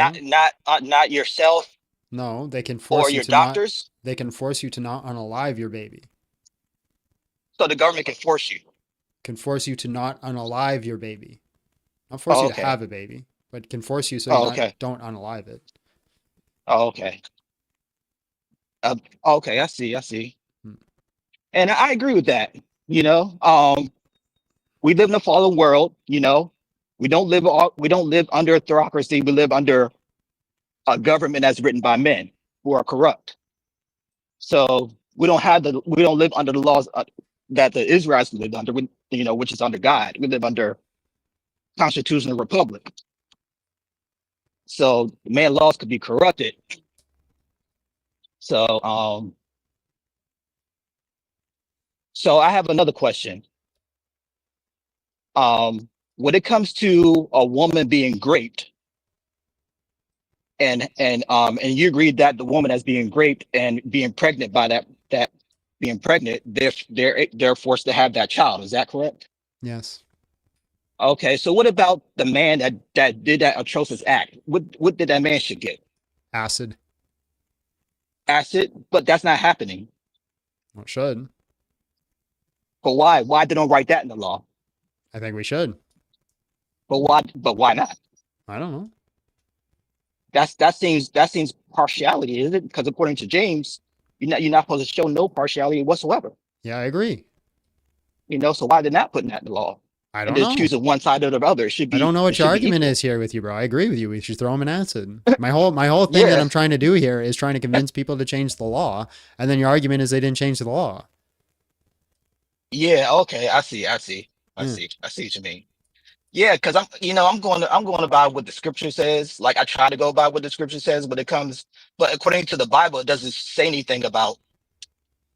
not yourself No, they can or force you your to not doctors. they can force you to not unalive your baby. So the government can force you. Can force you to not unalive your baby. Not force Oh, you to okay. have a baby, but can force you so you Oh, not okay. don't unalive it. Oh, okay. Uh, okay, I see. I see. Hmm. And I agree with that. You know, we live in a fallen world. You know, we don't live under a theocracy. We live under a government that's written by men who are corrupt. So we don't live under the laws that the Israelites lived under. You know, which is under God. We live under constitutional republic. So man laws could be corrupted. So So I have another question. When it comes to a woman being raped, and you agreed that the woman as being raped and being pregnant by that being pregnant, they're forced to have that child. Is that correct? Yes. Okay, so what about the man that did that atrocious act? What did that man should get? Acid. Acid, but that's not happening. Well, it should. But why? Why they don't write that in the law? I think we should. But why? But why not? I don't know. That seems partiality, isn't it? Because according to James, you're not supposed to show no partiality whatsoever. Yeah, I agree. So why they're not putting that in the law? I And don't just know. choosing one side or the other. It should I be. don't know It what your should be argument equal. is here with you, bro. I agree with you. We should throw him in acid. My whole thing that Yeah. I'm trying to do here is trying to convince people to change the law, and then your argument is they didn't change the law. Yeah. Okay. I see. I see. I Yeah. see. I see what you mean. Yeah, because I'm going by what the scripture says. Like I try to go by what the scripture says when it comes, but according to the Bible, it doesn't say anything about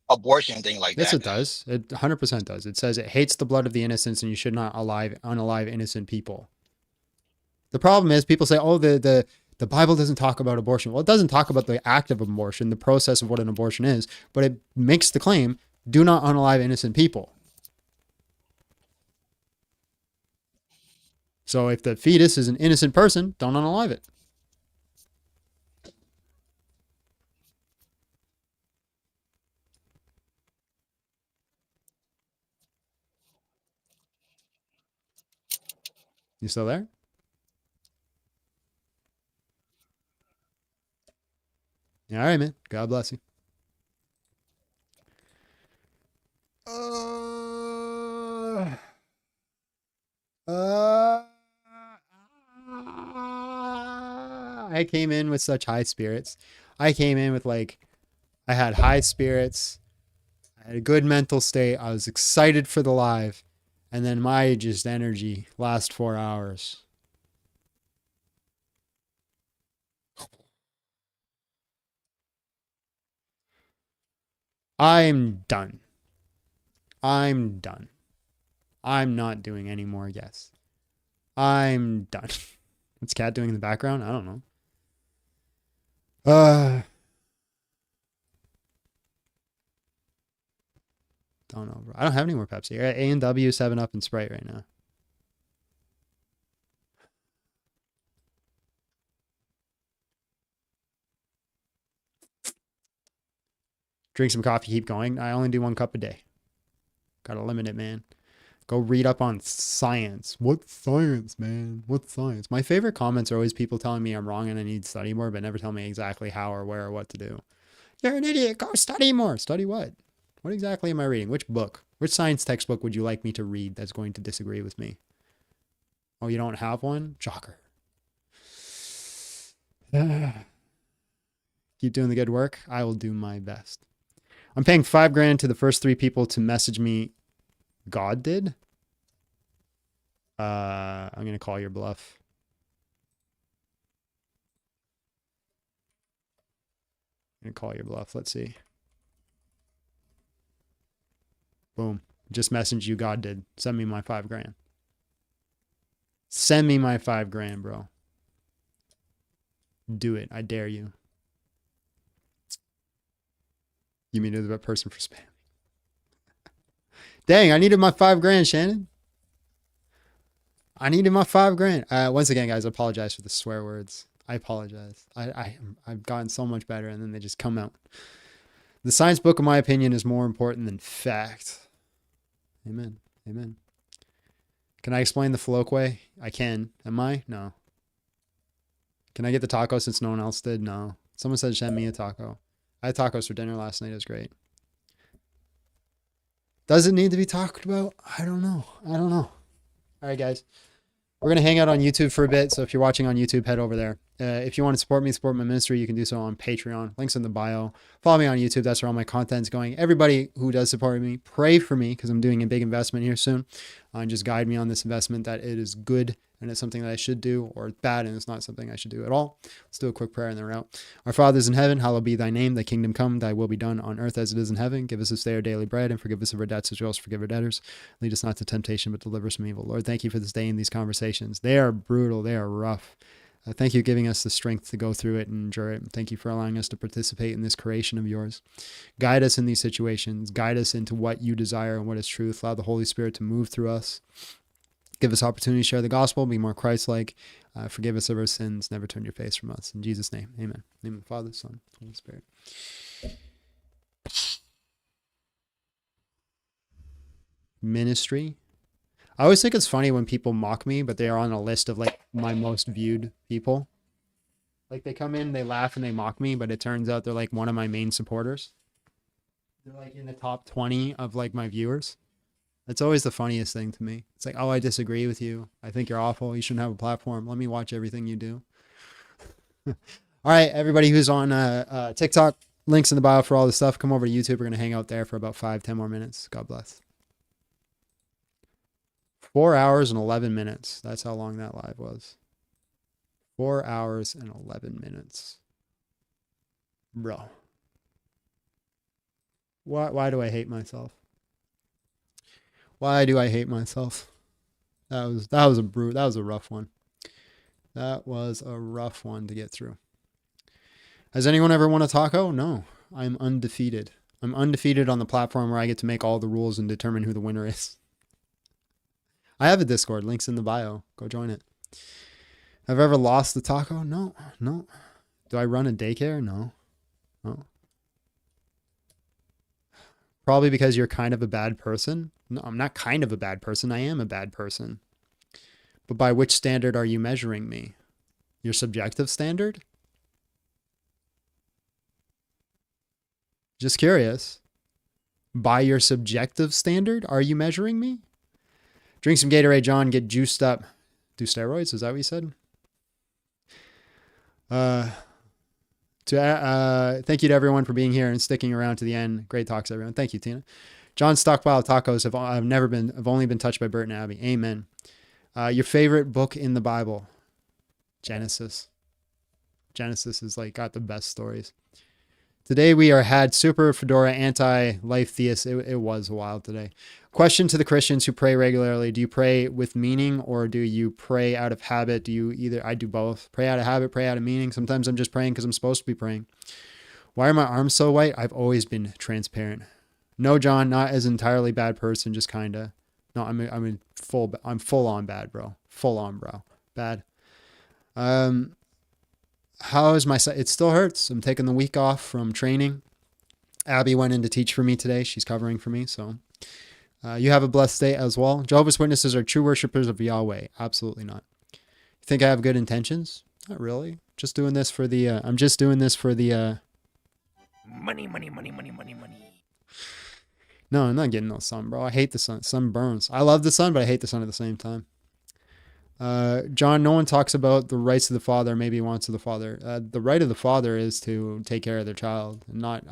abortion and thing like Yes, that. it does. It 100% does. It says it hates the blood of the innocents, and you should not unalive innocent people. The problem is people say, "Oh, the Bible doesn't talk about abortion." Well, it doesn't talk about the act of abortion, the process of what an abortion is, but it makes the claim, "Do not unalive innocent people." So if the fetus is an innocent person, don't unalive it. You still there? All right, man. God bless you. I came in with such high spirits. I came in with I had high spirits. I had a good mental state. I was excited for the live. And then my just energy last 4 hours. I'm done. I'm done. I'm not doing any more guests. I'm done. What's Cat doing in the background? I don't know. Don't know, bro. I don't have any more Pepsi. I got A&W, 7-Up, and Sprite right now. Drink some coffee, keep going. I only do 1 cup a day. Gotta limit it, man. Go read up on science. What science, man? What science? My favorite comments are always people telling me I'm wrong and I need to study more, but never tell me exactly how or where or what to do. You're an idiot. Go study more. Study what? What exactly am I reading? Which book? Which science textbook would you like me to read that's going to disagree with me? Oh, you don't have one? Shocker. Keep doing the good work. I will do my best. I'm paying $5,000 to the first 3 people to message me. God did? I'm going to call your bluff. I'm going to call your bluff. Let's see. Boom. Just messaged you. God did. Send me my $5,000. Send me my $5,000, bro. Do it. I dare you. You mean the person for spam? Dang, I needed my $5,000, Shannon. I needed my $5,000. Once again, guys, I apologize for the swear words. I apologize. I've gotten so much better, and then they just come out. The science book, in my opinion, is more important than fact. Amen. Amen. Can I explain the colloquy? I can. Am I? No. Can I get the taco since no one else did? No. Someone said send me a taco. I had tacos for dinner last night. It was great. Does it need to be talked about? I don't know. I don't know. All right, guys. We're going to hang out on YouTube for a bit. So if you're watching on YouTube, head over there. If you want to support me, support my ministry, you can do so on Patreon. Links in the bio. Follow me on YouTube. That's where all my content's going. Everybody who does support me, pray for me because I'm doing a big investment here soon. And just guide me on this investment that it is good and it's something that I should do, or it's bad and it's not something I should do at all. Let's do a quick prayer and then we're out. Our Father is in heaven, hallowed be thy name, thy kingdom come, thy will be done on earth as it is in heaven. Give us this day our daily bread, and forgive us of our debts as we also forgive our debtors. Lead us not to temptation, but deliver us from evil. Lord, thank you for this day and these conversations. They are brutal, they are rough. Thank you for giving us the strength to go through it and endure it. Thank you for allowing us to participate in this creation of yours. Guide us in these situations. Guide us into what you desire and what is truth. Allow the Holy Spirit to move through us. Give us opportunity to share the gospel, be more Christ-like. Forgive us of our sins. Never turn your face from us. In Jesus' name, amen. In the name of the Father, Son, Holy Spirit. Ministry. I always think it's funny when people mock me, but they are on a list of like my most viewed people. Like they come in, they laugh and they mock me, but it turns out they're like one of my main supporters. They're like in the top 20 of like my viewers. It's always the funniest thing to me. It's like, oh, I disagree with you. I think you're awful. You shouldn't have a platform. Let me watch everything you do. All right, everybody who's on TikTok, links in the bio for all this stuff. Come over to YouTube. We're going to hang out there for about 5-10 more minutes. God bless. 4 hours and 11 minutes. That's how long that live was. 4 hours and 11 minutes. Bro. Why do I hate myself? Why do I hate myself? That was a rough one. That was a rough one to get through. Has anyone ever won a taco? No. I'm undefeated. I'm undefeated on the platform where I get to make all the rules and determine who the winner is. I have a Discord. Links in the bio. Go join it. Have I ever lost the taco? No. No. Do I run a daycare? No. No. Probably because you're kind of a bad person. No, I'm not kind of a bad person. I am a bad person. But by which standard are you measuring me? Your subjective standard? Just curious. By your subjective standard, are you measuring me? Drink some Gatorade, John. Get juiced up. Do steroids? Is that what you said? Thank you to everyone for being here and sticking around to the end. Great talks, everyone. Thank you, Tina. John's stockpile of tacos have only been touched by Bert and Abby. Amen. Your favorite book in the Bible? Genesis. Genesis is like got the best stories. Today we had super fedora anti-life theist. It was wild today. Question to the Christians who pray regularly. Do you pray with meaning or do you pray out of habit? Do you either? I do both. Pray out of habit, pray out of meaning. Sometimes I'm just praying because I'm supposed to be praying. Why are my arms so white? I've always been transparent. No, John, not as entirely bad person, just kinda. No, I'm full on bad, bro. Full on, bro. Bad. How is my side? It still hurts. I'm taking the week off from training. Abby went in to teach for me today. She's covering for me. So you have a blessed day as well. Jehovah's Witnesses are true worshipers of Yahweh. Absolutely not. You think I have good intentions? Not really. Just doing this for the, I'm just doing this for the, money, money, money, money, money, money. No, I'm not getting no sun, bro. I hate the sun. Sun burns. I love the sun, but I hate the sun at the same time. John, no one talks about the rights of the father, maybe wants of the father. The right of the father is to take care of their child and not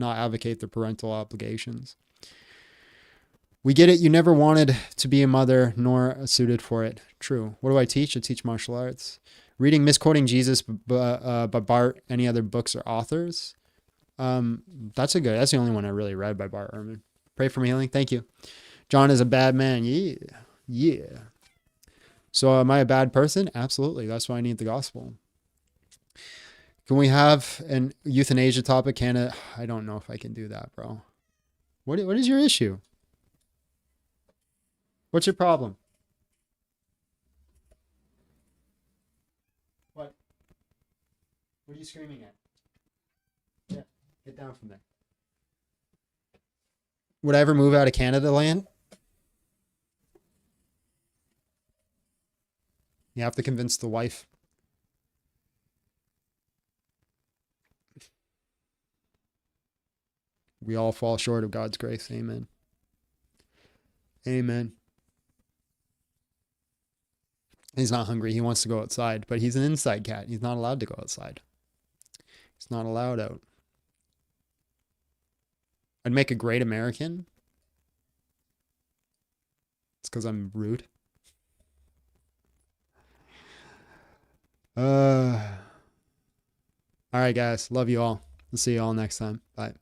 advocate their parental obligations. We get it. You never wanted to be a mother nor suited for it. True. What do I teach? I teach martial arts. Reading Misquoting Jesus by Bart. Any other books or authors? That's the only one I really read by Bart Ehrman. Pray for me healing. Thank you. John is a bad man. Yeah. Yeah. So am I a bad person? Absolutely. That's why I need the gospel. Can we have an euthanasia topic? I don't know if I can do that, bro. What is your issue? What's your problem? What? What are you screaming at? Yeah, get down from there. Would I ever move out of Canada land? You have to convince the wife. We all fall short of God's grace. Amen. Amen. He's not hungry. He wants to go outside, but he's an inside cat. He's not allowed to go outside. He's not allowed out. I'd make a great American. It's because I'm rude. All right, guys. Love you all. We'll see you all next time. Bye.